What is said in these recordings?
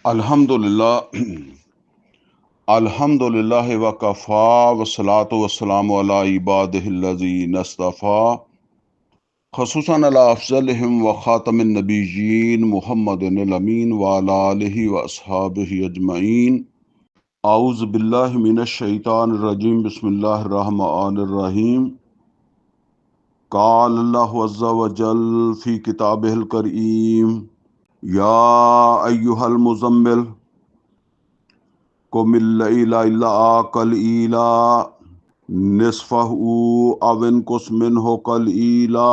अल्हम्दुलिल्लाह अल्हम्दुलिल्लाह वकफ़ा वस्सलातु वस्सलामु अला इबादिहिल्लज़ीना इस्तफ़ा ख़ुसूसन अला अफ़ज़लिहिम व ख़ातमिन नबिय्यीन मुहम्मदिनिल अमीन व अला आलिहि व अस्हाबिहि अजमईन। आऊज़ु बिल्लाहि मिनश शैतानिर रजीम बिस्मिल्लाहिर रहमानिर रहीम। क़ाल अल्लाहु अज़्ज़ा व जल फ़ी किताबिहिल करीम या अय्युहल मुज़म्मिल कुमिल लैला इल्ला क़लीला निस्फ़हु अव इनक़ुस मिन्हु क़लीला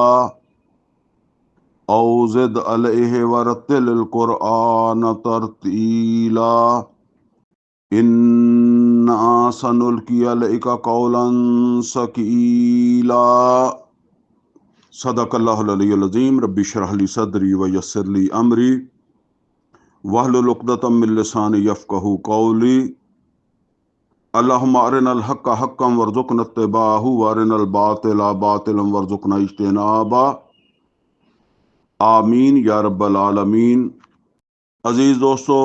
औ ज़िद अलैहि वरत्तिलिल क़ुरआन तरतीला इन्ना सनुल्क़ी अलैका क़ौलन सक़ीला। सदक़ल्लाहुल अलियुल अज़ीम। रब्बि इश्रह ली सदरी व यस्सिर ली अमरी वहलुल उक़दतम मिन लिसानी यफ़क़हू क़ौली। अल्लाहुम्मा अरिनल हक़्क़ हक़्क़न वरज़ुक़ना इत्तिबाअहू व अरिनल बातिला बातिलन वरज़ुक़ना इज्तिनाबा। आमीन या रब्बल आलमीन। अजीज़ दोस्तों,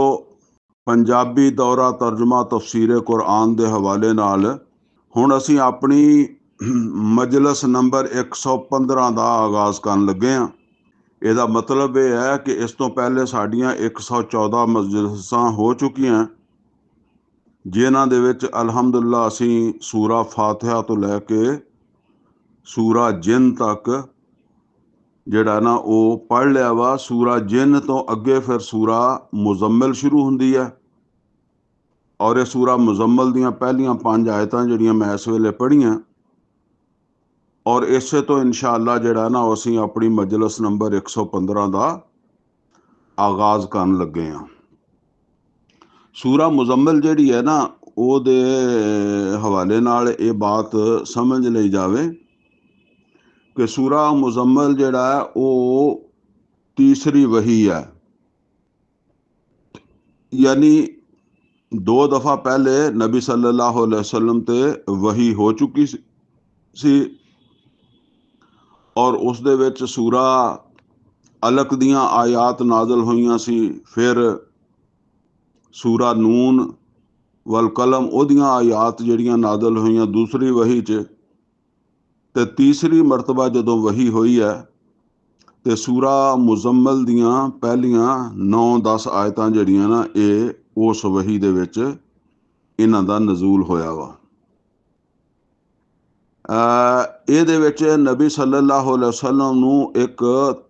पंजाबी दौरा तर्जुमा तफसीर कुरान के हवाले नाल हुण असीं अपनी मजलिस नंबर 115 का आगाज़ करन लगे हाँ। ਇਹਦਾ मतलब यह है कि इस तो पहले साड़ियाँ 114 मजलिसां हो चुकियां जिन्हां दे विच अलहमदुलिल्लाह असीं सूरा फातिहा तो लैके सूरा जिन तक ਜਿਹੜਾ ना वो पढ़ लिया वा। सूरा जिन तो अगे फिर सूरा मुजम्मिल शुरू हुंदी है और इस सूरा मुजम्मिल दियां पहलियां 5 आयतां जिहड़ियां मैं इस वेले पढ़ियां और इससे तो इंशाअल्लाह जिहड़ा ना असीं अपनी मजलिस नंबर 115 का आगाज़ करन लगे हाँ। सूरा मुजम्मिल जिहड़ी है ना ਉਹਦੇ हवाले नाल ये बात समझ लई जावे कि सूरा मुजम्मिल जिहड़ा है वो तीसरी वही है, यानी 2 दफ़ा पहले नबी सल्लल्लाहु अलैहि वसल्लम ते वही हो चुकी सी और उस दे विच सूरा अलक दियां आयात नाज़िल होईयां सी। फिर सूरा नून वल कलम ओदियां आयात जिहड़ियां नाज़िल होईयां दूसरी वही च ते तीसरी मरतबा जदों वही होई है ते सूरा मुजम्मिल दियां पहलियां 9-10 आयतां जिहड़ियां ना ये उस वही दे विच इन्हां दा नज़ूल होया वा। ਇਹਦੇ ਵਿੱਚ नबी सल्लल्लाहु अलैहि वसल्लम ਨੂੰ एक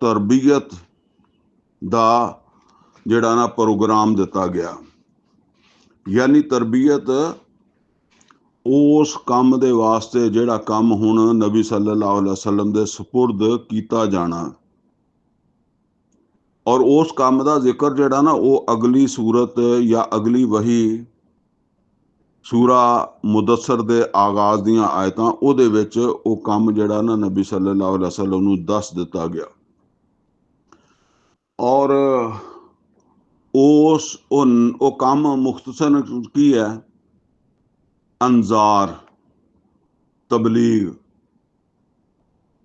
तरबियत ਦਾ ਜਿਹੜਾ ਨਾ प्रोग्राम ਦਿੱਤਾ ਗਿਆ, यानी तरबियत उस काम दे वास्ते ਜਿਹੜਾ ਕੰਮ ਹੁਣ नबी सल्लल्लाहु अलैहि वसल्लम ਦੇ ਸਪੁਰਦ ਕੀਤਾ जाना और उस काम ਦਾ ਜ਼ਿਕਰ ਜਿਹੜਾ ਨਾ ਉਹ अगली सूरत या अगली वही सूरा मुदस्सर दे आगाज़ दियां आयतां ਉਹਦੇ ਵਿੱਚ ਉਹ ਕੰਮ ਜਿਹੜਾ ना नबी सल्लल्लाहु अलैहि वसल्लम ਨੂੰ दस ਦਿੱਤਾ ਗਿਆ और ਉਹ ਕੰਮ मुख्तसर की है अंजार तबलीग,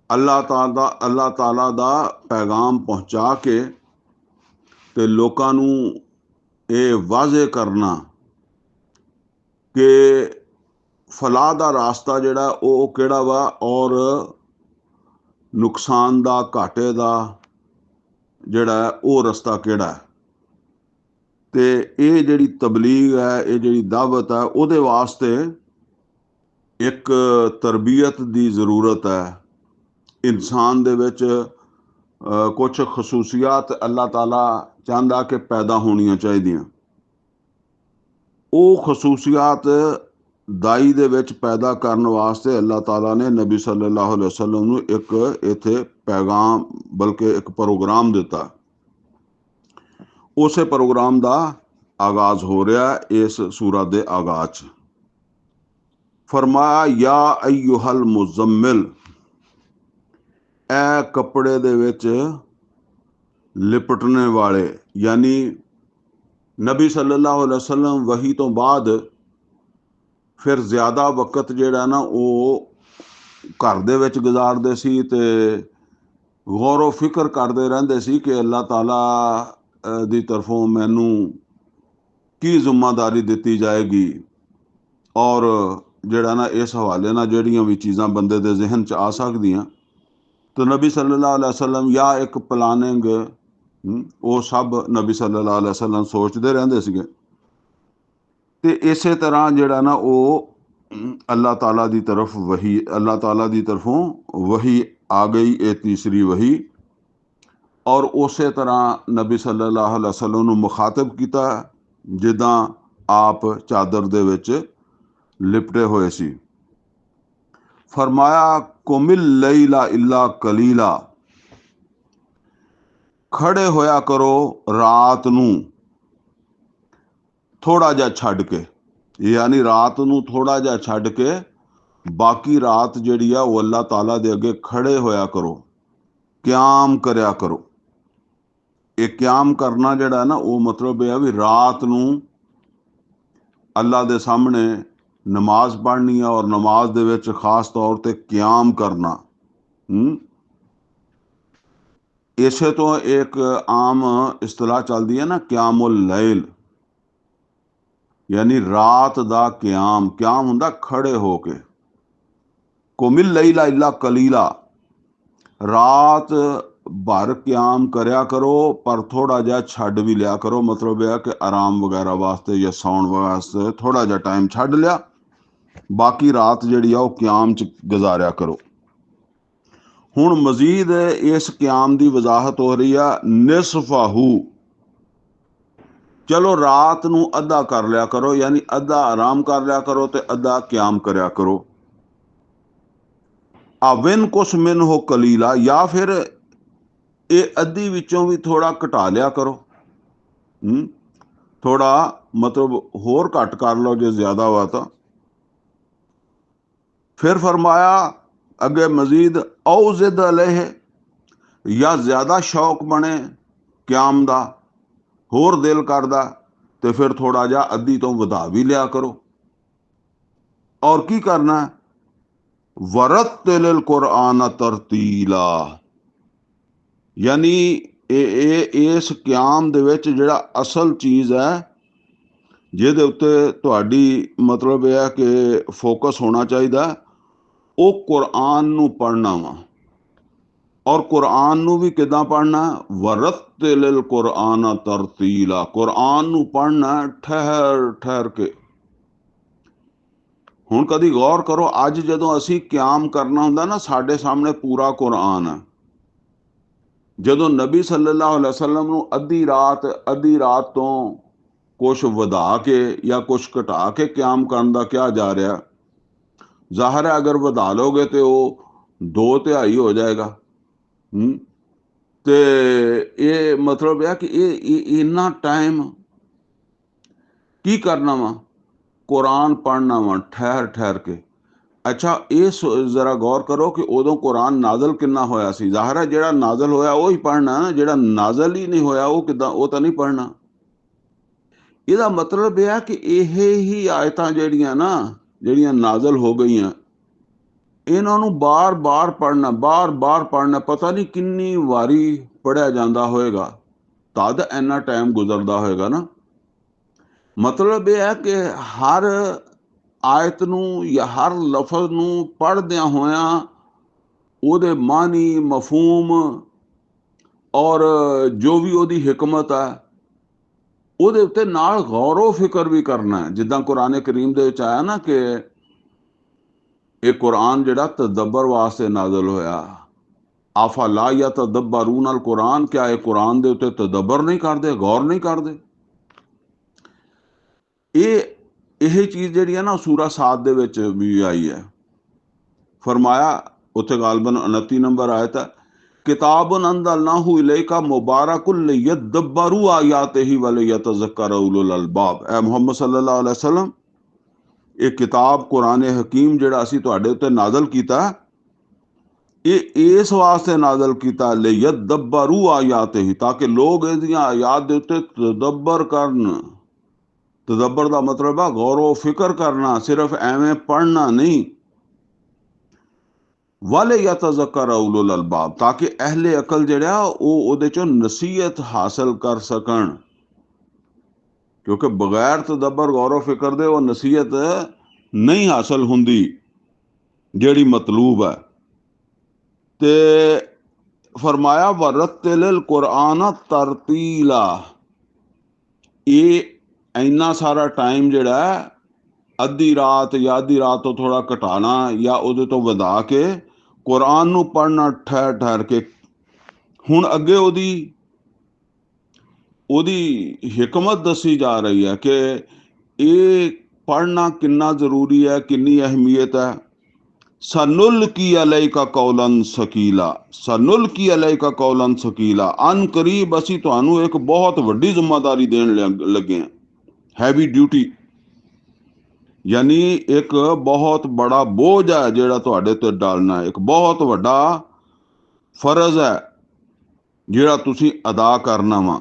अल्लाह ताला दा पैगाम पहुँचा के ते लोकां नूं ये वाज़े करना कि फलाह दा रास्ता जिहड़ा वो किहड़ा वा और नुकसान दा घाटे दा जिहड़ा वो रस्ता किहड़ा है। ते ये जिहड़ी तबलीग है, ये जिहड़ी दावत है, उहदे वास्ते एक तरबियत दी ज़रूरत है। इंसान दे विच कुछ खसूसियात अल्लाह ताला चाहता कि पैदा होनियां चाहिदियां। वो खसूसियात दाई दे विच पैदा करन वास्ते अल्लाह ताला ने नबी सल्लल्लाहु अलैहि वसल्लम नूं एक इत्थे पैगाम बल्कि एक प्रोग्राम दिता। उस प्रोग्राम का आगाज़ हो रहा है इस सूरत दे आगाज़ च। फरमाया या अय्युहल मुज़म्मिल, ए कपड़े दे विच लिपटने वाले, यानी नबी सल्लल्लाहु अलैहि वसल्लम वही तो बाद फिर ज़्यादा वक़्त जिहड़ा ना वो घर दे विच गुजारदे सी ते गौर व फिक्र करते रहंदे सी कि अल्लाह ताला दी तरफों मैनू ਕੀ ਜ਼ਿੰਮੇਵਾਰੀ ਦਿੱਤੀ ਜਾਏਗੀ। ਔਰ ਜਿਹੜਾ ਨਾ ਇਸ ਹਵਾਲੇ ਨਾਲ ਜਿਹੜੀਆਂ ਵੀ ਚੀਜ਼ਾਂ ਬੰਦੇ ਦੇ ਜ਼ਿਹਨ 'ਚ ਆ ਸਕਦੀਆਂ, ਤਾਂ ਨਬੀ ਸੱਲੱਲਾਹੁ ਅਲੈहि ਵਸੱਲਮ ਜਾਂ ਇੱਕ ਪਲਾਨਿੰਗ ਉਹ ਸਭ ਨਬੀ ਸੱਲੱਲਾਹੁ ਅਲੈहि ਵਸੱਲਮ ਸੋਚਦੇ ਰਹਿੰਦੇ ਸੀਗੇ। ਤੇ ਇਸੇ ਤਰ੍ਹਾਂ ਜਿਹੜਾ ਨਾ ਉਹ ਅੱਲਾਹ ਤਾਲਾ ਦੀ ਤਰਫ ਵਹੀ, ਅੱਲਾਹ ਤਾਲਾ ਦੀ ਤਰਫੋਂ ਵਹੀ ਆ ਗਈ, ਇਹ ਤੀਸਰੀ ਵਹੀ। ਔਰ ਉਸੇ ਤਰ੍ਹਾਂ ਨਬੀ ਸੱਲੱਲਾਹੁ ਅਲੈहि ਵਸੱਲਮ ਨੂੰ ਮੁਖਾਤਬ ਕੀਤਾ ਜਿੱਦਾਂ ਆਪ ਚਾਦਰ ਦੇ ਵਿੱਚ ਲਿਪਟੇ ਹੋਏ ਸੀ। ਫਰਮਾਇਆ ਕੁਮਿਲ ਲਈਲਾ ਇੱਲਾ ਕਲੀਲਾ, ਖੜੇ ਹੋਇਆ ਕਰੋ ਰਾਤ ਨੂੰ ਥੋੜਾ ਜਿਹਾ ਛੱਡ ਕੇ, ਯਾਨੀ ਰਾਤ ਨੂੰ ਥੋੜਾ ਜਿਹਾ ਛੱਡ ਕੇ ਬਾਕੀ ਰਾਤ ਜਿਹੜੀ ਆ ਉਹ ਅੱਲਾਹ ਤਾਲਾ ਦੇ ਅੱਗੇ ਖੜੇ ਹੋਇਆ ਕਰੋ, ਕਿਆਮ ਕਰਿਆ ਕਰੋ। ਇਹ ਕਿਆਮ ਕਰਨਾ ਜਿਹੜਾ ਨਾ ਉਹ ਮਤਲਬ ਇਹ ਆ ਵੀ ਰਾਤ ਨੂੰ ਅੱਲਾਹ ਦੇ ਸਾਹਮਣੇ ਨਮਾਜ਼ ਪੜ੍ਹਨੀ ਆ, ਔਰ ਨਮਾਜ਼ ਦੇ ਵਿੱਚ ਖਾਸ ਤੌਰ ਤੇ ਕਿਆਮ ਕਰਨਾ। ਇਸੇ ਤੋਂ ਇੱਕ ਆਮ ਇਸਤਲਾਹ ਚੱਲਦੀ ਹੈ ਨਾ, ਕਿਆਮੁਲ ਲੈਲ, ਯਾਨੀ ਰਾਤ ਦਾ ਕਿਆਮ। ਕਿਆਮ ਹੁੰਦਾ ਖੜੇ ਹੋ ਕੇ। ਕੁਮਿਲ ਲਈਲਾ ਇੱਲਾ ਕਲੀਲਾ, ਰਾਤ ਭਰ ਕਿਆਮ ਕਰਿਆ ਕਰੋ, ਪਰ ਥੋੜਾ ਜਿਹਾ ਛੱਡ ਵੀ ਲਿਆ ਕਰੋ। ਮਤਲਬ ਇਹ ਹੈ ਕਿ ਆਰਾਮ ਵਗੈਰਾ ਵਾਸਤੇ ਜਾਂ ਸੌਣ ਵਾਸਤੇ ਥੋੜਾ ਜਿਹਾ ਟਾਈਮ ਛੱਡ ਲਿਆ, ਬਾਕੀ ਰਾਤ ਜਿਹੜੀ ਆ ਉਹ ਕਿਆਮ 'ਚ ਗੁਜ਼ਾਰਿਆ ਕਰੋ। ਹੁਣ ਮਜ਼ੀਦ ਇਸ ਕਿਆਮ ਦੀ ਵਜ਼ਾਹਤ ਹੋ ਰਹੀ ਆ। ਨਿਸਫਾਹੂ, ਚਲੋ ਰਾਤ ਨੂੰ ਅੱਧਾ ਕਰ ਲਿਆ ਕਰੋ, ਯਾਨੀ ਅੱਧਾ ਆਰਾਮ ਕਰ ਲਿਆ ਕਰੋ ਤੇ ਅੱਧਾ ਕਿਆਮ ਕਰਿਆ ਕਰੋ। ਆਵਿਨ ਕੁਛ ਮਿਨ ਹੋ ਕਲੀਲਾ, ਜਾਂ ਫਿਰ ਇਹ ਅੱਧੀ ਵਿੱਚੋਂ ਵੀ ਥੋੜਾ ਘਟਾ ਲਿਆ ਕਰੋ। ਥੋੜਾ ਮਤਲਬ ਹੋਰ ਘੱਟ ਕਰ ਲਓ ਜੇ ਜ਼ਿਆਦਾ ਵਾ ਤਾਂ। ਫਿਰ ਫਰਮਾਇਆ ਅੱਗੇ ਮਜ਼ੀਦ ਔ ਜ਼ਿਦ ਅਲੈਹ, ਜਾਂ ਜ਼ਿਆਦਾ ਸ਼ੌਕ ਬਣੇ ਕਿਆਮ ਦਾ, ਹੋਰ ਦਿਲ ਕਰਦਾ ਤੇ ਫਿਰ ਥੋੜਾ ਜਿਹਾ ਅੱਧੀ ਤੋਂ ਵਧਾ ਵੀ ਲਿਆ ਕਰੋ। ਔਰ ਕੀ ਕਰਨਾ, ਵਰਤਿਲ ਕੁਰਆਨ ਤਰਤੀਲਾ, ਯਾਨੀ ਇਸ ਕਿਆਮ ਦੇ ਵਿੱਚ ਜਿਹੜਾ ਅਸਲ ਚੀਜ਼ ਹੈ ਜਿਹਦੇ ਉੱਤੇ ਤੁਹਾਡੀ ਮਤਲਬ ਇਹ ਹੈ ਕਿ ਫੋਕਸ ਹੋਣਾ ਚਾਹੀਦਾ, ਉਹ ਕੁਰਆਨ ਨੂੰ ਪੜ੍ਹਨਾ ਵਾ। ਔਰ ਕੁਰਆਨ ਨੂੰ ਵੀ ਕਿੱਦਾਂ ਪੜ੍ਹਨਾ, ਵਰਤਿਲ ਕੁਰਆਨ ਤਰਤੀਲਾ, ਕੁਰਆਨ ਨੂੰ ਪੜ੍ਹਨਾ ਠਹਿਰ ਠਹਿਰ ਕੇ। ਹੁਣ ਕਦੀ ਗੌਰ ਕਰੋ, ਅੱਜ ਜਦੋਂ ਅਸੀਂ ਕਿਆਮ ਕਰਨਾ ਹੁੰਦਾ ਨਾ, ਸਾਡੇ ਸਾਹਮਣੇ ਪੂਰਾ ਕੁਰਆਨ ਹੈ। ਜਦੋਂ ਨਬੀ ਸੱਲੱਲਾਹੁ ਅਲੈहि ਵਸੱਲਮ ਨੂੰ ਅੱਧੀ ਰਾਤ ਤੋਂ ਕੁਛ ਵਧਾ ਕੇ ਜਾਂ ਕੁਛ ਘਟਾ ਕੇ ਕਿਆਮ ਕਰਨ ਦਾ ਕਿਹਾ ਜਾ ਰਿਹਾ, ਜ਼ਾਹਰ ਹੈ ਅਗਰ ਵਧਾ ਲੋਗੇ ਤੇ ਉਹ 2/3 ਹੋ ਜਾਏਗਾ। ਤੇ ਇਹ ਮਤਲਬ ਹੈ ਕਿ ਇਹ ਇੰਨਾ ਟਾਈਮ ਕੀ ਕਰਨਾ ਵਾ, ਕੁਰਾਨ ਪੜ੍ਹਨਾ ਵਾ ਠਹਿਰ ਠਹਿਰ ਕੇ। ਅੱਛਾ, ਇਹ ਜ਼ਰਾ ਗੌਰ ਕਰੋ ਕਿ ਉਦੋਂ ਕੁਰਾਨ ਨਾਜ਼ਲ ਕਿੰਨਾ ਹੋਇਆ ਸੀ। ਜ਼ਾਹਰ ਹੈ ਜਿਹੜਾ ਨਾਜ਼ਲ ਹੋਇਆ ਉਹ ਹੀ ਪੜ੍ਹਨਾ ਨਾ, ਜਿਹੜਾ ਨਾਜ਼ਲ ਹੀ ਨਹੀਂ ਹੋਇਆ ਉਹ ਕਿੱਦਾਂ, ਉਹ ਤਾਂ ਨਹੀਂ ਪੜ੍ਹਨਾ। ਇਹਦਾ ਮਤਲਬ ਇਹ ਹੈ ਕਿ ਇਹ ਹੀ ਆਇਤਾਂ ਜਿਹੜੀਆਂ ਨਾਜ਼ਲ ਹੋ ਗਈਆਂ, ਇਹਨਾਂ ਨੂੰ ਬਾਰ-ਬਾਰ ਪੜ੍ਹਨਾ, ਪਤਾ ਨਹੀਂ ਕਿੰਨੀ ਵਾਰੀ ਪੜ੍ਹਿਆ ਜਾਂਦਾ ਹੋਏਗਾ, ਤਦ ਇੰਨਾ ਟਾਈਮ ਗੁਜ਼ਰਦਾ ਹੋਏਗਾ ਨਾ। ਮਤਲਬ ਇਹ ਹੈ ਕਿ ਹਰ ਆਇਤ ਨੂੰ ਜਾਂ ਹਰ ਲਫ਼ਜ਼ ਨੂੰ ਪੜ੍ਹਦਿਆਂ ਹੋਇਆਂ ਉਹਦੇ ਮਾਨੀ, ਮਫਹੂਮ ਔਰ ਜੋ ਵੀ ਉਹਦੀ ਹਿਕਮਤ ਹੈ ਉਹਦੇ ਉੱਤੇ ਨਾਲ ਗੌਰੋ ਫਿਕਰ ਵੀ ਕਰਨਾ ਹੈ। ਜਿੱਦਾਂ ਕੁਰਾਨ ਕਰੀਮ ਦੇ ਵਿੱਚ ਆਇਆ ਨਾ ਕਿ ਇਹ ਕੁਰਾਨ ਜਿਹੜਾ ਤਦੱਬਰ ਵਾਸਤੇ ਨਾਜ਼ਲ ਹੋਇਆ। ਅਫਲਾ ਯਤਦੱਬरून ਅਲ ਕੁਰਾਨ, ਕਿਆ ਇਹ ਕੁਰਾਨ ਦੇ ਉੱਤੇ ਤਦੱਬਰ ਨਹੀਂ ਕਰਦੇ, ਗੌਰ ਨਹੀਂ ਕਰਦੇ। ਇਹ ਚੀਜ਼ ਜਿਹੜੀ ਹੈ ਨਾ ਸੂਰਾ ਸਾਦ ਦੇ ਵਿੱਚ ਵੀ ਆਈ ਹੈ। ਫਰਮਾਇਆ ਉੱਥੇ ਗਾਲਬਨ 29 ਨੰਬਰ ਆਇਤ ਹੈ, ਕਿਤਾਬੁਨ ਅੰਜ਼ਲਨਾਹੂ ਇਲੈਕਾ ਮੁਬਾਰकुन लियद्दब्बरू आयातिही व लियतज़क्कर उलुल अलबाब। ਐ ਮੁਹੰਮਦ ਸੱਲੱਲਾਹੁ ਅਲੈहि ਵਸੱਲਮ, ਇਹ ਕਿਤਾਬ ਕੁਰਾਨ ਹਕੀਮ ਜਿਹੜਾ ਅਸੀਂ ਤੁਹਾਡੇ ਉੱਤੇ ਨਾਜ਼ਲ ਕੀਤਾ, ਇਹ ਇਸ ਵਾਸਤੇ ਨਾਜ਼ਲ ਕੀਤਾ ਲਿਯद्दब्बरू आयातिही, ਤਾਂ ਕਿ ਲੋਕ ਇਹਦੀਆਂ ਆਯਾਤ ਦੇ ਉੱਤੇ ਤਦੱਬਰ ਕਰਨ। ਤਦੱਬਰ ਦਾ ਮਤਲਬ ਹੈ ਗੌਰੋ ਫਿਕਰ ਕਰਨਾ, ਸਿਰਫ ਐਵੇਂ ਪੜ੍ਹਨਾ ਨਹੀਂ। ਵਾਲੇ ਯਤਜ਼ੱਕਰ ਉਲੁਲ ਅਲਬਾਬ, ਤਾਂ ਕਿ ਅਹਿਲੇ ਅਕਲ ਜਿਹੜਾ ਉਹ ਉਹਦੇ ਚੋਂ ਨਸੀਹਤ ਹਾਸਲ ਕਰ ਸਕਣ। ਕਿਉਂਕਿ ਬਗੈਰ ਤਦੱਬਰ ਗੌਰ ਫਿਕਰ ਦੇ ਉਹ ਨਸੀਹਤ ਨਹੀਂ ਹਾਸਲ ਹੁੰਦੀ ਜਿਹੜੀ ਮਤਲੂਬ ਹੈ। ਤੇ ਫਰਮਾਇਆ ਵਰਤਿਲ ਕੁਰਾਨ ਤਰਤੀਲਾ, ਇਹ ਇੰਨਾ ਸਾਰਾ ਟਾਈਮ ਜਿਹੜਾ ਹੈ, ਅੱਧੀ ਰਾਤ ਜਾਂ ਅੱਧੀ ਰਾਤ ਤੋਂ ਥੋੜਾ ਘਟਾਣਾ ਜਾਂ ਉਹਦੇ ਤੋਂ ਵਧਾ ਕੇ ਕੁਰਾਨ ਨੂੰ ਪੜ੍ਹਨਾ ਠਹਿਰ ਠਹਿਰ ਕੇ। ਹੁਣ ਅੱਗੇ ਉਹਦੀ ਹਿਕਮਤ ਦੱਸੀ ਜਾ ਰਹੀ ਹੈ ਕਿ ਇਹ ਪੜ੍ਹਨਾ ਕਿੰਨਾ ਜ਼ਰੂਰੀ ਹੈ, ਕਿੰਨੀ ਅਹਿਮੀਅਤ ਹੈ। ਸਨੁਲਕੀ ਅਲੈਕਾ ਕੌਲਨ ਸਕੀਲਾ, ਸਨੁਲਕੀ ਅਲੈਕਾ ਕੌਲਨ ਸਕੀਲਾ, ਅਨ ਕਰੀਬ ਅਸੀਂ ਤੁਹਾਨੂੰ ਇੱਕ ਬਹੁਤ ਵੱਡੀ ਜ਼ਿੰਮੇਵਾਰੀ ਦੇਣ ਲੱਗੇ ਹਾਂ, ਹੈਵੀ ਡਿਊਟੀ, ਯਾਨੀ ਇੱਕ ਬਹੁਤ ਬੜਾ ਬੋਝ ਹੈ ਜਿਹੜਾ ਤੁਹਾਡੇ ਤੇ ਡਾਲਣਾ ਹੈ, ਇੱਕ ਬਹੁਤ ਵੱਡਾ ਫਰਜ਼ ਹੈ ਜਿਹੜਾ ਤੁਸੀਂ ਅਦਾ ਕਰਨਾ ਵਾ।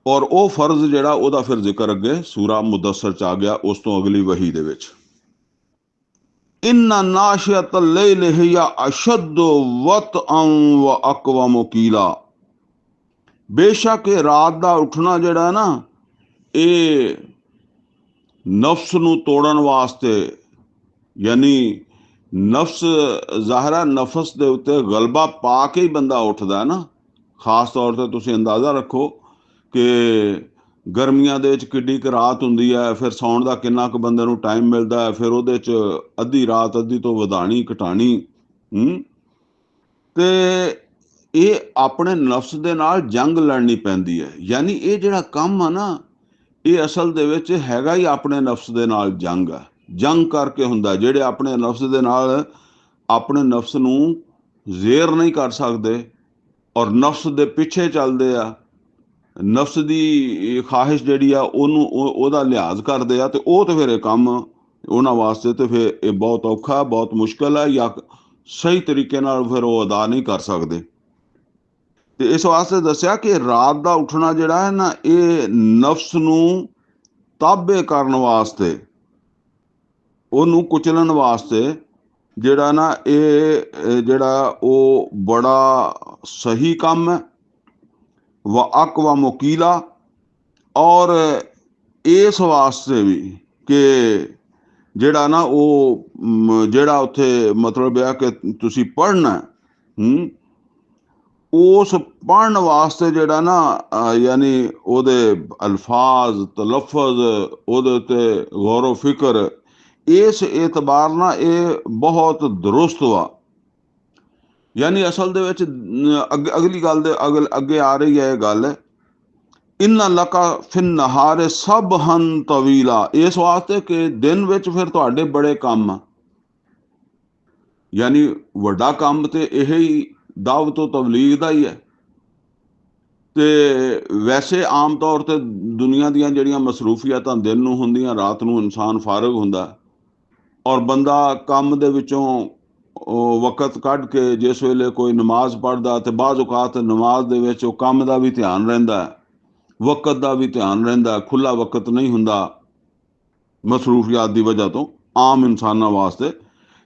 ਔਰ ਉਹ ਫਰਜ਼ ਜਿਹੜਾ ਉਹਦਾ ਫਿਰ ਜ਼ਿਕਰ ਅੱਗੇ ਸੂਰਾ ਮੁਦੱਸਰ ਚ ਆ ਗਿਆ, ਉਸ ਤੋਂ ਅਗਲੀ ਵਹੀ ਦੇ ਵਿੱਚ। ਇन्ना नाशियत लैल हिया अशद्दु वतअन व अक़वम कीला, बेशक रात ਦਾ ਉੱਠਣਾ ਜਿਹੜਾ ਨਾ ਇਹ ਨਫਸ ਨੂੰ ਤੋੜਨ ਵਾਸਤੇ, ਯਾਨੀ ਨਫਸ ਜ਼ਾਹਰਾ ਨਫਸ ਦੇ ਉੱਤੇ ਗਲਬਾ ਪਾ ਕੇ ਹੀ ਬੰਦਾ ਉੱਠਦਾ ਨਾ। ਖਾਸ ਤੌਰ ਤੇ ਤੁਸੀਂ ਅੰਦਾਜ਼ਾ ਰੱਖੋ ਕਿ ਗਰਮੀਆਂ ਦੇ ਵਿੱਚ ਕਿੱਡੀ ਕੁ ਰਾਤ ਹੁੰਦੀ ਹੈ, ਫਿਰ ਸੌਣ ਦਾ ਕਿੰਨਾ ਕੁ ਬੰਦੇ ਨੂੰ ਟਾਈਮ ਮਿਲਦਾ ਹੈ, ਫਿਰ ਉਹਦੇ 'ਚ ਅੱਧੀ ਰਾਤ ਅੱਧੀ ਤੋਂ ਵਧਾਣੀ ਘਟਾਣੀ। ਤੇ ਇਹ ਆਪਣੇ ਨਫਸ ਦੇ ਨਾਲ ਜੰਗ ਲੜਨੀ ਪੈਂਦੀ ਹੈ। ਯਾਨੀ ਇਹ ਜਿਹੜਾ ਕੰਮ ਆ ਨਾ, ਇਹ ਅਸਲ ਦੇ ਵਿੱਚ ਹੈਗਾ ਹੀ ਆਪਣੇ ਨਫਸ ਦੇ ਨਾਲ ਜੰਗ ਹੈ। ਜੰਗ ਕਰਕੇ ਹੁੰਦਾ, ਜਿਹੜੇ ਆਪਣੇ ਨਫਸ ਦੇ ਨਾਲ ਆਪਣੇ ਨਫਸ ਨੂੰ ਜ਼ੇਰ ਨਹੀਂ ਕਰ ਸਕਦੇ ਔਰ ਨਫਸ ਦੇ ਪਿੱਛੇ ਚੱਲਦੇ ਆ, ਨਫਸ ਦੀ ਖਾਹਿਸ਼ ਜਿਹੜੀ ਆ ਉਹਦਾ ਲਿਹਾਜ਼ ਕਰਦੇ ਆ, ਤੇ ਉਹ ਤੇ ਫਿਰ ਇਹ ਕੰਮ ਉਹਨਾਂ ਵਾਸਤੇ ਤੇ ਫਿਰ ਇਹ ਬਹੁਤ ਔਖਾ, ਬਹੁਤ ਮੁਸ਼ਕਲ ਹੈ, ਜਾਂ ਸਹੀ ਤਰੀਕੇ ਨਾਲ ਫਿਰ ਉਹ ਅਦਾ ਨਹੀਂ ਕਰ ਸਕਦੇ। ਤੇ ਇਸ ਵਾਸਤੇ ਦੱਸਿਆ ਕਿ ਰਾਤ ਦਾ ਉੱਠਣਾ ਜਿਹੜਾ ਹੈ ਨਾ, ਇਹ ਨਫਸ ਨੂੰ ਤਾਬੇ ਕਰਨ ਵਾਸਤੇ, ਉਹਨੂੰ ਕੁਚਲਣ ਵਾਸਤੇ ਜਿਹੜਾ ਨਾ ਇਹ ਜਿਹੜਾ ਉਹ ਬੜਾ ਸਹੀ ਕੰਮ ਹੈ। व अक़वा मुकीला, और इस वास्ते भी कि ਜਿਹੜਾ ਨਾ ਉਹ ਜਿਹੜਾ ਉੱਥੇ ਮਤਲਬ ਆ ਕਿ ਤੁਸੀਂ ਪੜ੍ਹਨਾ, ਉਸ ਪੜ੍ਹਨ ਵਾਸਤੇ ਜਿਹੜਾ ਨਾ ਯਾਨੀ ਉਹਦੇ ਅਲਫਾਜ਼ ਤਲਫਜ਼ ਉਹਦੇ ਉੱਤੇ ਗੌਰ ਫਿਕਰ, ਇਸ ਇਤਬਾਰ ਨਾਲ ਇਹ ਬਹੁਤ ਦਰੁਸਤ ਵਾ। ਯਾਨੀ ਅਸਲ ਦੇ ਵਿੱਚ ਅਗਲੀ ਗੱਲ ਦੇ ਅੱਗੇ ਆ ਰਹੀ ਹੈ ਇਹ ਗੱਲ, ਇन्ना लका फिन नहारे सब हन तवीला, इस वास्ते कि दिन विच फिर तुहाडे बड़े काम, यानी वड्डा काम ते यही दावत तबलीग दा ही है। ते वैसे आम तौर ते दुनिया दियां जिहड़ियां मसरूफियतां दिन नूं हुंदियां, रात नूं इंसान फारग हुंदा, और बंदा काम दे विचों वक़्त कढ के जिस वेले कोई नमाज पढ़दा ते बाज़ औकात नमाज दे विच ओह काम दा भी ध्यान रहिंदा, वक़्त का भी ध्यान रहिंदा, खुला वक़्त नहीं हुंदा मसरूफियात की वजह तो आम इंसानां वास्ते।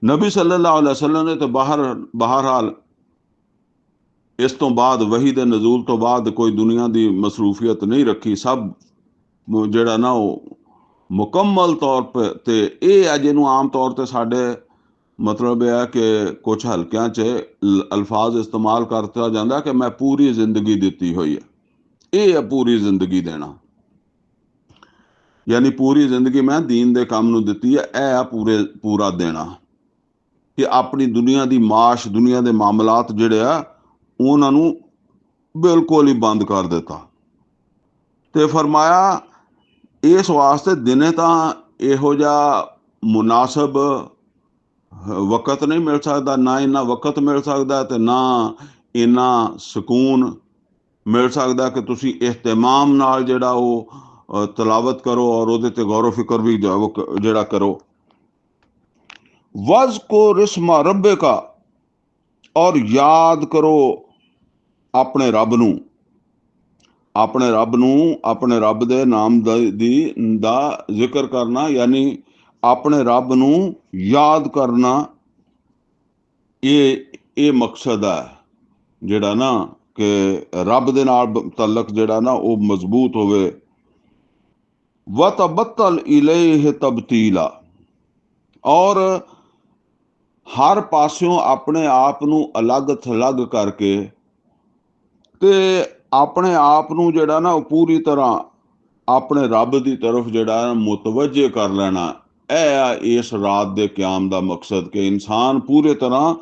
नबी सल्लल्लाहु अलैहि वसल्लम ने तो बहरहाल इस तो बाद वही दे नज़ूल तो बाद कोई दुनिया की मसरूफियत नहीं रखी, सब जिहड़ा ना वो मुकम्मल तौर पर ते ये है जिन्हों आम तौर पर साडे मतलब यह है कि कुछ हल्कियां च अल्फाज इस्तेमाल करता जाता कि मैं पूरी जिंदगी दी हुई है। ਇਹ ਹੈ ਪੂਰੀ ਜ਼ਿੰਦਗੀ ਦੇਣਾ, ਯਾਨੀ ਪੂਰੀ ਜ਼ਿੰਦਗੀ ਮੈਂ ਦੀਨ ਦੇ ਕੰਮ ਨੂੰ ਦਿੱਤੀ ਹੈ, ਇਹ ਹੈ ਪੂਰਾ ਦੇਣਾ, ਕਿ ਆਪਣੀ ਦੁਨੀਆ ਦੀ ਮਾਸ਼, ਦੁਨੀਆ ਦੇ ਮਾਮਲਾਤ ਜਿਹੜੇ ਆ ਉਹਨਾਂ ਨੂੰ ਬਿਲਕੁਲ ਹੀ ਬੰਦ ਕਰ ਦਿੱਤਾ। ਤੇ ਫਰਮਾਇਆ ਇਸ ਵਾਸਤੇ ਦਿਨੇ ਤਾਂ ਇਹੋ ਜਿਹਾ ਮੁਨਾਸਬ ਵਕਤ ਨਹੀਂ ਮਿਲ ਸਕਦਾ, ਨਾ ਇੰਨਾ ਵਕਤ ਮਿਲ ਸਕਦਾ ਤੇ ਨਾ ਇੰਨਾ ਸਕੂਨ ਮਿਲ ਸਕਦਾ ਕਿ ਤੁਸੀਂ ਇਹਤਮਾਮ ਨਾਲ ਜਿਹੜਾ ਉਹ ਤਲਾਵਤ ਕਰੋ ਔਰ ਉਹਦੇ ਤੇ ਗੌਰ ਫਿਕਰ ਵੀ ਜਿਹੜਾ ਕਰੋ। ਵਜ਼ਕੁਰ ਇਸਮਾ ਰੱਬਿਕਾ, ਔਰ ਯਾਦ ਕਰੋ ਆਪਣੇ ਰੱਬ ਨੂੰ, ਆਪਣੇ ਰੱਬ ਦੇ ਨਾਮ ਦਾ ਜ਼ਿਕਰ ਕਰਨਾ, ਯਾਨੀ ਆਪਣੇ ਰੱਬ ਨੂੰ ਯਾਦ ਕਰਨਾ, ਇਹ ਮਕਸਦ ਹੈ ਜਿਹੜਾ ਨਾ ਕਿ ਰੱਬ ਦੇ ਨਾਲ ਤਲਕ ਜਿਹੜਾ ਨਾ ਉਹ ਮਜ਼ਬੂਤ ਹੋਵੇ, व तबत्तल इलैह तबतीला, और हर पास्यों अपने आप ਨੂੰ ਅਲੱਗ ਥਲੱਗ ਕਰਕੇ ਤੇ ਆਪਣੇ ਆਪ ਨੂੰ ਜਿਹੜਾ ਨਾ ਉਹ ਪੂਰੀ ਤਰ੍ਹਾਂ ਆਪਣੇ ਰੱਬ ਦੀ ਤਰਫ ਜਿਹੜਾ ਮੁਤਵੱਜੇ ਕਰ ਲੈਣਾ। ਇਹ ਆ ਇਸ ਰਾਤ ਦੇ ਕਿਆਮ ਦਾ ਮਕਸਦ, ਕਿ ਇਨਸਾਨ ਪੂਰੇ ਤਰ੍ਹਾਂ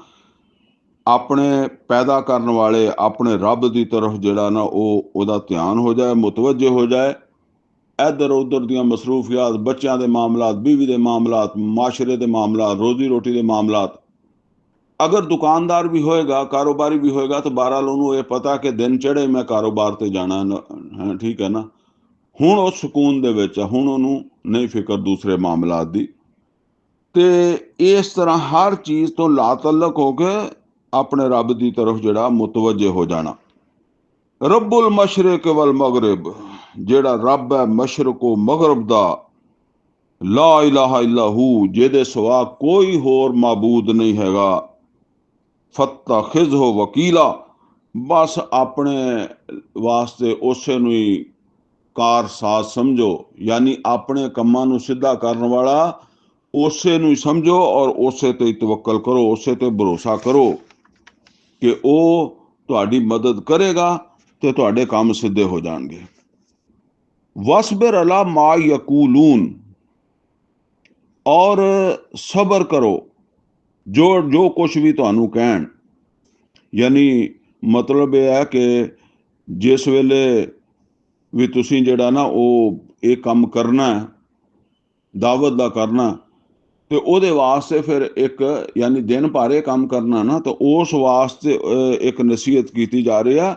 ਆਪਣੇ ਪੈਦਾ ਕਰਨ ਵਾਲੇ ਆਪਣੇ ਰੱਬ ਦੀ ਤਰਫ ਜਿਹੜਾ ਨਾ ਉਹ ਉਹਦਾ ਧਿਆਨ ਹੋ ਜਾਏ, ਮੁਤਵੱਜੇ ਹੋ ਜਾਏ। ਇੱਧਰ ਉੱਧਰ ਦੀਆਂ ਮਸਰੂਫੀਆਤ, ਬੱਚਿਆਂ ਦੇ ਮਾਮਲਾਤ, ਬੀਵੀ ਦੇ ਮਾਮਲਾਤ, ਮਾਸ਼ਰੇ ਦੇ ਮਾਮਲਾਤ, ਰੋਜ਼ੀ ਰੋਟੀ ਦੇ ਮਾਮਲਾਤ। ਅਗਰ ਦੁਕਾਨਦਾਰ ਵੀ ਹੋਏਗਾ, ਕਾਰੋਬਾਰੀ ਵੀ ਹੋਏਗਾ, ਤਾਂ ਬਹਰਹਾਲ ਉਹਨੂੰ ਇਹ ਪਤਾ ਕਿ ਦਿਨ ਚੜ੍ਹੇ ਮੈਂ ਕਾਰੋਬਾਰ ਤੇ ਜਾਣਾ, ਠੀਕ ਹੈ ਨਾ। ਹੁਣ ਉਹ ਸਕੂਨ ਦੇ ਵਿੱਚ ਆ, ਹੁਣ ਉਹਨੂੰ ਨਹੀਂ ਫਿਕਰ ਦੂਸਰੇ ਮਾਮਲਾਤ ਦੀ। ਤੇ ਇਸ ਤਰ੍ਹਾਂ ਹਰ ਚੀਜ਼ ਤੋਂ ਲਾਤਅਲਕ ਹੋ ਕੇ ਆਪਣੇ ਰੱਬ ਦੀ ਤਰਫ ਜਿਹੜਾ ਮੁਤਵੱਜੇ ਹੋ ਜਾਣਾ। ਰੱਬੁਲ ਮਸ਼ਰਿਕ ਵਲ ਮਗਰਿਬ, ਜਿਹੜਾ ਰੱਬ ਹੈ ਮਸ਼ਰਕੋ ਮਗਰਬ ਦਾ, ਲਾ ਇਲਾਹਾ ਇਲਾ ਹੂ, ਜਿਹਦੇ ਸਿਵਾ ਕੋਈ ਹੋਰ ਮਾਬੂਦ ਨਹੀਂ ਹੈਗਾ। ਫੱਤਖਿਜ਼ਹੁ ਵਕੀਲਾ, ਬਸ ਆਪਣੇ ਵਾਸਤੇ ਉਸੇ ਨੂੰ ਹੀ ਕਾਰਸਾਜ਼ ਸਮਝੋ, ਯਾਨੀ ਆਪਣੇ ਕੰਮਾਂ ਨੂੰ ਸਿੱਧਾ ਕਰਨ ਵਾਲਾ ਉਸੇ ਨੂੰ ਹੀ ਸਮਝੋ ਔਰ ਉਸੇ ਤੇ ਹੀ ਤਵੱਕਲ ਕਰੋ, ਉਸੇ ਤੇ ਭਰੋਸਾ ਕਰੋ ਕਿ ਉਹ ਤੁਹਾਡੀ ਮਦਦ ਕਰੇਗਾ ਤੇ ਤੁਹਾਡੇ ਕੰਮ ਸਿੱਧੇ ਹੋ ਜਾਣਗੇ। ਵਸਬਿਰ ਅਲਾ ਮਾ ਯਕੂਲੂਨ, ਔਰ ਸਬਰ ਕਰੋ ਜੋ ਕੁਛ ਵੀ ਤੁਹਾਨੂੰ ਕਹਿਣ। ਯਾਨੀ ਮਤਲਬ ਇਹ ਹੈ ਕਿ ਜਿਸ ਵੇਲੇ ਵੀ ਤੁਸੀਂ ਜਿਹੜਾ ਨਾ ਉਹ ਇਹ ਕੰਮ ਕਰਨਾ, ਦਾਵਤ ਦਾ ਕਰਨਾ, ਤੇ ਉਹਦੇ ਵਾਸਤੇ ਫਿਰ ਇੱਕ ਯਾਨੀ ਦਿਨ ਭਰ ਇਹ ਕੰਮ ਕਰਨਾ ਨਾ, ਤਾਂ ਉਸ ਵਾਸਤੇ ਇੱਕ ਨਸੀਹਤ ਕੀਤੀ ਜਾ ਰਹੀ ਆ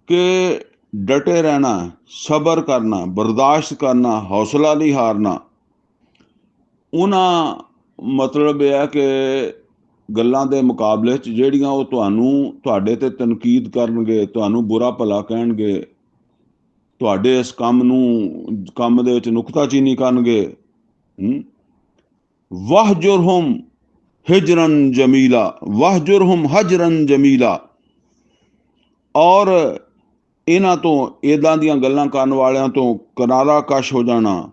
ਕਿ ਡਟੇ ਰਹਿਣਾ, ਸਬਰ ਕਰਨਾ, ਬਰਦਾਸ਼ਤ ਕਰਨਾ, ਹੌਸਲਾ ਨਹੀਂ ਹਾਰਨਾ। ਉਹਨਾਂ ਮਤਲਬ ਇਹ ਹੈ ਕਿ ਗੱਲਾਂ ਦੇ ਮੁਕਾਬਲੇ 'ਚ ਜਿਹੜੀਆਂ ਉਹ ਤੁਹਾਡੇ ਤੇ ਤਨਕੀਦ ਕਰਨਗੇ, ਤੁਹਾਨੂੰ ਬੁਰਾ ਭਲਾ ਕਹਿਣਗੇ, ਤੁਹਾਡੇ ਇਸ ਕੰਮ ਦੇ ਵਿੱਚ ਨੁਕਤਾਚੀਨੀ ਕਰਨਗੇ। ਵਹਜੁਰਹੁਮ ਹਿਜਰਨ ਜਮੀਲਾ, ਵਹਜੁਰਹੁਮ ਹਜਰਨ ਜਮੀਲਾ, ਔਰ ਇਹਨਾਂ ਤੋਂ, ਇੱਦਾਂ ਦੀਆਂ ਗੱਲਾਂ ਕਰਨ ਵਾਲਿਆਂ ਤੋਂ ਕਿਨਾਰਾ ਕਸ਼ ਹੋ ਜਾਣਾ,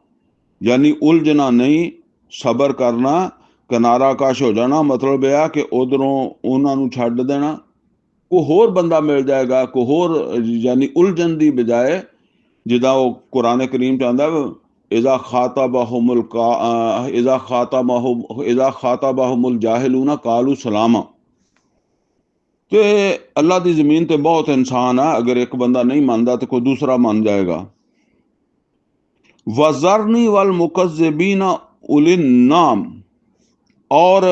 ਯਾਨੀ ਉਲਝਣਾ ਨਹੀਂ, ਸਬਰ ਕਰਨਾ, ਕਿਨਾਰਾ ਕਸ਼ ਹੋ ਜਾਣਾ। ਮਤਲਬ ਇਹ ਆ ਕਿ ਉਧਰੋਂ ਉਹਨਾਂ ਨੂੰ ਛੱਡ ਦੇਣਾ, ਕੋਈ ਹੋਰ ਬੰਦਾ ਮਿਲ ਜਾਏਗਾ, ਕੋਈ ਹੋਰ, ਯਾਨੀ ਉਲਝਣ ਦੀ ਬਜਾਏ, ਜਿੱਦਾਂ ਉਹ ਕੁਰਾਨ ਕਰੀਮ 'ਚ ਆਉਂਦਾ, ਇਜ਼ਾ ਖਾਤਾਬਹੁਮੁਲ ਜਾਹਿਲੂਨ ਕਾਲੂ ਸਲਾਮਾ। ਤੇ ਅੱਲਾ ਦੀ ਜ਼ਮੀਨ ਤੇ ਬਹੁਤ ਇਨਸਾਨ ਆ, ਅਗਰ ਇੱਕ ਬੰਦਾ ਨਹੀਂ ਮੰਨਦਾ ਤਾਂ ਕੋਈ ਦੂਸਰਾ ਮੰਨ ਜਾਏਗਾ। ਵਜ਼ਰਨੀ ਵਲ ਮੁਕਜ਼ਿਬੀਨਾ ਉਲਿਨ ਨਾਮ, ਔਰ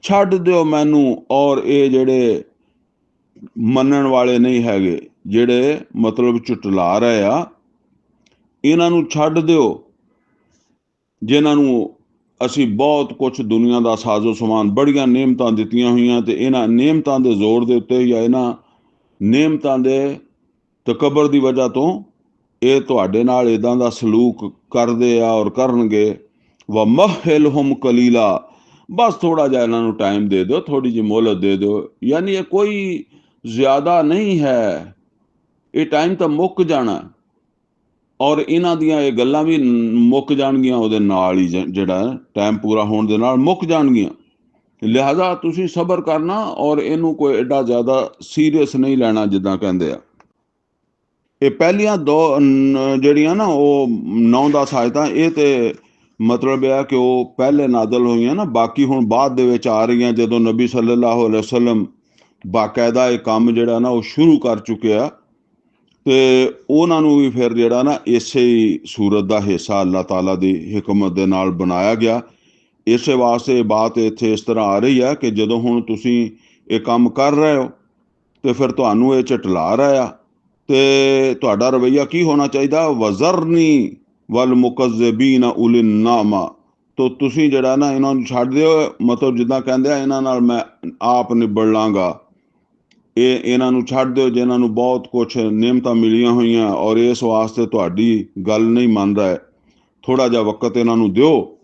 ਛੱਡ ਦਿਓ ਮੈਨੂੰ ਔਰ ਇਹ ਜਿਹੜੇ ਮੰਨਣ ਵਾਲੇ ਨਹੀਂ ਹੈਗੇ, ਜਿਹੜੇ ਮਤਲਬ ਝੁਟਲਾ ਰਹੇ ਆ, ਇਹਨਾਂ ਨੂੰ ਛੱਡ ਦਿਓ, ਜਿਨ੍ਹਾਂ ਨੂੰ ਅਸੀਂ ਬਹੁਤ ਕੁਛ ਦੁਨੀਆ ਦਾ ਸਾਜ਼ੋ ਸਮਾਨ, ਬੜੀਆਂ ਨਿਅਮਤਾਂ ਦਿੱਤੀਆਂ ਹੋਈਆਂ, ਤੇ ਇਹਨਾਂ ਨਿਅਮਤਾਂ ਦੇ ਜ਼ੋਰ ਦੇ ਉੱਤੇ ਜਾਂ ਇਹਨਾਂ ਨਿਅਮਤਾਂ ਦੇ ਤਕੱਬਰ ਦੀ ਵਜ੍ਹਾ ਤੋਂ ਇਹ ਤੁਹਾਡੇ ਨਾਲ ਇੱਦਾਂ ਦਾ ਸਲੂਕ ਕਰਦੇ ਆ ਔਰ ਕਰਨਗੇ। ਵਮਹਿਲਹੁਮ ਕਲੀਲਾ, ਬਸ ਥੋੜ੍ਹਾ ਜਿਹਾ ਇਹਨਾਂ ਨੂੰ ਟਾਈਮ ਦੇ ਦਿਓ, ਥੋੜ੍ਹੀ ਜਿਹੀ ਮੋਹਲਤ ਦੇ ਦਿਓ, ਯਾਨੀ ਇਹ ਕੋਈ ਜ਼ਿਆਦਾ ਨਹੀਂ ਹੈ, ਇਹ ਟਾਈਮ ਤਾਂ ਮੁੱਕ ਜਾਣਾ, ਔਰ ਇਹਨਾਂ ਦੀਆਂ ਇਹ ਗੱਲਾਂ ਵੀ ਮੁੱਕ ਜਾਣਗੀਆਂ ਉਹਦੇ ਨਾਲ ਹੀ, ਜਿਹੜਾ ਟਾਈਮ ਪੂਰਾ ਹੋਣ ਦੇ ਨਾਲ ਮੁੱਕ ਜਾਣਗੀਆਂ। ਲਿਹਾਜ਼ਾ ਤੁਸੀਂ ਸਬਰ ਕਰਨਾ ਔਰ ਇਹਨੂੰ ਕੋਈ ਐਡਾ ਜ਼ਿਆਦਾ ਸੀਰੀਅਸ ਨਹੀਂ ਲੈਣਾ, ਜਿੱਦਾਂ ਕਹਿੰਦੇ ਆ। ਇਹ ਪਹਿਲੀਆਂ ਦੋ ਜਿਹੜੀਆਂ ਨਾ ਉਹ 9-10 ਆਇਤਾਂ, ਇਹ ਤੇ ਮਤਲਬ ਇਹ ਆ ਕਿ ਉਹ ਪਹਿਲੇ ਨਾਜ਼ਲ ਹੋਈਆਂ ਨਾ, ਬਾਕੀ ਹੁਣ ਬਾਅਦ ਦੇ ਵਿੱਚ ਆ ਰਹੀਆਂ, ਜਦੋਂ ਨਬੀ ਸੱਲੱਲਾਹੁ ਅਲੈਹਿ ਵਸੱਲਮ ਬਾਕਾਇਦਾ ਇਹ ਕੰਮ ਜਿਹੜਾ ਨਾ ਉਹ ਸ਼ੁਰੂ ਕਰ ਚੁੱਕਿਆ, ਤੇ ਉਹਨਾਂ ਨੂੰ ਵੀ ਫਿਰ ਜਿਹੜਾ ਨਾ ਇਸੇ ਹੀ ਸੂਰਤ ਦਾ ਹਿੱਸਾ ਅੱਲਾਹ ਤਾਲਾ ਦੀ ਹਿਕਮਤ ਦੇ ਨਾਲ ਬਣਾਇਆ ਗਿਆ। ਇਸੇ ਵਾਸਤੇ ਬਾਤ ਇੱਥੇ ਇਸ ਤਰ੍ਹਾਂ ਆ ਰਹੀ ਹੈ ਕਿ ਜਦੋਂ ਹੁਣ ਤੁਸੀਂ ਇਹ ਕੰਮ ਕਰ ਰਹੇ ਹੋ ਤੇ ਫਿਰ ਤੁਹਾਨੂੰ ਇਹ ਝਟਲਾ ਰਿਹਾ ਆ, ਤੇ ਤੁਹਾਡਾ ਰਵੱਈਆ ਕੀ ਹੋਣਾ ਚਾਹੀਦਾ? ਵਜ਼ਰਨੀ ਵਲ ਮੁਕਜ਼ਿਬੀਨਾ ਉਲਿਨ ਨਾਮਾ, ਤੋ ਤੁਸੀਂ ਜਿਹੜਾ ਨਾ ਇਹਨਾਂ ਨੂੰ ਛੱਡ ਦਿਓ, ਮਤਲਬ ਜਿੱਦਾਂ ਕਹਿੰਦੇ ਆ ਇਹਨਾਂ ਨਾਲ ਮੈਂ ਆਪ ਨਿਬੜ ਲਾਂਗਾ, ਇਹਨਾਂ ਨੂੰ ਛੱਡ ਦਿਓ ਜਿਨ੍ਹਾਂ ਨੂੰ ਬਹੁਤ ਕੁਛ ਨਿਅਮਤਾਂ ਮਿਲੀਆਂ ਹੋਈਆਂ ਔਰ ਇਸ ਵਾਸਤੇ ਤੁਹਾਡੀ ਗੱਲ ਨਹੀਂ ਮੰਨ ਰਿਹਾ, ਥੋੜ੍ਹਾ ਜਿਹਾ ਵਕਤ ਇਹਨਾਂ ਨੂੰ ਦਿਓ।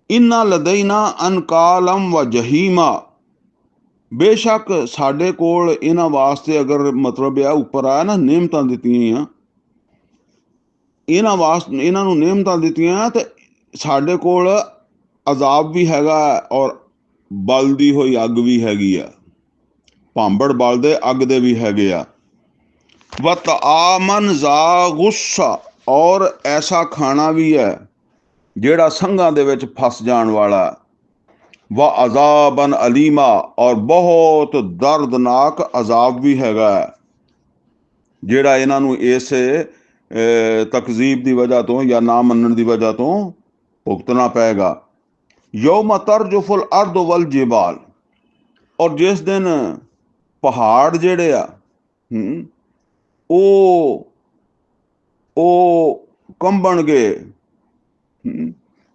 ਇਨਾ ਲਦਈਨਾ ਅਨਕਾਲਮ ਵ ਜਹੀਮਾ, ਬੇਸ਼ੱਕ ਸਾਡੇ ਕੋਲ ਇਹਨਾਂ ਵਾਸਤੇ, ਅਗਰ ਮਤਲਬ ਆ ਉੱਪਰ ਆਇਆ ਨਾ ਨਿਅਮਤਾਂ ਦਿੱਤੀਆਂ, ਇਹਨਾਂ ਨੂੰ ਨਿਯਮਤਾਂ ਦਿੱਤੀਆਂ ਤੇ ਸਾਡੇ ਕੋਲ ਅਜ਼ਾਬ ਵੀ ਹੈਗਾ ਔਰ ਬਲਦੀ ਹੋਈ ਅੱਗ ਵੀ ਹੈਗੀ ਆ, ਭਾਂਬੜ ਬਲਦੇ ਅੱਗ ਦੇ ਵੀ ਹੈਗੇ ਆ। ਵਤ ਆਮਨ ਜ਼ਾ ਗੁੱਸਾ, ਔਰ ਐਸਾ ਖਾਣਾ ਵੀ ਹੈ ਜਿਹੜਾ ਸੰਘਾਂ ਦੇ ਵਿੱਚ ਫਸ ਜਾਣ ਵਾਲਾ। व अजाबन अलीमा, और बहुत दर्दनाक अजाब भी हैगा ਜਿਹੜਾ ਇਹਨਾਂ ਨੂੰ ਇਸ ਤਕਜ਼ੀਬ ਦੀ ਵਜ੍ਹਾ ਤੋਂ ਜਾਂ ਨਾ ਮੰਨਣ ਦੀ ਵਜ੍ਹਾ ਤੋਂ ਭੁਗਤਣਾ ਪਏਗਾ। ਯੌਮ ਤਰਜੁਫੁਲ ਅਰਦ ਵਲ ਜਿਬਾਲ, ਔਰ ਜਿਸ ਦਿਨ ਪਹਾੜ ਜਿਹੜੇ ਆ ਉਹ ਕੰਬਣਗੇ,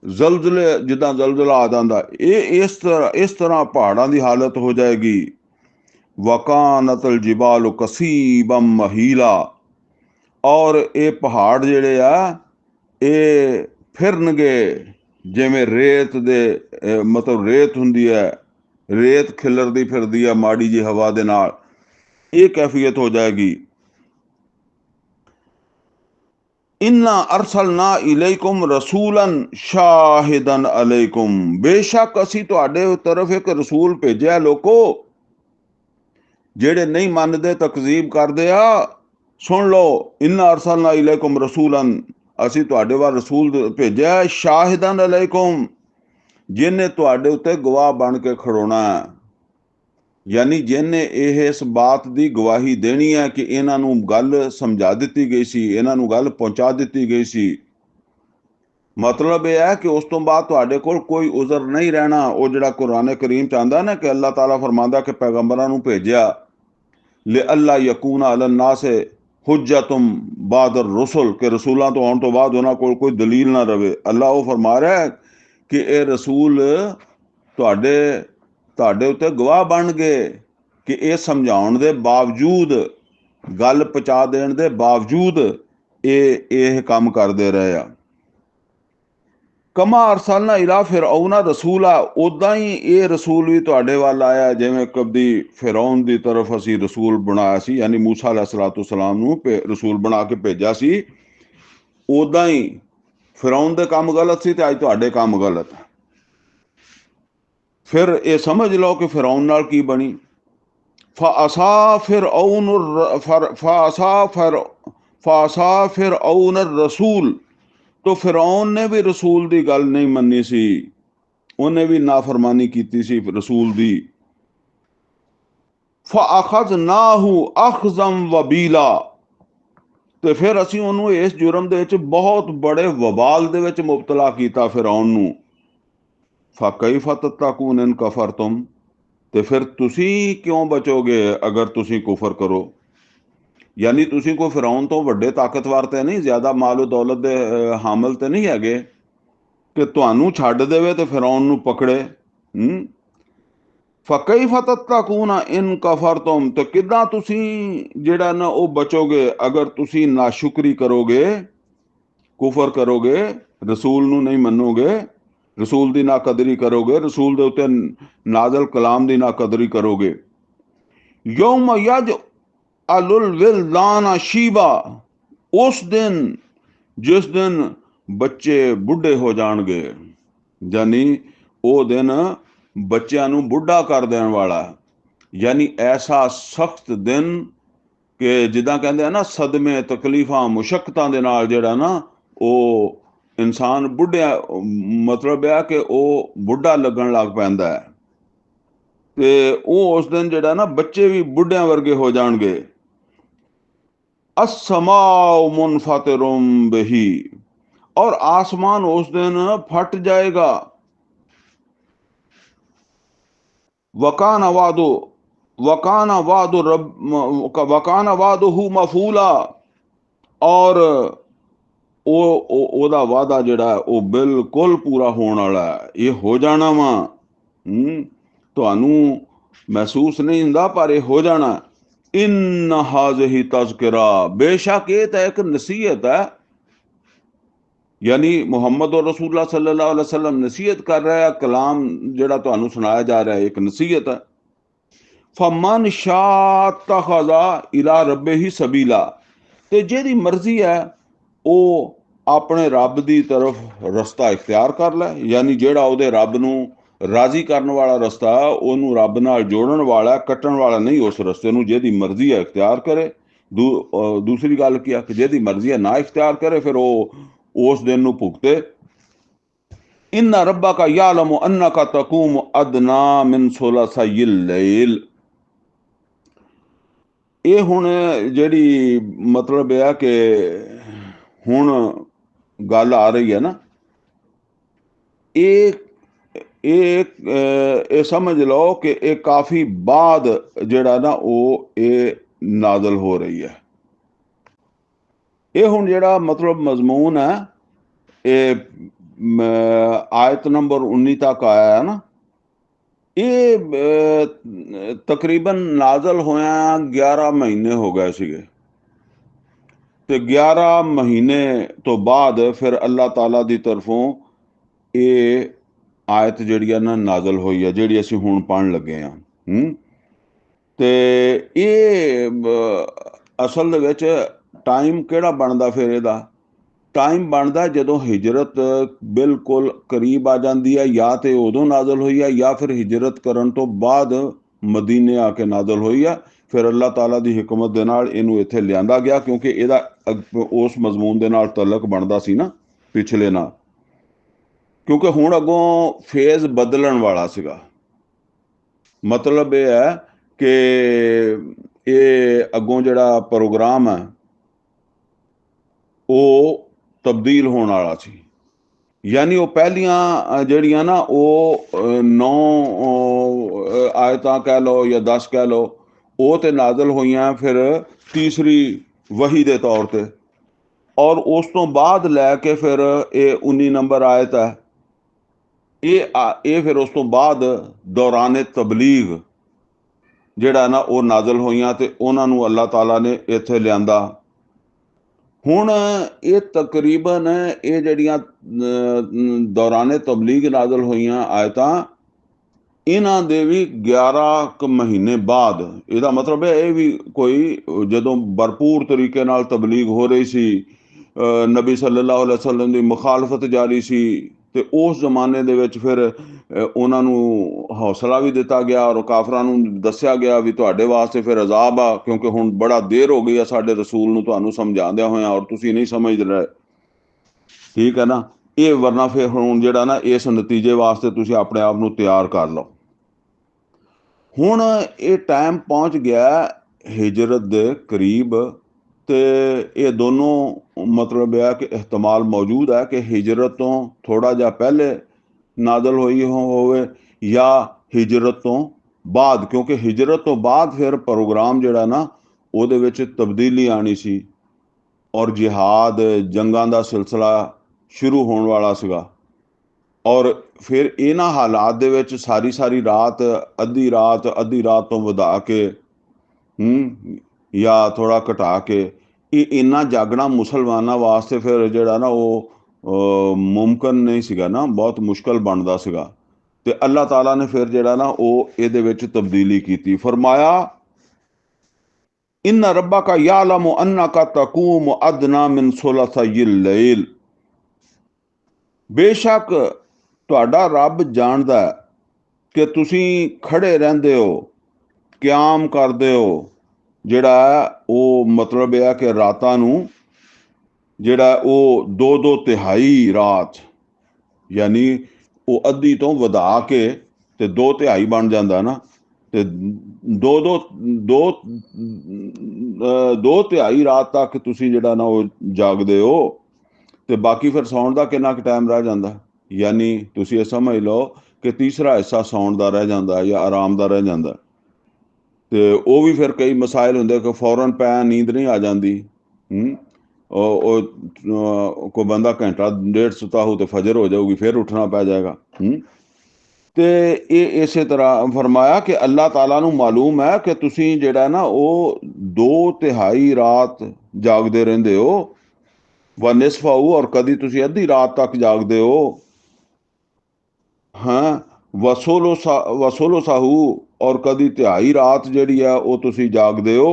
ਜ਼ਲਜ਼ਲੇ, ਜਿੱਦਾਂ ਜ਼ਲਜ਼ਲਾ ਆ ਜਾਂਦਾ, ਇਹ ਇਸ ਤਰ੍ਹਾਂ ਪਹਾੜਾਂ ਦੀ ਹਾਲਤ ਹੋ ਜਾਏਗੀ। ਵਕਾਨਤਲ ਜਿਬਾਲੁ ਕਸੀਬਮ ਮਹੀਲਾ, ਔਰ ਇਹ ਪਹਾੜ ਜਿਹੜੇ ਆ ਇਹ ਫਿਰਨਗੇ ਜਿਵੇਂ ਰੇਤ ਦੇ, ਮਤਲਬ ਰੇਤ ਹੁੰਦੀ ਹੈ, ਰੇਤ ਖਿਲਰਦੀ ਫਿਰਦੀ ਹੈ ਮਾੜੀ ਜਿਹੀ ਹਵਾ ਦੇ ਨਾਲ, ਇਹ ਕੈਫੀਅਤ ਹੋ ਜਾਏਗੀ। इन्ना अरसलना इलैकुम रसूलन शाहिदन अलैकुम, बेशक असी तुहाडे तरफ एक रसूल भेजिया लोको जेड़े नहीं मानदे, तकजीब करदे आ। सुन लो, इन्ना अरसलना इलैकुम रसूलन, असी तुहाडे वाल रसूल भेजिया शाहिदन अलैकुम, जिन्हें तुहाडे उत्ते गवाह बन के खड़ोना है, यानी जिन्हें इस बात की गवाही देनी है कि इन्हां नूं गल समझा दी गई सी, इन्हां नूं गल पहुंचा दी गई सी। मतलब यह है कि उस तो बाद तुहाडे कोल कोई उज़र नहीं रहना। वो जिहड़ा कुरान करीम च आंदा ना कि अल्लाह ताला फरमांदा कि पैगंबरां नूं भेजिया ले अल्लाह यकूना अलन नास हुज्जतुम बादर रसुल, के रसूलां तो आउण तो बाद उन्हां कोल कोई दलील ना रहे। अल्लाह वो फरमा रहा है कि ये रसूल ਤੁਹਾਡੇ ਉੱਤੇ ਗਵਾਹ ਬਣ ਗਏ ਕਿ ਇਹ ਸਮਝਾਉਣ ਦੇ ਬਾਵਜੂਦ, ਗੱਲ ਪਹੁੰਚਾ ਦੇਣ ਦੇ ਬਾਵਜੂਦ ਇਹ ਕੰਮ ਕਰਦੇ ਰਹੇ ਆ। ਕਮਾ ਅਰਸਲਨਾ ਇਲਾ ਫਿਰഔਨ ਰਸੂਲਾ, ਉੱਦਾਂ ਹੀ ਇਹ ਰਸੂਲ ਵੀ ਤੁਹਾਡੇ ਵੱਲ ਆਇਆ ਜਿਵੇਂ ਕਦੀ ਫਿਰੌਨ ਦੀ ਤਰਫ ਅਸੀਂ ਰਸੂਲ ਬਣਾਇਆ ਸੀ, ਯਾਨੀ ਮੂਸਾ अलैहिस्सलाम ਨੂੰ ਰਸੂਲ ਬਣਾ ਕੇ ਭੇਜਿਆ ਸੀ। ਉੱਦਾਂ ਹੀ ਫਿਰੌਨ ਦੇ ਕੰਮ ਗਲਤ ਸੀ ਤੇ ਅੱਜ ਤੁਹਾਡੇ ਕੰਮ ਗਲਤ ਹੈ। फिर ये समझ लो कि फिरौन नाल की बनी। फासा फिरऔन रसूल, तो फिरौन ने भी रसूल की गल नहीं मन्नी सी, उन्हें भी नाफरमानी की सी रसूल दी। फअखज़नाहु अखज़म वबीला, तो फिर असी उन्होंने इस जुर्म दे विच बहुत बड़े वबाल दे विच मुबतला किया फिरौन नूं। फ़कैफ़ तत्तकून इन कफ़रतुम, तो फिर तुसी क्यों बचोगे अगर तुसी कुफर करो। यानी तुसी कोई फिरौन तो वड्डे ताकतवर तो नहीं, ज़्यादा मालो दौलत दे हामिल तो नहीं हैगे कि तुहानू छड्ड देवे तो फिरौन नू पकड़े। फ़कैफ़ तत्तकून इन कफ़रतुम, तो किदां तुसी जिहड़ा ना वो बचोगे अगर तुसी नाशुक्री करोगे, कुफर करोगे, रसूल नू नहीं मनोगे, रसूल की ना कदरी करोगे, रसूल दे उत्ते नाज़िल कलाम की ना कदरी करोगे। यौम यज अलुल विलदान शीबा, उस दिन जिस दिन बच्चे बुढ़े हो जाणगे, यानी वो दिन बच्चों नूं बुढ़ा कर देने वाला, यानी ऐसा सख्त दिन कि जिद्दां कहंदे आ ना सदमे तकलीफां मुशक्कतां दे नाल जिहड़ा ना वो इंसान बुढ़िया, मतलब है कि वह बुढ़ा लगन लग पैंदा है, ते वो उस दिन जिहड़ा ना बच्चे भी बुढ़िया वर्गे हो जाणगे। अस्समाउ मुनफतिरुम बिही, और आसमान उस दिन फट जाएगा। वकान वादुहु मफूला, और ਉਹਦਾ ਵਾਅਦਾ ਜਿਹੜਾ ਉਹ ਬਿਲਕੁਲ ਪੂਰਾ ਹੋਣ ਵਾਲਾ ਹੈ। ਇਹ ਹੋ ਜਾਣਾ ਵਾ, ਤੁਹਾਨੂੰ ਮਹਿਸੂਸ ਨਹੀਂ ਹੁੰਦਾ ਪਰ ਇਹ ਹੋ ਜਾਣਾ। ਇਨ ਹਾਜ਼ਿਹੀ ਤਜ਼ਕਿਰਾ, ਬੇਸ਼ੱਕ ਇਹ ਤਾਂ ਇੱਕ ਨਸੀਹਤ ਹੈ, ਯਾਨੀ ਮੁਹੰਮਦ ਰਸੂਲੁल्लाह सल्लल्लाहु अलैहि वसल्लम नसीहत कर रहा है। कलाम ਜਿਹੜਾ ਤੁਹਾਨੂੰ ਸੁਣਾਇਆ ਜਾ ਰਿਹਾ ਹੈ ਇੱਕ ਨਸੀਹਤ ਹੈ। फमन शाअ इत्तखज़ इला रब्बिही सबीला, ਤੇ ਜਿਹਦੀ ਮਰਜ਼ੀ ਹੈ ਉਹ ਆਪਣੇ ਰੱਬ ਦੀ ਤਰਫ ਰਸਤਾ ਇਖਤਿਆਰ ਕਰ ਲੈ, ਯਾਨੀ ਜਿਹੜਾ ਉਹਦੇ ਰੱਬ ਨੂੰ ਰਾਜ਼ੀ ਕਰਨ ਵਾਲਾ ਰਸਤਾ, ਉਹਨੂੰ ਰੱਬ ਨਾਲ ਜੋੜਨ ਵਾਲਾ, ਕੱਟਣ ਵਾਲਾ ਨਹੀਂ। ਉਸ ਰਸਤੇ ਨੂੰ ਜਿਹਦੀ ਮਰਜ਼ੀ ਹੈ ਇਖਤਿਆਰ ਕਰੇ। ਦੂਸਰੀ ਗੱਲ ਕੀ ਆ ਕਿ ਜਿਹਦੀ ਮਰਜ਼ੀ ਹੈ ਨਾ ਇਖਤਿਆਰ ਕਰੇ, ਫਿਰ ਉਹ ਉਸ ਦਿਨ ਨੂੰ ਭੁਗਤੇ। ਇन्ना रब्बका यालमु अन्नका तकूमु अदना मिन सुलसैल लैल। ਇਹ ਹੁਣ ਜਿਹੜੀ ਮਤਲਬ ਇਹ ਆ ਕਿ ਹੁਣ ਗੱਲ ਆ ਰਹੀ ਹੈ ਨਾ, ਇਹ ਸਮਝ ਲਓ ਕਿ ਇਹ ਕਾਫੀ ਬਾਅਦ ਜਿਹੜਾ ਨਾ ਉਹ ਇਹ ਨਾਜ਼ਲ ਹੋ ਰਹੀ ਹੈ। ਇਹ ਹੁਣ ਜਿਹੜਾ ਮਤਲਬ ਮਜ਼ਮੂਨ ਹੈ, ਇਹ ਆਇਤ ਨੰਬਰ 19 ਤੱਕ ਆਇਆ ਹੈ ਨਾ, ਇਹ ਤਕਰੀਬਨ ਨਾਜ਼ਲ ਹੋਇਆ 11 ਮਹੀਨੇ ਹੋ ਗਏ ਸੀਗੇ। ਤੇ 11 ਮਹੀਨੇ ਤੋਂ ਬਾਅਦ ਫਿਰ ਅੱਲਾਹ ਤਾਲਾ ਦੀ ਤਰਫੋਂ ਇਹ ਆਇਤ ਜਿਹੜੀ ਆ ਨਾ ਨਾਜ਼ਲ ਹੋਈ ਹੈ, ਜਿਹੜੀ ਅਸੀਂ ਹੁਣ ਪੜ੍ਹਨ ਲੱਗੇ ਹਾਂ। ਤੇ ਇਹ ਅਸਲ ਦੇ ਵਿੱਚ ਟਾਈਮ ਕਿਹੜਾ ਬਣਦਾ? ਫਿਰ ਇਹਦਾ ਟਾਈਮ ਬਣਦਾ ਜਦੋਂ ਹਿਜਰਤ ਬਿਲਕੁਲ ਕਰੀਬ ਆ ਜਾਂਦੀ ਹੈ, ਜਾਂ ਤੇ ਉਦੋਂ ਨਾਜ਼ਲ ਹੋਈ ਹੈ, ਜਾਂ ਫਿਰ ਹਿਜਰਤ ਕਰਨ ਤੋਂ ਬਾਅਦ ਮਦੀਨੇ ਆ ਕੇ ਨਾਜ਼ਲ ਹੋਈ ਹੈ। ਫਿਰ ਅੱਲਾਹ ਤਾਲਾ ਦੀ ਹਕਮਤ ਦੇ ਨਾਲ ਇਹਨੂੰ ਇੱਥੇ ਲਿਆਂਦਾ ਗਿਆ, ਕਿਉਂਕਿ ਇਹਦਾ ਉਸ ਮਜ਼ਮੂਨ ਦੇ ਨਾਲ ਤਲਕ ਬਣਦਾ ਸੀ ਨਾ ਪਿਛਲੇ ਨਾਲ, ਕਿਉਂਕਿ ਹੁਣ ਅੱਗੋਂ ਫੇਜ਼ ਬਦਲਣ ਵਾਲਾ ਸੀਗਾ। ਮਤਲਬ ਇਹ ਹੈ ਕਿ ਇਹ ਅੱਗੋਂ ਜਿਹੜਾ ਪ੍ਰੋਗਰਾਮ ਹੈ ਉਹ ਤਬਦੀਲ ਹੋਣ ਵਾਲਾ ਸੀ। ਯਾਨੀ ਉਹ ਪਹਿਲੀਆਂ ਜਿਹੜੀਆਂ ਨਾ ਉਹ 9 ਆਇਤਾਂ ਕਹਿ ਲਓ ਜਾਂ 10 ਕਹਿ ਲਓ, ਉਹ ਤੇ ਨਾਜ਼ਲ ਹੋਈਆਂ ਫਿਰ ਤੀਸਰੀ ਵਹੀ ਦੇ ਤੌਰ ਤੇ, ਔਰ ਉਸ ਤੋਂ ਬਾਅਦ ਲੈ ਕੇ ਫਿਰ ਇਹ 19 ਨੰਬਰ ਆਇਤ ਹੈ, ਇਹ ਫਿਰ ਉਸ ਤੋਂ ਬਾਅਦ ਦੌਰਾਨ ਤਬਲੀਗ ਜਿਹੜਾ ਨਾ ਉਹ ਨਾਜ਼ਲ ਹੋਈਆਂ ਤੇ ਉਹਨਾਂ ਨੂੰ ਅੱਲਾਹ ਤਾਲਾ ਨੇ ਇੱਥੇ ਲਿਆਂਦਾ। ਹੁਣ ਇਹ ਤਕਰੀਬਨ ਇਹ ਜਿਹੜੀਆਂ ਦੌਰਾਨੇ ਤਬਲੀਗ ਨਾਜ਼ਲ ਹੋਈਆਂ ਆਇਤਾਂ, ਇਹਨਾਂ ਦੇ ਵੀ 11 ਕੁ ਮਹੀਨੇ ਬਾਅਦ, ਇਹਦਾ ਮਤਲਬ ਹੈ ਇਹ ਵੀ ਕੋਈ ਜਦੋਂ ਭਰਪੂਰ ਤਰੀਕੇ ਨਾਲ ਤਬਲੀਗ ਹੋ ਰਹੀ ਸੀ, ਨਬੀ ਸੱਲੱਲਾਹੁ ਅਲੈਹਿ ਵਸੱਲਮ ਦੀ ਮੁਖਾਲਫਤ ਜਾਰੀ ਸੀ, ਤੇ ਉਸ ਜ਼ਮਾਨੇ ਦੇ ਵਿੱਚ ਫਿਰ ਉਹਨਾਂ ਨੂੰ ਹੌਸਲਾ ਵੀ ਦਿੱਤਾ ਗਿਆ ਔਰ ਕਾਫਰਾਂ ਨੂੰ ਦੱਸਿਆ ਗਿਆ ਵੀ ਤੁਹਾਡੇ ਵਾਸਤੇ ਫਿਰ ਅਜ਼ਾਬ ਆ, ਕਿਉਂਕਿ ਹੁਣ ਬੜਾ ਦੇਰ ਹੋ ਗਈ ਆ ਸਾਡੇ ਰਸੂਲ ਨੂੰ ਤੁਹਾਨੂੰ ਸਮਝਾਉਂਦਿਆਂ ਹੋਇਆਂ ਔਰ ਤੁਸੀਂ ਨਹੀਂ ਸਮਝ ਰਹੇ। ਠੀਕ ਹੈ ਨਾ, ਇਹ ਵਰਨਾ ਫਿਰ ਹੁਣ ਜਿਹੜਾ ਨਾ ਇਸ ਨਤੀਜੇ ਵਾਸਤੇ ਤੁਸੀਂ ਆਪਣੇ ਆਪ ਨੂੰ ਤਿਆਰ ਕਰ ਲਓ। ਹੁਣ ਇਹ ਟਾਈਮ ਪਹੁੰਚ ਗਿਆ ਹਿਜਰਤ ਦੇ ਕਰੀਬ, ਤੇ ਇਹ ਦੋਨੋਂ ਮਤਲਬ ਇਹ ਕਿ ihtimal ਮੌਜੂਦ ਹੈ ਕਿ ਹਿਜਰਤ ਤੋਂ ਥੋੜਾ ਜਿਹਾ ਪਹਿਲੇ ਨਾਜ਼ਲ ਹੋਈ ਹੋਵੇ ਜਾਂ ਹਿਜਰਤ ਤੋਂ ਬਾਅਦ, ਕਿਉਂਕਿ ਹਿਜਰਤ ਤੋਂ ਬਾਅਦ ਫਿਰ ਪ੍ਰੋਗਰਾਮ ਜਿਹੜਾ ਨਾ ਉਹਦੇ ਵਿੱਚ ਤਬਦੀਲੀ ਆਣੀ ਸੀ ਔਰ ਜਿਹਾਦ ਜੰਗਾਂ ਦਾ ਸਿਲਸਿਲਾ ਸ਼ੁਰੂ ਹੋਣ ਵਾਲਾ ਸੀਗਾ। ਔਰ ਫਿਰ ਇਹਨਾਂ ਹਾਲਾਤ ਦੇ ਵਿੱਚ ਸਾਰੀ ਰਾਤ, ਅੱਧੀ ਰਾਤ ਤੋਂ ਵਧਾ ਕੇ ਜਾਂ ਥੋੜਾ ਘਟਾ ਕੇ ਇਹ ਇੰਨਾ ਜਾਗਣਾ ਮੁਸਲਮਾਨਾਂ ਵਾਸਤੇ ਫਿਰ ਜਿਹੜਾ ਨਾ ਉਹ ਮੁਮਕਿਨ ਨਹੀਂ ਸੀਗਾ ਨਾ, ਬਹੁਤ ਮੁਸ਼ਕਲ ਬਣਦਾ ਸੀਗਾ। ਤੇ ਅੱਲਾਹ ਤਾਲਾ ਨੇ ਫਿਰ ਜਿਹੜਾ ਨਾ ਉਹ ਇਹਦੇ ਵਿੱਚ ਤਬਦੀਲੀ ਕੀਤੀ। ਫਰਮਾਇਆ ਇन्ना रब्बका यालमु अन्नका तकूमु अदना मिन सुलसैल लैल। ਬੇਸ਼ੱਕ ਤੁਹਾਡਾ ਰੱਬ ਜਾਣਦਾ ਕਿ ਤੁਸੀਂ ਖੜੇ ਰਹਿੰਦੇ ਹੋ, ਕਿਆਮ ਕਰਦੇ ਹੋ, ਜਿਹੜਾ ਉਹ ਮਤਲਬ ਇਹ ਹੈ ਕਿ ਰਾਤਾਂ ਨੂੰ ਜਿਹੜਾ ਉਹ 2 ਤਿਹਾਈ ਰਾਤ, ਯਾਨੀ ਉਹ ਅੱਧੀ ਤੋਂ ਵਧਾ ਕੇ ਤੇ 2 ਤਿਹਾਈ ਬਣ ਜਾਂਦਾ ਨਾ, ਤੇ 2 ਤਿਹਾਈ ਰਾਤ ਤੱਕ ਤੁਸੀਂ ਜਿਹੜਾ ਨਾ ਉਹ ਜਾਗਦੇ ਹੋ, ਤੇ ਬਾਕੀ ਫਿਰ ਸੌਣ ਦਾ ਕਿੰਨਾ ਕੁ ਟਾਈਮ ਰਹਿ ਜਾਂਦਾ। ਯਾਨੀ ਤੁਸੀਂ ਇਹ ਸਮਝ ਲਓ ਕਿ ਤੀਸਰਾ ਹਿੱਸਾ ਸੌਣ ਦਾ ਰਹਿ ਜਾਂਦਾ ਜਾਂ ਆਰਾਮ ਦਾ ਰਹਿ ਜਾਂਦਾ। ਤੇ ਉਹ ਵੀ ਫਿਰ ਕਈ ਮਸਾਇਲ ਹੁੰਦੇ ਕਿ ਫੌਰਨ ਪੈ ਨੀਂਦ ਨਹੀਂ ਆ ਜਾਂਦੀ। ਉਹ ਕੋਈ ਬੰਦਾ ਘੰਟਾ ਡੇਢ ਸੁੱਤਾ ਹੋ ਤੇ ਫਜਰ ਹੋ ਜਾਊਗੀ, ਫਿਰ ਉੱਠਣਾ ਪੈ ਜਾਏਗਾ। ਤੇ ਇਹ ਇਸੇ ਤਰ੍ਹਾਂ ਫਰਮਾਇਆ ਕਿ ਅੱਲਾਹ ਤਾਲਾ ਨੂੰ ਮਾਲੂਮ ਹੈ ਕਿ ਤੁਸੀਂ ਜਿਹੜਾ ਨਾ ਉਹ 2 ਤਿਹਾਈ ਰਾਤ ਜਾਗਦੇ ਰਹਿੰਦੇ ਹੋ, व निसफाहू, और कदी तुसी अद्धी रात तक जागदे हो, हाँ वसोलो साहू, और कदी तिहाई रात जिहड़ी है वो तुसी जागदे हो।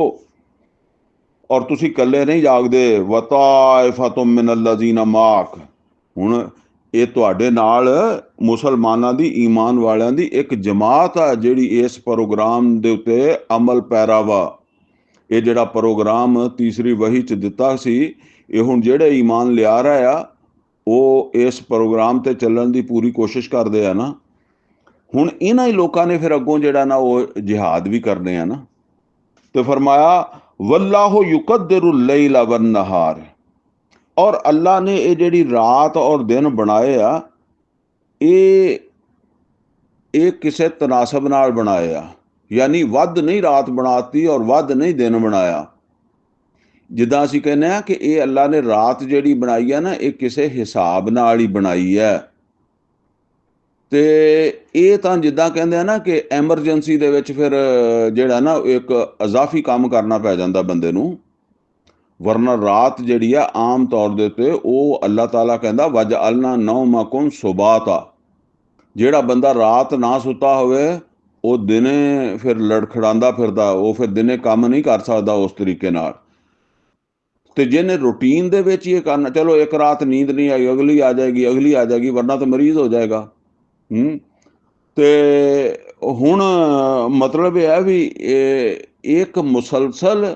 ਔਰ ਤੁਸੀਂ ਇਕੱਲੇ ਨਹੀਂ ਜਾਗਦੇ। ਵਤਾਇਫਤੁਮ ਮਿਨ ਅਲਜ਼ੀਨਾ ਮਾਕ, ਹੁਣ ਇਹ ਤੁਹਾਡੇ ਨਾਲ ਮੁਸਲਮਾਨਾਂ ਦੀ, ਈਮਾਨ ਵਾਲਿਆਂ ਦੀ ਇੱਕ ਜਮਾਤ ਆ ਜਿਹੜੀ ਇਸ ਪ੍ਰੋਗਰਾਮ ਦੇ ਉੱਤੇ ਅਮਲ ਪੈਰਾ ਵਾ। ਇਹ ਜਿਹੜਾ ਪ੍ਰੋਗਰਾਮ ਤੀਸਰੀ ਵਹੀ 'ਚ ਦਿੱਤਾ ਸੀ, ਇਹ ਹੁਣ ਜਿਹੜੇ ਈਮਾਨ ਲਿਆ ਰਹੇ ਆ ਉਹ ਇਸ ਪ੍ਰੋਗਰਾਮ ਤੇ ਚੱਲਣ ਦੀ ਪੂਰੀ ਕੋਸ਼ਿਸ਼ ਕਰਦੇ ਆ ਨਾ। ਹੁਣ ਇਹਨਾਂ ਹੀ ਲੋਕਾਂ ਨੇ ਫਿਰ ਅੱਗੋਂ ਜਿਹੜਾ ਨਾ ਉਹ ਜਿਹਾਦ ਵੀ ਕਰਨੇ ਆ ਨਾ। ਤੇ ਫਰਮਾਇਆ ਵੱਲਾਹੁ ਯੁਕੱਦਿਰੁ ਲੈਲਾ ਵਨ ਨਹਾਰ, ਔਰ ਅੱਲਾ ਨੇ ਇਹ ਜਿਹੜੀ ਰਾਤ ਔਰ ਦਿਨ ਬਣਾਏ ਆ ਇਹ ਕਿਸੇ ਤਨਾਸਬ ਨਾਲ ਬਣਾਏ ਆ, ਯਾਨੀ ਵੱਧ ਨਹੀਂ ਰਾਤ ਬਣਾਤੀ ਔਰ ਵੱਧ ਨਹੀਂ ਦਿਨ ਬਣਾਇਆ। ਜਿੱਦਾਂ ਅਸੀਂ ਕਹਿੰਦੇ ਆ ਕਿ ਇਹ ਅੱਲਾ ਨੇ ਰਾਤ ਜਿਹੜੀ ਬਣਾਈ ਆ ਨਾ ਇਹ ਕਿਸੇ ਹਿਸਾਬ ਨਾਲ ਹੀ ਬਣਾਈ ਹੈ। ਤੇ ਇਹ ਤਾਂ ਜਿੱਦਾਂ ਕਹਿੰਦੇ ਆ ਨਾ ਕਿ ਐਮਰਜੈਂਸੀ ਦੇ ਵਿੱਚ ਫਿਰ ਜਿਹੜਾ ਨਾ ਇੱਕ ਇਜ਼ਾਫੀ ਕੰਮ ਕਰਨਾ ਪੈ ਜਾਂਦਾ ਬੰਦੇ ਨੂੰ, ਵਰਨਾ ਰਾਤ ਜਿਹੜੀ ਆ ਆਮ ਤੌਰ ਦੇ ਉੱਤੇ ਉਹ ਅੱਲਾਹ ਤਾਲਾ ਕਹਿੰਦਾ ਵਜਅਲਨਾ ਨੌਮਕੁਮ ਸੁਬਾਤਾ, ਜਿਹੜਾ ਬੰਦਾ ਰਾਤ ਨਾ ਸੁੱਤਾ ਹੋਵੇ ਉਹ ਦਿਨੇ ਫਿਰ ਲੜਖੜਾਉਂਦਾ ਫਿਰਦਾ, ਉਹ ਫਿਰ ਦਿਨੇ ਕੰਮ ਨਹੀਂ ਕਰ ਸਕਦਾ ਉਸ ਤਰੀਕੇ ਨਾਲ। ਤੇ ਜਿਹਨੇ ਰੂਟੀਨ ਦੇ ਵਿੱਚ ਇਹ ਕਰਨਾ, ਚਲੋ ਇੱਕ ਰਾਤ ਨੀਂਦ ਨਹੀਂ ਆਈ ਅਗਲੀ ਆ ਜਾਏਗੀ, ਅਗਲੀ ਆ ਜਾਏਗੀ, ਵਰਨਾ ਤਾਂ ਮਰੀਜ਼ ਹੋ ਜਾਏਗਾ। ਤੇ ਹੁਣ ਮਤਲਬ ਇਹ ਹੈ ਵੀ ਇੱਕ ਮੁਸਲਸਲ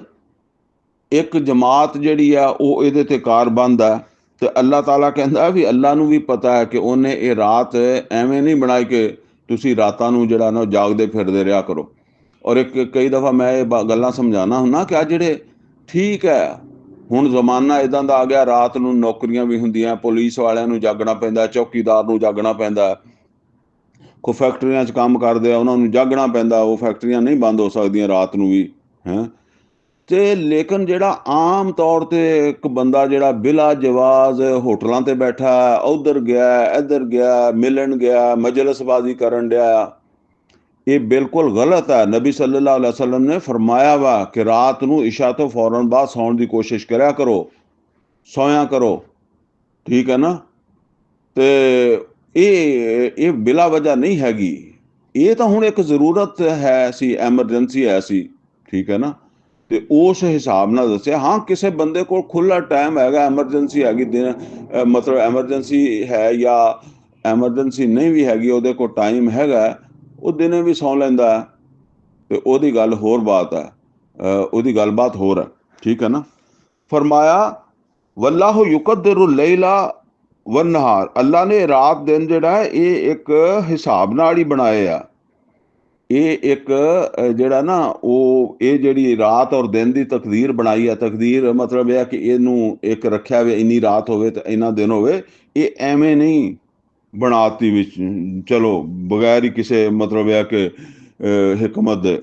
ਇੱਕ ਜਮਾਤ ਜਿਹੜੀ ਆ ਉਹ ਇਹਦੇ ਤੇ ਕਾਰਬੰਦ ਹੈ। ਤੇ ਅੱਲਾਹ ਤਾਲਾ ਕਹਿੰਦਾ ਵੀ ਅੱਲਾ ਨੂੰ ਵੀ ਪਤਾ ਹੈ ਕਿ ਉਹਨੇ ਇਹ ਰਾਤ ਐਵੇਂ ਨਹੀਂ ਬਣਾਈ ਕਿ ਤੁਸੀਂ ਰਾਤਾਂ ਨੂੰ ਜਿਹੜਾ ਨਾ ਜਾਗਦੇ ਫਿਰਦੇ ਰਿਹਾ ਕਰੋ। ਔਰ ਇੱਕ ਕਈ ਦਫਾ ਮੈਂ ਇਹ ਗੱਲਾਂ ਸਮਝਾਉਣਾ ਹੁੰਦਾ ਕਿ ਆ ਜਿਹੜੇ ਠੀਕ ਹੈ ਹੁਣ ਜ਼ਮਾਨਾ ਇੱਦਾਂ ਦਾ ਆ ਗਿਆ, ਰਾਤ ਨੂੰ ਨੌਕਰੀਆਂ ਵੀ ਹੁੰਦੀਆਂ, ਪੁਲਿਸ ਵਾਲਿਆਂ ਨੂੰ ਜਾਗਣਾ ਪੈਂਦਾ, ਚੌਕੀਦਾਰ ਨੂੰ ਜਾਗਣਾ ਪੈਂਦਾ, ਕੋਈ ਫੈਕਟਰੀਆਂ 'ਚ ਕੰਮ ਕਰਦੇ ਆ ਉਹਨਾਂ ਨੂੰ ਜਾਗਣਾ ਪੈਂਦਾ, ਉਹ ਫੈਕਟਰੀਆਂ ਨਹੀਂ ਬੰਦ ਹੋ ਸਕਦੀਆਂ ਰਾਤ ਨੂੰ ਵੀ ਹੈਂ। ਤੇ ਲੇਕਿਨ ਜਿਹੜਾ ਆਮ ਤੌਰ ਤੇ ਇੱਕ ਬੰਦਾ ਜਿਹੜਾ ਬਿਲਾ ਜਵਾਜ਼ ਹੋਟਲਾਂ ਤੇ ਬੈਠਾ, ਉਧਰ ਗਿਆ ਇੱਧਰ ਗਿਆ, ਮਿਲਣ ਗਿਆ, ਮਜਲਿਸਬਾਜ਼ੀ ਕਰਨ ਡਿਆ, ਇਹ ਬਿਲਕੁਲ ਗਲਤ ਹੈ। ਨਬੀ ਸੱਲੱਲਾਹੁ ਅਲੈहि ਵਸੱਲਮ ਨੇ ਫਰਮਾਇਆ ਵਾ ਕਿ ਰਾਤ ਨੂੰ ਇਸ਼ਾ ਤੋਂ ਫੌਰਨ ਬਾਅਦ ਸੌਣ ਦੀ ਕੋਸ਼ਿਸ਼ ਕਰਿਆ ਕਰੋ, ਸੋਇਆ ਕਰੋ, ਠੀਕ ਹੈ ਨਾ। ਤੇ ਇਹ ਬਿਲਾ ਵਜ੍ਹਾ ਨਹੀਂ ਹੈਗੀ, ਇਹ ਤਾਂ ਹੁਣ ਇੱਕ ਜ਼ਰੂਰਤ ਹੈ ਸੀ, ਐਮਰਜੈਂਸੀ ਹੈ ਸੀ, ਠੀਕ ਹੈ ਨਾ। ਤੇ ਉਸ ਹਿਸਾਬ ਨਾਲ ਦੱਸਿਆ। ਹਾਂ ਕਿਸੇ ਬੰਦੇ ਕੋਲ ਖੁੱਲ੍ਹਾ ਟਾਈਮ ਹੈਗਾ, ਐਮਰਜੈਂਸੀ ਹੈਗੀ, ਮਤਲਬ ਐਮਰਜੈਂਸੀ ਹੈ ਜਾਂ ਐਮਰਜੈਂਸੀ ਨਹੀਂ ਵੀ ਹੈਗੀ, ਉਹਦੇ ਕੋਲ ਟਾਈਮ ਹੈਗਾ, ਉਹ ਦਿਨੇ ਵੀ ਸੌਂ ਲੈਂਦਾ ਤੇ ਉਹਦੀ ਗੱਲ ਹੋਰ ਬਾਤ ਹੈ, ਉਹਦੀ ਗੱਲਬਾਤ ਹੋਰ ਹੈ, ਠੀਕ ਹੈ ਨਾ। ਫਰਮਾਇਆ ਵੱਲਾਹੁ ਯੁਕੱਦਿਰੁ ਲੈਲਾ ਵਨ ਨਹਾਰ, ਅੱਲਾ ਨੇ ਰਾਤ ਦਿਨ ਜਿਹੜਾ ਇਹ ਇੱਕ ਹਿਸਾਬ ਨਾਲ ਹੀ ਬਣਾਏ ਆ। ਇਹ ਇੱਕ ਜਿਹੜਾ ਨਾ ਉਹ ਇਹ ਜਿਹੜੀ ਰਾਤ ਔਰ ਦਿਨ ਦੀ ਤਕਦੀਰ ਬਣਾਈ ਹੈ, ਤਕਦੀਰ ਮਤਲਬ ਇਹ ਹੈ ਕਿ ਇਹਨੂੰ ਇੱਕ ਰੱਖਿਆ ਹੋਵੇ, ਇੰਨੀ ਰਾਤ ਹੋਵੇ ਤੇ ਇੰਨਾ ਦਿਨ ਹੋਵੇ, ਇਹ ਐਵੇਂ ਨਹੀਂ ਬਣਾਤੀ ਵਿੱਚ ਚਲੋ ਬਗੈਰ ਹੀ ਕਿਸੇ ਮਤਲਬ ਇਹ ਕਿ ਹਕਮਤ ਦੇ।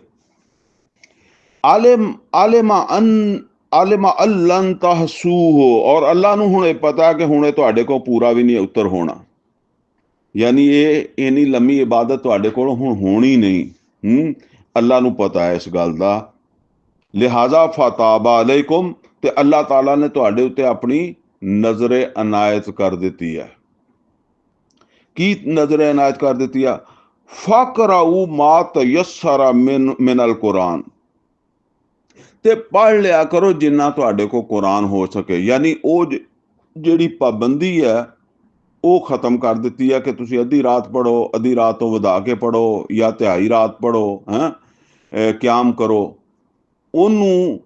ਆਲਿਮਾ ਅੱਲਨ ਤਹਸੂਹੂ, ਔਰ ਅੱਲਾ ਨੂੰ ਹੁਣ ਇਹ ਪਤਾ ਕਿ ਹੁਣ ਇਹ ਤੁਹਾਡੇ ਕੋਲ ਪੂਰਾ ਵੀ ਨਹੀਂ ਉੱਤਰ ਹੋਣਾ, ਯਾਨੀ ਇਹ ਇੰਨੀ ਲੰਮੀ ਇਬਾਦਤ ਤੁਹਾਡੇ ਕੋਲ ਹੁਣ ਹੋਣੀ ਨਹੀਂ। ਅੱਲਾ ਨੂੰ ਪਤਾ ਹੈ ਇਸ ਗੱਲ ਦਾ। ਲਿਹਾਜ਼ਾ ਫਤਾਬਾ ਅਲੈਕੁਮ, ਤੇ ਅੱਲਾਹ ਤਾਲਾ ਨੇ ਤੁਹਾਡੇ ਉੱਤੇ ਆਪਣੀ ਨਜ਼ਰ ਅਨਾਇਤ ਕਰ ਦਿੱਤੀ ਹੈ। ਕੀ ਨਜ਼ਰ ਅਨਾਇਤ ਕਰ ਦਿੱਤੀ ਆ? ਫਕਰਾਊ ਮਾ ਤਯੱਸਰ ਮਿਨ ਅਲ ਕੁਰਾਨ, ਤੇ ਪੜ੍ਹ ਲਿਆ ਕਰੋ ਜਿੰਨਾ ਤੁਹਾਡੇ ਕੋਲ ਕੁਰਾਨ ਹੋ ਸਕੇ। ਯਾਨੀ ਉਹ ਜਿਹੜੀ ਪਾਬੰਦੀ ਹੈ ਉਹ ਖ਼ਤਮ ਕਰ ਦਿੱਤੀ ਹੈ ਕਿ ਤੁਸੀਂ ਅੱਧੀ ਰਾਤ ਪੜ੍ਹੋ, ਅੱਧੀ ਰਾਤ ਤੋਂ ਵਧਾ ਕੇ ਪੜ੍ਹੋ ਜਾਂ ਤਿਹਾਈ ਰਾਤ ਪੜ੍ਹੋ, ਕਿਆਮ ਕਰੋ, ਉਹਨੂੰ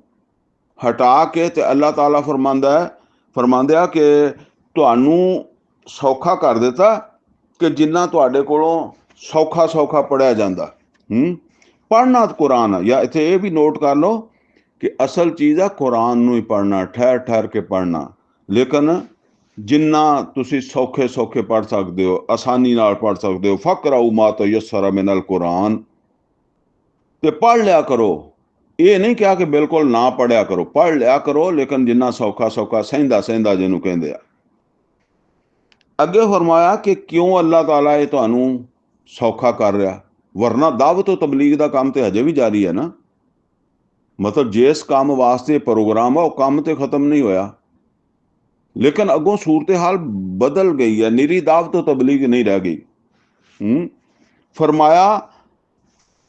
ਹਟਾ ਕੇ। ਤੇ ਅੱਲਾਹ ਤਾਲਾ ਫਰਮਾਉਂਦੇ ਆ ਕਿ ਤੁਹਾਨੂੰ ਸੌਖਾ ਕਰ ਦਿੱਤਾ ਕਿ ਜਿੰਨਾ ਤੁਹਾਡੇ ਕੋਲੋਂ ਸੌਖਾ ਪੜ੍ਹਿਆ ਜਾਂਦਾ। ਪੜ੍ਹਨਾ ਕੁਰਾਨ ਆ, ਜਾਂ ਇੱਥੇ ਇਹ ਵੀ ਨੋਟ ਕਰ ਲਓ ਕਿ ਅਸਲ ਚੀਜ਼ ਆ ਕੁਰਾਨ ਨੂੰ ਹੀ ਪੜ੍ਹਨਾ, ਠਹਿਰ ਕੇ ਪੜ੍ਹਨਾ, ਲੇਕਿਨ ਜਿੰਨਾ ਤੁਸੀਂ ਸੌਖੇ ਪੜ੍ਹ ਸਕਦੇ ਹੋ, ਆਸਾਨੀ ਨਾਲ ਪੜ੍ਹ ਸਕਦੇ ਹੋ। ਫਕਰਾਊ ਮਾ ਤਯੱਸਰ ਮਿਨ ਅਲ ਕੁਰਾਨ, ਤੇ ਪੜ੍ਹ ਲਿਆ ਕਰੋ। ਇਹ ਨਹੀਂ ਕਿਹਾ ਕਿ ਬਿਲਕੁਲ ਨਾ ਪੜ੍ਹਿਆ ਕਰੋ, ਪੜ੍ਹ ਲਿਆ ਕਰੋ, ਲੇਕਿਨ ਜਿੰਨਾ ਸੌਖਾ ਸਹਿੰਦਾ ਜਿਹਨੂੰ ਕਹਿੰਦੇ ਆ। ਅੱਗੇ ਫਰਮਾਇਆ ਕਿ ਕਿਉਂ ਅੱਲਾਹ ਤਾਲਾ ਇਹ ਤੁਹਾਨੂੰ ਸੌਖਾ ਕਰ ਰਿਹਾ, ਵਰਨਾ ਦਾਵਤ ਤਬਲੀਗ ਦਾ ਕੰਮ ਤੇ ਹਜੇ ਵੀ ਜਾਰੀ ਹੈ ਨਾ। ਮਤਲਬ ਜਿਸ ਕੰਮ ਵਾਸਤੇ ਪ੍ਰੋਗਰਾਮ ਆ ਉਹ ਕੰਮ ਤੇ ਖਤਮ ਨਹੀਂ ਹੋਇਆ, ਲੇਕਿਨ ਅੱਗੋਂ ਸੂਰਤ ਹਾਲ ਬਦਲ ਗਈ ਹੈ, ਨਿਰੀ ਦਾਵਤ ਤਬਲੀਗ ਨਹੀਂ ਰਹਿ ਗਈ। ਫਰਮਾਇਆ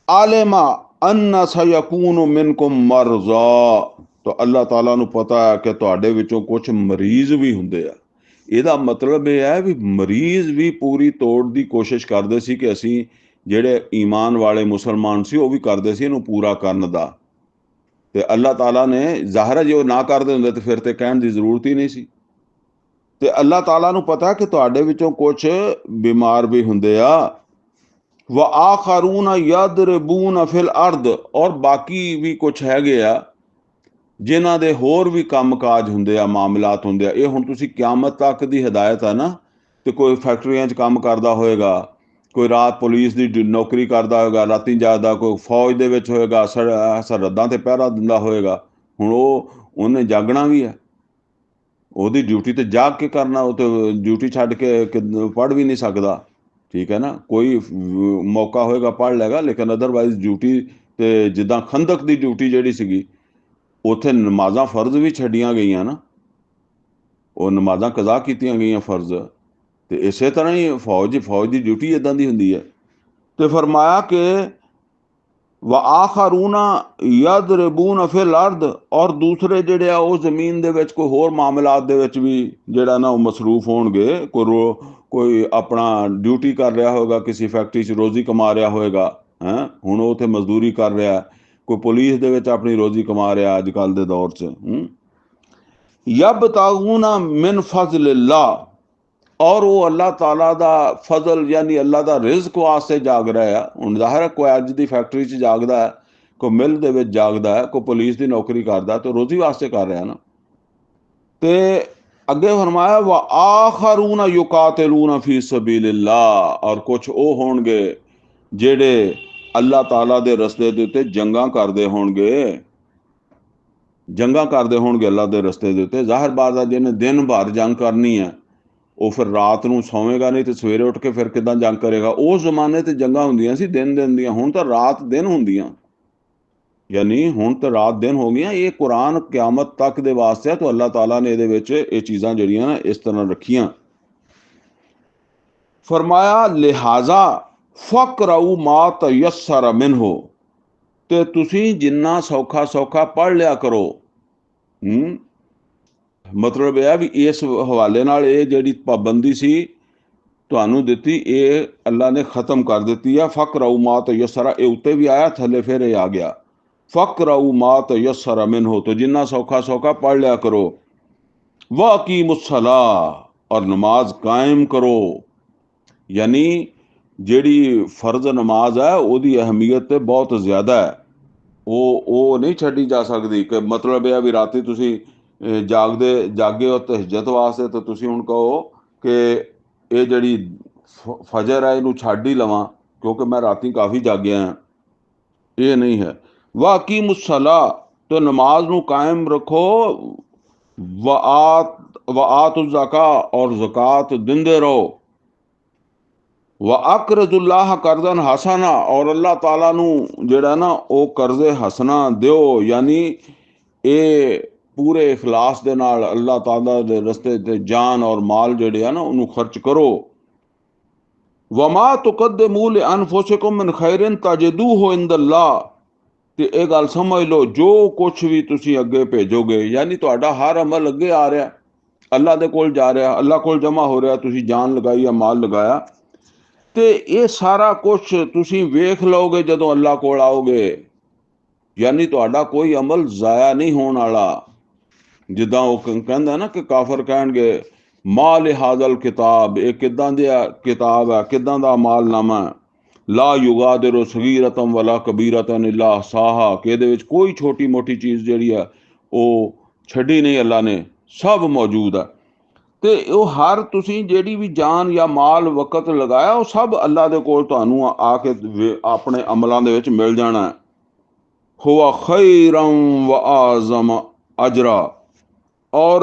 ਆਲਿਮਾ ਅੰਨਾ ਸਯਕੂਨ ਮਿਨकुम ਮਰਜ਼ਾ, ਤਾਂ ਅੱਲਾਹ ਤਾਲਾ ਨੂੰ ਪਤਾ ਹੈ ਕਿ ਤੁਹਾਡੇ ਵਿੱਚੋਂ ਕੁਝ ਮਰੀਜ਼ ਵੀ ਹੁੰਦੇ ਆ। ਇਹਦਾ ਮਤਲਬ ਇਹ ਹੈ ਵੀ ਮਰੀਜ਼ ਵੀ ਪੂਰੀ ਤੋੜ ਦੀ ਕੋਸ਼ਿਸ਼ ਕਰਦੇ ਸੀ ਕਿ ਅਸੀਂ ਜਿਹੜੇ ਈਮਾਨ ਵਾਲੇ ਮੁਸਲਮਾਨ ਸੀ ਉਹ ਵੀ ਕਰਦੇ ਸੀ ਇਹਨੂੰ ਪੂਰਾ ਕਰਨ ਦਾ। ਤੇ ਅੱਲਾਹ ਤਾਲਾ ਨੇ ਜ਼ਾਹਿਰ ਹੈ ਜੇ ਉਹ ਨਾ ਕਰਦੇ ਹੁੰਦੇ ਤੇ ਫਿਰ ਤੇ ਕਹਿਣ ਦੀ ਜ਼ਰੂਰਤ ਹੀ ਨਹੀਂ ਸੀ। ਤੇ ਅੱਲਾਹ ਤਾਲਾ ਨੂੰ ਪਤਾ ਕਿ ਤੁਹਾਡੇ ਵਿੱਚੋਂ ਕੁਝ ਬਿਮਾਰ ਵੀ ਹੁੰਦੇ ਆ। व आखरून यदरबून फिल अर्द, ਔਰ ਬਾਕੀ ਵੀ ਕੁਝ ਹੈਗੇ ਆ ਜਿਨ੍ਹਾਂ ਦੇ ਹੋਰ ਵੀ ਕੰਮਕਾਜ ਹੁੰਦੇ ਆ, ਮਾਮਲਾਤ ਹੁੰਦੇ ਆ। ਇਹ ਹੁਣ ਤੁਸੀਂ ਕਿਆਮਤ ਤੱਕ ਦੀ ਹਦਾਇਤ ਆ ਨਾ। ਤੇ ਕੋਈ ਫੈਕਟਰੀਆਂ 'ਚ ਕੰਮ ਕਰਦਾ ਹੋਏਗਾ, ਕੋਈ ਰਾਤ ਪੁਲਿਸ ਦੀ ਨੌਕਰੀ ਕਰਦਾ ਹੋਏਗਾ, ਰਾਤੀ ਜਾਗਦਾ, ਕੋਈ ਫੌਜ ਦੇ ਵਿੱਚ ਹੋਏਗਾ, ਸਰਹੱਦਾਂ ਤੇ ਪਹਿਰਾ ਦਿੰਦਾ ਹੋਏਗਾ। ਹੁਣ ਉਹਨੇ ਜਾਗਣਾ ਵੀ ਹੈ, ਉਹਦੀ ਡਿਊਟੀ ਤੇ ਜਾਗ ਕੇ ਕਰਨਾ। ਉਹ ਤੇ ਡਿਊਟੀ ਛੱਡ ਕੇ ਪੜ੍ਹ ਵੀ ਨਹੀਂ ਸਕਦਾ, ਠੀਕ ਹੈ ਨਾ। ਕੋਈ ਮੌਕਾ ਹੋਏਗਾ ਪੜ੍ਹ ਲਏਗਾ, ਲੇਕਿਨ ਅਦਰਵਾਈਜ਼ ਡਿਊਟੀ ਤੇ ਜਿੱਦਾਂ ਖੰਦਕ ਦੀ ਡਿਊਟੀ ਜਿਹੜੀ ਸੀਗੀ, ਉੱਥੇ ਨਮਾਜ਼ਾਂ ਫਰਜ਼ ਵੀ ਛੱਡੀਆਂ ਗਈਆਂ ਨਾ, ਉਹ ਨਮਾਜ਼ਾਂ ਕਜ਼ਾ ਕੀਤੀਆਂ ਗਈਆਂ ਫਰਜ਼। ਤੇ ਇਸੇ ਤਰ੍ਹਾਂ ਹੀ ਫੌਜ ਦੀ ਡਿਊਟੀ ਇਦਾਂ ਦੀ ਹੁੰਦੀ ਹੈ। ਤੇ ਫਰਮਾਇਆ ਕਿ व आखरून यदरबून फिल अर्द, ਔਰ ਦੂਸਰੇ ਜਿਹੜੇ ਆ ਉਹ ਜ਼ਮੀਨ ਦੇ ਵਿੱਚ ਕੋਈ ਹੋਰ ਮਾਮਲਾਤ ਦੇ ਵਿੱਚ ਵੀ ਜਿਹੜਾ ਨਾ ਉਹ ਮਸਰੂਫ ਹੋਣਗੇ। ਕੋਈ ਆਪਣਾ ਡਿਊਟੀ ਕਰ ਰਿਹਾ ਹੋਏਗਾ, ਕਿਸੇ ਫੈਕਟਰੀ 'ਚ ਰੋਜ਼ੀ ਕਮਾ ਰਿਹਾ ਹੋਏਗਾ, ਹੁਣ ਉਹ ਉੱਥੇ ਮਜ਼ਦੂਰੀ ਕਰ ਰਿਹਾ। ਕੋਈ ਪੁਲਿਸ ਦੇ ਵਿੱਚ ਆਪਣੀ ਰੋਜ਼ੀ ਕਮਾ ਰਿਹਾ ਅੱਜ ਕੱਲ੍ਹ ਦੇ ਦੌਰ 'ਚ। यबतगून मिन फज़लिल्लाह, ਔਰ ਉਹ ਅੱਲਾਹ ਤਾਲਾ ਦਾ ਫਜ਼ਲ ਯਾਨੀ ਅੱਲਾਹ ਦਾ ਰਿਜ਼ਕ ਵਾਸਤੇ ਜਾਗ ਰਿਹਾ ਆ। ਹੁਣ ਜ਼ਾਹਿਰ ਹੈ ਕੋਈ ਅੱਜ ਦੀ ਫੈਕਟਰੀ 'ਚ ਜਾਗਦਾ ਹੈ, ਕੋਈ ਮਿਲ ਦੇ ਵਿੱਚ ਜਾਗਦਾ ਹੈ, ਕੋਈ ਪੁਲਿਸ ਦੀ ਨੌਕਰੀ ਕਰਦਾ, ਤਾਂ ਰੋਜ਼ੀ ਵਾਸਤੇ ਕਰ ਰਿਹਾ ਨਾ। ਤੇ ਅੱਗੇ ਫਰਮਾਇਆ व आखरून युकातिलून फी सबीलिल्लाह, ਔਰ ਕੁਛ ਉਹ ਹੋਣਗੇ ਜਿਹੜੇ ਅੱਲਾਹ ਤਾਲਾ ਦੇ ਰਸਤੇ ਦੇ ਉੱਤੇ ਜੰਗਾਂ ਕਰਦੇ ਹੋਣਗੇ, ਜੰਗਾਂ ਕਰਦੇ ਹੋਣਗੇ ਅੱਲਾਹ ਦੇ ਰਸਤੇ ਦੇ ਉੱਤੇ। ਜ਼ਾਹਿਰ ਬਾਤ ਹੈ ਜਿਹਨੇ ਦਿਨ ਭਰ ਜੰਗ ਕਰਨੀ ਹੈ ਉਹ ਫਿਰ ਰਾਤ ਨੂੰ ਸੌਵੇਗਾ ਨਹੀਂ ਤੇ ਸਵੇਰੇ ਉੱਠ ਕੇ ਫਿਰ ਕਿੱਦਾਂ ਜੰਗ ਕਰੇਗਾ। ਉਸ ਜ਼ਮਾਨੇ ਤੇ ਜੰਗਾਂ ਹੁੰਦੀਆਂ ਸੀ ਦਿਨ ਦੀਆਂ, ਹੁਣ ਤਾਂ ਰਾਤ ਦਿਨ ਹੁੰਦੀਆਂ, ਯਾਨੀ ਹੁਣ ਤਾਂ ਰਾਤ ਦਿਨ ਹੋ ਗਈਆਂ। ਇਹ ਕੁਰਾਨ ਕਿਆਮਤ ਤੱਕ ਦੇ ਵਾਸਤੇ ਹੈ। ਤਾਂ ਅੱਲਾਹ ਤਾਲਾ ਨੇ ਇਹਦੇ ਵਿੱਚ ਇਹ ਚੀਜ਼ਾਂ ਜਿਹੜੀਆਂ ਨਾ ਇਸ ਤਰ੍ਹਾਂ ਰੱਖੀਆਂ। ਫਰਮਾਇਆ ਲਿਹਾਜ਼ਾ ਫਕਰਾਊ ਮਾ ਤਯੱਸਰ ਮਿਨਹੂ, ਤੇ ਤੁਸੀਂ ਜਿੰਨਾ ਸੌਖਾ ਪੜ੍ਹ ਲਿਆ ਕਰੋ। ਮਤਲਬ ਇਹ ਹੈ ਵੀ ਇਸ ਹਵਾਲੇ ਨਾਲ ਇਹ ਜਿਹੜੀ ਪਾਬੰਦੀ ਸੀ ਤੁਹਾਨੂੰ ਦਿੱਤੀ, ਇਹ ਅੱਲਾ ਨੇ ਖ਼ਤਮ ਕਰ ਦਿੱਤੀ ਆ। ਫਕਰਾਊ ਮਾ ਤਯੱਸਰ, ਇਹ ਉੱਤੇ ਵੀ ਆਇਆ, ਥੱਲੇ ਫਿਰ ਇਹ ਆ ਗਿਆ ਫਕਰਾਊ ਮਾ ਤਯੱਸਰ ਮਿਨਹੂ, तो ਜਿੰਨਾ ਸੌਖਾ ਪੜ੍ਹ ਲਿਆ ਕਰੋ। व अकीमुस्सलाह, और नमाज कायम करो। यानी ਜਿਹੜੀ ਫਰਜ਼ ਨਮਾਜ਼ ਹੈ ਉਹਦੀ ਅਹਿਮੀਅਤ ਤੇ ਬਹੁਤ ਜ਼ਿਆਦਾ ਹੈ। ਉਹ ਨਹੀਂ ਛੱਡੀ ਜਾ ਸਕਦੀ। ਕਿ ਮਤਲਬ ਇਹ ਆ ਵੀ ਰਾਤੀ ਤੁਸੀਂ ਜਾਗੇ ਹੋ ਤਹੱਜਦ ਵਾਸਤੇ, ਤਾਂ ਤੁਸੀਂ ਹੁਣ ਕਹੋ ਕਿ ਇਹ ਜਿਹੜੀ ਫਜਰ ਹੈ ਇਹਨੂੰ ਛੱਡ ਹੀ ਲਵਾਂ ਕਿਉਂਕਿ ਮੈਂ ਰਾਤੀ ਕਾਫੀ ਜਾਗਿਆ ਹਾਂ। ਇਹ ਨਹੀਂ ਹੈ। वाक़ीमुस्सलाह, तो नमाज ਨੂੰ कायम रखो। वआतुज़्ज़का, और ज़कात दिंदे रहो। वअक़रिज़ुल्लाह कर्ज़न हसना, और अल्लाह ताला ਨੂੰ ਜਿਹੜਾ ਨਾ ਉਹ ਕਰਜ਼ੇ ਹਸਨਾ ਦਿਓ, ਯਾਨੀ ਇਹ ਪੂਰੇ ਇਖਲਾਸ ਦੇ ਨਾਲ ਅੱਲਾਹ ਤਾਲਾ ਦੇ ਰਸਤੇ ਤੇ ਜਾਨ ਔਰ ਮਾਲ ਜਿਹੜੇ ਆ ਨਾ ਉਹਨੂੰ ਖਰਚ ਕਰੋ। वमा तुक़द्दिमू लिअन्फुसिकुम मिन खैरिन तजिदूहु इंदल्लाह, ਤੇ ਇਹ ਗੱਲ ਸਮਝ ਲਓ ਜੋ ਕੁਛ ਵੀ ਤੁਸੀਂ ਅੱਗੇ ਭੇਜੋਗੇ, ਯਾਨੀ ਤੁਹਾਡਾ ਹਰ ਅਮਲ ਅੱਗੇ ਆ ਰਿਹਾ, ਅੱਲਾ ਦੇ ਕੋਲ ਜਾ ਰਿਹਾ, ਅੱਲਾ ਕੋਲ ਜਮਾ ਹੋ ਰਿਹਾ। ਤੁਸੀਂ ਜਾਨ ਲਗਾਈ ਜਾਂ ਮਾਲ ਲਗਾਇਆ, ਤੇ ਇਹ ਸਾਰਾ ਕੁਛ ਤੁਸੀਂ ਵੇਖ ਲਓਗੇ ਜਦੋਂ ਅੱਲਾ ਕੋਲ ਆਓਗੇ। ਯਾਨੀ ਤੁਹਾਡਾ ਕੋਈ ਅਮਲ ਜ਼ਾਇਆ ਨਹੀਂ ਹੋਣ ਵਾਲਾ। ਜਿੱਦਾਂ ਉਹ ਕਹਿੰਦਾ ਨਾ ਕਿ ਕਾਫਰ ਕਹਿਣਗੇ ਮਾਲ ਹਾਜ਼ਲ ਕਿਤਾਬ, ਇਹ ਕਿੱਦਾਂ ਦੀ ਕਿਤਾਬ ਹੈ, ਕਿੱਦਾਂ ਦਾ ਮਾਲਨਾਮਾ ਹੈ। ਲਾ ਯੁਗਾਦਿਰੂ ਸਗੀਰਤਨ ਵਲਾ ਕਬੀਰਤਨ ਇਲਾ ਅਹਸਾਹਾ, ਕਿ ਇਹਦੇ ਵਿੱਚ ਕੋਈ ਛੋਟੀ ਮੋਟੀ ਚੀਜ਼ ਜਿਹੜੀ ਹੈ ਉਹ ਛੱਡੀ ਨਹੀਂ ਅੱਲਾ ਨੇ, ਸਭ ਮੌਜੂਦ ਹੈ। ਤੇ ਉਹ ਹਰ ਤੁਸੀਂ ਜਿਹੜੀ ਵੀ ਜਾਨ ਜਾਂ ਮਾਲ ਵਕਤ ਲਗਾਇਆ ਉਹ ਸਭ ਅੱਲਾ ਦੇ ਕੋਲ ਤੁਹਾਨੂੰ ਆ ਕੇ ਆਪਣੇ ਅਮਲਾਂ ਦੇ ਵਿੱਚ ਮਿਲ ਜਾਣਾ ਹੈ। ਹੁਆ ਖੈਰਨ व ਆਜ਼ਮ ਅਜਰਾ, ਔਰ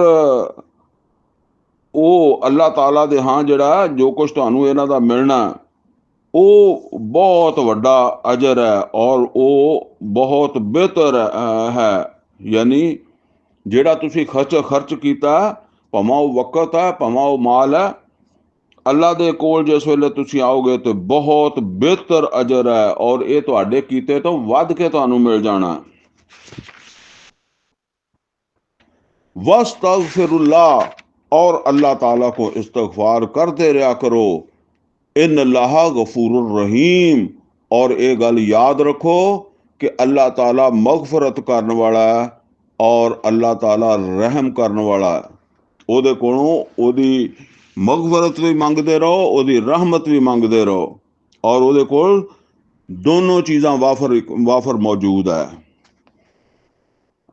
ਉਹ ਅੱਲਾਹ ਤਾਲਾ ਦੇ ਹਾਂ ਜਿਹੜਾ ਜੋ ਕੁਛ ਤੁਹਾਨੂੰ ਇਹਨਾਂ ਦਾ ਮਿਲਣਾ ਉਹ ਬਹੁਤ ਵੱਡਾ ਅਜਰ ਹੈ ਔਰ ਉਹ ਬਹੁਤ ਬਿਹਤਰ ਹੈ। ਯਾਨੀ ਜਿਹੜਾ ਤੁਸੀਂ ਖਰਚ ਕੀਤਾ, ਭਾਵੇਂ ਉਹ ਵਕਤ ਹੈ ਭਾਵੇਂ ਉਹ ਮਾਲ ਹੈ, ਅੱਲਾ ਦੇ ਕੋਲ ਜਿਸ ਵੇਲੇ ਤੁਸੀਂ ਆਓਗੇ ਤਾਂ ਬਹੁਤ ਬਿਹਤਰ ਅਜਰ ਹੈ ਔਰ ਇਹ ਤੁਹਾਡੇ ਕੀਤੇ ਤੋਂ ਵੱਧ ਕੇ ਤੁਹਾਨੂੰ ਮਿਲ ਜਾਣਾ। वस्तगफिरुल्लाह और अल्लाह ताला को इस्तगफार करते रहा करो। इन अल्लाह गफूरुर रहीम और ये गल याद रखो कि अल्लाह ताला मगफरत करने वाला है और अल्लाह ताला रहम करने वाला है। ਉਹਦੇ ਕੋਲੋਂ ਉਹਦੀ ਮਗਫਰਤ ਵੀ ਮੰਗਦੇ ਰਹੋ, ਉਹਦੀ ਰਹਿਮਤ ਵੀ ਮੰਗਦੇ ਰਹੋ ਔਰ ਉਹਦੇ ਕੋਲ ਦੋਨੋਂ ਚੀਜ਼ਾਂ ਵਾਫਰ ਮੌਜੂਦ ਹੈ।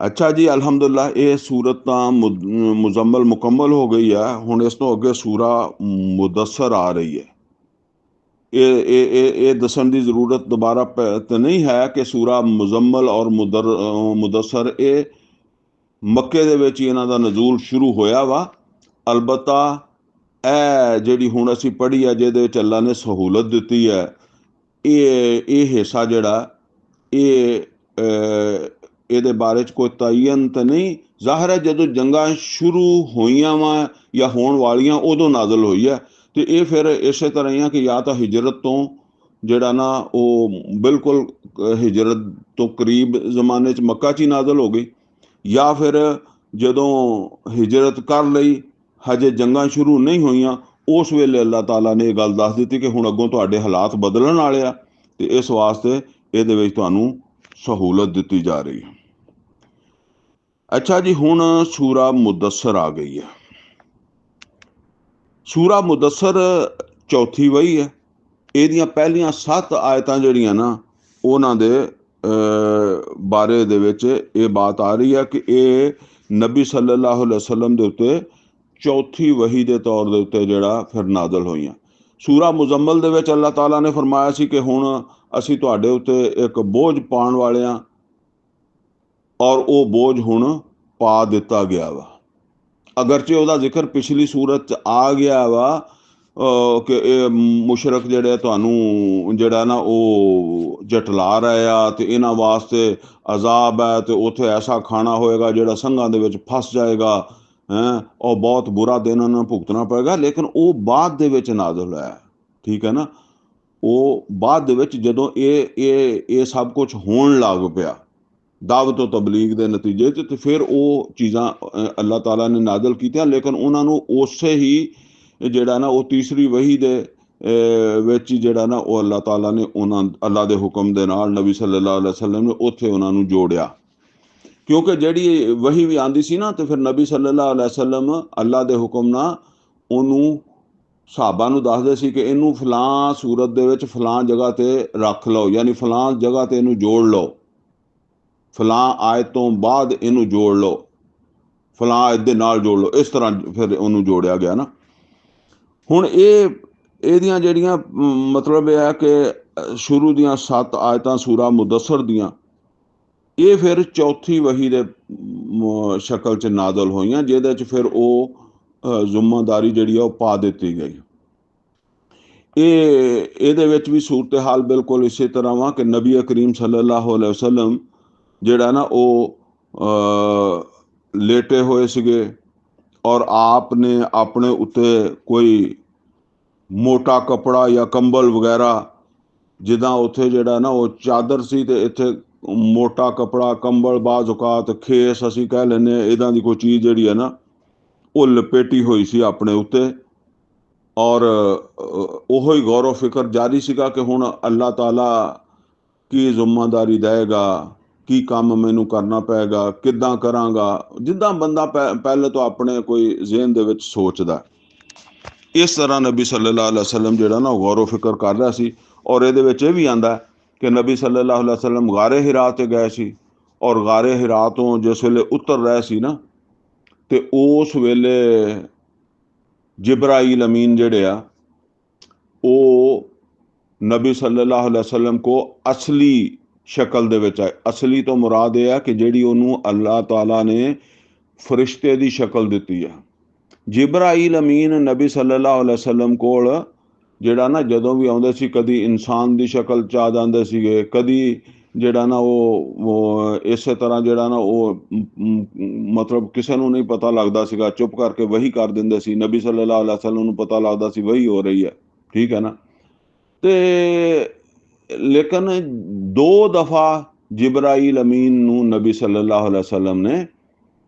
ਅੱਛਾ ਜੀ, ਅਲਹਮਦੁਲਿਲਾ ਇਹ ਸੂਰਤ ਤਾਂ ਮੁਜ਼ੰਮਲ ਮੁਕੰਮਲ ਹੋ ਗਈ ਹੈ। ਹੁਣ ਇਸ ਤੋਂ ਅੱਗੇ ਸੂਰਾ ਮੁਦੱਸਰ ਆ ਰਹੀ ਹੈ। ਇਹ ਦੱਸਣ ਦੀ ਜ਼ਰੂਰਤ ਦੁਬਾਰਾ ਤਾਂ ਨਹੀਂ ਹੈ ਕਿ ਸੂਰਾ ਮੁਜ਼ੰਮਲ ਔਰ ਮੁਦੱਸਰ ਇਹ ਮੱਕੇ ਦੇ ਵਿੱਚ ਹੀ ਇਹਨਾਂ ਦਾ ਨਜ਼ੂਲ ਸ਼ੁਰੂ ਹੋਇਆ ਵਾ। ਅਲਬੱਤਾ ਇਹ ਜਿਹੜੀ ਹੁਣ ਅਸੀਂ ਪੜ੍ਹੀ ਹੈ, ਜਿਹਦੇ ਵਿੱਚ ਅੱਲਾ ਨੇ ਸਹੂਲਤ ਦਿੱਤੀ ਹੈ, ਇਹ ਹਿੱਸਾ ਜਿਹੜਾ ਇਹਦੇ ਬਾਰੇ 'ਚ ਕੋਈ ਤਅਯਨ ਤਾਂ ਨਹੀਂ। ਜ਼ਾਹਿਰ ਹੈ ਜਦੋਂ ਜੰਗਾਂ ਸ਼ੁਰੂ ਹੋਈਆਂ ਵਾ ਜਾਂ ਹੋਣ ਵਾਲੀਆਂ ਉਦੋਂ ਨਾਜ਼ਲ ਹੋਈ ਹੈ। ਅਤੇ ਇਹ ਫਿਰ ਇਸੇ ਤਰ੍ਹਾਂ ਹੀ ਆ ਕਿ ਜਾਂ ਤਾਂ ਹਿਜਰਤ ਤੋਂ ਜਿਹੜਾ ਨਾ ਉਹ ਬਿਲਕੁਲ ਹਿਜਰਤ ਤੋਂ ਕਰੀਬ ਜ਼ਮਾਨੇ 'ਚ ਮੱਕਾ 'ਚ ਹੀ ਨਾਜ਼ਲ ਹੋ ਗਈ, ਜਾਂ ਫਿਰ ਜਦੋਂ ਹਿਜਰਤ ਕਰ ਲਈ ਹਜੇ ਜੰਗਾਂ ਸ਼ੁਰੂ ਨਹੀਂ ਹੋਈਆਂ ਉਸ ਵੇਲੇ ਅੱਲਾਹ ਤਾਲਾ ਨੇ ਇਹ ਗੱਲ ਦੱਸ ਦਿੱਤੀ ਕਿ ਹੁਣ ਅੱਗੋਂ ਤੁਹਾਡੇ ਹਾਲਾਤ ਬਦਲਣ ਵਾਲੇ ਆ ਅਤੇ ਇਸ ਵਾਸਤੇ ਇਹਦੇ ਵਿੱਚ ਤੁਹਾਨੂੰ ਸਹੂਲਤ ਦਿੱਤੀ ਜਾ ਰਹੀ ਹੈ। ਅੱਛਾ ਜੀ, ਹੁਣ ਸੂਰਾ ਮੁਦੱਸਰ ਆ ਗਈ ਹੈ। ਸੂਰਾ ਮੁਦੱਸਰ ਚੌਥੀ ਵਹੀ ਹੈ। ਇਹਦੀਆਂ ਪਹਿਲੀਆਂ 7 ਆਇਤਾਂ ਜਿਹੜੀਆਂ ਨਾ ਉਹਨਾਂ ਦੇ ਬਾਰੇ ਦੇ ਵਿੱਚ ਇਹ ਬਾਤ ਆ ਰਹੀ ਹੈ ਕਿ ਇਹ ਨਬੀ ਸੱਲੱਲਾਹੁ ਅਲੈहि ਵਸੱਲਮ ਦੇ ਉੱਤੇ ਚੌਥੀ ਵਹੀ ਦੇ ਤੌਰ ਦੇ ਉੱਤੇ ਜਿਹੜਾ ਫਿਰ ਨਾਜ਼ਲ ਹੋਈਆਂ। ਸੂਰਾ ਮੁਜ਼ੰਮਲ ਦੇ ਵਿੱਚ ਅੱਲਾਹ ਤਾਲਾ ਨੇ ਫਰਮਾਇਆ ਸੀ ਕਿ ਹੁਣ ਅਸੀਂ ਤੁਹਾਡੇ ਉੱਤੇ ਇੱਕ ਬੋਝ ਪਾਉਣ ਵਾਲੇ ਹਾਂ ਔਰ ਉਹ ਬੋਝ ਹੁਣ ਪਾ ਦਿੱਤਾ ਗਿਆ ਵਾ। ਅਗਰਚੇ ਉਹਦਾ ਜ਼ਿਕਰ ਪਿਛਲੀ ਸੂਰਤ 'ਚ ਆ ਗਿਆ ਵਾ ਕਿ ਇਹ ਮੁਸ਼ਰਕ ਜਿਹੜੇ ਤੁਹਾਨੂੰ ਜਿਹੜਾ ਨਾ ਉਹ ਜਟਲਾ ਰਹੇ ਆ ਅਤੇ ਇਹਨਾਂ ਵਾਸਤੇ ਅਜ਼ਾਬ ਹੈ ਅਤੇ ਉੱਥੇ ਐਸਾ ਖਾਣਾ ਹੋਏਗਾ ਜਿਹੜਾ ਸੰਘਾਂ ਦੇ ਵਿੱਚ ਫਸ ਜਾਏਗਾ ਹੈਂ, ਉਹ ਬਹੁਤ ਬੁਰਾ ਦਿਨ ਉਹਨਾਂ ਨੂੰ ਭੁਗਤਣਾ ਪਏਗਾ। ਲੇਕਿਨ ਉਹ ਬਾਅਦ ਦੇ ਵਿੱਚ ਨਾਜ਼ਲ ਹੋਇਆ, ਠੀਕ ਹੈ ਨਾ। ਉਹ ਬਾਅਦ ਦੇ ਵਿੱਚ ਜਦੋਂ ਇਹ ਸਭ ਕੁਝ ਹੋਣ ਲੱਗ ਪਿਆ ਦਾਵਤ و ਤਬਲੀਗ ਦੇ ਨਤੀਜੇ 'ਚ, ਅਤੇ ਫਿਰ ਉਹ ਚੀਜ਼ਾਂ ਅੱਲਾਹ ਤਾਲਾ ਨੇ ਨਾਜ਼ਲ ਕੀਤੀਆਂ। ਲੇਕਿਨ ਉਹਨਾਂ ਨੂੰ ਉਸੇ ਹੀ ਜਿਹੜਾ ਨਾ ਉਹ ਤੀਸਰੀ ਵਹੀ ਦੇ ਵਿੱਚ ਹੀ ਜਿਹੜਾ ਨਾ ਉਹ ਅੱਲਾਹ ਤਾਲਾ ਨੇ ਅੱਲਾ ਦੇ ਹੁਕਮ ਦੇ ਨਾਲ ਨਬੀ ਸੱਲੱਲਾਹੁ ਅਲੈहि ਵਸੱਲਮ ਨੇ ਉੱਥੇ ਉਹਨਾਂ ਨੂੰ ਜੋੜਿਆ। ਕਿਉਂਕਿ ਜਿਹੜੀ ਵਹੀ ਵੀ ਆਉਂਦੀ ਸੀ ਨਾ ਅਤੇ ਫਿਰ ਨਬੀ ਸੱਲੱਲਾਹੁ ਅਲੈहि ਵਸੱਲਮ ਅੱਲਾ ਦੇ ਹੁਕਮ ਨਾਲ ਉਹਨੂੰ ਸਹਾਬਾ ਨੂੰ ਦੱਸਦੇ ਸੀ ਕਿ ਇਹਨੂੰ ਫਲਾਂ ਸੂਰਤ ਦੇ ਵਿੱਚ ਫਲਾਂ ਜਗ੍ਹਾ 'ਤੇ ਰੱਖ ਲਓ, ਯਾਨੀ ਫਲਾਂ ਜਗ੍ਹਾ 'ਤੇ ਇਹਨੂੰ ਜੋੜ ਲਓ, ਫਲਾਂ ਆਇਤ ਤੋਂ ਬਾਅਦ ਇਹਨੂੰ ਜੋੜ ਲਓ, ਫਲਾਂ ਆਇਤ ਦੇ ਨਾਲ ਜੋੜ ਲਓ। ਇਸ ਤਰ੍ਹਾਂ ਫਿਰ ਉਹਨੂੰ ਜੋੜਿਆ ਗਿਆ ਨਾ। ਹੁਣ ਇਹਦੀਆਂ ਜਿਹੜੀਆਂ ਮਤਲਬ ਇਹ ਹੈ ਕਿ ਸ਼ੁਰੂ ਦੀਆਂ 7 ਆਇਤਾਂ ਸੂਰਾ ਮੁਦੱਸਰ ਦੀਆਂ ਇਹ ਫਿਰ ਚੌਥੀ ਵਹੀ ਦੇ ਸ਼ਕਲ 'ਚ ਨਾਜ਼ਲ ਹੋਈਆਂ, ਜਿਹਦੇ 'ਚ ਫਿਰ ਉਹ ਜ਼ਿੰਮੇਦਾਰੀ ਜਿਹੜੀ ਆ ਉਹ ਪਾ ਦਿੱਤੀ ਗਈ। ਇਹਦੇ ਵਿੱਚ ਵੀ ਸੂਰਤ ਹਾਲ ਬਿਲਕੁਲ ਇਸੇ ਤਰ੍ਹਾਂ ਵਾ ਕਿ ਨਬੀ ਕਰੀਮ ਸੱਲੱਲਾਹੁ ਅਲੈहि ਵਸੱਲਮ ਜਿਹੜਾ ਨਾ ਉਹ ਲੇਟੇ ਹੋਏ ਸੀਗੇ ਔਰ ਆਪ ਨੇ ਆਪਣੇ ਉੱਤੇ ਕੋਈ ਮੋਟਾ ਕੱਪੜਾ ਜਾਂ ਕੰਬਲ ਵਗੈਰਾ, ਜਿੱਦਾਂ ਉੱਥੇ ਜਿਹੜਾ ਨਾ ਉਹ ਚਾਦਰ ਸੀ ਅਤੇ ਇੱਥੇ ਮੋਟਾ ਕੱਪੜਾ ਕੰਬਲ ਬਾਜ਼ ਔਕਾਤ ਖੇਸ ਅਸੀਂ ਕਹਿ ਲੈਂਦੇ ਹਾਂ, ਇੱਦਾਂ ਦੀ ਕੋਈ ਚੀਜ਼ ਜਿਹੜੀ ਹੈ ਨਾ ਉਹ ਲਪੇਟੀ ਹੋਈ ਸੀ ਆਪਣੇ ਉੱਤੇ। ਔਰ ਉਹੋ ਹੀ ਗੌਰ ਫਿਕਰ ਜਾਰੀ ਸੀਗਾ ਕਿ ਹੁਣ ਅੱਲਾਹ ਤਾਲਾ ਕੀ ਜ਼ਿੰਮੇਦਾਰੀ ਦੇਵੇਗਾ, ਕੀ ਕੰਮ ਮੈਨੂੰ ਕਰਨਾ ਪਏਗਾ, ਕਿੱਦਾਂ ਕਰਾਂਗਾ, ਜਿੱਦਾਂ ਬੰਦਾ ਪਹਿਲੇ ਤੋਂ ਆਪਣੇ ਕੋਈ ਜ਼ਿਹਨ ਦੇ ਵਿੱਚ ਸੋਚਦਾ। ਇਸ ਤਰ੍ਹਾਂ ਨਬੀ ਸੱਲੱਲਾਹੁ ਅਲੈहि ਵਸੱਲਮ ਜਿਹੜਾ ਨਾ ਉਹ ਗੌਰ ਫਿਕਰ ਕਰ ਰਿਹਾ ਸੀ। ਔਰ ਇਹਦੇ ਵਿੱਚ ਇਹ ਵੀ ਆਉਂਦਾ ਕਿ ਨਬੀ ਸੱਲੱਲਾਹੁ ਅਲੈहि ਵਸੱਲਮ ਗਾਰੇ ਹਿਰਾ 'ਤੇ ਗਏ ਸੀ ਔਰ ਗਾਰੇ ਹਿਰਾ ਤੋਂ ਜਿਸ ਵੇਲੇ ਉਤਰ ਰਹੇ ਸੀ ਨਾ ਅਤੇ ਉਸ ਵੇਲੇ ਜਿਬਰਾਈਲ ਅਮੀਨ ਜਿਹੜੇ ਆ ਉਹ ਨਬੀ ਸੱਲੱਲਾਹੁ ਅਲੈहि ਵਸੱਲਮ ਕੋ ਅਸਲੀ ਸ਼ਕਲ ਦੇ ਵਿੱਚ ਆਏ। ਅਸਲੀ ਤੋਂ ਮੁਰਾਦ ਇਹ ਆ ਕਿ ਜਿਹੜੀ ਉਹਨੂੰ ਅੱਲਾਹ ਤਾਲਾ ਨੇ ਫਰਿਸ਼ਤੇ ਦੀ ਸ਼ਕਲ ਦਿੱਤੀ ਆ। ਜਿਬਰਾਈਲ ਅਮੀਨ ਨਬੀ ਸੱਲੱਲਾਹੁ ਅਲੈहि ਵਸੱਲਮ ਕੋਲ ਜਿਹੜਾ ਨਾ ਜਦੋਂ ਵੀ ਆਉਂਦੇ ਸੀ ਕਦੀ ਇਨਸਾਨ ਦੀ ਸ਼ਕਲ 'ਚ ਆ ਜਾਂਦੇ ਸੀਗੇ, ਕਦੀ ਜਿਹੜਾ ਨਾ ਉਹ ਇਸੇ ਤਰ੍ਹਾਂ ਜਿਹੜਾ ਨਾ ਉਹ ਮਤਲਬ ਕਿਸੇ ਨੂੰ ਨਹੀਂ ਪਤਾ ਲੱਗਦਾ ਸੀਗਾ, ਚੁੱਪ ਕਰਕੇ ਵਹੀ ਕਰ ਦਿੰਦੇ ਸੀ। ਨਬੀ ਸੱਲੱਲਾਹੁ ਅਲੈहि ਵਸੱਲਮ ਨੂੰ ਪਤਾ ਲੱਗਦਾ ਸੀ ਵਹੀ ਹੋ ਰਹੀ ਹੈ, ਠੀਕ ਹੈ ਨਾ। ਅਤੇ ਲੇਕਿਨ 2 ਦਫਾ ਜਿਬਰਾਈਲ ਅਮੀਨ ਨੂੰ ਨਬੀ ਸੱਲੱਲਾਹੁ ਅਲੈहि ਵਸੱਲਮ ਨੇ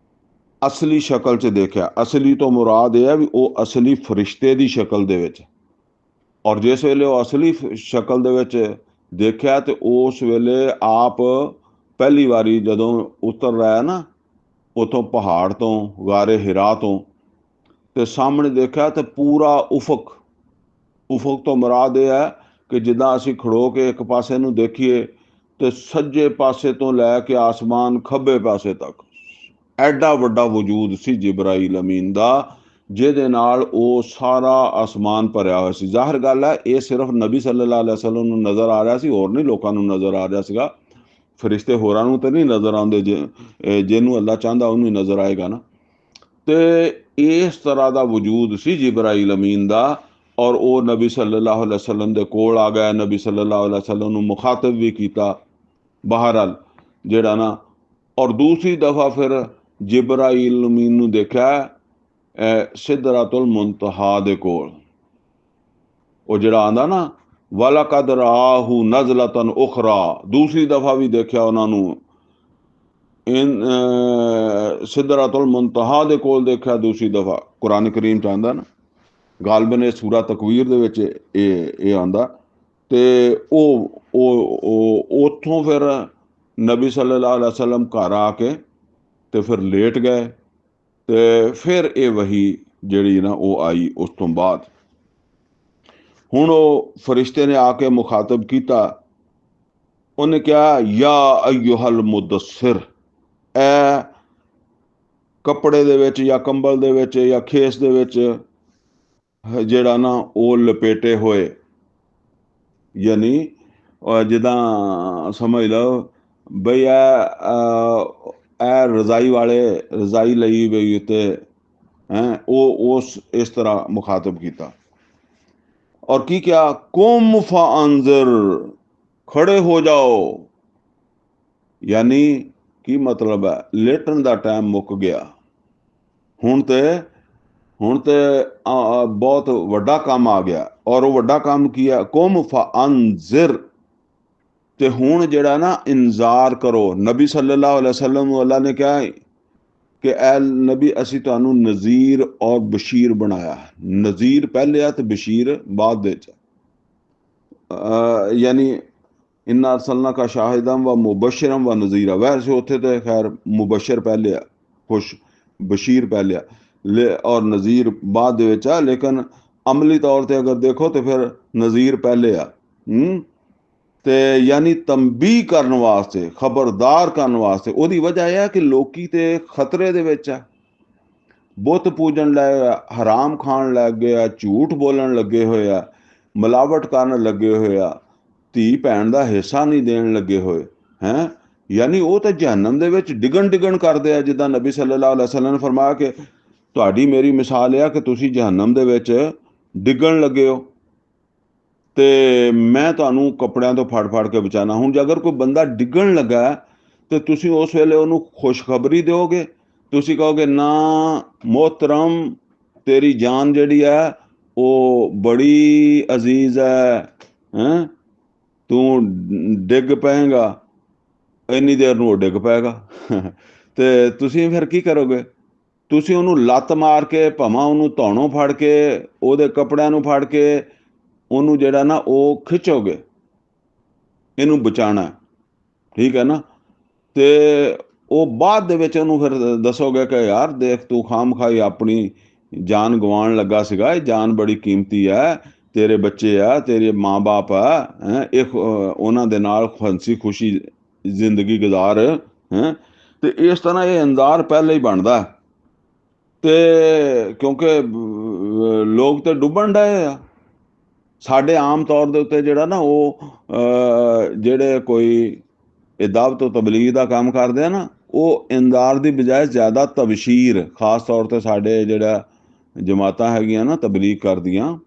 ਅਸਲੀ ਸ਼ਕਲ 'ਚ ਦੇਖਿਆ। ਅਸਲੀ ਤੋਂ ਮੁਰਾਦ ਇਹ ਹੈ ਵੀ ਉਹ ਅਸਲੀ ਫਰਿਸ਼ਤੇ ਦੀ ਸ਼ਕਲ ਦੇ ਵਿੱਚ। ਔਰ ਜਿਸ ਵੇਲੇ ਉਹ ਅਸਲੀ ਸ਼ਕਲ ਦੇ ਵਿੱਚ ਦੇਖਿਆ ਤੇ ਉਸ ਵੇਲੇ ਆਪ ਪਹਿਲੀ ਵਾਰੀ ਜਦੋਂ ਉਤਰ ਰਿਹਾ ਨਾ ਉੱਥੋਂ ਪਹਾੜ ਤੋਂ, ਗਾਰੇ ਹਿਰਾ ਤੋਂ, ਤੇ ਸਾਹਮਣੇ ਦੇਖਿਆ ਤੇ ਪੂਰਾ ਉਫਕ ਤੋਂ ਮੁਰਾਦ ਇਹ ਹੈ ਕਿ ਜਿੱਦਾਂ ਅਸੀਂ ਖੜੋ ਕੇ ਇੱਕ ਪਾਸੇ ਨੂੰ ਦੇਖੀਏ ਤੇ ਸੱਜੇ ਪਾਸੇ ਤੋਂ ਲੈ ਕੇ ਆਸਮਾਨ ਖੱਬੇ ਪਾਸੇ ਤੱਕ ਐਡਾ ਵੱਡਾ ਵਜੂਦ ਸੀ ਜਿਬਰਾਈਲ ਅਮੀਨ ਦਾ, ਜਿਹਦੇ ਨਾਲ ਉਹ ਸਾਰਾ ਆਸਮਾਨ ਭਰਿਆ ਹੋਇਆ ਸੀ। ਜ਼ਾਹਿਰ ਗੱਲ ਹੈ ਇਹ ਸਿਰਫ ਨਬੀ ਸੱਲੱਲਾਹੁ ਅਲੈਹਿ ਵਸੱਲਮ ਨੂੰ ਨਜ਼ਰ ਆ ਰਿਹਾ ਸੀ, ਹੋਰ ਨਹੀਂ ਲੋਕਾਂ ਨੂੰ ਨਜ਼ਰ ਆ ਰਿਹਾ ਸੀਗਾ। ਫਰਿਸ਼ਤੇ ਹੋਰਾਂ ਨੂੰ ਤਾਂ ਨਹੀਂ ਨਜ਼ਰ ਆਉਂਦੇ, ਜਿਹਨੂੰ ਅੱਲਾ ਚਾਹੁੰਦਾ ਉਹਨੂੰ ਹੀ ਨਜ਼ਰ ਆਏਗਾ ਨਾ। ਤੇ ਇਸ ਤਰ੍ਹਾਂ ਦਾ ਵਜੂਦ ਸੀ ਜਿਬਰਾਈਲ ਅਮੀਨ ਦਾ। ਔਰ ਉਹ ਨਬੀ ਸੱਲੱਲਾਹੁ ਅਲੈਹਿ ਵਸੱਲਮ ਦੇ ਕੋਲ ਆ ਗਿਆ। ਨਬੀ ਸੱਲੱਲਾਹੁ ਅਲੈਹਿ ਵਸੱਲਮ ਨੂੰ ਮੁਖਾਤਬ ਵੀ ਕੀਤਾ ਬਹਰਹਾਲ ਜਿਹੜਾ ਨਾ। ਔਰ ਦੂਸਰੀ ਦਫਾ ਫਿਰ ਜਿਬਰਾਈਲ ਅਮੀਨ ਨੂੰ ਦੇਖਿਆ ਸਿਦਰਤੁਲ ਮੁੰਤਹਾ ਦੇ ਕੋਲ। ਉਹ ਜਿਹੜਾ ਆਂਦਾ ਨਾ ਵਲਕਦ ਰਾਹੂ ਨਜ਼ਲਤਨ ਉਖਰਾ, ਦੂਸਰੀ ਦਫਾ ਵੀ ਦੇਖਿਆ ਉਹਨਾਂ ਨੂੰ ਸਿਦਰਤੁਲ ਮੁੰਤਹਾ ਦੇ ਕੋਲ ਦੇਖਿਆ ਦੂਸਰੀ ਦਫਾ। ਕੁਰਾਨ ਕਰੀਮ ਚ ਆਂਦਾ ਨਾ, ਗਾਲਬਨ ਇਹ ਸੂਰਾ ਤਕਵੀਰ ਦੇ ਵਿੱਚ ਇਹ ਆਂਦਾ। ਤੇ ਉਹ ਉੱਥੋਂ ਫਿਰ ਨਬੀ ਸੱਲੱਲਾਹੁ ਅਲੈਹਿ ਵਸੱਲਮ ਘਰ ਆ ਕੇ ਤੇ ਫਿਰ ਲੇਟ ਗਏ। ਤੇ ਫਿਰ ਇਹ ਵਹੀ ਜਿਹੜੀ ਨਾ ਉਹ ਆਈ ਉਸ ਤੋਂ ਬਾਅਦ। ਹੁਣ ਉਹ ਫਰਿਸ਼ਤੇ ਨੇ ਆ ਕੇ ਮੁਖਾਤਬ ਕੀਤਾ। ਉਹਨੇ ਕਿਹਾ ਯਾ ਅਯੁਹਲ ਮੁਦੱਸਿਰ, ਐ ਕੱਪੜੇ ਦੇ ਵਿੱਚ ਜਾਂ ਕੰਬਲ ਦੇ ਵਿੱਚ ਜਾਂ ਖੇਸ ਦੇ ਵਿੱਚ ਜਿਹੜਾ ਨਾ ਉਹ ਲਪੇਟੇ ਹੋਏ, ਯਾਨੀ ਜਿੱਦਾਂ ਸਮਝ ਲਓ ਬਈ ਇਹ ਰਜ਼ਾਈ ਵਾਲੇ ਰਜ਼ਾਈ ਲਈ ਬਈ ਉੱਤੇ ਹੈਂ, ਉਹ ਇਸ ਤਰ੍ਹਾਂ ਮੁਖਾਤਬ ਕੀਤਾ। ਔਰ ਕੀ ਕਿਹਾ ਕੁਮ ਫਾਅੰਜ਼ਿਰ, ਖੜੇ ਹੋ ਜਾਓ। ਯਾਨੀ ਕੀ ਮਤਲਬ ਹੈ, ਲੇਟਣ ਦਾ ਟਾਈਮ ਮੁੱਕ ਗਿਆ। ਹੁਣ ਤੇ ਬਹੁਤ ਵੱਡਾ ਕੰਮ ਆ ਗਿਆ। ਔਰ ਉਹ ਵੱਡਾ ਕੰਮ ਕੀ ਹੈ, ਕੁਮ ਫਾਅੰਜ਼ਿਰ, ਤੇ ਹੁਣ ਜਿਹੜਾ ਨਾ ਇੰਤਜ਼ਾਰ ਕਰੋ। ਨਬੀ ਸੱਲੱਲਾਹੁ ਅਲੈਹਿ ਵਸੱਲਮ ਨੂੰ ਅੱਲਾ ਨੇ ਕਿਹਾ ਕਿ ਐ ਨਬੀ ਅਸੀਂ ਤੁਹਾਨੂੰ ਨਜ਼ੀਰ ਔਰ ਬਸ਼ੀਰ ਬਣਾਇਆ। ਨਜ਼ੀਰ ਪਹਿਲੇ ਆ ਤੇ ਬਸ਼ੀਰ ਬਾਅਦ ਵਿੱਚ। ਯਾਨੀ ਇੰਨਾ ਅਰਸਲਨਾਕਾ ਸ਼ਾਹਿਦਨ व मुबश्शिरन व नज़ीरा। वैसे ਉੱਥੇ ਤੇ ਖੈਰ ਮੁਬਸ਼ਰ ਪਹਿਲੇ ਆ, ਖੁਸ਼, ਬਸ਼ੀਰ ਪਹਿਲੇ ਆ, ਔਰ ਨਜ਼ੀਰ ਬਾਅਦ ਦੇ ਵਿੱਚ ਆ। ਲੇਕਿਨ ਅਮਲੀ ਤੌਰ ਤੇ ਅਗਰ ਦੇਖੋ ਤੇ ਫਿਰ ਨਜ਼ੀਰ ਪਹਿਲੇ ਆ। ਤੇ ਯਾਨੀ ਤੰਬੀਹ ਕਰਨ ਵਾਸਤੇ, ਖਬਰਦਾਰ ਕਰਨ ਵਾਸਤੇ। ਉਹਦੀ ਵਜ੍ਹਾ ਇਹ ਹੈ ਕਿ ਲੋਕੀ ਤੇ ਖਤਰੇ ਦੇ ਵਿੱਚ ਆ, ਬੁੱਤ ਪੂਜਣ ਲੱਗ ਆ, ਹਰਾਮ ਖਾਣ ਲੱਗ ਗਏ ਆ, ਝੂਠ ਬੋਲਣ ਲੱਗੇ ਹੋਏ ਆ, ਮਿਲਾਵਟ ਕਰਨ ਲੱਗੇ ਹੋਏ ਆ, ਧੀ ਭੈਣ ਦਾ ਹਿੱਸਾ ਨਹੀਂ ਦੇਣ ਲੱਗੇ ਹੋਏ ਹੈਂ। ਯਾਨੀ ਉਹ ਤਾਂ ਜਹੰਨਮ ਦੇ ਵਿੱਚ ਡਿਗਣ ਕਰਦੇ ਆ। ਜਿੱਦਾਂ ਨਬੀ ਸੱਲੱਲਾਹੁ ਅਲੈਹਿ ਵਸੱਲਮ ਨੇ ਫਰਮਾਇਆ ਕਿ ਤੁਹਾਡੀ ਮੇਰੀ ਮਿਸਾਲ ਇਹ ਆ ਕਿ ਤੁਸੀਂ ਜਹੰਨਮ ਦੇ ਵਿੱਚ ਡਿੱਗਣ ਲੱਗੇ ਹੋ ਤੇ ਮੈਂ ਤੁਹਾਨੂੰ ਕੱਪੜਿਆਂ ਤੋਂ ਫੜ ਕੇ ਬਚਾਉਣਾ। ਹੁਣ ਜੇ ਅਗਰ ਕੋਈ ਬੰਦਾ ਡਿੱਗਣ ਲੱਗਾ ਤੇ ਤੁਸੀਂ ਉਸ ਵੇਲੇ ਉਹਨੂੰ ਖੁਸ਼ਖਬਰੀ ਦਿਓਗੇ? ਤੁਸੀਂ ਕਹੋਗੇ ਨਾ ਮੋਹਤਰਮ, ਤੇਰੀ ਜਾਨ ਜਿਹੜੀ ਹੈ ਉਹ ਬੜੀ ਅਜ਼ੀਜ਼ ਹੈ, ਤੂੰ ਡਿੱਗ ਪਏਗਾ, ਇੰਨੀ ਦੇਰ ਨੂੰ ਉਹ ਡਿੱਗ ਪਏਗਾ। ਤੇ ਤੁਸੀਂ ਫਿਰ ਕੀ ਕਰੋਗੇ? ਤੁਸੀਂ ਉਹਨੂੰ ਲੱਤ ਮਾਰ ਕੇ, ਭਾਵੇਂ ਉਹਨੂੰ ਧੌਣੋਂ ਫੜ ਕੇ, ਉਹਦੇ ਕੱਪੜਿਆਂ ਨੂੰ ਫੜ ਕੇ ਉਹਨੂੰ ਜਿਹੜਾ ਨਾ ਉਹ ਖਿੱਚੋਗੇ, ਇਹਨੂੰ ਬਚਾਉਣਾ, ਠੀਕ ਹੈ ਨਾ। ਤੇ ਉਹ ਬਾਅਦ ਦੇ ਵਿੱਚ ਉਹਨੂੰ ਫਿਰ ਦੱਸੋਗੇ ਕਿ ਯਾਰ ਦੇਖ ਤੂੰ ਖਾਮ ਖਾਈ ਆਪਣੀ ਜਾਨ ਗਵਾਉਣ ਲੱਗਾ ਸੀਗਾ, ਇਹ ਜਾਨ ਬੜੀ ਕੀਮਤੀ ਹੈ, ਤੇਰੇ ਬੱਚੇ ਆ, ਤੇਰੇ ਮਾਂ ਬਾਪ ਆ, ਇਹ ਉਹਨਾਂ ਦੇ ਨਾਲ ਹੰਸੀ ਖੁਸ਼ੀ ਜ਼ਿੰਦਗੀ ਗੁਜ਼ਾਰ ਹੈਂ। ਤੇ ਇਸ ਤਰ੍ਹਾਂ ਇਹ ਇੰਤਜ਼ਾਰ ਪਹਿਲੇ ਹੀ ਬਣਦਾ। ਤੇ ਕਿਉਂਕਿ ਲੋਕ ਤੇ ਡੁੱਬਣ ਡਏ ਆ। ਸਾਡੇ ਆਮ ਤੌਰ ਦੇ ਉੱਤੇ ਜਿਹੜਾ ਨਾ ਉਹ ਜਿਹੜੇ ਕੋਈ ਇਹ ਦਾਵਤ ਤੋਂ ਤਬਲੀਗ ਦਾ ਕੰਮ ਕਰਦੇ ਆ ਨਾ, ਉਹ ਇੰਤਜ਼ਾਰ ਦੀ ਬਜਾਏ ਜ਼ਿਆਦਾ ਤਬਸ਼ੀਰ, ਖਾਸ ਤੌਰ ਤੇ ਸਾਡੇ ਜਿਹੜਾ ਜਮਾਤਾਂ ਹੈਗੀਆਂ ਨਾ ਤਬਲੀਗ ਕਰਦੀਆਂ,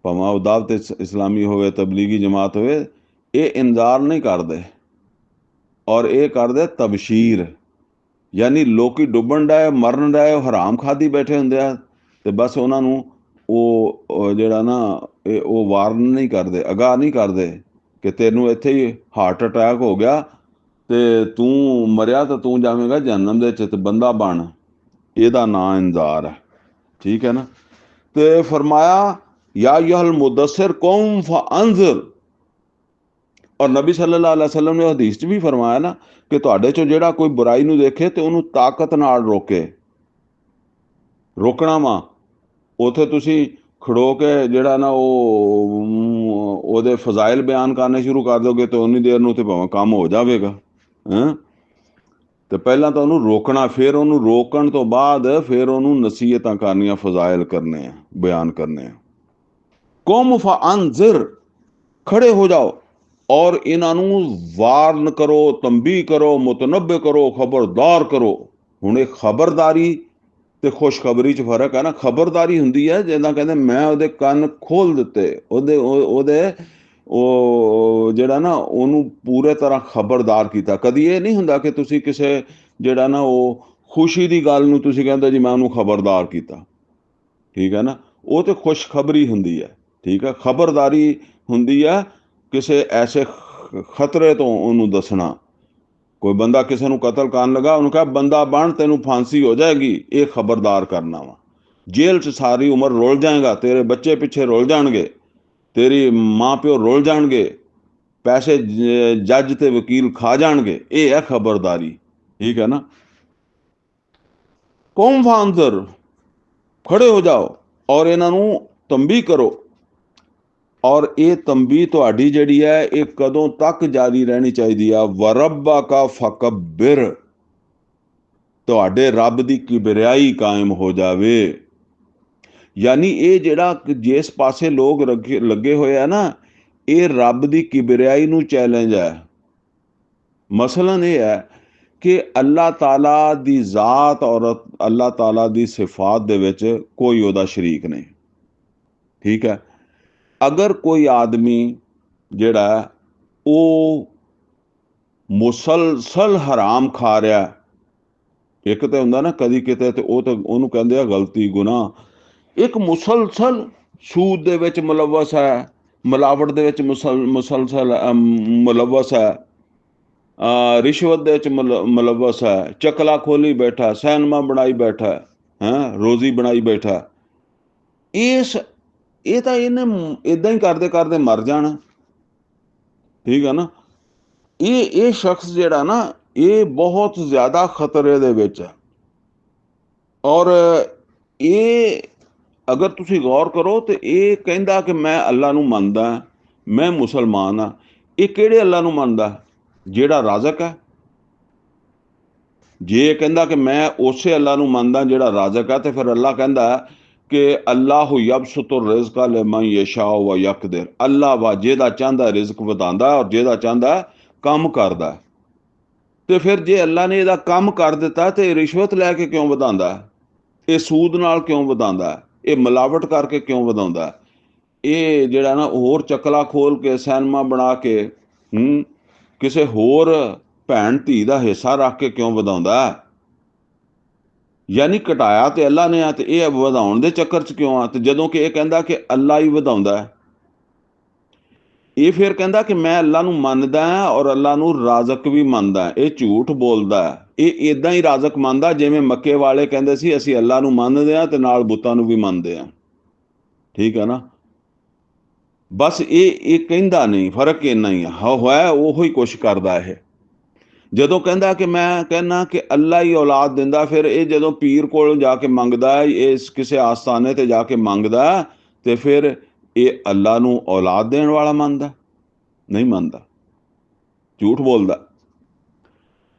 ਭਾਵੇਂ ਉਹ ਦਾਵਤ ਇਸਲਾਮੀ ਹੋਵੇ, ਤਬਲੀਗੀ ਜਮਾਤ ਹੋਵੇ, ਇਹ ਇੰਤਜ਼ਾਰ ਨਹੀਂ ਕਰਦੇ ਔਰ ਇਹ ਕਰਦੇ ਤਬਸ਼ੀਰ। ਯਾਨੀ ਲੋਕੀ ਡੁੱਬਣ ਡਏ, ਮਰਨ ਡਏ, ਉਹ ਹਰਾਮ ਖਾਦੀ ਬੈਠੇ ਹੁੰਦੇ ਆ ਤੇ ਬਸ ਉਹਨਾਂ ਨੂੰ ਉਹ ਜਿਹੜਾ ਨਾ ਉਹ ਵਾਰਨ ਨਹੀਂ ਕਰਦੇ, ਅਗਾਹ ਨਹੀਂ ਕਰਦੇ ਕਿ ਤੈਨੂੰ ਇੱਥੇ ਹੀ ਹਾਰਟ ਅਟੈਕ ਹੋ ਗਿਆ ਤੇ ਤੂੰ ਮਰਿਆ ਤਾਂ ਤੂੰ ਜਾਵੇਂਗਾ ਜਹੰਨਮ ਦੇ ਵਿੱਚ, ਤੇ ਬੰਦਾ ਬਣ, ਇਹਦਾ ਨਾਂ ਇੰਜ਼ਾਰ ਹੈ। ਠੀਕ ਹੈ ਨਾ। ਤੇ ਫਰਮਾਇਆ ਯਾ ਅਯੁਹਲ ਮੁਦੱਸਿਰ ਕੁਮ ਫਅੰਜ਼ਿਰ। ਔਰ ਨਬੀ ਸੱਲੱਲਾਹੁ ਅਲੈहि ਵਸੱਲਮ ਨੇ ਹਦੀਸ 'ਚ ਵੀ ਫਰਮਾਇਆ ਨਾ ਕਿ ਤੁਹਾਡੇ 'ਚੋਂ ਜਿਹੜਾ ਕੋਈ ਬੁਰਾਈ ਨੂੰ ਦੇਖੇ ਤੇ ਉਹਨੂੰ ਤਾਕਤ ਨਾਲ ਰੋਕੇ। ਰੋਕਣਾ ਵਾ ਉੱਥੇ ਤੁਸੀਂ ਖੜੋ ਕੇ ਜਿਹੜਾ ਨਾ ਉਹਦੇ ਫਜ਼ਾਇਲ ਬਿਆਨ ਕਰਨੇ ਸ਼ੁਰੂ ਕਰ ਦੋਗੇ ਤੇ ਉਨੀ ਦੇਰ ਨੂੰ ਤੇ ਭਾਵੇਂ ਕੰਮ ਹੋ ਜਾਵੇਗਾ। ਹੈਂ ਤੇ ਪਹਿਲਾਂ ਤਾਂ ਉਹਨੂੰ ਰੋਕਣਾ, ਫਿਰ ਉਹਨੂੰ ਰੋਕਣ ਤੋਂ ਬਾਅਦ ਫਿਰ ਉਹਨੂੰ ਨਸੀਹਤਾਂ ਕਰਨੀਆਂ, ਫਜ਼ਾਇਲ ਕਰਨੇ ਆ, ਬਿਆਨ ਕਰਨੇ ਆ। ਕੁਮ ਫਅੰਜ਼ਿਰ, ਖੜੇ ਹੋ ਜਾਓ ਔਰ ਇਹਨਾਂ ਨੂੰ ਵਾਰਨ ਕਰੋ, ਤੰਬੀਹ ਕਰੋ, ਮੁਤਨੱਬੇ ਕਰੋ, ਖਬਰਦਾਰ ਕਰੋ। ਹੁਣ ਇਹ ਖਬਰਦਾਰੀ ਤੇ ਖੁਸ਼ਖਬਰੀ 'ਚ ਫਰਕ ਹੈ ਨਾ। ਖਬਰਦਾਰੀ ਹੁੰਦੀ ਹੈ ਜਿੱਦਾਂ ਕਹਿੰਦੇ ਮੈਂ ਉਹਦੇ ਕੰਨ ਖੋਲ ਦਿੱਤੇ, ਉਹਦੇ ਉਹ ਜਿਹੜਾ ਨਾ ਉਹਨੂੰ ਪੂਰੇ ਤਰ੍ਹਾਂ ਖਬਰਦਾਰ ਕੀਤਾ। ਕਦੀ ਇਹ ਨਹੀਂ ਹੁੰਦਾ ਕਿ ਤੁਸੀਂ ਕਿਸੇ ਜਿਹੜਾ ਨਾ ਉਹ ਖੁਸ਼ੀ ਦੀ ਗੱਲ ਨੂੰ ਤੁਸੀਂ ਕਹਿੰਦੇ ਜੀ ਮੈਂ ਉਹਨੂੰ ਖਬਰਦਾਰ ਕੀਤਾ। ਠੀਕ ਹੈ ਨਾ, ਉਹ ਤੇ ਖੁਸ਼ਖਬਰੀ ਹੁੰਦੀ ਹੈ। ਠੀਕ ਹੈ, ਖਬਰਦਾਰੀ ਹੁੰਦੀ ਹੈ ਕਿਸੇ ਐਸੇ ਖਤਰੇ ਤੋਂ ਉਹਨੂੰ ਦੱਸਣਾ। ਕੋਈ ਬੰਦਾ ਕਿਸੇ ਨੂੰ ਕਤਲ ਕਰਨ ਲੱਗਾ, ਉਹਨੂੰ ਕਹੇ ਬੰਦਾ ਬਣ, ਤੈਨੂੰ ਫਾਂਸੀ ਹੋ ਜਾਏਗੀ, ਇਹ ਖਬਰਦਾਰ ਕਰਨਾ ਵਾ। ਜੇਲ੍ਹ 'ਚ ਸਾਰੀ ਉਮਰ ਰੁਲ ਜਾਏਗਾ, ਤੇਰੇ ਬੱਚੇ ਪਿੱਛੇ ਰੁਲ ਜਾਣਗੇ, ਤੇਰੀ ਮਾਂ ਪਿਓ ਰੁਲ ਜਾਣਗੇ, ਪੈਸੇ ਜੱਜ ਤੇ ਵਕੀਲ ਖਾ ਜਾਣਗੇ, ਇਹ ਹੈ ਖਬਰਦਾਰੀ। ਠੀਕ ਹੈ ਨਾ। ਕੌਮ ਫਾਂਜ਼ਰ, ਖੜੇ ਹੋ ਜਾਓ ਔਰ ਇਹਨਾਂ ਨੂੰ ਤੰਬੀਹ ਕਰੋ। ਔਰ ਇਹ ਤੰਬੀਹ ਤੁਹਾਡੀ ਜਿਹੜੀ ਹੈ ਇਹ ਕਦੋਂ ਤੱਕ ਜਾਰੀ ਰਹਿਣੀ ਚਾਹੀਦੀ ਆ? ਵਰੱਬਾ ਕਾ ਫਕਬਿਰ, ਤੁਹਾਡੇ ਰੱਬ ਦੀ ਕਿਬਰਿਆਈ ਕਾਇਮ ਹੋ ਜਾਵੇ। ਯਾਨੀ ਇਹ ਜਿਹੜਾ ਜਿਸ ਪਾਸੇ ਲੋਕ ਲੱਗੇ ਹੋਏ ਆ ਨਾ, ਇਹ ਰੱਬ ਦੀ ਕਿਬਰਿਆਈ ਨੂੰ ਚੈਲੰਜ ਹੈ। ਮਸਲਨ ਇਹ ਹੈ ਕਿ ਅੱਲਾਹ ਤਾਲਾ ਦੀ ਜ਼ਾਤ ਔਰ ਅੱਲਾਹ ਤਾਲਾ ਦੀ ਸਿਫਾਤ ਦੇ ਵਿੱਚ ਕੋਈ ਉਹਦਾ ਸ਼ਰੀਕ ਨਹੀਂ। ਠੀਕ ਹੈ। ਅਗਰ ਕੋਈ ਆਦਮੀ ਜਿਹੜਾ ਉਹ ਮੁਸਲਸਲ ਹਰਾਮ ਖਾ ਰਿਹਾ, ਇੱਕ ਤੇ ਹੁੰਦਾ ਨਾ ਕਦੀ ਕਿਤੇ, ਤੇ ਉਹ ਤਾਂ ਉਹਨੂੰ ਕਹਿੰਦੇ ਆ ਗਲਤੀ, ਗੁਨਾਹ। ਇੱਕ ਮੁਸਲਸਲ ਸੂਦ ਦੇ ਵਿੱਚ ਮੁਲਵਸ ਹੈ, ਮਿਲਾਵਟ ਦੇ ਵਿੱਚ ਮੁਸਲਸਲ ਮੁਲਵਸ ਹੈ, ਰਿਸ਼ਵਤ ਦੇ ਵਿੱਚ ਮੁਲਵਸ ਹੈ, ਚਕਲਾ ਖੋਲੀ ਬੈਠਾ, ਸੈਨਮਾ ਬਣਾਈ ਬੈਠਾ ਹੈ, ਰੋਜ਼ੀ ਬਣਾਈ ਬੈਠਾ। ਇਹ ਤਾਂ ਇਹਨੇ ਇਦਾਂ ਹੀ ਕਰਦੇ ਕਰਦੇ ਮਰ ਜਾਣਾ। ਠੀਕ ਹੈ ਨਾ। ਇਹ ਸ਼ਖਸ ਜਿਹੜਾ ਨਾ ਇਹ ਬਹੁਤ ਜ਼ਿਆਦਾ ਖਤਰੇ ਦੇ ਵਿੱਚ ਹੈ। ਔਰ ਇਹ ਅਗਰ ਤੁਸੀਂ ਗੌਰ ਕਰੋ ਤੇ ਇਹ ਕਹਿੰਦਾ ਕਿ ਮੈਂ ਅੱਲਾ ਨੂੰ ਮੰਨਦਾ, ਮੈਂ ਮੁਸਲਮਾਨ ਹਾਂ। ਇਹ ਕਿਹੜੇ ਅੱਲਾ ਨੂੰ ਮੰਨਦਾ? ਜਿਹੜਾ ਰਾਜ਼ਕ ਹੈ। ਜੇ ਇਹ ਕਹਿੰਦਾ ਕਿ ਮੈਂ ਉਸੇ ਅੱਲਾ ਨੂੰ ਮੰਨਦਾ ਜਿਹੜਾ ਰਾਜ਼ਕ ਹੈ, ਤੇ ਫਿਰ ਅੱਲਾ ਕਹਿੰਦਾ ਕਿ ਅੱਲਾਹੁ ਯਬਸੁਤੁ ਰਿਜ਼ਕਾ ਲਿਮਨ ਯਸ਼ਾਉ व ਯਕਦਿਰ। ਅੱਲਾ ਵਾ ਜਿਹਦਾ ਚਾਹੁੰਦਾ ਰਿਜ਼ਕ ਵਧਾਉਂਦਾ ਔਰ ਜਿਹਦਾ ਚਾਹੁੰਦਾ ਕੰਮ ਕਰਦਾ। ਤੇ ਫਿਰ ਜੇ ਅੱਲਾ ਨੇ ਇਹਦਾ ਕੰਮ ਕਰ ਦਿੱਤਾ ਤੇ ਰਿਸ਼ਵਤ ਲੈ ਕੇ ਕਿਉਂ ਵਧਾਉਂਦਾ? ਇਹ ਸੂਦ ਨਾਲ ਕਿਉਂ ਵਧਾਉਂਦਾ? ਇਹ ਮਿਲਾਵਟ ਕਰਕੇ ਕਿਉਂ ਵਧਾਉਂਦਾ? ਇਹ ਜਿਹੜਾ ਨਾ ਹੋਰ ਚੱਕਲਾ ਖੋਲ ਕੇ, ਸੈਨਮਾ ਬਣਾ ਕੇ, ਕਿਸੇ ਹੋਰ ਭੈਣ ਧੀ ਦਾ ਹਿੱਸਾ ਰੱਖ ਕੇ ਕਿਉਂ ਵਧਾਉਂਦਾ? ਯਾਨੀ ਘਟਾਇਆ ਤੇ ਅੱਲਾ ਨੇ ਆ, ਤੇ ਇਹ ਵਧਾਉਣ ਦੇ ਚੱਕਰ 'ਚ ਕਿਉਂ ਆ? ਤੇ ਜਦੋਂ ਕਿ ਇਹ ਕਹਿੰਦਾ ਕਿ ਅੱਲਾ ਹੀ ਵਧਾਉਂਦਾ, ਇਹ ਫਿਰ ਕਹਿੰਦਾ ਕਿ ਮੈਂ ਅੱਲਾ ਨੂੰ ਮੰਨਦਾ ਹਾਂ ਔਰ ਅੱਲਾ ਨੂੰ ਰਾਜ਼ਕ ਵੀ ਮੰਨਦਾ। ਇਹ ਝੂਠ ਬੋਲਦਾ। ਇਹ ਇਦਾਂ ਹੀ ਰਾਜ਼ਕ ਮੰਨਦਾ ਜਿਵੇਂ ਮੱਕੇ ਵਾਲੇ ਕਹਿੰਦੇ ਸੀ ਅਸੀਂ ਅੱਲਾ ਨੂੰ ਮੰਨਦੇ ਹਾਂ ਤੇ ਨਾਲ ਬੁੱਤਾਂ ਨੂੰ ਵੀ ਮੰਨਦੇ ਹਾਂ। ਠੀਕ ਹੈ ਨਾ। ਬਸ ਇਹ ਕਹਿੰਦਾ ਨਹੀਂ, ਫਰਕ ਇੰਨਾ ਹੀ ਹੋਇਆ, ਉਹੀ ਕੁਛ ਕਰਦਾ ਇਹ। ਜਦੋਂ ਕਹਿੰਦਾ ਕਿ ਮੈਂ ਕਹਿੰਦਾ ਕਿ ਅੱਲਾ ਹੀ ਔਲਾਦ ਦਿੰਦਾ, ਫਿਰ ਇਹ ਜਦੋਂ ਪੀਰ ਕੋਲ ਜਾ ਕੇ ਮੰਗਦਾ, ਇਸ ਕਿਸੇ ਆਸਤਾਨੇ ਤੇ ਜਾ ਕੇ ਮੰਗਦਾ, ਤੇ ਫਿਰ ਇਹ ਅੱਲਾ ਨੂੰ ਔਲਾਦ ਦੇਣ ਵਾਲਾ ਮੰਨਦਾ? ਨਹੀਂ ਮੰਨਦਾ, ਝੂਠ ਬੋਲਦਾ।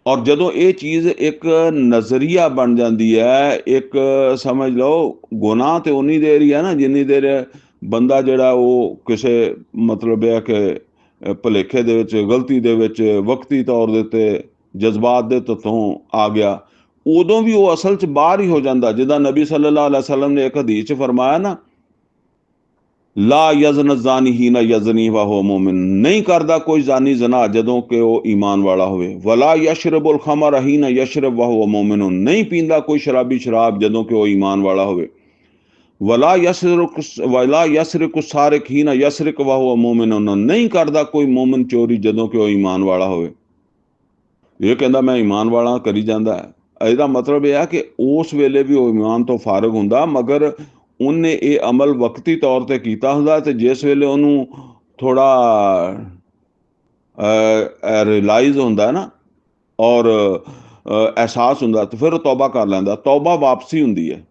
ਔਰ ਜਦੋਂ ਇਹ ਚੀਜ਼ ਇੱਕ ਨਜ਼ਰੀਆ ਬਣ ਜਾਂਦੀ ਹੈ, ਇੱਕ ਸਮਝ ਲਓ ਗੁਨਾਹ ਤੇ ਉਨੀ ਦੇਰ ਹੀ ਹੈ ਨਾ ਜਿੰਨੀ ਦੇਰ ਬੰਦਾ ਜਿਹੜਾ ਉਹ ਕਿਸੇ ਮਤਲਬ ਇਹ ਕਿ ਭੁਲੇਖੇ ਦੇ ਵਿੱਚ, ਗਲਤੀ ਦੇ ਵਿੱਚ, ਵਕਤੀ ਤੌਰ ਦੇ ਉੱਤੇ ਜਜ਼ਬਾਤ ਦੇ ਤੱਤੋਂ ਆ ਗਿਆ, ਉਦੋਂ ਵੀ ਉਹ ਅਸਲ 'ਚ ਬਾਹਰ ਹੀ ਹੋ ਜਾਂਦਾ। ਜਿੱਦਾਂ ਨਬੀ ਸੱਲੱਲਾਹੁ ਅਲੈहि ਵਸੱਲਮ ਨੇ ਇੱਕ ਹਦੀਸ 'ਚ ਫਰਮਾਇਆ ਨਾ, ਲਾ ਯਜ਼ਨ ਜ਼ਾਨੀ ਹੀਨਾ ਯਜ਼ਨੀ ਵਹੁਵਾ ਮੂਮਿਨ। ਨਹੀਂ ਕਰਦਾ ਕੋਈ ਜ਼ਾਨੀ ਜ਼ਨਾ ਜਦੋਂ ਕਿ ਉਹ ਈਮਾਨ ਵਾਲਾ ਹੋਵੇ। ਵਲਾ ਯਸ਼ਰਬੁਲ ਖਮਰ ਹੀਨਾ ਯਸ਼ਰਬ ਵਹੁਵਾ ਮੂਮਿਨ। ਨਹੀਂ ਪੀਂਦਾ ਕੋਈ ਸ਼ਰਾਬੀ ਸ਼ਰਾਬ ਜਦੋਂ ਕਿ ਉਹ ਈਮਾਨ ਵਾਲਾ ਹੋਵੇ। ਵਲਾ ਯਸਰਿਕ ਸਾਰਿਕ ਹੀਨਾ ਯਸਰਿਕ ਵਹੁਵਾ ਮੂਮਿਨ। ਨਹੀਂ ਕਰਦਾ ਕੋਈ ਮੂਮਿਨ ਚੋਰੀ ਜਦੋਂ ਕਿ ਉਹ ਈਮਾਨ ਵਾਲਾ ਹੋਵੇ। ਇਹ ਕਹਿੰਦਾ ਮੈਂ ਈਮਾਨ ਵਾਲਾ ਕਰੀ ਜਾਂਦਾ ਹੈ। ਇਹਦਾ ਮਤਲਬ ਇਹ ਹੈ ਕਿ ਉਸ ਵੇਲੇ ਵੀ ਉਹ ਈਮਾਨ ਤੋਂ ਫਾਰਗ ਹੁੰਦਾ, ਮਗਰ ਉਹਨੇ ਇਹ ਅਮਲ ਵਕਤੀ ਤੌਰ ਤੇ ਕੀਤਾ ਹੁੰਦਾ, ਤੇ ਜਿਸ ਵੇਲੇ ਉਹਨੂੰ ਥੋੜਾ ਰਿਅਲਾਈਜ਼ ਹੁੰਦਾ ਨਾ ਔਰ ਅਹਿਸਾਸ ਹੁੰਦਾ, ਤੇ ਫਿਰ ਉਹ ਤੌਬਾ ਕਰ ਲੈਂਦਾ। ਤੌਬਾ ਵਾਪਸੀ ਹੁੰਦੀ ਹੈ।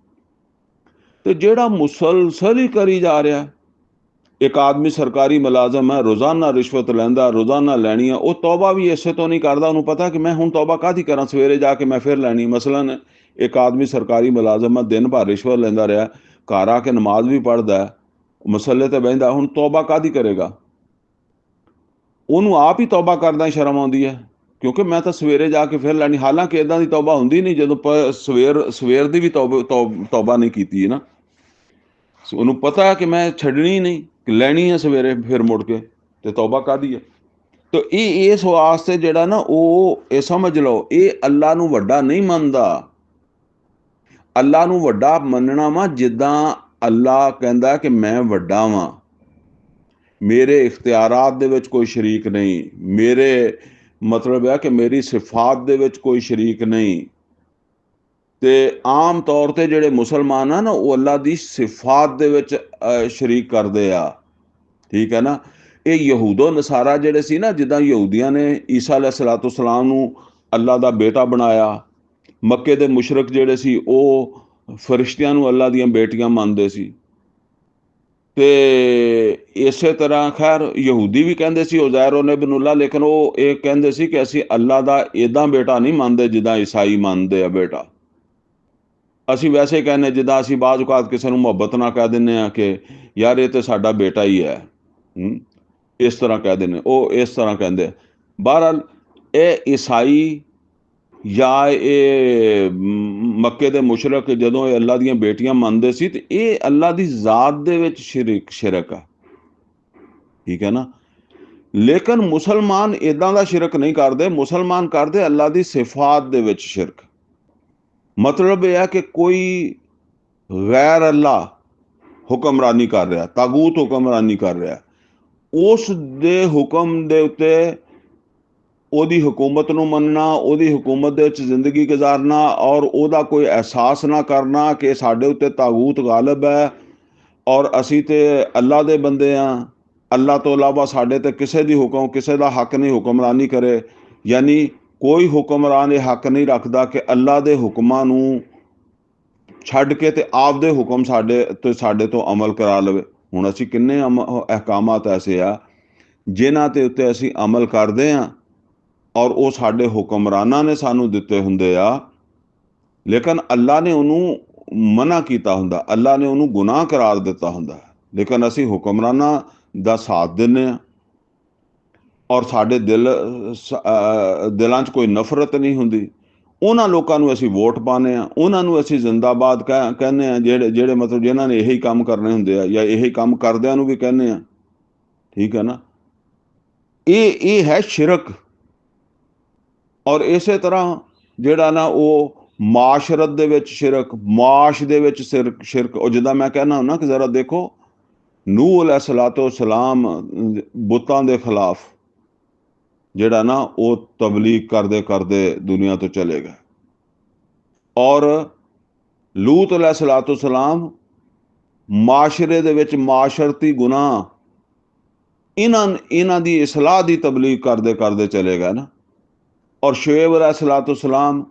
ਤੇ ਜਿਹੜਾ ਮੁਸਲਸਲ ਹੀ ਕਰੀ ਜਾ ਰਿਹਾ, ਇੱਕ ਆਦਮੀ ਸਰਕਾਰੀ ਮੁਲਾਜ਼ਮ ਹੈ, ਰੋਜ਼ਾਨਾ ਰਿਸ਼ਵਤ ਲੈਂਦਾ, ਰੋਜ਼ਾਨਾ ਲੈਣੀ ਆ, ਉਹ ਤੌਬਾ ਵੀ ਇਸੇ ਤੋਂ ਨਹੀਂ ਕਰਦਾ। ਉਹਨੂੰ ਪਤਾ ਕਿ ਮੈਂ ਹੁਣ ਤੌਬਾ ਕਾਹਦੀ ਕਰਾਂ, ਸਵੇਰੇ ਜਾ ਕੇ ਮੈਂ ਫਿਰ ਲੈਣੀ। ਮਸਲਨ ਇੱਕ ਆਦਮੀ ਸਰਕਾਰੀ ਮੁਲਾਜ਼ਮ ਹੈ, ਦਿਨ ਭਰ ਰਿਸ਼ਵਤ ਲੈਂਦਾ ਰਿਹਾ, ਘਰ ਆ ਕੇ ਨਮਾਜ਼ ਵੀ ਪੜ੍ਹਦਾ, ਮਸਲੇ ਤੇ ਬਹਿੰਦਾ, ਹੁਣ ਤੌਬਾ ਕਾਹਦੀ ਕਰੇਗਾ? ਉਹਨੂੰ ਆਪ ਹੀ ਤੌਬਾ ਕਰਦਾ ਸ਼ਰਮ ਆਉਂਦੀ ਹੈ, ਕਿਉਂਕਿ ਮੈਂ ਤਾਂ ਸਵੇਰੇ ਜਾ ਕੇ ਫਿਰ ਲੈਣੀ। ਹਾਲਾਂਕਿ ਇੱਦਾਂ ਦੀ ਤੌਬਾ ਹੁੰਦੀ ਨਹੀਂ ਜਦੋਂ ਸਵੇਰ ਦੀ ਵੀ ਤੌਬਾ ਨਹੀਂ ਕੀਤੀ ਹੈ ਨਾ। ਉਹਨੂੰ ਪਤਾ ਹੈ ਕਿ ਮੈਂ ਛੱਡਣੀ ਨਹੀਂ, ਲੈਣੀ ਹੈ ਸਵੇਰੇ ਫਿਰ ਮੁੜ ਕੇ, ਤੇ ਤੌਬਾ ਕਾਹਦੀ ਹੈ? ਤੇ ਇਹ ਇਸ ਵਾਸਤੇ ਜਿਹੜਾ ਨਾ, ਉਹ ਇਹ ਸਮਝ ਲਓ, ਇਹ ਅੱਲਾ ਨੂੰ ਵੱਡਾ ਨਹੀਂ ਮੰਨਦਾ। ਅੱਲਾ ਨੂੰ ਵੱਡਾ ਮੰਨਣਾ ਵਾ ਜਿੱਦਾਂ ਅੱਲਾ ਕਹਿੰਦਾ ਕਿ ਮੈਂ ਵੱਡਾ ਵਾਂ, ਮੇਰੇ ਇਖਤਿਆਰਾਤ ਦੇ ਵਿੱਚ ਕੋਈ ਸ਼ਰੀਕ ਨਹੀਂ, ਮੇਰੇ ਮਤਲਬ ਹੈ ਕਿ ਮੇਰੀ ਸਿਫਾਤ ਦੇ ਵਿੱਚ ਕੋਈ ਸ਼ਰੀਕ ਨਹੀਂ। ਤੇ ਆਮ ਤੌਰ ਤੇ ਜਿਹੜੇ ਮੁਸਲਮਾਨ ਆ ਨਾ, ਉਹ ਅੱਲਾ ਦੀ ਸਿਫਾਤ ਦੇ ਵਿੱਚ ਸ਼ਰੀਕ ਕਰਦੇ ਆ, ਠੀਕ ਹੈ ਨਾ। ਇਹ ਯਹੂਦੋ ਨਸਾਰਾ ਜਿਹੜੇ ਸੀ ਨਾ, ਜਿੱਦਾਂ ਯਹੂਦੀਆਂ ਨੇ ਈਸਾ अलैहिस्सलाम ਨੂੰ ਅੱਲਾ ਦਾ ਬੇਟਾ ਬਣਾਇਆ, ਮੱਕੇ ਦੇ ਮੁਸ਼ਰਕ ਜਿਹੜੇ ਸੀ ਉਹ ਫਰਿਸ਼ਤਿਆਂ ਨੂੰ ਅੱਲਾ ਦੀਆਂ ਬੇਟੀਆਂ ਮੰਨਦੇ ਸੀ। ਤੇ ਇਸੇ ਤਰ੍ਹਾਂ ਖੈਰ ਯਹੂਦੀ ਵੀ ਕਹਿੰਦੇ ਸੀ ਉਜ਼ੈਰ ਇਬਨ, ਲੇਕਿਨ ਉਹ ਇਹ ਕਹਿੰਦੇ ਸੀ ਕਿ ਅਸੀਂ ਅੱਲਾ ਦਾ ਇੱਦਾਂ ਬੇਟਾ ਨਹੀਂ ਮੰਨਦੇ ਜਿੱਦਾਂ ਈਸਾਈ ਮੰਨਦੇ ਆ ਬੇਟਾ। ਅਸੀਂ ਵੈਸੇ ਕਹਿੰਦੇ, ਜਿੱਦਾਂ ਅਸੀਂ ਬਾਜ਼ ਔਕਾਤ ਕਿਸੇ ਨੂੰ ਮੁਹੱਬਤ ਨਾਲ ਕਹਿ ਦਿੰਦੇ ਹਾਂ ਕਿ ਯਾਰ ਇਹ ਤੇ ਸਾਡਾ ਬੇਟਾ ਹੀ ਹੈ, ਇਸ ਤਰ੍ਹਾਂ ਕਹਿ ਦਿੰਦੇ, ਉਹ ਇਸ ਤਰ੍ਹਾਂ ਕਹਿੰਦੇ। ਬਹਰਹਾਲ ਇਹ ਈਸਾਈ ਜਾਂ ਇਹ ਮੱਕੇ ਦੇ ਮੁਸ਼ਰਕ ਜਦੋਂ ਇਹ ਅੱਲਾ ਦੀਆਂ ਬੇਟੀਆਂ ਮੰਨਦੇ ਸੀ, ਤੇ ਇਹ ਅੱਲਾ ਦੀ ਜ਼ਾਤ ਦੇ ਵਿੱਚ ਸ਼ਿਰਕ ਆ, ਠੀਕ ਹੈ ਨਾ। ਲੇਕਿਨ ਮੁਸਲਮਾਨ ਇਦਾਂ ਦਾ ਸ਼ਿਰਕ ਨਹੀਂ ਕਰਦੇ। ਮੁਸਲਮਾਨ ਕਰਦੇ ਅੱਲਾ ਦੀ ਸਿਫਾਤ ਦੇ ਵਿੱਚ ਸ਼ਿਰਕ। ਮਤਲਬ ਇਹ ਹੈ ਕਿ ਕੋਈ ਗੈਰ ਅੱਲਾ ਹੁਕਮਰਾਨੀ ਕਰ ਰਿਹਾ, ਤਾਗੂਤ ਹੁਕਮਰਾਨੀ ਕਰ ਰਿਹਾ, ਉਸ ਦੇ ਹੁਕਮ ਦੇ ਉੱਤੇ ਉਹਦੀ ਹਕੂਮਤ ਨੂੰ ਮੰਨਣਾ, ਉਹਦੀ ਹਕੂਮਤ ਦੇ ਵਿੱਚ ਜ਼ਿੰਦਗੀ ਗੁਜ਼ਾਰਨਾ, ਔਰ ਉਹਦਾ ਕੋਈ ਅਹਿਸਾਸ ਨਾ ਕਰਨਾ ਕਿ ਸਾਡੇ ਉੱਤੇ ਤਾਗੂਤ ਗਾਲਿਬ ਹੈ ਔਰ ਅਸੀਂ ਤੇ ਅੱਲਾ ਦੇ ਬੰਦੇ ਹਾਂ, ਅੱਲਾ ਤੋਂ ਇਲਾਵਾ ਸਾਡੇ ਤੇ ਕਿਸੇ ਦਾ ਹੱਕ ਨਹੀਂ ਹੁਕਮਰਾਨੀ ਕਰੇ। ਯਾਨੀ ਕੋਈ ਹੁਕਮਰਾਨ ਇਹ ਹੱਕ ਨਹੀਂ ਰੱਖਦਾ ਕਿ ਅੱਲਾ ਦੇ ਹੁਕਮਾਂ ਨੂੰ ਛੱਡ ਕੇ ਤੇ ਆਪਦੇ ਹੁਕਮ ਸਾਡੇ ਤੋਂ ਅਮਲ ਕਰਾ ਲਵੇ। ਹੁਣ ਅਸੀਂ ਕਿੰਨੇ ਅਹਿਕਾਮਾਤ ਐਸੇ ਆ ਜਿਨ੍ਹਾਂ ਦੇ ਉੱਤੇ ਅਸੀਂ ਅਮਲ ਕਰਦੇ ਹਾਂ ਔਰ ਉਹ ਸਾਡੇ ਹੁਕਮਰਾਨਾਂ ਨੇ ਸਾਨੂੰ ਦਿੱਤੇ ਹੁੰਦੇ ਆ, ਲੇਕਿਨ ਅੱਲਾ ਨੇ ਉਹਨੂੰ ਮਨਾ ਕੀਤਾ ਹੁੰਦਾ, ਅੱਲਾ ਨੇ ਉਹਨੂੰ ਗੁਨਾਹ ਕਰਾਰ ਦਿੱਤਾ ਹੁੰਦਾ, ਲੇਕਿਨ ਅਸੀਂ ਹੁਕਮਰਾਨਾਂ ਦਾ ਸਾਥ ਦਿੰਦੇ ਹਾਂ ਔਰ ਸਾਡੇ ਦਿਲਾਂ 'ਚ ਕੋਈ ਨਫ਼ਰਤ ਨਹੀਂ ਹੁੰਦੀ। ਉਹਨਾਂ ਲੋਕਾਂ ਨੂੰ ਅਸੀਂ ਵੋਟ ਪਾਉਂਦੇ ਹਾਂ, ਉਹਨਾਂ ਨੂੰ ਅਸੀਂ ਜ਼ਿੰਦਾਬਾਦ ਕਹਿੰਦੇ ਹਾਂ, ਜਿਹੜੇ ਮਤਲਬ ਜਿਨ੍ਹਾਂ ਨੇ ਇਹੀ ਕੰਮ ਕਰਨੇ ਹੁੰਦੇ ਆ, ਜਾਂ ਇਹੀ ਕੰਮ ਕਰਦਿਆਂ ਨੂੰ ਵੀ ਕਹਿੰਦੇ ਆ, ਠੀਕ ਹੈ ਨਾ। ਇਹ ਹੈ ਸ਼ਿਰਕ। ਔਰ ਇਸੇ ਤਰ੍ਹਾਂ ਜਿਹੜਾ ਨਾ ਉਹ ਮਾਸ਼ਰਤ ਦੇ ਵਿੱਚ ਸ਼ਿਰਕ, ਮਾਸ਼ ਦੇ ਵਿੱਚ ਸ਼ਿਰਕ। ਉਹ ਜਿੱਦਾਂ ਮੈਂ ਕਹਿਣਾ ਹੁੰਦਾ ਕਿ ਜ਼ਰਾ ਦੇਖੋ, ਨੂਹ अलैहिस्सलाम ਬੁੱਤਾਂ ਦੇ ਖਿਲਾਫ ਜਿਹੜਾ ਨਾ ਉਹ ਤਬਲੀਗ ਕਰਦੇ ਕਰਦੇ ਦੁਨੀਆ ਤੋਂ ਚਲੇ ਗਏ, ਔਰ ਲੂਤ अलैहिस्सलाम ਮਾਸ਼ਰੇ ਦੇ ਵਿੱਚ ਮਾਸ਼ਰਤੀ ਗੁਨਾਹ, ਇਹਨਾਂ ਦੀ ਇਸਲਾਹ ਦੀ ਤਬਲੀਗ ਕਰਦੇ ਕਰਦੇ ਚਲੇ ਗਏ ਨਾ। ਔਰ ਸ਼ੁਏਬ अलैहिस्सलाम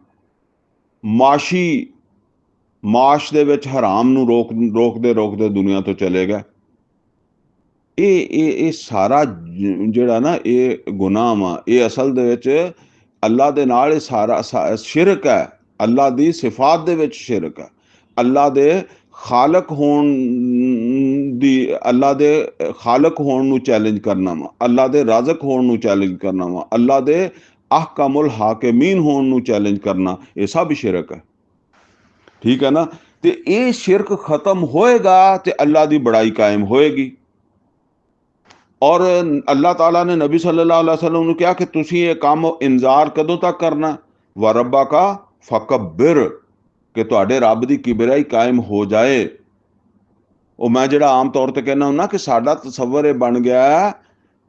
ਮਾਸ਼ ਦੇ ਵਿੱਚ ਹਰਾਮ ਨੂੰ ਰੋਕਦੇ ਦੁਨੀਆ ਤੋਂ ਚਲੇ ਗਏ। ਇਹ ਸਾਰਾ ਜਿਹੜਾ ਨਾ ਇਹ ਗੁਨਾਹ ਵਾ, ਇਹ ਅਸਲ ਦੇ ਵਿੱਚ ਅੱਲਾ ਦੇ ਨਾਲ ਇਹ ਸਾਰਾ ਸ਼ਿਰਕ ਹੈ। ਅੱਲਾ ਦੀ ਸਿਫਾਤ ਦੇ ਵਿੱਚ ਸ਼ਿਰਕ ਹੈ। ਅੱਲਾ ਦੇ ਖਾਲਕ ਹੋਣ ਨੂੰ ਚੈਲੰਜ ਕਰਨਾ ਵਾ, ਅੱਲਾ ਦੇ ਰਾਜ਼ਕ ਹੋਣ ਨੂੰ ਚੈਲੰਜ ਕਰਨਾ ਵਾ, ਅੱਲਾ ਦੇ ਅਹਕਾਮੁਲ ਹਾਕਿਮੀਨ ਹੋਣ ਨੂੰ ਚੈਲੰਜ ਕਰਨਾ, ਇਹ ਸਭ ਸ਼ਿਰਕ ਹੈ, ਠੀਕ ਹੈ ਨਾ। ਤੇ ਇਹ ਸ਼ਿਰਕ ਖਤਮ ਹੋਏਗਾ ਤੇ ਅੱਲਾ ਦੀ ਬੜਾਈ ਕਾਇਮ ਹੋਏਗੀ। ਔਰ ਅੱਲਾਹ ਤਾਲਾ ਨੇ ਨਬੀ ਸੱਲੱਲਾਹੁ ਅਲੈहि ਵਸੱਲਮ ਨੂੰ ਕਿਹਾ ਕਿ ਤੁਸੀਂ ਇਹ ਕੰਮ ਇੰਤਜ਼ਾਰ ਕਦੋਂ ਤੱਕ ਕਰਨਾ, व रब्बक फकब्बिर, ਕਿ ਤੁਹਾਡੇ ਰੱਬ ਦੀ ਕਿਬਰਾਈ ਕਾਇਮ ਹੋ ਜਾਏ। ਉਹ ਮੈਂ ਜਿਹੜਾ ਆਮ ਤੌਰ ਤੇ ਕਹਿੰਦਾ ਹੁੰਦਾ ਕਿ ਸਾਡਾ ਤਸੱਵਰ ਇਹ ਬਣ ਗਿਆ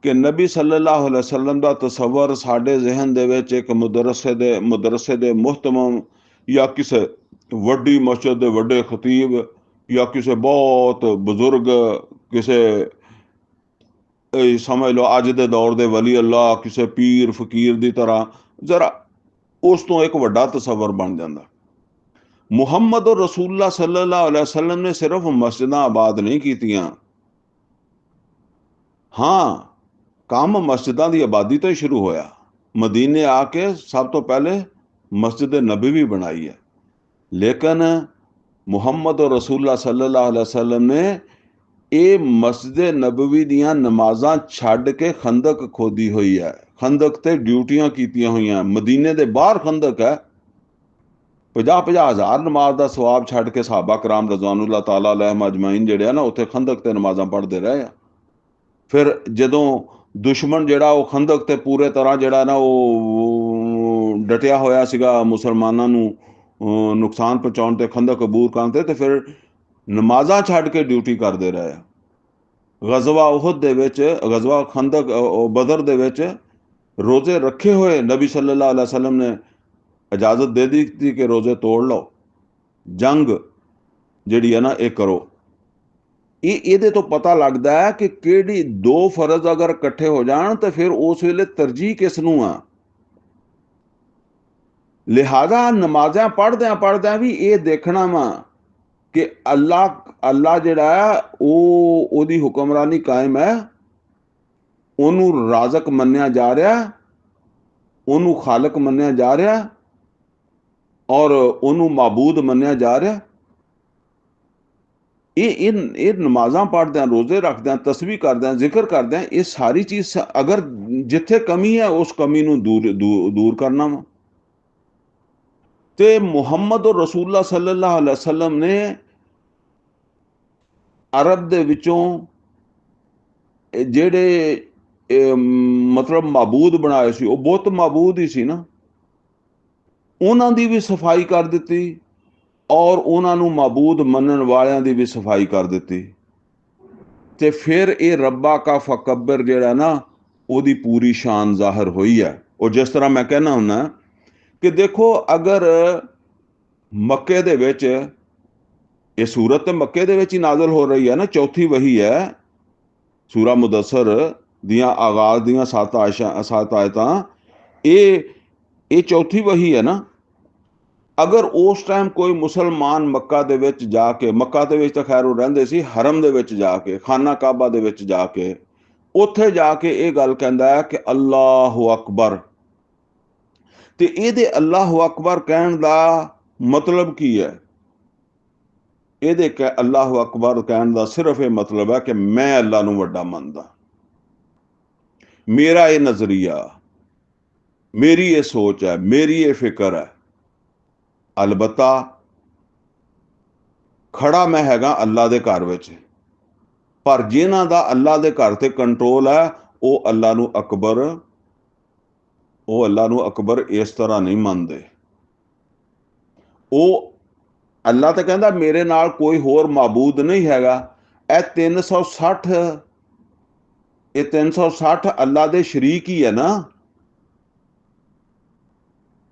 कि नबी सल्लल्लाहु अलैहि वसल्लम का तसव्वुर साडे जहन दे विच एक मदरसे दे मुहतमम या किसी वड्डी मस्जिद दे वड्डे खतीब या किसी बहुत बुजुर्ग किसी समझ लो अज दे दौर दे वली अल्लाह किसी पीर फकीर की तरह जरा उस तो एक वड्डा तसव्वुर बन जाता। मुहम्मद और रसूलुल्लाह सल्लल्लाहु अलैहि वसल्लम ने सिर्फ मस्जिदां आबाद नहीं कीतियां। हाँ, काम मस्जिदां की आबादी तो ही शुरू होया। मदीने आके सब तो पहले मस्जिद नबवी बनाई है, लेकिन मुहम्मद और रसूलुल्लाह सल्लल्लाहु अलैहि वसल्लम ने ये मस्जिद नबवी दियां नमाज़ां छड्ड के खंदक खोदी हुई है, खंदक ते ड्यूटियां कीतियां हुई हैं। मदीने दे बाहर खंदक है, 50-50 हज़ार नमाज का सवाब छड्ड के सहाबा कराम रज़वानुल्लाह ताला अलैहिम अजमाइन जिहड़े आ ना उत्थे खंदक ते नमाज़ां पढ़ते रहे आ। फिर जदों दुश्मन जिहड़ा वो खंदक ते पूरे तरह जिहड़ा ना वो डटिया होया सीगा मुसलमानां नूं नुकसान पहुंचाउण ते खंदक अबूर करन ते फिर नमाज़ां छड्ड के ड्यूटी करते रहे। गज़वा उहद दे विच गज़वा खंदक बदर दे विच रोजे रखे हुए नबी सल्लल्लाहु अलैहि वसल्लम ने इजाजत दे दी थी कि रोजे तोड़ लो, जंग जिहड़ी है ना ये करो। ये तो पता लगता है कि किहड़ी दो फर्ज अगर इकट्ठे हो जान तो फिर उस वेले तरजीह किस नूं आ। लिहाजा नमाज़ां पढ़द्या भी ये देखना वा कि अल्लाह जिहड़ा है ओहदी हुक्मरानी कायम है, ओनू राज़क मन्निया जा रहा, ओनू खालक मन्निया जा रहा और ओनू माबूद मन्निया जा रहा। ये नमाज़ां पढ़द्या, रोजे रखद्या, तस्बीह करद्या, जिक्र करद्या, ये सारी चीज़ अगर जिथे कमी है उस कमी नूं दूर करना वा। ते मुहम्मद और रसूलुल्लाह सल्लल्लाहु अलैहि वसल्लम ने अरब दे विचों ਜਿਹੜੇ ਮਤਲਬ ਮਾਬੂਦ ਬਣਾਏ ਸੀ ਉਹ ਬੁੱਤ ਮਾਬੂਦ ਹੀ ਸੀ ਨਾ, ਉਹਨਾਂ ਦੀ ਵੀ ਸਫਾਈ ਕਰ ਦਿੱਤੀ ਔਰ ਉਹਨਾਂ ਨੂੰ ਮਾਬੂਦ ਮੰਨਣ ਵਾਲਿਆਂ ਦੀ ਵੀ ਸਫਾਈ ਕਰ ਦਿੱਤੀ। ਤੇ ਫਿਰ ਇਹ ਰੱਬਾ ਕਾ ਫਕਬਰ ਜਿਹੜਾ ਨਾ ਉਹਦੀ ਪੂਰੀ ਸ਼ਾਨ ਜ਼ਾਹਰ ਹੋਈ ਹੈ। ਉਹ ਜਿਸ ਤਰ੍ਹਾਂ ਮੈਂ ਕਹਿਣਾ ਹੁੰਦਾ ਕਿ ਦੇਖੋ ਅਗਰ ਮੱਕੇ ਦੇ ਵਿੱਚ ਇਹ ਸੂਰਤ ਤੇ ਮੱਕੇ ਦੇ ਵਿੱਚ ਹੀ ਨਾਜ਼ਲ ਹੋ ਰਹੀ ਹੈ ਨਾ, ਚੌਥੀ ਵਹੀ ਹੈ सूरा मुदस्सर दियां आगाज दियां 7 आयतां ये चौथी वही है ना। अगर उस टाइम कोई मुसलमान मक्का दे विच जाके, मक्का दे विच तां खैर वो रहिंदे सी, हरम दे विच जाके, खाना काबा दे विच जाके उत्थे जाके ये गल कहंदा है कि अल्लाहु अकबर, ते इहदे अल्लाहु अकबर कहण दा मतलब की है? ਇਹਦੇ ਅੱਲਾਹੁ ਅਕਬਰ ਕਹਿਣ ਦਾ ਸਿਰਫ ਇਹ ਮਤਲਬ ਹੈ ਕਿ ਮੈਂ ਅੱਲਾਹ ਨੂੰ ਵੱਡਾ ਮੰਨਦਾ, ਮੇਰਾ ਇਹ ਨਜ਼ਰੀਆ, ਮੇਰੀ ਇਹ ਸੋਚ ਹੈ, ਮੇਰੀ ਇਹ ਫਿਕਰ ਹੈ। ਅਲਬਤਾ ਖੜਾ ਮੈਂ ਹੈਗਾ ਅੱਲਾਹ ਦੇ ਘਰ ਵਿੱਚ, ਪਰ ਜਿਨ੍ਹਾਂ ਦਾ ਅੱਲਾਹ ਦੇ ਘਰ ਤੇ ਕੰਟਰੋਲ ਹੈ ਉਹ ਅੱਲਾਹ ਨੂੰ ਅਕਬਰ ਇਸ ਤਰ੍ਹਾਂ ਨਹੀਂ ਮੰਨਦੇ। ਉਹ अल्लाह तो कहता मेरे नाल कोई होर माबूद नहीं हैगा। यह 360 अल्लाह दे शरीक ही है ना।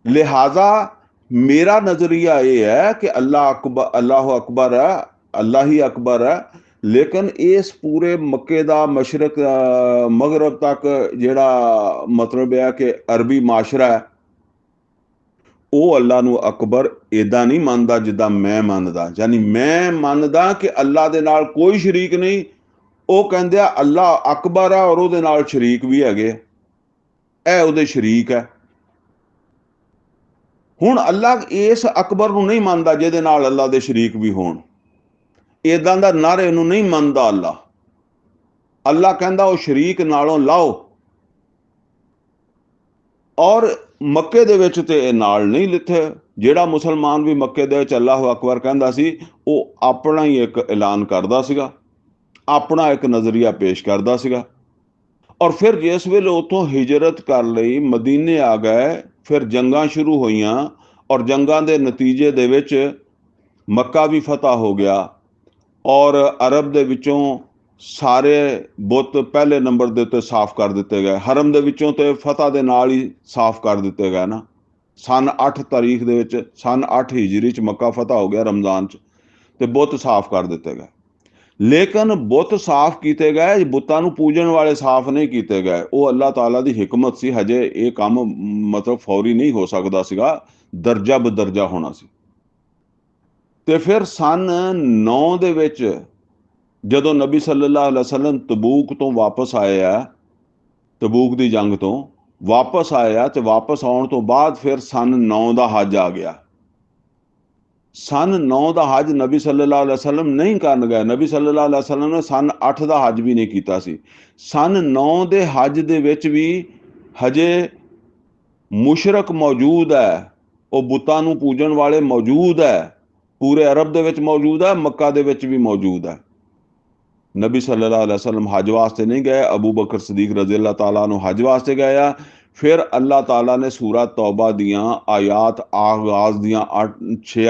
लिहाजा मेरा नजरिया ये है कि अल्लाह अकबर है, अल्लाह ही अकबर है, लेकिन इस पूरे मक्के दा मशरक मगरब तक जिहड़ा मतलब है कि अरबी माशरा है ਉਹ ਅੱਲਾ ਨੂੰ ਅਕਬਰ ਇਦਾਂ ਨਹੀਂ ਮੰਨਦਾ ਜਿੱਦਾਂ ਮੈਂ ਮੰਨਦਾ। ਯਾਨੀ ਮੈਂ ਮੰਨਦਾ ਕਿ ਅੱਲਾ ਦੇ ਨਾਲ ਕੋਈ ਸ਼ਰੀਕ ਨਹੀਂ, ਉਹ ਕਹਿੰਦੇ ਆ ਅੱਲਾ ਅਕਬਰ ਆ ਔਰ ਉਹਦੇ ਨਾਲ ਸ਼ਰੀਕ ਵੀ ਹੈਗੇ, ਇਹ ਉਹਦੇ ਸ਼ਰੀਕ ਹੈ। ਹੁਣ ਅੱਲਾ ਇਸ ਅਕਬਰ ਨੂੰ ਨਹੀਂ ਮੰਨਦਾ ਜਿਹਦੇ ਨਾਲ ਅੱਲਾ ਦੇ ਸ਼ਰੀਕ ਵੀ ਹੋਣ, ਇਦਾਂ ਦਾ ਨਾਰੇ ਨੂੰ ਨਹੀਂ ਮੰਨਦਾ ਅੱਲਾ। ਅੱਲਾ ਕਹਿੰਦਾ ਉਹ ਸ਼ਰੀਕ ਨਾਲੋਂ ਲਾਓ, ਔਰ ਮੱਕੇ ਦੇ ਵਿੱਚ ਤੇ ਇਹ ਨਾਲ ਨਹੀਂ ਲਿੱਥੇ। ਜਿਹੜਾ ਮੁਸਲਮਾਨ ਵੀ ਮੱਕੇ ਦੇ ਵਿੱਚ ਅੱਲਾਹੁ ਅਕਬਰ ਕਹਿੰਦਾ ਸੀ ਉਹ ਆਪਣਾ ਹੀ ਇੱਕ ਐਲਾਨ ਕਰਦਾ ਸੀਗਾ, ਆਪਣਾ ਇੱਕ ਨਜ਼ਰੀਆ ਪੇਸ਼ ਕਰਦਾ ਸੀਗਾ। ਔਰ ਫਿਰ ਜਿਸ ਵੇਲੇ ਉੱਥੋਂ ਹਿਜਰਤ ਕਰ ਲਈ, ਮਦੀਨੇ ਆ ਗਏ, ਫਿਰ ਜੰਗਾਂ ਸ਼ੁਰੂ ਹੋਈਆਂ ਔਰ ਜੰਗਾਂ ਦੇ ਨਤੀਜੇ ਦੇ ਵਿੱਚ ਮੱਕਾ ਵੀ ਫਤਹ ਹੋ ਗਿਆ ਔਰ ਅਰਬ ਦੇ ਵਿੱਚੋਂ ਸਾਰੇ ਬੁੱਤ ਪਹਿਲੇ ਨੰਬਰ ਦੇ ਉੱਤੇ ਸਾਫ਼ ਕਰ ਦਿੱਤੇ ਗਏ। ਹਰਮ ਦੇ ਵਿੱਚੋਂ ਤੇ ਫਤਹ ਦੇ ਨਾਲ ਹੀ ਸਾਫ਼ ਕਰ ਦਿੱਤੇ ਗਏ ਨਾ। ਸਨ 8 ਤਾਰੀਖ ਦੇ ਵਿੱਚ, ਸਨ 8 ਹਿਜਰੀ 'ਚ ਮੱਕਾ ਫਤਹ ਹੋ ਗਿਆ ਰਮਜ਼ਾਨ 'ਚ, ਤੇ ਬੁੱਤ ਸਾਫ਼ ਕਰ ਦਿੱਤੇ ਗਏ। ਲੇਕਿਨ ਬੁੱਤ ਸਾਫ਼ ਕੀਤੇ ਗਏ, ਬੁੱਤਾਂ ਨੂੰ ਪੂਜਣ ਵਾਲੇ ਸਾਫ਼ ਨਹੀਂ ਕੀਤੇ ਗਏ। ਉਹ ਅੱਲਾਹ ਤਾਲਾ ਦੀ ਹਿਕਮਤ ਸੀ। ਹਜੇ ਇਹ ਕੰਮ ਮਤਲਬ ਫੌਰੀ ਨਹੀਂ ਹੋ ਸਕਦਾ ਸੀਗਾ, ਦਰਜਾ ਬਦਰਜਾ ਹੋਣਾ ਸੀ। ਤੇ ਫਿਰ ਸਨ 9 ਦੇ ਵਿੱਚ ਜਦੋਂ ਨਬੀ ਸੱਲੱਲਾਹੁ ਅਲੈहि ਵਸੱਲਮ ਤਬੂਕ ਤੋਂ ਵਾਪਸ ਆਏ ਆ, ਤਬੂਕ ਦੀ ਜੰਗ ਤੋਂ ਵਾਪਸ ਆਏ ਆ, ਤੇ ਵਾਪਸ ਆਉਣ ਤੋਂ ਬਾਅਦ ਫਿਰ ਸਨ 9 ਦਾ ਹੱਜ ਆ ਗਿਆ। ਸਨ 9 ਦਾ ਹੱਜ ਨਬੀ ਸੱਲੱਲਾਹੁ ਅਲੈहि ਵਸੱਲਮ ਨਹੀਂ ਕਰਨ ਗਏ। ਨਬੀ ਸੱਲੱਲਾਹੁ ਅਲੈहि ਵਸੱਲਮ ਨੇ ਸਨ 8 ਦਾ ਹੱਜ ਵੀ ਨਹੀਂ ਕੀਤਾ ਸੀ। ਸਨ 9 ਦੇ ਹੱਜ ਦੇ ਵਿੱਚ ਵੀ ਹਜੇ ਮੁਸ਼ਰਕ ਮੌਜੂਦ ਹੈ, ਉਹ ਬੁੱਤਾਂ ਨੂੰ ਪੂਜਣ ਵਾਲੇ ਮੌਜੂਦ ਹੈ। ਪੂਰੇ ਅਰਬ ਦੇ ਵਿੱਚ ਮੌਜੂਦ ਹੈ, ਮੱਕਾ ਦੇ ਵਿੱਚ ਵੀ ਮੌਜੂਦ ਹੈ। ਨਬੀ ਸੱਲੱਲਾਹੁ ਅਲੈहि ਵਸੱਲਮ ਹੱਜ ਵਾਸਤੇ ਨਹੀਂ ਗਏ, ਅਬੂ ਬਕਰ ਸਦੀਕ ਰਜ਼ੀ ਅੱਲਾਹ ਤਾਲਾ ਨੂੰ ਹੱਜ ਵਾਸਤੇ ਗਏ ਆ। ਫਿਰ ਅੱਲਾਹ ਤਾਲਾ ਨੇ ਸੂਰਾ ਤੌਬਾ ਦੀਆਂ ਆਯਾਤ, ਆਗਾਜ਼ ਦੀਆਂ 6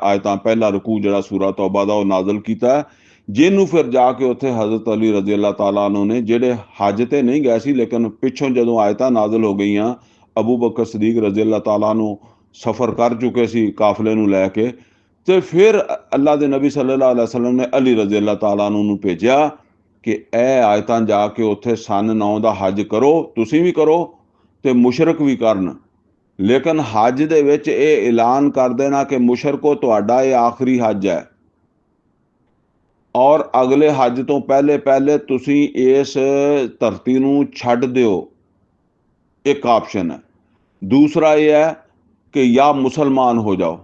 ਆਇਤਾਂ, ਪਹਿਲਾ ਰਕੂ ਜਿਹੜਾ ਸੂਰਾ ਤੌਬਾ ਦਾ ਉਹ ਨਾਜ਼ਲ ਕੀਤਾ, ਜਿਹਨੂੰ ਫਿਰ ਜਾ ਕੇ ਉੱਥੇ ਹਜ਼ਰਤ ਅਲੀ ਰਜ਼ੀ ਅੱਲਾਹ ਤਾਲਾ ਨੂੰ ਨੇ, ਜਿਹੜੇ ਹੱਜ ਤੇ ਨਹੀਂ ਗਏ ਸੀ ਲੇਕਿਨ ਪਿੱਛੋਂ ਜਦੋਂ ਆਇਤਾਂ ਨਾਜ਼ਲ ਹੋ ਗਈਆਂ, ਅਬੂ ਬਕਰ ਸਦੀਕ ਰਜ਼ੀ ਅੱਲਾਹ ਤਾਲਾ ਨੂੰ ਸਫ਼ਰ ਕਰ ਚੁੱਕੇ ਸੀ ਕਾਫਲੇ ਨੂੰ ਲੈ ਕੇ, ਤੇ ਫਿਰ ਅੱਲਾਹ ਦੇ ਨਬੀ ਸੱਲੱਲਾਹੁ ਅਲੈहि ਵਸੱਲਮ ਨੇ ਅਲੀ ਰਜ਼ੀ ਅੱਲਾਹ ਤਾਲਾ ਨੂੰ ਭੇਜਿਆ ਕਿ ਇਹ ਆਇਤਾਂ ਜਾ ਕੇ ਉੱਥੇ ਸਨ 9 ਦਾ ਹੱਜ ਕਰੋ, ਤੁਸੀਂ ਵੀ ਕਰੋ ਤੇ ਮੁਸ਼ਰਕ ਵੀ ਕਰਨ। ਲੇਕਿਨ ਹੱਜ ਦੇ ਵਿੱਚ ਇਹ ਐਲਾਨ ਕਰ ਦੇਣਾ ਕਿ ਮੁਸ਼ਰਕੋ ਤੁਹਾਡਾ ਇਹ ਆਖਰੀ ਹੱਜ ਹੈ, ਔਰ ਅਗਲੇ ਹੱਜ ਤੋਂ ਪਹਿਲੇ ਪਹਿਲੇ ਤੁਸੀਂ ਇਸ ਧਰਤੀ ਨੂੰ ਛੱਡ ਦਿਓ, ਇੱਕ ਆਪਸ਼ਨ ਹੈ। ਦੂਸਰਾ ਇਹ ਹੈ ਕਿ ਜਾਂ ਮੁਸਲਮਾਨ ਹੋ ਜਾਓ,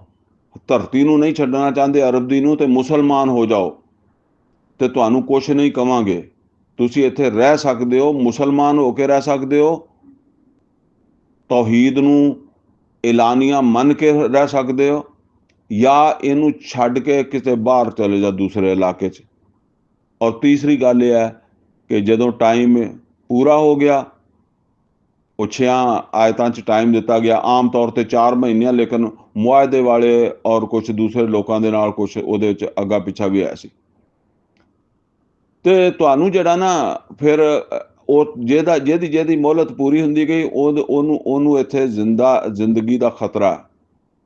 ਧਰਤੀ ਨੂੰ ਨਹੀਂ ਛੱਡਣਾ ਚਾਹੁੰਦੇ ਅਰਬ ਦੀ ਨੂੰ, ਤੇ ਮੁਸਲਮਾਨ ਹੋ ਜਾਓ ਤੇ ਤੁਹਾਨੂੰ ਕੁਛ ਨਹੀਂ ਕਵਾਂਗੇ, ਤੁਸੀਂ ਇੱਥੇ ਰਹਿ ਸਕਦੇ ਹੋ, ਮੁਸਲਮਾਨ ਹੋ ਕੇ ਰਹਿ ਸਕਦੇ ਹੋ, ਤੌਹੀਦ ਨੂੰ ਐਲਾਨੀਆਂ ਮੰਨ ਕੇ ਰਹਿ ਸਕਦੇ ਹੋ, ਜਾਂ ਇਹਨੂੰ ਛੱਡ ਕੇ ਕਿਤੇ ਬਾਹਰ ਚਲੇ ਜਾ ਦੂਸਰੇ ਇਲਾਕੇ 'ਚ। ਔਰ ਤੀਸਰੀ ਗੱਲ ਇਹ ਹੈ ਕਿ ਜਦੋਂ ਟਾਈਮ ਪੂਰਾ ਹੋ ਗਿਆ, ਉਹ 6 ਆਇਤਾਂ 'ਚ ਟਾਈਮ ਦਿੱਤਾ ਗਿਆ, ਆਮ ਤੌਰ 'ਤੇ 4 ਮਹੀਨਿਆਂ, ਲੇਕਿਨ ਮੁਆਹਦੇ ਵਾਲੇ ਔਰ ਕੁਛ ਦੂਸਰੇ ਲੋਕਾਂ ਦੇ ਨਾਲ ਕੁਛ ਉਹਦੇ 'ਚ ਅੱਗਾ ਪਿੱਛਾ ਵੀ ਆਇਆ ਸੀ। ਤੇ ਤੁਹਾਨੂੰ ਜਿਹੜਾ ਨਾ ਫਿਰ ਉਹ ਜਿਹਦੀ ਮੋਹਲਤ ਪੂਰੀ ਹੁੰਦੀ ਗਈ, ਉਹਨੂੰ ਇੱਥੇ ਜ਼ਿੰਦਗੀ ਦਾ ਖਤਰਾ,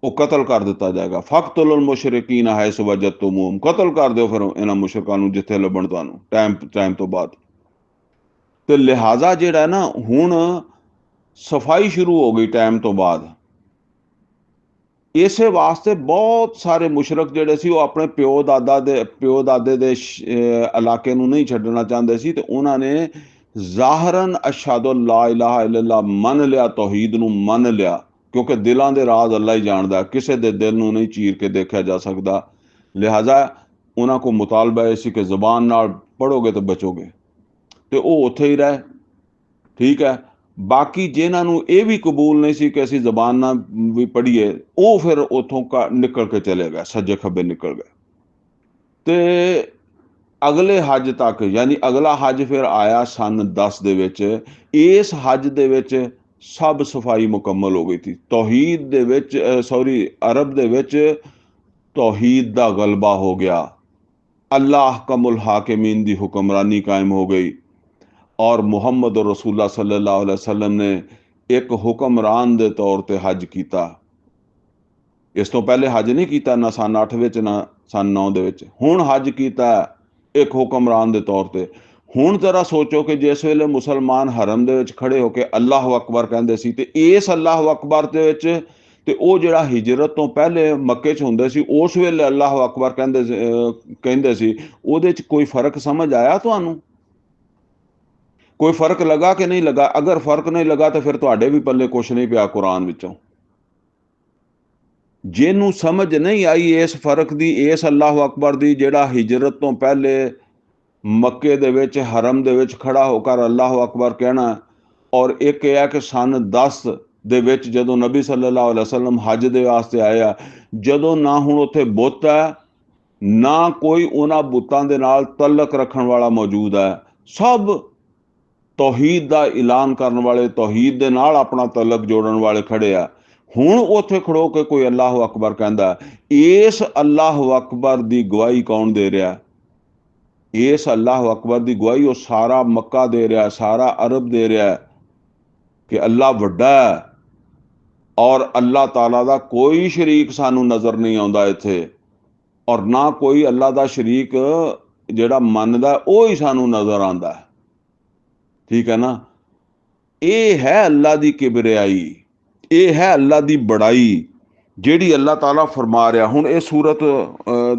ਉਹ ਕਤਲ ਕਰ ਦਿੱਤਾ ਜਾਏਗਾ। ਫਕਤੁਲ ਮੁਸ਼ਰਿਕੀਨ ਹੈਸੁ ਵਜਦਤਮੂਹੁਮ, ਕਤਲ ਕਰ ਦਿਓ ਫਿਰ ਇਹਨਾਂ ਮੁਸ਼ਰਿਕਾਂ ਨੂੰ ਜਿੱਥੇ ਲੱਭਣ ਤੁਹਾਨੂੰ ਟਾਈਮ ਤੋਂ ਬਾਅਦ। ਤੇ ਲਿਹਾਜ਼ਾ ਜਿਹੜਾ ਨਾ ਹੁਣ ਸਫਾਈ ਸ਼ੁਰੂ ਹੋ ਗਈ ਟਾਈਮ ਤੋਂ ਬਾਅਦ। ਇਸੇ ਵਾਸਤੇ ਬਹੁਤ ਸਾਰੇ ਮੁਸ਼ਰਕ ਜਿਹੜੇ ਸੀ ਉਹ ਆਪਣੇ ਪਿਓ ਦਾਦੇ ਦੇ ਇਲਾਕੇ ਨੂੰ ਨਹੀਂ ਛੱਡਣਾ ਚਾਹੁੰਦੇ ਸੀ, ਤੇ ਉਹਨਾਂ ਨੇ ਜ਼ਾਹਰਨ ਅਸ਼ਹਦੁ ਲਾ ਇਲਾਹਾ ਇਲੱਲਾਹ ਮੰਨ ਲਿਆ, ਤੌਹੀਦ ਨੂੰ ਮੰਨ ਲਿਆ, ਕਿਉਂਕਿ ਦਿਲਾਂ ਦੇ ਰਾਜ਼ ਅੱਲਾ ਹੀ ਜਾਣਦਾ, ਕਿਸੇ ਦੇ ਦਿਲ ਨੂੰ ਨਹੀਂ ਚੀਰ ਕੇ ਦੇਖਿਆ ਜਾ ਸਕਦਾ। ਲਿਹਾਜ਼ਾ ਉਹਨਾਂ ਕੋਲ ਮੁਤਾਲਬਾ ਇਹ ਸੀ ਕਿ ਜ਼ਬਾਨ ਨਾਲ ਪੜ੍ਹੋਗੇ ਤਾਂ ਬਚੋਗੇ, ਤੇ ਉਹ ਉੱਥੇ ਹੀ ਰਹੇ। ਠੀਕ ਹੈ। ਬਾਕੀ ਜਿਨ੍ਹਾਂ ਨੂੰ ਇਹ ਵੀ ਕਬੂਲ ਨਹੀਂ ਸੀ ਕਿ ਅਸੀਂ ਜ਼ਬਾਨ ਨਾਲ ਵੀ ਪੜ੍ਹੀਏ, ਉਹ ਫਿਰ ਉੱਥੋਂ ਨਿਕਲ ਕੇ ਚਲੇ ਗਏ, ਸੱਜੇ ਖੱਬੇ ਨਿਕਲ ਗਏ। ਤੇ ਅਗਲੇ ਹੱਜ ਤੱਕ, ਯਾਨੀ ਅਗਲਾ ਹੱਜ ਫਿਰ ਆਇਆ ਸਨ 10 ਦੇ ਵਿੱਚ। ਇਸ ਹੱਜ ਦੇ ਵਿੱਚ ਸਭ ਸਫਾਈ ਮੁਕੰਮਲ ਹੋ ਗਈ ਸੀ ਤੌਹੀਦ ਦੇ ਵਿੱਚ, ਅਰਬ ਦੇ ਵਿੱਚ ਤੌਹੀਦ ਦਾ ਗਲਬਾ ਹੋ ਗਿਆ, ਅੱਲਾਹ ਕਮੁਲ ਹਾਕਿਮੀਨ ਦੀ ਹੁਕਮਰਾਨੀ ਕਾਇਮ ਹੋ ਗਈ, ਔਰ ਮੁਹੰਮਦ ਰਸੂਲullah ਸੱਲੱਲਾਹੁ ਅਲੈहि ਵਸੱਲਮ ਨੇ ਇੱਕ ਹੁਕਮਰਾਨ ਦੇ ਤੌਰ ਤੇ ਹੱਜ ਕੀਤਾ। ਇਸ ਤੋਂ ਪਹਿਲੇ ਹੱਜ ਨਹੀਂ ਕੀਤਾ, ਨਾ ਸਨ 8 ਵਿੱਚ ਨਾ ਸਨ 9 ਦੇ ਵਿੱਚ। ਹੁਣ ਹੱਜ ਕੀਤਾ ਇੱਕ ਹੁਕਮਰਾਨ ਦੇ ਤੌਰ ਤੇ। ਹੁਣ ਜ਼ਰਾ ਸੋਚੋ ਕਿ ਜਿਸ ਵੇਲੇ ਮੁਸਲਮਾਨ ਹਰਮ ਦੇ ਵਿੱਚ ਖੜੇ ਹੋ ਕੇ ਅੱਲਾਹੁ ਅਕਬਰ ਕਹਿੰਦੇ ਸੀ, ਤੇ ਇਸ ਅੱਲਾਹੁ ਅਕਬਰ ਦੇ ਵਿੱਚ ਤੇ ਉਹ ਜਿਹੜਾ ਹਿਜਰਤ ਤੋਂ ਪਹਿਲੇ ਮੱਕੇ 'ਚ ਹੁੰਦੇ ਸੀ, ਉਸ ਵੇਲੇ ਅੱਲਾਹੁ ਅਕਬਰ ਕਹਿੰਦੇ ਸੀ, ਉਹਦੇ 'ਚ ਕੋਈ ਫਰਕ ਸਮਝ ਆਇਆ ਤੁਹਾਨੂੰ? ਕੋਈ ਫਰਕ ਲੱਗਾ ਕਿ ਨਹੀਂ ਲੱਗਾ? ਅਗਰ ਫਰਕ ਨਹੀਂ ਲੱਗਾ ਤਾਂ ਫਿਰ ਤੁਹਾਡੇ ਵੀ ਪੱਲੇ ਕੁਛ ਨਹੀਂ ਪਿਆ ਕੁਰਾਨ ਵਿੱਚੋਂ। ਜਿਹਨੂੰ ਸਮਝ ਨਹੀਂ ਆਈ ਇਸ ਫਰਕ ਦੀ, ਇਸ ਅੱਲਾਹੁ ਅਕਬਰ ਦੀ, ਜਿਹੜਾ ਹਿਜਰਤ ਤੋਂ ਪਹਿਲੇ ਮੱਕੇ ਦੇ ਵਿੱਚ ਹਰਮ ਦੇ ਵਿੱਚ ਖੜਾ ਹੋ ਕਰ ਅੱਲਾਹੁ ਅਕਬਰ ਕਹਿਣਾ, ਔਰ ਇੱਕ ਇਹ ਹੈ ਕਿ ਸਨ 10 ਦੇ ਵਿੱਚ ਜਦੋਂ ਨਬੀ ਸੱਲੱਲਾਹੁ ਅਲੈहि ਵਸੱਲਮ ਹੱਜ ਦੇ ਵਾਸਤੇ ਆਏ ਆ, ਜਦੋਂ ਨਾ ਹੁਣ ਉੱਥੇ ਬੁੱਤ ਹੈ, ਨਾ ਕੋਈ ਉਹਨਾਂ ਬੁੱਤਾਂ ਦੇ ਨਾਲ ਤਲਕ ਰੱਖਣ ਵਾਲਾ ਮੌਜੂਦ ਹੈ, ਸਭ ਤੌਹੀਦ ਦਾ ਐਲਾਨ ਕਰਨ ਵਾਲੇ, ਤੌਹੀਦ ਦੇ ਨਾਲ ਆਪਣਾ ਤਲਕ ਜੋੜਨ ਵਾਲੇ ਖੜੇ ਆ। ਹੁਣ ਉੱਥੇ ਖੜੋ ਕੇ ਕੋਈ ਅੱਲਾਹੁ ਅਕਬਰ ਕਹਿੰਦਾ, ਇਸ ਅੱਲਾਹੁ ਅਕਬਰ ਦੀ ਗਵਾਹੀ ਕੌਣ ਦੇ ਰਿਹਾ? इस अल्लाह अकबर की गवाही वो सारा मक्का दे रहा, सारा अरब दे रहा है कि अल्लाह वड्डा है और अल्लाह ताला दा कोई शरीक सानू नज़र नहीं आता इत्थे, और ना कोई अल्लाह दा शरीक जिहड़ा मनदा वो ही सानू नज़र आंदा है। ठीक है ना। ये है अल्लाह की किबरियाई, ये है अल्लाह की बड़ाई जिहड़ी अल्लाह ताला फरमा रहा। हुण ये सूरत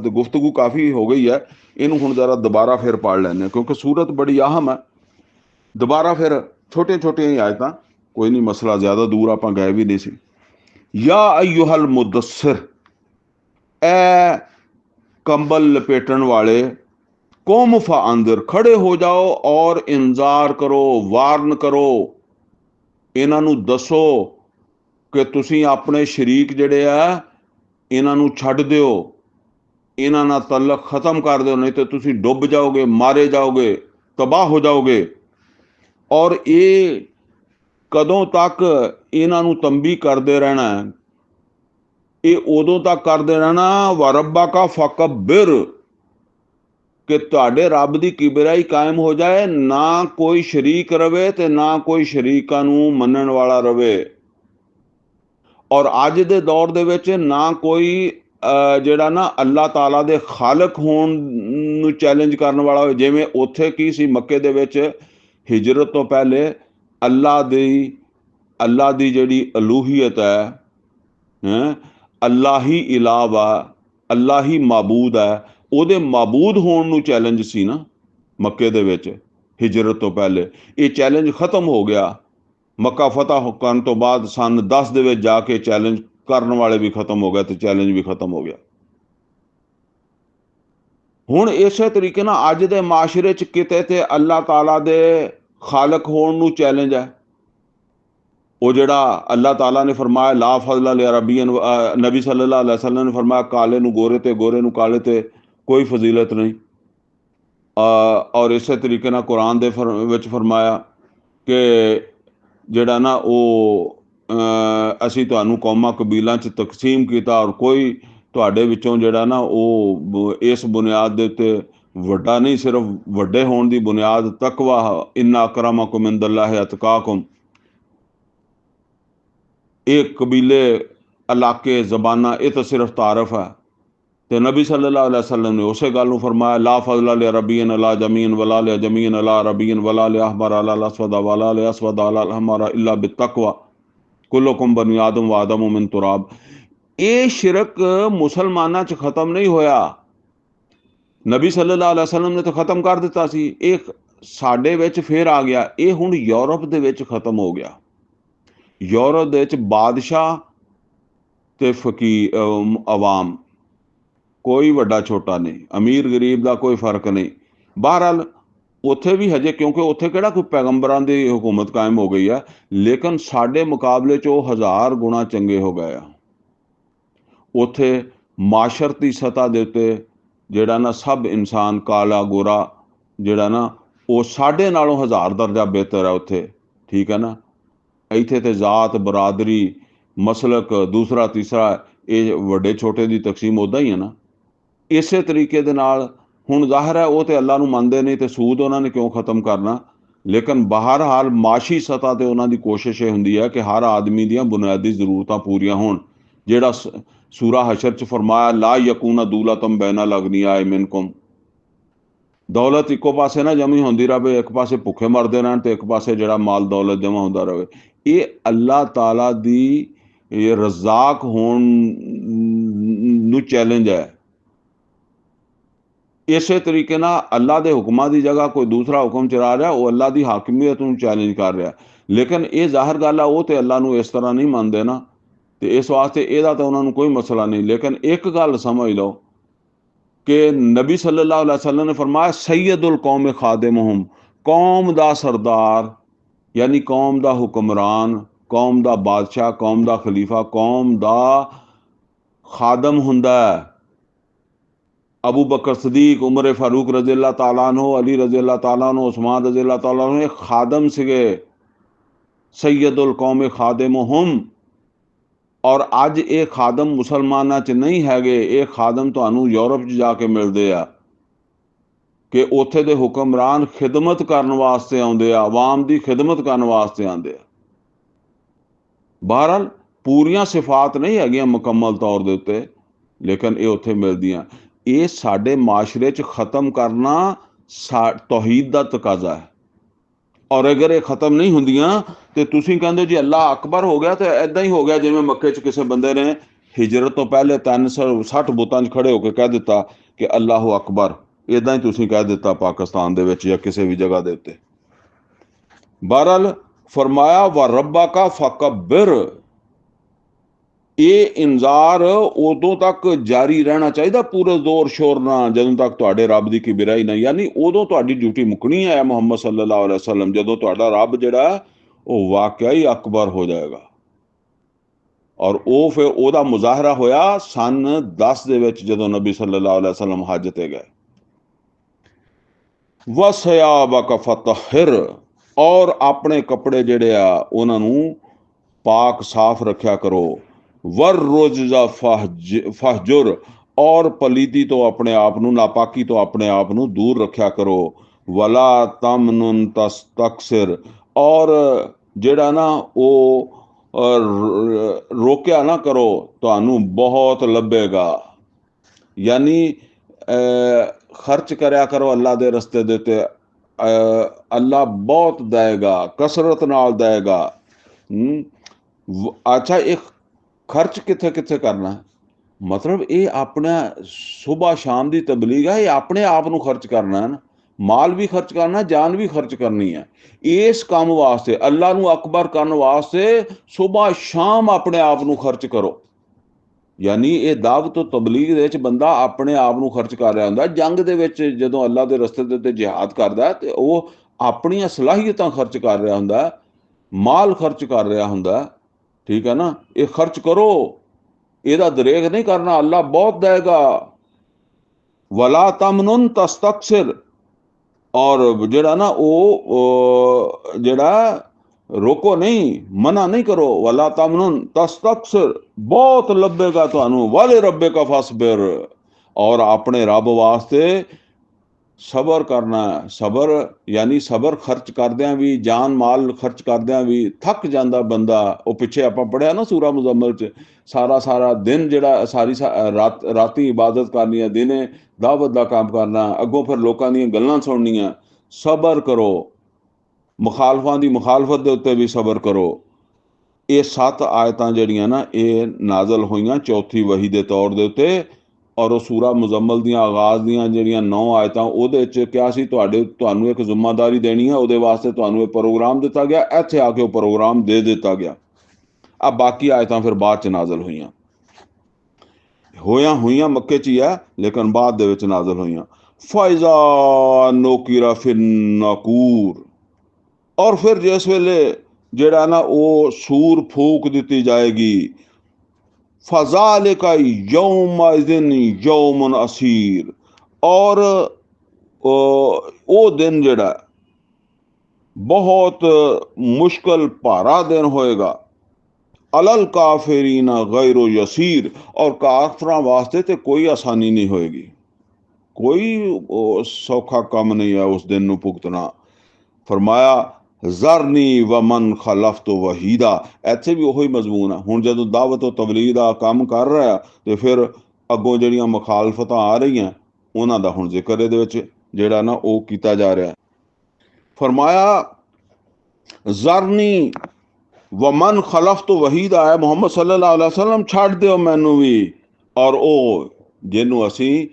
गुफ्तगू काफ़ी हो गई है, इनू हुण जरा दोबारा फिर पढ़ लैंदे क्योंकि सूरत बड़ी अहम है। दोबारा फिर छोटे छोटे ही आयतां, कोई नहीं मसला, ज़्यादा दूर आपां गए भी नहीं सी। या अय्युहल मुदस्सिर, ए कंबल लपेटन वाले, कुम फअंदिर, खड़े हो जाओ और इंजार करो, वार्न करो, इन्हां नूं दसो कि तुसीं अपने शरीक जिहड़े आ इन्हां नूं छड्ड दिओ, इन्हां नाल तल्लक खत्म कर दिओ, नहीं तो तुसीं डुब जाओगे, मारे जाओगे, तबाह हो जाओगे। और ये कदों तक इन्हां नूं तंबी करदे रहना है, ये उदों तक करदे रहना व रब्बा का फकब्बिर, कि तुहाडे रब की किबरियाई कायम हो जाए, ना कोई शरीक रवे ते ना कोई शरीकां नूं मनण वाला रवे। और अज दे दौर दे विच ना कोई जिहड़ा ना अल्लाह ताला दे खालक होण नूं चैलेंज करन वाला होवे। जिवें उत्थे की सी मक्के दे विच हिजरत तो पहले अल्लाह दी जिहड़ी अलूहीयत है, हैं, अल्लाह ही इलाह वा, अल्लाह ही माबूद है, ਉਹਦੇ ਮਾਬੂਦ ਹੋਣ ਨੂੰ ਚੈलेंज ਸੀ ਨਾ ਮੱਕੇ ਦੇ ਵਿੱਚ ਹਿਜਰਤ ਤੋਂ ਪਹਿਲੇ। ਇਹ ਚੈलेंज ਖਤਮ ਹੋ ਗਿਆ ਮੱਕਾ ਫਤਹ ਕਰਨ ਤੋਂ ਬਾਅਦ सन 10 ਦੇ ਵਿੱਚ ਜਾ ਕੇ ਚੈलेंज ਕਰਨ ਵਾਲੇ ਵੀ ਖਤਮ ਹੋ ਗਏ ਤੇ ਚੈलेंज ਵੀ ਖਤਮ ਹੋ ਗਿਆ। ਹੁਣ ਇਸੇ ਤਰੀਕੇ ਨਾਲ ਅੱਜ ਦੇ ਮਾਸ਼ਰੇ 'ਚ ਕਿਤੇ ਤੇ ਅੱਲਾਹ ਤਾਲਾ ਦੇ ਖਾਲਕ ਹੋਣ ਨੂੰ ਚੈलेंज ਹੈ। वो जड़ा अल्लाह ताला ने फरमाया ला फजला ले अरबियन, नबी सल्लल्लाहु अलैहि वसल्लम ने फरमाया काले नू गोरे ते गोरे नू काले ते कोई फजीलत नहीं। और इस तरीके ना कुरान दे विच फरमाया कि जड़ा ना वो असी तुहानू कौमां कबीलां च तकसीम किया और कोई तुहाडे विचों जड़ा ना वो इस बुनियाद दे उत्ते वड्डा नहीं, सिर्फ वड्डे होण दी बुनियाद तकवा, इन्ना अकरमकुम इंदल्लाहि अतकाकुम। ये कबीले इलाके जबाना ये तो सिर्फ तारफ है। तो नबी सल्लल्लाहु अलैहि वसल्लम ने उस गल फरमाया ला फजला ले अरबियन अला जमीन वला ले जमीन अला अरबियन वला ले अहमर अला अस्वद वला ले अस्वद अला अहमर इल्ला बित्तक़वा कुल्लुकुम बनी आदम व आदम मिन तुराब। ये शिरक मुसलमाना च खत्म नहीं होया, नबी सल्लल्लाहु अलैहि वसल्लम ने तो खत्म कर दिता सी, एक साडे विच फिर आ गया। ये हुण यूरोप दे विच खत्म हो गया। यूरोप दे विच बादशाह ते फकीर अवाम कोई वड्डा छोटा नहीं, अमीर गरीब का कोई फर्क नहीं। बहरहाल उत्थे भी हजे, क्योंकि उत्थे किहड़ा कोई पैगंबरां दी हुकूमत कायम हो गई है, लेकिन साडे मुकाबले च वो 1000 गुणा चंगे हो गए। उत्थे माशरती सतह दे उत्ते जिहड़ा ना सब इंसान काला गोरा जिहड़ा ना वो साडे नालों 1000 दर्जा बेहतर है उत्थे। ठीक है ना। इत्थे ते जात बरादरी मसलक दूसरा तीसरा ये वड्डे छोटे की तकसीम उदा ही है ना। इसे तरीके दे नाल हुण ज़ाहिर है वो तो अल्लाह नूं मनदे नहीं ते सूद उन्होंने क्यों खत्म करना। लेकिन बहरहाल माशी सतह ते उन्हां दी कोशिश ये हुंदी है कि हर आदमी दियां बुनियादी जरूरतां पूरियां होण। जिहड़ा सूरा हशर च फरमाया ला यकूना दूलतम बैना लगनिया मिनकुम, दौलत इको पासे ना जमी होंदी रहे, एक पासे भुखे मरदे रहन ते एक पासे जिहड़ा माल दौलत जमा होंदा रहे। ये अल्लाह ताला दी ये रज़ाक होण नूं चैलेंज है। इसे तरीके ना अल्लाह के हुक्मां की जगह कोई दूसरा हुक्म चला रहा, वो अल्लाह की हाकिमियत नूं चैलेंज कर रहा। लेकिन ये जाहिर गल है वो तो अल्लाह नूं इस तरह नहीं मानते ना, तो इस वास्ते इहदा तो उन्होंने कोई मसला नहीं। लेकिन एक गल समझ लो कि नबी सल्लल्लाहु अलैहि वसल्लम ने फरमाया सैयदुल कौम खादिमुहुम, कौम दा सरदार यानी कौम दा हुक्मरान, कौम दा बादशाह, कौम दा खलीफा, कौम दा खादम हुंदा है। अबू बकर सदीक, उमर फारूक रज़ी अल्लाह तआला अन्हु, अली रज़ी अल्लाह तआला अन्हु, उस्मान रज़ी अल्लाह तआला अन्हु एक खादम सीगे, सैयदुल कौम खादिमुहुम। और अज ये खादम मुसलमाना च नहीं हैगे, ये खादम तुहानू यूरोप च जाके मिलते हैं ਕਿ ਉੱਥੇ ਦੇ ਹੁਕਮਰਾਨ ਖਿਦਮਤ ਕਰਨ ਵਾਸਤੇ ਆਉਂਦੇ ਆ, ਆਵਾਮ ਦੀ ਖਿਦਮਤ ਕਰਨ ਵਾਸਤੇ ਆਉਂਦੇ ਆ। ਬਹਰਹਾਲ ਪੂਰੀਆਂ ਸਿਫਾਤ ਨਹੀਂ ਹੈਗੀਆਂ ਮੁਕੰਮਲ ਤੌਰ ਦੇ ਉੱਤੇ, ਲੇਕਿਨ ਇਹ ਉੱਥੇ ਮਿਲਦੀਆਂ। ਇਹ ਸਾਡੇ ਮਾਸ਼ਰੇ 'ਚ ਖ਼ਤਮ ਕਰਨਾ ਤੌਹੀਦ ਦਾ ਤਕਾਜ਼ਾ ਹੈ। ਔਰ ਅਗਰ ਇਹ ਖ਼ਤਮ ਨਹੀਂ ਹੁੰਦੀਆਂ ਤੇ ਤੁਸੀਂ ਕਹਿੰਦੇ ਜੀ ਅੱਲਾਹ ਅਕਬਰ ਹੋ ਗਿਆ, ਤੇ ਐਦਾਂ ਹੀ ਹੋ ਗਿਆ ਜਿਵੇਂ ਮੱਕੇ 'ਚ ਕਿਸੇ ਬੰਦੇ ਨੇ ਹਿਜਰਤ ਤੋਂ ਪਹਿਲੇ 360 ਬੁੱਤਾਂ 'ਚ ਖੜੇ ਹੋ ਕੇ ਕਹਿ ਦਿੱਤਾ ਕਿ ਅੱਲਾਹੁ ਅਕਬਰ। ਇੱਦਾਂ ਹੀ ਤੁਸੀਂ ਕਹਿ ਦਿੱਤਾ ਪਾਕਿਸਤਾਨ ਦੇ ਵਿੱਚ ਜਾਂ ਕਿਸੇ ਵੀ ਜਗ੍ਹਾ ਦੇ ਉੱਤੇ। ਬਹਰਹਾਲ ਫਰਮਾਇਆ व रब्बा का फकब्बिर, ਇਹ ਇੰਜ਼ਾਰ ਉਦੋਂ ਤੱਕ ਜਾਰੀ ਰਹਿਣਾ ਚਾਹੀਦਾ ਪੂਰੇ ਜ਼ੋਰ ਸ਼ੋਰ ਨਾਲ ਜਦੋਂ ਤੱਕ ਤੁਹਾਡੇ ਰੱਬ ਦੀ ਕਿਬਰਾਈ ਨਾ, ਯਾਨੀ ਉਦੋਂ ਤੁਹਾਡੀ ਡਿਊਟੀ ਮੁੱਕਣੀ ਹੈ ਮੁਹੰਮਦ ਸੱਲੱਲਾਹੁ ਅਲੈहि ਵਸੱਲਮ, ਜਦੋਂ ਤੁਹਾਡਾ ਰੱਬ ਜਿਹੜਾ ਉਹ ਵਾਕਿਆ ਹੀ ਅਕਬਰ ਹੋ ਜਾਏਗਾ। ਔਰ ਉਹ ਫਿਰ ਉਹਦਾ ਮੁਜ਼ਾਹਰਾ ਹੋਇਆ ਸਨ 10 ਦੇ ਵਿੱਚ, ਜਦੋਂ ਨਬੀ ਸੱਲੱਲਾਹੁ ਅਲੈहि ਵਸੱਲਮ ਹੱਜ ਤੇ ਗਏ। ਵਸਿਆਬਕ ਫਤਹਿਰ, ਔਰ ਆਪਣੇ ਕੱਪੜੇ ਜਿਹੜੇ ਆ ਉਹਨਾਂ ਨੂੰ ਪਾਕ ਸਾਫ਼ ਰੱਖਿਆ ਕਰੋ। ਵਰ ਰੋਜ਼ਾ ਫਹਜੁਰ, ਔਰ ਪਲੀਦੀ ਤੋਂ ਆਪਣੇ ਆਪ ਨੂੰ, ਨਾਪਾਕੀ ਤੋਂ ਆਪਣੇ ਆਪ ਨੂੰ ਦੂਰ ਰੱਖਿਆ ਕਰੋ। ਵਲਾ ਤਮਨੁਨ ਤਸਤਕਸਿਰ, ਔਰ ਜਿਹੜਾ ਨਾ ਉਹ ਰੋਕਿਆ ਨਾ ਕਰੋ, ਤੁਹਾਨੂੰ ਬਹੁਤ ਲੱਭੇਗਾ। ਯਾਨੀ ਖਰਚ ਕਰਿਆ ਕਰੋ ਅੱਲਾ ਦੇ ਰਸਤੇ ਦੇ ਉੱਤੇ, ਅੱਲਾ ਬਹੁਤ ਦੇਗਾ, ਕਸਰਤ ਨਾਲ ਦੇਗਾ। ਅੱਛਾ, ਇਹ ਖਰਚ ਕਿੱਥੇ ਕਿੱਥੇ ਕਰਨਾ, ਮਤਲਬ ਇਹ ਆਪਣਾ ਸੁਬਹ ਸ਼ਾਮ ਦੀ ਤਬਲੀਗ ਹੈ, ਇਹ ਆਪਣੇ ਆਪ ਨੂੰ ਖਰਚ ਕਰਨਾ ਹੈ ਨਾ, ਮਾਲ ਵੀ ਖਰਚ ਕਰਨਾ, ਜਾਨ ਵੀ ਖਰਚ ਕਰਨੀ ਹੈ। ਇਸ ਕੰਮ ਵਾਸਤੇ, ਅੱਲਾ ਨੂੰ ਅਕਬਰ ਕਰਨ ਵਾਸਤੇ ਸੁਬਹ ਸ਼ਾਮ ਆਪਣੇ ਆਪ ਨੂੰ ਖਰਚ ਕਰੋ। ਯਾਨੀ ਇਹ ਦਾਵਤ ਤਬਲੀਗ ਦੇ ਵਿੱਚ ਬੰਦਾ ਆਪਣੇ ਆਪ ਨੂੰ ਖਰਚ ਕਰ ਰਿਹਾ ਹੁੰਦਾ। ਜੰਗ ਦੇ ਵਿੱਚ ਜਦੋਂ ਅੱਲਾ ਦੇ ਰਸਤੇ ਦੇ ਉੱਤੇ ਜਿਹਾਦ ਕਰਦਾ ਤੇ ਉਹ ਆਪਣੀਆਂ ਸਲਾਹੀਅਤਾਂ ਖਰਚ ਕਰ ਰਿਹਾ ਹੁੰਦਾ, ਮਾਲ ਖਰਚ ਕਰ ਰਿਹਾ ਹੁੰਦਾ, ਠੀਕ ਹੈ ਨਾ। ਇਹ ਖਰਚ ਕਰੋ, ਇਹਦਾ ਦਰੇਗ ਨਹੀਂ ਕਰਨਾ, ਅੱਲਾ ਬਹੁਤ ਦੇਗਾ। ਵਲਾ ਤਮਨੁਨ ਤਸਤਕਸਿਰ, ਔਰ ਜਿਹੜਾ ਨਾ ਉਹ ਜਿਹੜਾ ਰੋਕੋ ਨਹੀਂ, ਮਨਾ ਨਹੀਂ ਕਰੋ। ਵਲਾ ਤਮਨੁਨ ਤਸਤਕਸਿਰ, ਬਹੁਤ ਲੱਭੇਗਾ ਤੁਹਾਨੂੰ। ਵਾਲੇ ਰੱਬੇ ਕਾ ਫਸਬਿਰ, ਔਰ ਆਪਣੇ ਰੱਬ ਵਾਸਤੇ ਸਬਰ ਕਰਨਾ। ਸਬਰ ਯਾਨੀ ਸਬਰ ਖਰਚ ਕਰਦਿਆਂ ਵੀ, ਜਾਨ ਮਾਲ ਖਰਚ ਕਰਦਿਆਂ ਵੀ ਥੱਕ ਜਾਂਦਾ ਬੰਦਾ। ਉਹ ਪਿੱਛੇ ਆਪਾਂ ਪੜ੍ਹਿਆ ਨਾ ਸੂਰਾ ਮੁਜ਼ੱਮਲ 'ਚ, ਸਾਰਾ ਦਿਨ ਜਿਹੜਾ ਸਾਰੀ ਰਾਤੀ ਇਬਾਦਤ ਕਰਨੀ ਹੈ, ਦਿਨੇ ਦਾਵਤ ਦਾ ਕੰਮ ਕਰਨਾ, ਅੱਗੋਂ ਫਿਰ ਲੋਕਾਂ ਦੀਆਂ ਗੱਲਾਂ ਸੁਣਨੀਆਂ। ਸਬਰ ਕਰੋ, ਮੁਖਾਲਫਾਂ ਦੀ ਮੁਖਾਲਫਤ ਦੇ ਉੱਤੇ ਵੀ ਸਬਰ ਕਰੋ। ਇਹ 7 ਆਇਤਾਂ ਜਿਹੜੀਆਂ ਨਾ ਇਹ ਨਾਜ਼ਲ ਹੋਈਆਂ ਚੌਥੀ ਵਹੀ ਦੇ ਤੌਰ ਦੇ ਉੱਤੇ। ਔਰ ਉਹ ਸੂਰਾ ਮੁਜ਼ੱਮਲ ਦੀਆਂ ਆਗਾਜ਼ ਦੀਆਂ ਜਿਹੜੀਆਂ 9 ਆਇਤਾਂ, ਉਹਦੇ 'ਚ ਕਿਹਾ ਸੀ ਤੁਹਾਨੂੰ ਇੱਕ ਜ਼ਿੰਮੇਦਾਰੀ ਦੇਣੀ ਹੈ, ਉਹਦੇ ਵਾਸਤੇ ਤੁਹਾਨੂੰ ਇਹ ਪ੍ਰੋਗਰਾਮ ਦਿੱਤਾ ਗਿਆ। ਇੱਥੇ ਆ ਕੇ ਉਹ ਪ੍ਰੋਗਰਾਮ ਦੇ ਦਿੱਤਾ ਗਿਆ। ਆ ਬਾਕੀ ਆਇਤਾਂ ਫਿਰ ਬਾਅਦ 'ਚ ਨਾਜ਼ਲ ਹੋਈਆਂ ਮੱਕੇ 'ਚ ਹੀ ਹੈ, ਲੇਕਿਨ ਬਾਅਦ ਦੇ ਵਿੱਚ ਨਾਜ਼ਲ ਹੋਈਆਂ। ਫਾਇਜ਼ਾ ਨੋਕਿਰਾ ਫਿਰ ਨਾਕੂਰ, ਔਰ ਫਿਰ ਜਿਸ ਵੇਲੇ ਜਿਹੜਾ ਨਾ ਉਹ ਸੂਰ ਫੂਕ ਦਿੱਤੀ ਜਾਏਗੀ। ਫਜ਼ਾਲਿਕਾ ਯੌਮਇਜ਼ਿਨ ਯੌਮੁਨ ਅਸੀਰ, ਔਰ ਉਹ ਦਿਨ ਜਿਹੜਾ ਬਹੁਤ ਮੁਸ਼ਕਲ ਭਾਰਾ ਦਿਨ ਹੋਏਗਾ। ਅਲਲ ਕਾਫਿਰੀਨਾ ਗੈਰੋ ਯਸੀਰ, ਔਰ ਕਾਫਰਾਂ ਵਾਸਤੇ ਤੇ ਕੋਈ ਆਸਾਨੀ ਨਹੀਂ ਹੋਏਗੀ, ਕੋਈ ਸੌਖਾ ਕੰਮ ਨਹੀਂ ਹੈ ਉਸ ਦਿਨ ਨੂੰ ਭੁਗਤਣਾ। ਫਰਮਾਇਆ ਜ਼ਰਨੀ ਵ ਮਨ ਖਲਫਤੁ ਵਹੀਦਾ, ਇੱਥੇ ਵੀ ਉਹੀ ਮਜ਼ਮੂਨ ਆ। ਹੁਣ ਜਦੋਂ ਦਾਵਤ ਤਬਲੀਗ ਦਾ ਕੰਮ ਕਰ ਰਿਹਾ ਤੇ ਫਿਰ ਅੱਗੋਂ ਜਿਹੜੀਆਂ ਮੁਖਾਲਫਤਾਂ ਆ ਰਹੀਆਂ ਉਹਨਾਂ ਦਾ ਹੁਣ ਜ਼ਿਕਰ ਇਹਦੇ ਵਿੱਚ ਜਿਹੜਾ ਨਾ ਉਹ ਕੀਤਾ ਜਾ ਰਿਹਾ। ਫਰਮਾਇਆ ਜ਼ਰਨੀ ਵ ਮਨ ਖਲਫਤੁ ਵਹੀਦਾ ਹੈ, ਮੁਹੰਮਦ ਸੱਲੱਲਾਹੁ ਅਲੈहि ਵਸੱਲਮ ਛੱਡ ਦਿਓ ਮੈਨੂੰ ਵੀ, ਔਰ ਉਹ ਜਿਹਨੂੰ ਅਸੀਂ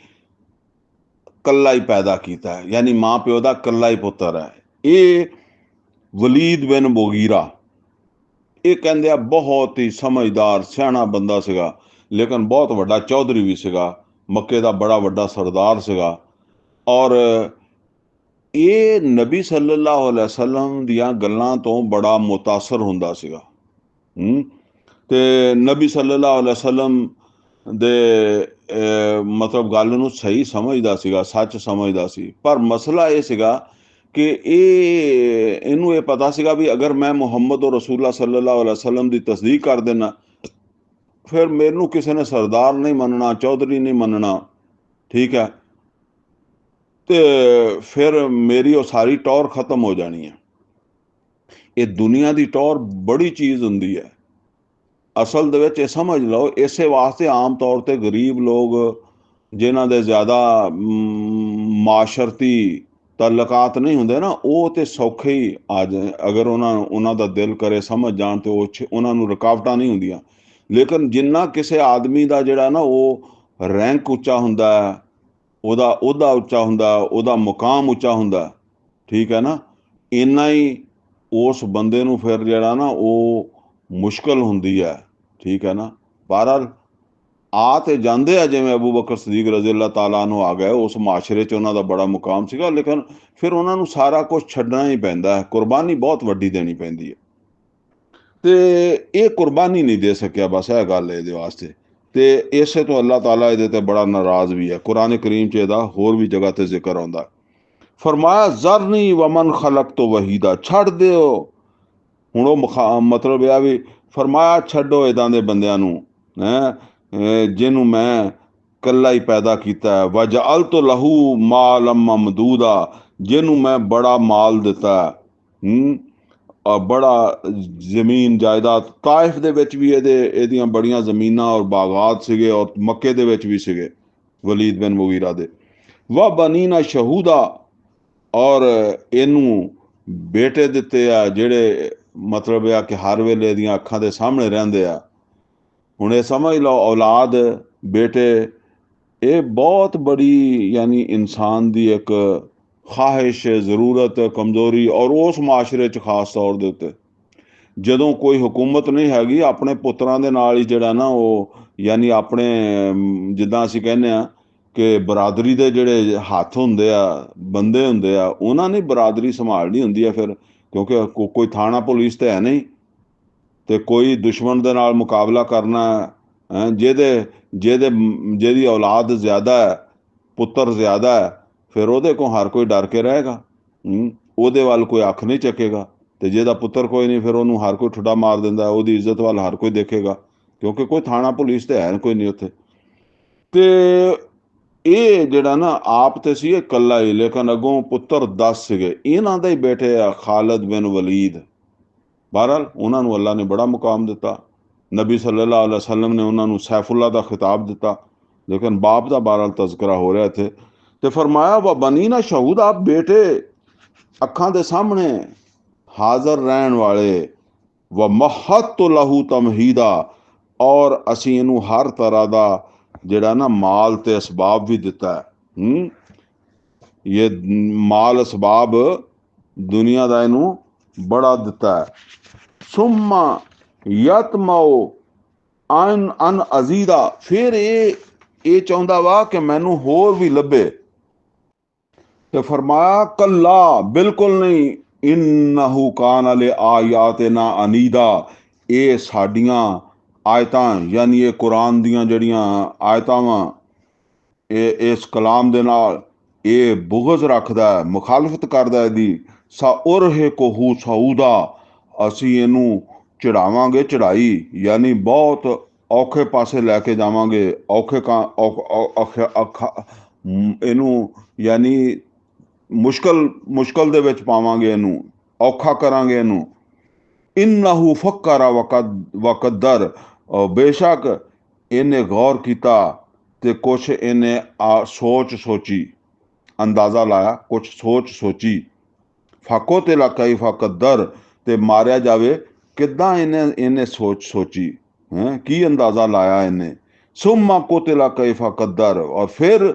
ਕੱਲਾ ਹੀ ਪੈਦਾ ਕੀਤਾ ਹੈ, ਯਾਨੀ ਮਾਂ ਪਿਓ ਦਾ ਕੱਲਾ ਹੀ ਪੁੱਤਰ ਹੈ। ਇਹ ਵਲੀਦ ਬਿਨ ਮੁਗੀਰਾ, ਇਹ ਕਹਿੰਦੇ ਆ ਬਹੁਤ ਹੀ ਸਮਝਦਾਰ ਸਿਆਣਾ ਬੰਦਾ ਸੀਗਾ, ਲੇਕਿਨ ਬਹੁਤ ਵੱਡਾ ਚੌਧਰੀ ਵੀ ਸੀਗਾ, ਮੱਕੇ ਦਾ ਬੜਾ ਵੱਡਾ ਸਰਦਾਰ ਸੀਗਾ। ਔਰ ਇਹ ਨਬੀ ਸੱਲੱਲਾਹੁ ਅਲੈहि ਵਸੱਲਮ ਦੀਆਂ ਗੱਲਾਂ ਤੋਂ ਬੜਾ ਮੁਤਾਸਰ ਹੁੰਦਾ ਸੀਗਾ। ਤੇ ਨਬੀ ਸੱਲੱਲਾਹੁ ਅਲੈहि ਵਸੱਲਮ ਦੇ ਮਤਲਬ ਗੱਲ ਨੂੰ ਸਹੀ ਸਮਝਦਾ ਸੀਗਾ, ਸੱਚ ਸਮਝਦਾ ਸੀ। ਪਰ ਮਸਲਾ ਇਹ ਸੀਗਾ ਕਿ ਇਹਨੂੰ ਇਹ ਪਤਾ ਸੀਗਾ ਵੀ ਅਗਰ ਮੈਂ ਮੁਹੰਮਦ ਰਸੂਲullah ਸੱਲੱਲਾਹੁ ਅਲੈहि ਵਸੱਲਮ ਦੀ ਤਸਦੀਕ ਕਰ ਦੇਣਾ, ਫਿਰ ਮੈਨੂੰ ਕਿਸੇ ਨੇ ਸਰਦਾਰ ਨਹੀਂ ਮੰਨਣਾ, ਚੌਧਰੀ ਨਹੀਂ ਮੰਨਣਾ, ਠੀਕ ਹੈ। ਤੇ ਫਿਰ ਮੇਰੀ ਉਹ ਸਾਰੀ ਟੌਰ ਖਤਮ ਹੋ ਜਾਣੀ ਹੈ। ਇਹ ਦੁਨੀਆ ਦੀ ਟੌਰ ਬੜੀ ਚੀਜ਼ ਹੁੰਦੀ ਹੈ। ਅਸਲ ਦੇ ਵਿੱਚ ਇਹ ਸਮਝ ਲਓ, ਇਸੇ ਵਾਸਤੇ ਆਮ ਤੌਰ ਤੇ ਗਰੀਬ ਲੋਕ ਜਿਨ੍ਹਾਂ ਦੇ ਜ਼ਿਆਦਾ ਮਾਸ਼ਰਤੀ ਤਾਲੁਕਾਤ ਨਹੀਂ ਹੁੰਦੇ ਨਾ, ਉਹ ਤੇ ਸੌਖੇ ਹੀ ਆ ਜਾਏ, ਅਗਰ ਉਹਨਾਂ ਦਾ ਦਿਲ ਕਰੇ ਸਮਝ ਜਾਣ ਤੇ ਉਹਨਾਂ ਨੂੰ ਰੁਕਾਵਟਾਂ ਨਹੀਂ ਹੁੰਦੀਆਂ। ਲੇਕਿਨ ਜਿੰਨਾ ਕਿਸੇ ਆਦਮੀ ਦਾ ਜਿਹੜਾ ਨਾ ਉਹ ਰੈਂਕ ਉੱਚਾ ਹੁੰਦਾ ਹੈ, ਉਹਦਾ ਅਹੁਦਾ ਉੱਚਾ ਹੁੰਦਾ, ਉਹਦਾ ਮੁਕਾਮ ਉੱਚਾ ਹੁੰਦਾ, ਠੀਕ ਹੈ ਨਾ, ਇੰਨਾ ਹੀ ਉਸ ਬੰਦੇ ਨੂੰ ਫਿਰ ਜਿਹੜਾ ਨਾ ਉਹ ਮੁਸ਼ਕਲ ਹੁੰਦੀ ਹੈ, ਠੀਕ ਹੈ ਨਾ। ਬਹਰਹਾਲ ਆ ਤੇ ਜਾਂਦੇ ਆ, ਜਿਵੇਂ ਅਬੂ ਬਕਰ ਸਦੀਕ ਰਜ਼ੀ ਅੱਲਾਹ ਤਾਲਾ ਨੂੰ ਆ ਗਏ, ਉਸ ਮਾਸ਼ਰੇ 'ਚ ਉਹਨਾਂ ਦਾ ਬੜਾ ਮੁਕਾਮ ਸੀਗਾ, ਲੇਕਿਨ ਫਿਰ ਉਹਨਾਂ ਨੂੰ ਸਾਰਾ ਕੁਝ ਛੱਡਣਾ ਹੀ ਪੈਂਦਾ ਹੈ, ਕੁਰਬਾਨੀ ਬਹੁਤ ਵੱਡੀ ਦੇਣੀ ਪੈਂਦੀ ਹੈ। ਤੇ ਇਹ ਕੁਰਬਾਨੀ ਨਹੀਂ ਦੇ ਸਕਿਆ, ਬਸ ਇਹ ਗੱਲ ਹੈ ਇਹਦੇ ਵਾਸਤੇ। ਤੇ ਇਸੇ ਤੋਂ ਅੱਲਾਹ ਤਾਲਾ ਇਹਦੇ ਤੇ ਬੜਾ ਨਾਰਾਜ਼ ਵੀ ਹੈ। ਕੁਰਾਨ ਕਰੀਮ 'ਚ ਇਹਦਾ ਹੋਰ ਵੀ ਜਗ੍ਹਾ ਤੇ ਜ਼ਿਕਰ ਆਉਂਦਾ। ਫਰਮਾਇਆ ਜ਼ਰਨੀ ਵਮਨ ਖਲਕਤੁ ਵਹੀਦਾ, ਛੱਡ ਦਿਓ। ਹੁਣ ਉਹ ਮਤਲਬ ਇਹ ਆ ਵੀ ਫਰਮਾਇਆ ਛੱਡੋ ਇੱਦਾਂ ਦੇ ਬੰਦਿਆਂ ਨੂੰ, ਜਿਹਨੂੰ ਮੈਂ ਇਕੱਲਾ ਹੀ ਪੈਦਾ ਕੀਤਾ। ਵਜਅਲਤੁ ਲਹੂ ਮਾਲਮ ਮਮਦੂਦਾ, ਜਿਹਨੂੰ ਮੈਂ ਬੜਾ ਮਾਲ ਦਿੱਤਾ, ਬੜਾ ਜ਼ਮੀਨ ਜਾਇਦਾਦ। ਤਾਇਫ ਦੇ ਵਿੱਚ ਵੀ ਇਹਦੀਆਂ ਬੜੀਆਂ ਜ਼ਮੀਨਾਂ ਔਰ ਬਾਗਾਤ ਸੀਗੇ, ਔਰ ਮੱਕੇ ਦੇ ਵਿੱਚ ਵੀ ਸੀਗੇ ਵਲੀਦ ਬਿਨ ਮੁਗੀਰਾ ਦੇ। ਵ ਬਨੀਨਾ ਸ਼ਹੂਦਾ, ਔਰ ਇਹਨੂੰ ਬੇਟੇ ਦਿੱਤੇ ਆ ਜਿਹੜੇ ਮਤਲਬ ਆ ਕਿ ਹਰ ਵੇਲੇ ਇਹਦੀਆਂ ਅੱਖਾਂ ਦੇ ਸਾਹਮਣੇ ਰਹਿੰਦੇ ਆ। ਹੁਣ ਇਹ ਸਮਝ ਲਓ, ਔਲਾਦ, ਬੇਟੇ, ਇਹ ਬਹੁਤ ਬੜੀ ਯਾਨੀ ਇਨਸਾਨ ਦੀ ਇੱਕ ਖਾਹਿਸ਼, ਜ਼ਰੂਰਤ, ਕਮਜ਼ੋਰੀ, ਔਰ ਉਸ ਮਾਸ਼ਰੇ 'ਚ ਖਾਸ ਤੌਰ ਦੇ ਉੱਤੇ ਜਦੋਂ ਕੋਈ ਹੁਕੂਮਤ ਨਹੀਂ ਹੈਗੀ, ਆਪਣੇ ਪੁੱਤਰਾਂ ਦੇ ਨਾਲ ਹੀ ਜਿਹੜਾ ਨਾ ਉਹ ਯਾਨੀ ਆਪਣੇ ਜਿੱਦਾਂ ਅਸੀਂ ਕਹਿੰਦੇ ਆ ਕਿ ਬਰਾਦਰੀ ਦੇ ਜਿਹੜੇ ਹੱਥ ਹੁੰਦੇ ਆ, ਬੰਦੇ ਹੁੰਦੇ ਆ, ਉਹਨਾਂ ਨੇ ਬਰਾਦਰੀ ਸੰਭਾਲਣੀ ਹੁੰਦੀ ਹੈ ਫਿਰ, ਕਿਉਂਕਿ ਕੋਈ ਥਾਣਾ ਪੁਲਿਸ ਤੇ ਹੈ ਨਹੀਂ, ਤੇ ਕੋਈ ਦੁਸ਼ਮਣ ਦੇ ਨਾਲ ਮੁਕਾਬਲਾ ਕਰਨਾ ਹੈ। ਜਿਹਦੀ ਔਲਾਦ ਜ਼ਿਆਦਾ ਹੈ, ਪੁੱਤਰ ਜ਼ਿਆਦਾ ਹੈ, ਫਿਰ ਉਹਦੇ ਕੋਲ ਹਰ ਕੋਈ ਡਰ ਕੇ ਰਹੇਗਾ, ਉਹਦੇ ਵੱਲ ਕੋਈ ਅੱਖ ਨਹੀਂ ਚੱਕੇਗਾ। ਤੇ ਜਿਹਦਾ ਪੁੱਤਰ ਕੋਈ ਨਹੀਂ, ਫਿਰ ਉਹਨੂੰ ਹਰ ਕੋਈ ਠੁੱਡਾ ਮਾਰ ਦਿੰਦਾ, ਉਹਦੀ ਇੱਜ਼ਤ ਵੱਲ ਹਰ ਕੋਈ ਦੇਖੇਗਾ, ਕਿਉਂਕਿ ਕੋਈ ਥਾਣਾ ਪੁਲਿਸ ਤੇ ਹੈ ਕੋਈ ਨਹੀਂ ਉੱਥੇ। ਤੇ ਇਹ ਜਿਹੜਾ ਨਾ ਆਪ ਤੇ ਸੀ ਇਕੱਲਾ ਹੀ, ਲੇਕਿਨ ਅੱਗੋਂ ਪੁੱਤਰ 10 ਸੀਗੇ, ਇਹਨਾਂ ਦੇ ਹੀ ਬੇਟੇ ਆ ਖਾਲਿਦ ਬਿਨ ਵਲੀਦ। ਬਹਰਹਾਲ ਉਹਨਾਂ ਨੂੰ ਅੱਲਾ ਨੇ ਬੜਾ ਮੁਕਾਮ ਦਿੱਤਾ। ਨਬੀ ਸੱਲੱਲਾਹੁ ਅਲੈਹਿ ਵਸੱਲਮ ਨੇ ਉਹਨਾਂ ਨੂੰ ਸੈਫੁੱਲਾ ਦਾ ਖਿਤਾਬ ਦਿੱਤਾ, ਲੇਕਿਨ ਬਾਪ ਦਾ ਬਹਰਹਾਲ ਤਜ਼ਕਰਾ ਹੋ ਰਿਹਾ ਇੱਥੇ। ਤੇ ਫਰਮਾਇਆ ਵਾ ਬਨੀਨਾ ਸ਼ਹੂਦ, ਆਪ ਬੇਟੇ ਅੱਖਾਂ ਦੇ ਸਾਹਮਣੇ ਹਾਜ਼ਰ ਰਹਿਣ ਵਾਲੇ। ਵ ਮਹੱਤੁ ਲਹੂ ਤਮਹੀਦਾ, ਔਰ ਅਸੀਂ ਇਹਨੂੰ ਹਰ ਤਰ੍ਹਾਂ ਦਾ ਜਿਹੜਾ ਨਾ ਮਾਲ ਤੇ ਅਸਬਾਬ ਵੀ ਦਿੱਤਾ ਹੈ। ਇਹ ਮਾਲ ਅਸਬਾਬ ਦੁਨੀਆ ਦਾ ਇਹਨੂੰ ਬੜਾ ਦਿੱਤਾ ਹੈ। ਸੁਮਾ ਯਤਮਉ ਅਨ ਅਜ਼ੀਦਾ, ਫਿਰ ਇਹ ਚਾਹੁੰਦਾ ਵਾ ਕਿ ਮੈਨੂੰ ਹੋਰ ਵੀ ਲੱਭੇ। ਤੇ ਫਰਮਾਇਆ ਕੱਲਾ, ਬਿਲਕੁਲ ਨਹੀਂ, ਇਨਹੁ ਕਾਨ ਲੇ ਆਯਾਤਿਨਾ ਅਨੀਦਾ, ਇਹ ਸਾਡੀਆਂ ਆਇਤਾਂ ਯਾਨੀ ਇਹ ਕੁਰਾਨ ਦੀਆਂ ਜਿਹੜੀਆਂ ਆਇਤਾਂ ਵਾ, ਇਹ ਇਸ ਕਲਾਮ ਦੇ ਨਾਲ ਇਹ ਬੁਗਜ਼ ਰੱਖਦਾ, ਮੁਖਾਲਫਤ ਕਰਦਾ ਇਹਦੀ। ਸਾਉਰਹਿਕੁਹੂ ਸਊਦਾ, ਅਸੀਂ ਇਹਨੂੰ ਚੜਾਵਾਂਗੇ ਚੜਾਈ, ਯਾਨੀ ਬਹੁਤ ਔਖੇ ਪਾਸੇ ਲੈ ਕੇ ਜਾਵਾਂਗੇ, ਇਹਨੂੰ ਯਾਨੀ ਮੁਸ਼ਕਲ ਦੇ ਵਿੱਚ ਪਾਵਾਂਗੇ, ਇਹਨੂੰ ਔਖਾ ਕਰਾਂਗੇ ਇਹਨੂੰ। ਇਨਹੁ ਫੱਕਰ ਵਕਦਰ, ਬੇਸ਼ੱਕ ਇਹਨੇ ਗੌਰ ਕੀਤਾ ਤੇ ਕੁਛ ਇਹਨੇ ਸੋਚੀ, ਅੰਦਾਜ਼ਾ ਲਾਇਆ, ਕੁਛ ਸੋਚੀ। ਫਾਕੋ ਤੇ ਕਈ ਫਕਦਰ, ਤੇ ਮਾਰਿਆ ਜਾਵੇ ਕਿੱਦਾਂ ਇਹਨੇ ਸੋਚੀ, ਕੀ ਅੰਦਾਜ਼ਾ ਲਾਇਆ ਇਹਨੇ। ਸੁਮਾ ਕੋਤਿਲਾ ਕਈ ਫਕਦਰ, ਔਰ ਫਿਰ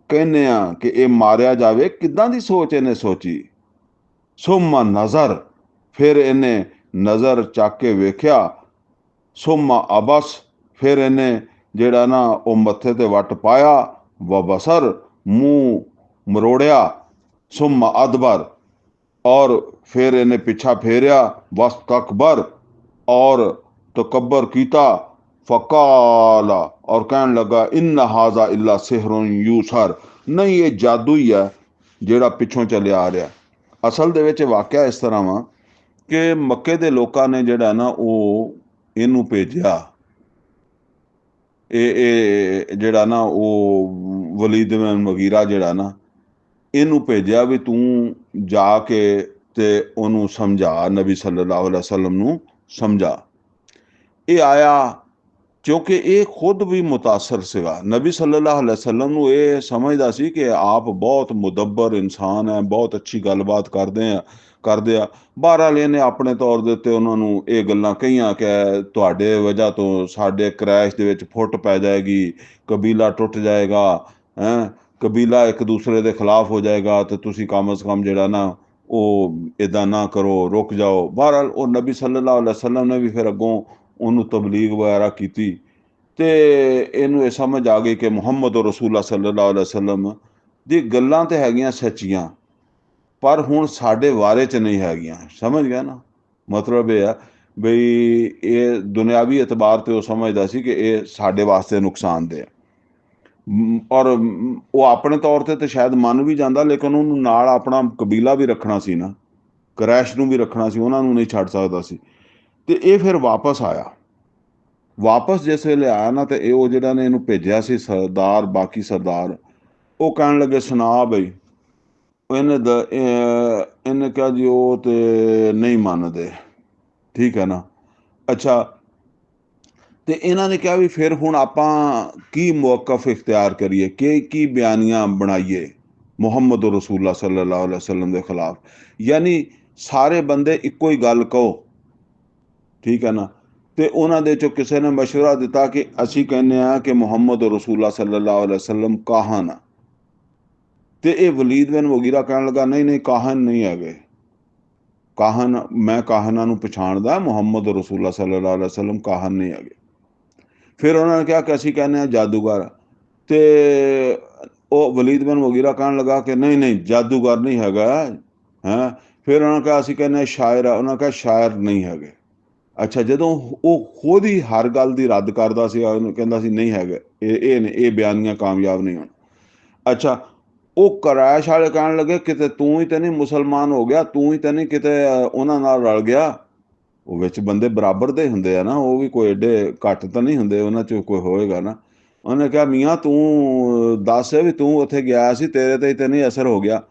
ਕਹਿੰਦੇ ਆ ਕਿ ਇਹ ਮਾਰਿਆ ਜਾਵੇ ਕਿੱਦਾਂ ਦੀ ਸੋਚ ਇਹਨੇ ਸੋਚੀ। ਸੁਮਾ ਨਜ਼ਰ, ਫਿਰ ਇਹਨੇ ਨਜ਼ਰ ਚੱਕ ਕੇ ਵੇਖਿਆ। ਸੁਮਾ ਅਬਸ, ਫਿਰ ਇਹਨੇ ਜਿਹੜਾ ਨਾ ਉਹ ਮੱਥੇ ਤੇ ਵੱਟ ਪਾਇਆ। ਵ ਬਸਰ, ਮੂੰਹ ਮਰੋੜਿਆ। ਸੁਮਾ ਅਦਬਰ, ਔਰ ਫਿਰ ਇਹਨੇ ਪਿੱਛਾ ਫੇਰਿਆ। ਵਸ ਤਕਬਰ, ਔਰ ਤਕਬਰ ਕੀਤਾ। ਫਕਾਲਾ, ਔਰ ਕਹਿਣ ਲੱਗਾ ਇਨ ਹਾਜ਼ਾ ਇਲਾ ਸਿਹਰੁਨ ਯੂਸਰ, ਨਹੀਂ ਇਹ ਜਾਦੂ ਹੀ ਹੈ ਜਿਹੜਾ ਪਿੱਛੋਂ ਚੱਲਿਆ ਆ ਰਿਹਾ। ਅਸਲ ਦੇ ਵਿੱਚ ਵਾਕਿਆ ਇਸ ਤਰ੍ਹਾਂ ਵਾ ਕਿ ਮੱਕੇ ਦੇ ਲੋਕਾਂ ਨੇ ਜਿਹੜਾ ਨਾ ਉਹ ਇਹਨੂੰ ਭੇਜਿਆ, ਇਹ ਜਿਹੜਾ ਨਾ ਉਹ ਵਲੀਦ ਬਿਨ ਮੁਗੀਰਾ ਜਿਹੜਾ ਨਾ, ਇਹਨੂੰ ਭੇਜਿਆ ਵੀ ਤੂੰ ਜਾ ਕੇ ਤੇ ਉਹਨੂੰ ਸਮਝਾ, ਨਬੀ ਸੱਲੱਲਾਹੁ ਅਲੈहि ਵਸੱਲਮ ਨੂੰ ਸਮਝਾ। ਇਹ ਆਇਆ ਕਿਉਂਕਿ ਇਹ ਖੁਦ ਵੀ ਮੁਤਾਸਰ ਸੀਗਾ। ਨਬੀ ਸੱਲੱਲਾਹੁ ਅਲੈहि ਵਸੱਲਮ ਨੂੰ ਇਹ ਸਮਝਦਾ ਸੀ ਕਿ ਆਪ ਬਹੁਤ ਮੁਦੱਬਰ ਇਨਸਾਨ ਹੈ, ਬਹੁਤ ਅੱਛੀ ਗੱਲਬਾਤ ਕਰਦੇ ਆ। ਬਹਰਹਾਲ ਇਹਨੇ ਆਪਣੇ ਤੌਰ ਦੇ ਉੱਤੇ ਉਹਨਾਂ ਨੂੰ ਇਹ ਗੱਲਾਂ ਕਹੀਆਂ ਕਿ ਤੁਹਾਡੇ ਵਜ੍ਹਾ ਤੋਂ ਸਾਡੇ ਕ੍ਰੈਸ਼ ਦੇ ਵਿੱਚ ਫੁੱਟ ਪੈ ਜਾਏਗੀ, ਕਬੀਲਾ ਟੁੱਟ ਜਾਏਗਾ, ਕਬੀਲਾ ਇੱਕ ਦੂਸਰੇ ਦੇ ਖਿਲਾਫ ਹੋ ਜਾਏਗਾ, ਤੇ ਤੁਸੀਂ ਕਮ ਅਜ਼ ਕਮ ਜਿਹੜਾ ਨਾ ਉਹ ਇੱਦਾਂ ਨਾ ਕਰੋ, ਰੁਕ ਜਾਓ। ਬਹਰਹਾਲ ਉਹ ਨਬੀ ਸੱਲੱਲਾਹੁ ਅਲੈहि ਵਸੱਲਮ ਨੇ ਵੀ ਫਿਰ ਅੱਗੋਂ ਉਹਨੂੰ ਤਬਲੀਗ ਵਗੈਰਾ ਕੀਤੀ, ਤੇ ਇਹਨੂੰ ਇਹ ਸਮਝ ਆ ਗਈ ਕਿ ਮੁਹੰਮਦ ਰਸੂਲullah ਸੱਲੱਲਾਹੁ ਅਲੈहि ਵਸੱਲਮ ਦੀ ਗੱਲਾਂ ਤੇ ਹੈਗੀਆਂ ਸੱਚੀਆਂ, ਪਰ ਹੁਣ ਸਾਡੇ ਬਾਰੇ 'ਚ ਨਹੀਂ ਹੈਗੀਆਂ। ਸਮਝ ਗਿਆ ਨਾ? ਮਤਲਬ ਇਹ ਆ ਬਈ ਇਹ ਦੁਨਿਆਵੀ ਇਤਬਾਰ ਤੇ ਉਹ ਸਮਝਦਾ ਸੀ ਕਿ ਇਹ ਸਾਡੇ ਵਾਸਤੇ ਨੁਕਸਾਨਦੇਹ ਹੈ। ਔਰ ਉਹ ਆਪਣੇ ਤੌਰ ਤੇ ਸ਼ਾਇਦ ਮੰਨ ਵੀ ਜਾਂਦਾ, ਲੇਕਿਨ ਉਹਨੂੰ ਨਾਲ ਆਪਣਾ ਕਬੀਲਾ ਵੀ ਰੱਖਣਾ ਸੀ ਨਾ, ਕਰੈਸ਼ ਨੂੰ ਵੀ ਰੱਖਣਾ ਸੀ, ਉਹਨਾਂ ਨੂੰ ਨਹੀਂ ਛੱਡ ਸਕਦਾ ਸੀ। ਤੇ ਇਹ ਫਿਰ ਵਾਪਸ ਆਇਆ। ਵਾਪਸ ਜਿਸ ਵੇਲੇ ਆਇਆ ਨਾ, ਤੇ ਇਹ ਉਹ ਜਿਹੜਾ ਨੇ ਇਹਨੂੰ ਭੇਜਿਆ ਸੀ ਸਰਦਾਰ, ਬਾਕੀ ਸਰਦਾਰ, ਉਹ ਕਹਿਣ ਲੱਗੇ ਸੁਣਾ ਬਈ। ਇਹਨੇ ਕਿਹਾ ਜੀ ਉਹ ਤੇ ਨਹੀਂ ਮੰਨਦੇ, ਠੀਕ ਹੈ ਨਾ। ਅੱਛਾ, ਤੇ ਇਹਨਾਂ ਨੇ ਕਿਹਾ ਵੀ ਫਿਰ ਹੁਣ ਆਪਾਂ ਕੀ ਮੌਕਫ ਇਖਤਿਆਰ ਕਰੀਏ, ਕੀ ਬਿਆਨੀਆਂ ਬਣਾਈਏ ਮੁਹੰਮਦ ਰਸੂਲullah ਸੱਲੱਲਾਹੁ ਅਲੈहि ਵਸੱਲਮ ਦੇ ਖਿਲਾਫ। ਯਾਨੀ ਸਾਰੇ ਬੰਦੇ ਇੱਕੋ ਹੀ ਗੱਲ ਕਹੋ, ਠੀਕ ਹੈ ਨਾ। ਤੇ ਉਹਨਾਂ ਦੇ ਚੋਂ ਕਿਸੇ ਨੇ ਮਸ਼ਵਰਾ ਦਿੱਤਾ ਕਿ ਅਸੀਂ ਕਹਿੰਦੇ ਹਾਂ ਕਿ ਮੁਹੰਮਦ ਰਸੂਲullah ਸੱਲੱਲਾਹੁ ਅਲੈहि ਵਸੱਲਮ ਕਾਹਨ ਆ। ਤੇ ਇਹ ਵਲੀਦ ਬਿਨ ਮੁਗੀਰਾ ਕਹਿਣ ਲੱਗਾ ਨਹੀਂ ਨਹੀਂ, ਕਾਹਨ ਨਹੀਂ ਹੈਗੇ। ਕਾਹਨ, ਮੈਂ ਕਾਹਨਾਂ ਨੂੰ ਪਛਾਣਦਾ, ਮੁਹੰਮਦ ਰਸੂਲullah ਸੱਲੱਲਾਹੁ ਅਲੈहि ਵਸੱਲਮ ਕਾਹਨ ਨਹੀਂ ਹੈਗੇ। ਫਿਰ ਉਹਨਾਂ ਨੇ ਕਿਹਾ ਕਿ ਅਸੀਂ ਕਹਿੰਦੇ ਹਾਂ ਜਾਦੂਗਰ। ਤੇ ਉਹ ਵਲੀਦ ਬਿਨ ਮੁਗੀਰਾ ਕਹਿਣ ਲੱਗਾ ਕਿ ਨਹੀਂ ਨਹੀਂ, ਜਾਦੂਗਰ ਨਹੀਂ ਹੈਗਾ ਹੈ। ਫਿਰ ਉਹਨਾਂ ਨੇ ਕਿਹਾ ਅਸੀਂ ਕਹਿੰਦੇ ਹਾਂ ਸ਼ਾਇਰ ਆ। ਉਹਨਾਂ ਨੇ ਕਿਹਾ ਸ਼ਾਇਰ ਨਹੀਂ ਹੈਗੇ। ਅੱਛਾ, ਜਦੋਂ ਉਹ ਖੁਦ ਹੀ ਹਰ ਗੱਲ ਦੀ ਰੱਦ ਕਰਦਾ ਸੀ, ਉਹਨੂੰ ਕਹਿੰਦਾ ਸੀ ਨਹੀਂ ਹੈਗੇ, ਇਹ ਬਿਆਨੀਆਂ ਕਾਮਯਾਬ ਨਹੀਂ ਹੋਣ। ਅੱਛਾ, ਉਹ ਕਰੈਸ਼ ਵਾਲੇ ਕਹਿਣ ਲੱਗੇ ਕਿਤੇ ਤੂੰ ਹੀ ਤੇ ਨਹੀਂ ਮੁਸਲਮਾਨ ਹੋ ਗਿਆ, ਤੂੰ ਹੀ ਤੇ ਨਹੀਂ ਕਿਤੇ ਉਹਨਾਂ ਨਾਲ ਰਲ ਗਿਆ। ਉਹ ਵਿੱਚ ਬੰਦੇ ਬਰਾਬਰ ਦੇ ਹੁੰਦੇ ਆ ਨਾ, ਉਹ ਵੀ ਕੋਈ ਏਡੇ ਘੱਟ ਤਾਂ ਨਹੀਂ ਹੁੰਦੇ, ਉਹਨਾਂ 'ਚ ਕੋਈ ਹੋਏਗਾ ਨਾ। ਉਹਨੇ ਕਿਹਾ ਮੀਆਂ ਤੂੰ ਦੱਸ ਵੀ ਤੂੰ ਉੱਥੇ ਗਿਆ ਸੀ, ਤੇਰੇ ਤੇ ਨਹੀਂ ਅਸਰ ਹੋ ਗਿਆ।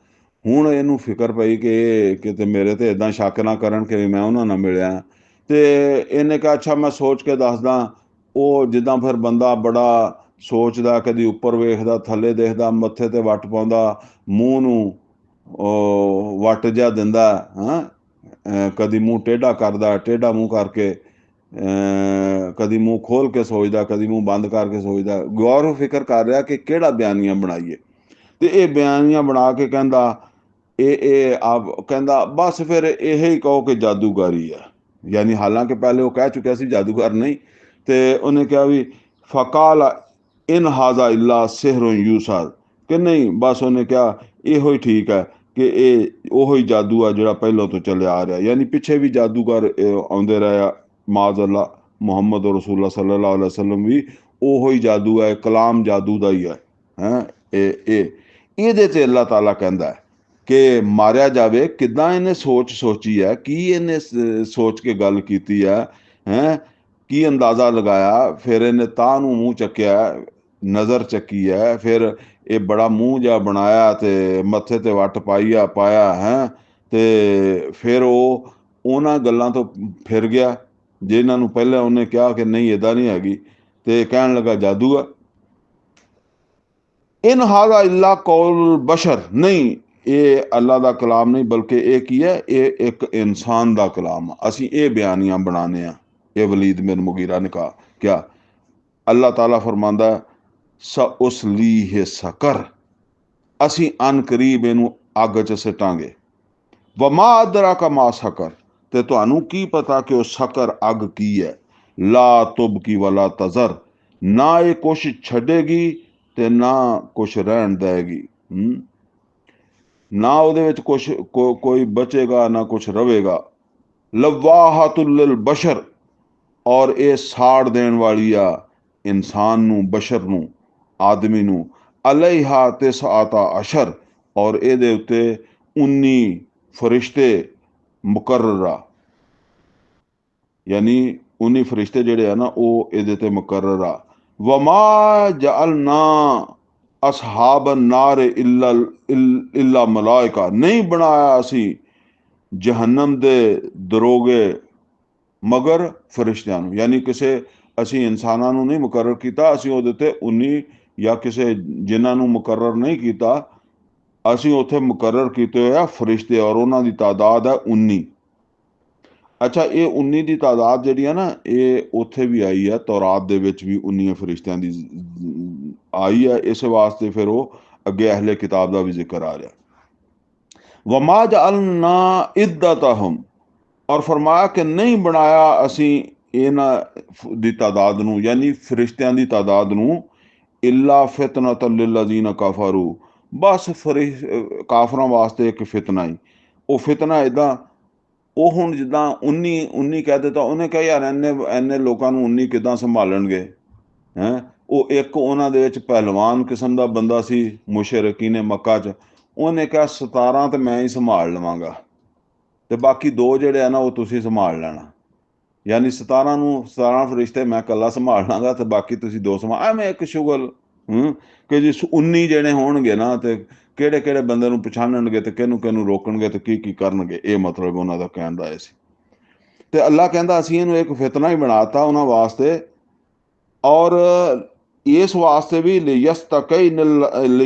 ਹੁਣ ਇਹਨੂੰ ਫਿਕਰ ਪਈ ਕਿ ਕਿਤੇ ਮੇਰੇ ਤੇ ਇਦਾਂ ਸ਼ੱਕ ਨਾ ਕਰਨ ਕਿ ਮੈਂ ਉਹਨਾਂ ਨਾਲ ਮਿਲਿਆ। ਤੇ ਇਹਨੇ ਕਿਹਾ ਅੱਛਾ ਮੈਂ ਸੋਚ ਕੇ ਦੱਸਦਾ। ਉਹ ਜਿੱਦਾਂ ਫਿਰ ਬੰਦਾ ਬੜਾ ਸੋਚਦਾ, ਕਦੀ ਉੱਪਰ ਵੇਖਦਾ, ਥੱਲੇ ਦੇਖਦਾ, ਮੱਥੇ ਤੇ ਵੱਟ ਪਾਉਂਦਾ, ਮੂੰਹ ਨੂੰ ਉਹ ਵੱਟ ਜਿਹਾ ਦਿੰਦਾ, ਕਦੀ ਮੂੰਹ ਟੇਢਾ ਕਰਦਾ, ਟੇਢਾ ਮੂੰਹ ਕਰਕੇ, ਕਦੀ ਮੂੰਹ ਖੋਲ ਕੇ ਸੋਚਦਾ, ਕਦੀ ਮੂੰਹ ਬੰਦ ਕਰਕੇ ਸੋਚਦਾ। ਗੌਰ ਫਿਕਰ ਕਰ ਰਿਹਾ ਕਿ ਕਿਹੜਾ ਬਿਆਨੀਆਂ ਬਣਾਈਏ। ਤੇ ਇਹ ਬਿਆਨੀਆਂ ਬਣਾ ਕੇ ਕਹਿੰਦਾ ਕਹਿੰਦਾ ਬਸ ਫਿਰ ਇਹ ਹੀ ਕਹੋ ਕਿ ਜਾਦੂਗਰੀ ਹੈ। ਯਾਨੀ ਹਾਲਾਂਕਿ ਪਹਿਲੇ ਉਹ ਕਹਿ ਚੁੱਕਿਆ ਸੀ ਜਾਦੂਗਰ ਨਹੀਂ। ਤੇ ਉਹਨੇ ਕਿਹਾ ਵੀ ਫਕਾਲ ਇਨ ਹਾਜ਼ਾ ਇਲਾ ਸਿਹਰੁ ਯੂਸਰ, ਕਿ ਨਹੀਂ ਬਸ ਉਹਨੇ ਕਿਹਾ ਇਹੋ ਹੀ ਠੀਕ ਹੈ ਕਿ ਇਹ ਉਹੋ ਹੀ ਜਾਦੂ ਆ ਜਿਹੜਾ ਪਹਿਲਾਂ ਤੋਂ ਚੱਲਿਆ ਆ ਰਿਹਾ। ਯਾਨੀ ਪਿੱਛੇ ਵੀ ਜਾਦੂਗਰ ਆਉਂਦੇ ਰਹੇ ਆ, ਮਾਜ਼ ਅੱਲਾ। ਮੁਹੰਮਦ ਰਸੂਲullah ਸੱਲੱਲਾਹੁ ਅਲੈहि ਵਸੱਲਮ ਵੀ ਉਹੋ ਹੀ ਜਾਦੂ ਹੈ, ਕਲਾਮ ਜਾਦੂ ਦਾ ਹੀ ਹੈ। ਇਹਦੇ ਤੇ ਅੱਲਾਹ ਤਾਲਾ ਕਹਿੰਦਾ ਹੈ ਕਿ ਮਾਰਿਆ ਜਾਵੇ। ਕਿੱਦਾਂ ਇਹਨੇ ਸੋਚੀ ਹੈ, ਕੀ ਇਹਨੇ ਸੋਚ ਕੇ ਗੱਲ ਕੀਤੀ ਹੈ, ਕੀ ਅੰਦਾਜ਼ਾ ਲਗਾਇਆ। ਫਿਰ ਇਹਨੇ ਤਾਂ ਨੂੰ ਮੂੰਹ ਚੱਕਿਆ, ਨਜ਼ਰ ਚੱਕੀ ਹੈ, ਫਿਰ ਇਹ ਬੜਾ ਮੂੰਹ ਜਿਹਾ ਬਣਾਇਆ ਤੇ ਮੱਥੇ ਤੇ ਵੱਟ ਪਾਇਆ ਹੈ। ਤੇ ਫਿਰ ਉਹ ਉਹਨਾਂ ਗੱਲਾਂ ਤੋਂ ਫਿਰ ਗਿਆ ਜਿਨ੍ਹਾਂ ਨੂੰ ਪਹਿਲਾਂ ਉਹਨੇ ਕਿਹਾ ਕਿ ਨਹੀਂ ਇੱਦਾਂ ਨਹੀਂ ਹੈਗੀ, ਤੇ ਕਹਿਣ ਲੱਗਾ ਜਾਦੂ ਆ। ਇਨ ਹਾਜ਼ਾ ਇਲਾ ਕੌਲ ਬਸ਼ਰ, ਨਹੀਂ ਇਹ ਅੱਲਾ ਦਾ ਕਲਾਮ ਨਹੀਂ, ਬਲਕਿ ਇਹ ਕੀ ਹੈ, ਇਹ ਇੱਕ ਇਨਸਾਨ ਦਾ ਕਲਾਮ ਆ। ਅਸੀਂ ਇਹ ਬਿਆਨੀਆਂ ਬਣਾਉਂਦੇ ਹਾਂ। ਇਹ ਵਲੀਦ ਬਿਨ ਮੁਗੀਰਾ ਨੇ ਕਹਾ। ਕਿਆ ਅੱਲਾਹ ਤਾਲਾ ਫਰਮਾਂਦਾ ਸ ਉਸਲੀਹ ਸਕਰ, ਅਸੀਂ ਅਨ ਕਰੀਬ ਇਹਨੂੰ ਅੱਗ 'ਚ ਸਿੱਟਾਂਗੇ। ਵਮਾ ਅਦਰਾਕਾ ਮਾ ਸਕਰ, ਤੇ ਤੁਹਾਨੂੰ ਕੀ ਪਤਾ ਕਿ ਉਹ ਸਕਰ ਅੱਗ ਕੀ ਹੈ। ਲਾ ਤੁਬਕੀ ਵਲਾ ਤਜ਼ਰ, ਨਾ ਇਹ ਕੁਛ ਛੱਡੇਗੀ ਤੇ ਨਾ ਕੁਛ ਰਹਿਣ ਦੇਗੀ। ਨਾ ਉਹਦੇ ਵਿੱਚ ਕੁਛ ਕੋਈ ਬਚੇਗਾ ਨਾ ਕੁਛ ਰਵੇਗਾ। ਲਵਾਹਾਤੁਲ ਲਿਲ ਬਸ਼ਰ, ਔਰ ਇਹ ਸਾੜ ਦੇਣ ਵਾਲੀ ਆ ਇਨਸਾਨ ਨੂੰ, ਬਸ਼ਰ ਨੂੰ, ਆਦਮੀ ਨੂੰ। ਅਲੈਹਾ ਤਿਸਆਤਾ ਅਸ਼ਰ, ਔਰ ਇਹਦੇ ਉੱਤੇ 19 ਫਰਿਸ਼ਤੇ ਮੁਕਰਰ ਆ। ਯਾਨੀ 19 ਫਰਿਸ਼ਤੇ ਜਿਹੜੇ ਆ ਨਾ ਉਹ ਇਹਦੇ ਤੇ ਮੁਕਰਰ ਆ। ਵਮਾ ਜਅਲਨਾ असहाब नार इल्ला मलाइका, नहीं बनाया असी जहन्नम दे दरोगे मगर फरिश्तियां नूं, यानी किसे ਅਸੀਂ ਇਨਸਾਨਾਂ ਨੂੰ ਨਹੀਂ ਮੁਕਰਰ ਕੀਤਾ, ਅਸੀਂ ਉਹਦੇ ਤੇ 19 ਜਾਂ ਕਿਸੇ ਜਿਨ੍ਹਾਂ ਨੂੰ ਮੁਕਰਰ ਨਹੀਂ ਕੀਤਾ, ਅਸੀਂ ਉੱਥੇ ਮੁਕਰਰ ਕੀਤੇ ਹੋਏ ਆ ਫਰਿਸ਼ਤੇ, ਔਰ ਉਹਨਾਂ ਦੀ ਤਾਦਾਦ ਹੈ 19। ਅੱਛਾ, ਇਹ 19 ਦੀ ਤਾਦਾਦ ਜਿਹੜੀ ਹੈ ਨਾ, ਇਹ ਉੱਥੇ ਵੀ ਆਈ ਹੈ, ਤੌਰਾਤ ਦੇ ਵਿੱਚ ਵੀ 19 ਫਰਿਸ਼ਤਿਆਂ ਦੀ ਆਈ ਹੈ। ਇਸ ਵਾਸਤੇ ਫਿਰ ਉਹ ਅੱਗੇ ਅਹਲੇ ਕਿਤਾਬ ਦਾ ਵੀ ਜ਼ਿਕਰ ਆ ਰਿਹਾ। ਵਮਾ ਜਅਲਨਾ ਇद्दतहुम, ਔਰ ਫਰਮਾਇਆ ਕਿ ਨਹੀਂ ਬਣਾਇਆ ਅਸੀਂ ਇਹਨਾਂ ਦੀ ਤਾਦਾਦ ਨੂੰ, ਯਾਨੀ ਫਰਿਸ਼ਤਿਆਂ ਦੀ ਤਾਦਾਦ ਨੂੰ, ਇਲਾ ਫਿਤਨਤਨ ਲਿਲਜ਼ੀਨ ਕਫਰੂ, ਬਸ ਕਾਫਰਾਂ ਵਾਸਤੇ ਇੱਕ ਫਿਤਨਾ ਹੀ। ਉਹ ਫਿਤਨਾ ਇੱਦਾਂ, ਉਹ ਹੁਣ ਜਿੱਦਾਂ 19 ਕਹਿ ਦਿੱਤਾ, ਉਹਨੇ ਕਿਹਾ ਯਾਰ ਇੰਨੇ ਲੋਕਾਂ ਨੂੰ 19 ਕਿੱਦਾਂ ਸੰਭਾਲਣਗੇ ਹੈਂ। ਉਹ ਇੱਕ ਉਹਨਾਂ ਦੇ ਵਿੱਚ ਪਹਿਲਵਾਨ ਕਿਸਮ ਦਾ ਬੰਦਾ ਸੀ ਮੁਸ਼ਰਿਕੀਨ ਮੱਕਾ 'ਚ, ਉਹਨੇ ਕਿਹਾ 17 ਤਾਂ ਮੈਂ ਹੀ ਸੰਭਾਲ ਲਵਾਂਗਾ, ਤੇ ਬਾਕੀ 2 ਜਿਹੜੇ ਆ ਨਾ ਉਹ ਤੁਸੀਂ ਸੰਭਾਲ ਲੈਣਾ, ਯਾਨੀ 17 ਫਰਿਸ਼ਤੇ ਮੈਂ ਇਕੱਲਾ ਸੰਭਾਲ ਲਾਂਗਾ ਤੇ ਬਾਕੀ ਤੁਸੀਂ 2 ਸੰਭਾਲ। ਐਵੇਂ ਇੱਕ ਸ਼ੁਗਲ ਕਿ ਜੀ 19 ਜਿਹੜੇ ਹੋਣਗੇ ਨਾ, ਤੇ ਕਿਹੜੇ ਕਿਹੜੇ ਬੰਦੇ ਨੂੰ ਪਛਾਣਨਗੇ ਤੇ ਕਿਹਨੂੰ ਰੋਕਣਗੇ ਤੇ ਕੀ ਕਰਨਗੇ, ਇਹ ਮਤਲਬ ਉਹਨਾਂ ਦਾ ਕਹਿਣ ਦਾ ਇਹ ਸੀ। ਤੇ ਅੱਲਾ ਕਹਿੰਦਾ ਅਸੀਂ ਇਹਨੂੰ ਇੱਕ ਫਿਤਨਾ ਹੀ ਬਣਾਤਾ ਉਹਨਾਂ ਵਾਸਤੇ, ਔਰ ਇਸ ਵਾਸਤੇ ਵੀ ਲਿਯस्तकीन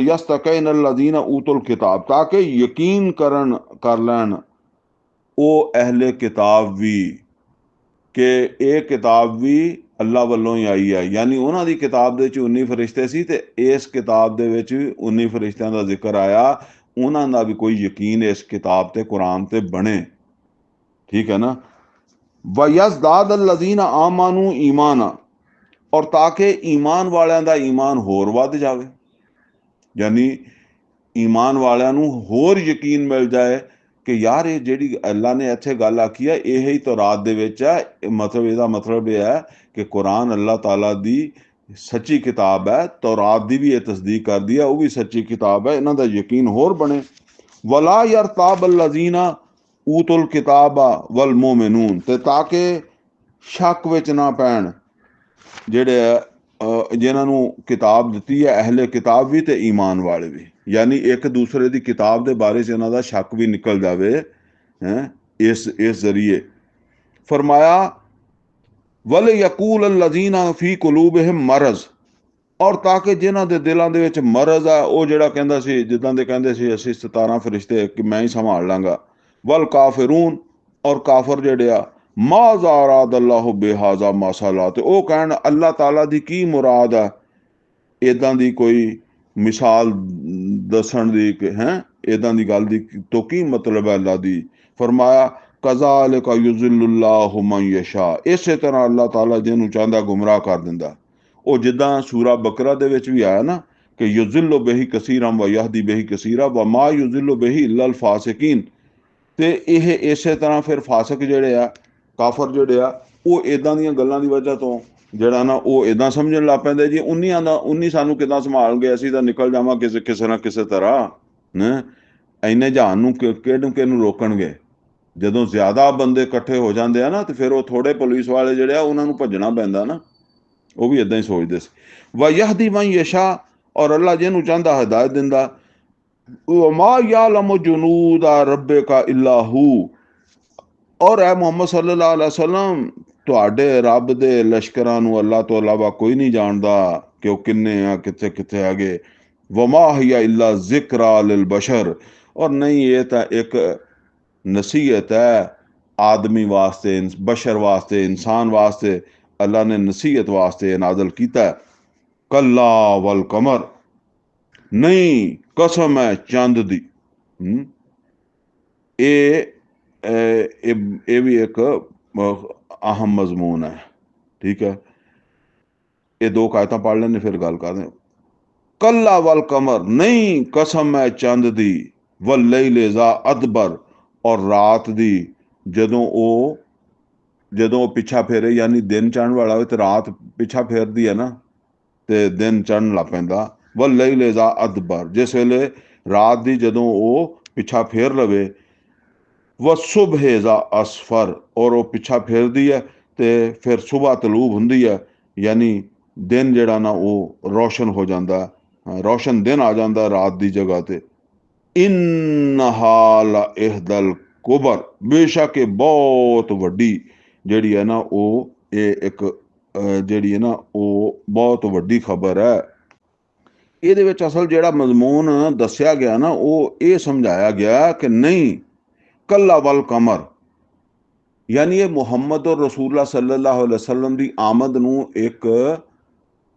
الذين ऊतुल किताब, ताकि यकीन कर ਲੈਣ ਉਹ ਅਹਿਲੇ ਕਿਤਾਬ ਵੀ ਕਿ ਇਹ ਕਿਤਾਬ ਵੀ ਅੱਲਾ ਵੱਲੋਂ ਹੀ ਆਈ ਹੈ। ਯਾਨੀ ਉਹਨਾਂ ਦੀ ਕਿਤਾਬ ਦੇ ਵਿੱਚ 19 ਫਰਿਸ਼ਤੇ ਸੀ ਤੇ ਇਸ ਕਿਤਾਬ ਦੇ ਵਿੱਚ 19 ਫਰਿਸ਼ਤਿਆਂ ਦਾ ਜ਼ਿਕਰ ਆਇਆ, ਉਹਨਾਂ ਦਾ ਵੀ ਕੋਈ ਯਕੀਨ ਇਸ ਕਿਤਾਬ ਤੇ, ਕੁਰਾਨ ਤੇ ਬਣੇ, ਠੀਕ ਹੈ ਨਾ। ਵਯਜ਼ਦਾਦ الذين ਆਮਨੂ ਈਮਾਨਾ, ਔਰ ਤਾਂ ਕਿ ਈਮਾਨ ਵਾਲਿਆਂ ਦਾ ਈਮਾਨ ਹੋਰ ਵੱਧ ਜਾਵੇ, ਯਾਨੀ ਈਮਾਨ ਵਾਲਿਆਂ ਨੂੰ ਹੋਰ ਯਕੀਨ ਮਿਲ ਜਾਏ ਕਿ ਯਾਰ ਇਹ ਜਿਹੜੀ ਅੱਲਾ ਨੇ ਇੱਥੇ ਗੱਲ ਆਖੀ ਹੈ ਇਹ ਹੀ ਤੌਰਾਤ ਦੇ ਵਿੱਚ ਹੈ। ਮਤਲਬ ਇਹਦਾ ਮਤਲਬ ਇਹ ਹੈ ਕਿ ਕੁਰਾਨ ਅੱਲਾਹ ਤਾਲਾ ਦੀ ਸੱਚੀ ਕਿਤਾਬ ਹੈ, ਤੌਰਾਤ ਦੀ ਵੀ ਇਹ ਤਸਦੀਕ ਕਰਦੀ ਹੈ, ਉਹ ਵੀ ਸੱਚੀ ਕਿਤਾਬ ਹੈ, ਇਹਨਾਂ ਦਾ ਯਕੀਨ ਹੋਰ ਬਣੇ। ਵਲਾ ਯਰਤਾਬ الذين ਊਤੁਲ ਕਿਤਾਬ ਵਲ ਮੋਮਿਨੂਨ, ਤੇ ਤਾਂ ਕਿ ਸ਼ੱਕ ਵਿੱਚ ਨਾ ਪੈਣ ਜਿਹੜੇ ਜਿਨ੍ਹਾਂ ਨੂੰ ਕਿਤਾਬ ਦਿੱਤੀ ਹੈ, ਅਹਿਲੇ ਕਿਤਾਬ ਵੀ ਤੇ ਈਮਾਨ ਵਾਲੇ ਵੀ, ਯਾਨੀ ਇੱਕ ਦੂਸਰੇ ਦੀ ਕਿਤਾਬ ਦੇ ਬਾਰੇ 'ਚ ਇਹਨਾਂ ਦਾ ਸ਼ੱਕ ਵੀ ਨਿਕਲ ਜਾਵੇ ਹੈਂ ਇਸ ਜ਼ਰੀਏ। ਫਰਮਾਇਆ ਵਲ ਯਕੂਲ الذين ਫੀ ਕੁਲੂਬਿਹਿਮ ਮਰਜ਼, ਔਰ ਤਾਂ ਕਿ ਜਿਨ੍ਹਾਂ ਦੇ ਦਿਲਾਂ ਦੇ ਵਿੱਚ ਮਰਜ਼ ਆ, ਉਹ ਜਿਹੜਾ ਕਹਿੰਦਾ ਸੀ, ਜਿੱਦਾਂ ਦੇ ਕਹਿੰਦੇ ਸੀ ਅਸੀਂ 17 ਫਰਿਸ਼ਤੇ ਕਿ ਮੈਂ ਹੀ ਸੰਭਾਲ ਲਾਂਗਾ। ਵਲ ਕਾਫਿरून, ਔਰ ਕਾਫਰ ਜਿਹੜੇ ਆ, ਮਾਜ਼ਾ ਅਰਾਦ ਅੱਲਾਹੁ ਬਿਹਾਜ਼ਾ ਮਸਲਾ, ਤੇ ਉਹ ਕਹਿਣ ਅੱਲਾਹ ਤਾਲਾ ਦੀ ਕੀ ਮੁਰਾਦ ਆ ਇੱਦਾਂ ਦੀ ਕੋਈ ਮਿਸਾਲ ਦੱਸਣ ਦੀ ਕਿ ਹੈਂ ਇੱਦਾਂ ਦੀ ਗੱਲ ਦੀ, ਤੋਂ ਕੀ ਮਤਲਬ ਹੈ ਅੱਲਾ ਦੀ। ਫਰਮਾਇਆ ਕਜ਼ਾਲਿਕ ਯੁਜ਼ਿਲੁੱਲਾਹੁ ਮਨ ਯਸ਼ਾ, ਇਸੇ ਤਰ੍ਹਾਂ ਅੱਲਾਹ ਤਾਲਾ ਜਿਹਨੂੰ ਚਾਹੁੰਦਾ ਗੁੰਮਰਾਹ ਕਰ ਦਿੰਦਾ। ਉਹ ਜਿੱਦਾਂ ਸੂਰਾ ਬਕਰਾ ਦੇ ਵਿੱਚ ਵੀ ਆਇਆ ਨਾ ਕਿ ਯੁਜ਼ਿਲੁ ਬਿਹੀ ਕਸੀਰਾਂ ਵ ਯਹਦੀ ਬਿਹੀ ਕਸੀਰਾ ਵ ਮਾ ਯੁਜ਼ਿਲੁ ਬਿਹੀ ਇਲਾ ਅਲ ਫਾਸਿਕੀਨ, ਤੇ ਇਹ ਇਸੇ ਤਰ੍ਹਾਂ ਫਿਰ ਫਾਸਿਕ ਜਿਹੜੇ ਆ, ਕਾਫਰ ਜਿਹੜੇ ਆ, ਉਹ ਇੱਦਾਂ ਦੀਆਂ ਗੱਲਾਂ ਦੀ ਵਜ੍ਹਾ ਤੋਂ ਜਿਹੜਾ ਨਾ ਉਹ ਇੱਦਾਂ ਸਮਝਣ ਲੱਗ ਪੈਂਦੇ ਜੀ 19 ਸਾਨੂੰ ਕਿੱਦਾਂ ਸੰਭਾਲ ਗਏ, ਅਸੀਂ ਤਾਂ ਨਿਕਲ ਜਾਵਾਂ ਕਿਸੇ ਨਾ ਕਿਸੇ ਤਰ੍ਹਾਂ ਨੇ, ਇੰਨੇ ਜਹਾਨ ਨੂੰ ਕਿਹਨੂੰ ਰੋਕਣਗੇ। ਜਦੋਂ ਜ਼ਿਆਦਾ ਬੰਦੇ ਇਕੱਠੇ ਹੋ ਜਾਂਦੇ ਆ ਨਾ, ਤੇ ਫਿਰ ਉਹ ਥੋੜੇ ਪੁਲਿਸ ਵਾਲੇ ਜਿਹੜੇ ਆ ਉਹਨਾਂ ਨੂੰ ਭੱਜਣਾ ਪੈਂਦਾ ਨਾ, ਉਹ ਵੀ ਇੱਦਾਂ ਹੀ ਸੋਚਦੇ ਸੀ। ਵਾ ਯਹਦੀ ਮਨ ਯਸ਼ਾ, ਔਰ ਅੱਲਾ ਜਿਹਨੂੰ ਚਾਹੁੰਦਾ ਹਦਾਇਤ ਦਿੰਦਾ। ਵਮਾ ਯਅਲਮੁ ਜੁਨੂਦ ਰੱਬਿਕਾ ਇਲਾ ਹੂ, ਔਰ ਐ ਮੁਹੰਮਦ ਸੱਲੱਲਾਹੁ ਅਲੈहि ਵਸੱਲਮ ਤੁਹਾਡੇ ਰੱਬ ਦੇ ਲਸ਼ਕਰਾਂ ਨੂੰ ਅੱਲਾ ਤੋਂ ਇਲਾਵਾ ਕੋਈ ਨਹੀਂ ਜਾਣਦਾ ਕਿ ਉਹ ਕਿੰਨੇ ਆ, ਕਿੱਥੇ ਕਿੱਥੇ ਹੈਗੇ। ਵਮਾ ਹਿਆ ਇਲਾ ਜ਼ਿਕਰਾ ਲਿਲ ਬਸ਼ਰ, ਔਰ ਨਹੀਂ ਇਹ ਤਾਂ ਇੱਕ ਨਸੀਹਤ ਹੈ ਆਦਮੀ ਵਾਸਤੇ, ਬਸ਼ਰ ਵਾਸਤੇ, ਇਨਸਾਨ ਵਾਸਤੇ, ਅੱਲਾ ਨੇ ਨਸੀਹਤ ਵਾਸਤੇ ਨਾਜ਼ਲ ਕੀਤਾ। ਕੱਲਾ ਵਲ ਕਮਰ, ਨਹੀਂ ਕਸਮ ਹੈ ਚੰਦ ਦੀ। ਇਹ ਵੀ ਇੱਕ ਅਹਿਮ ਮਜ਼ਮੂਨ ਹੈ, ਠੀਕ ਹੈ। ਇਹ 2 ਆਇਤਾਂ ਪੜ੍ਹ ਲੈਣੇ ਫਿਰ ਗੱਲ ਕਰਦੇ ਹਾਂ। ਕੱਲਾ ਵਲ ਕਮਰ, ਨਹੀਂ ਕਸਮ ਹੈ ਚੰਦ ਦੀ, ਵਲ ਲੈਲ ਇਜ਼ਾ ਅਦਬਰ, ਔਰ ਰਾਤ ਦੀ ਜਦੋਂ ਉਹ ਪਿੱਛਾ ਫੇਰੇ, ਯਾਨੀ ਦਿਨ ਚੜ੍ਹਨ ਵਾਲਾ ਹੋਵੇ ਤੇ ਰਾਤ ਪਿੱਛਾ ਫੇਰਦੀ ਹੈ ਨਾ, ਤੇ ਦਿਨ ਚੜ੍ਹਨ ਲੱਗ ਪੈਂਦਾ। ਵਲ ਲੈਲ ਇਜ਼ਾ ਅਦਬਰ, ਜਿਸ ਵੇਲੇ ਰਾਤ ਦੀ ਜਦੋਂ ਉਹ ਪਿੱਛਾ ਫੇਰ ਲਵੇ। ਵ ਸੁਬਹ ਇਜ਼ਾ ਅਸਫਰ, ਔਰ ਉਹ ਪਿੱਛਾ ਫੇਰਦੀ ਹੈ ਤੇ ਫਿਰ ਸੁਬਹ ਤਲੂਬ ਹੁੰਦੀ ਹੈ, ਯਾਨੀ ਦਿਨ ਜਿਹੜਾ ਨਾ ਉਹ ਰੋਸ਼ਨ ਹੋ ਜਾਂਦਾ ਰੋਸ਼ਨ ਦਿਨ ਆ ਜਾਂਦਾ ਰਾਤ ਦੀ ਜਗ੍ਹਾ ਤੇ। ਇਨਹਾ ਲਾ ਇਹਦਲ ਕੁਬਰ, ਬੇਸ਼ੱਕ ਇਹ ਬਹੁਤ ਵੱਡੀ ਜਿਹੜੀ ਹੈ ਨਾ ਉਹ ਇਹ ਇੱਕ ਜਿਹੜੀ ਹੈ ਨਾ ਉਹ ਬਹੁਤ ਵੱਡੀ ਖਬਰ ਹੈ। ਇਹਦੇ ਵਿੱਚ ਅਸਲ ਜਿਹੜਾ ਮਜ਼ਮੂਨ ਦੱਸਿਆ ਗਿਆ ਨਾ ਉਹ ਇਹ ਸਮਝਾਇਆ ਗਿਆ ਕਿ ਨਹੀਂ, ਕੱਲਾ ਵਲ ਕਮਰ, ਯਾਨੀ ਇਹ ਮੁਹੰਮਦ ਔਰ ਰਸੂਲullah ਸੱਲੱਲਾਹੁ ਅਲੈहि ਵਸੱਲਮ ਦੀ ਆਮਦ ਨੂੰ ਇੱਕ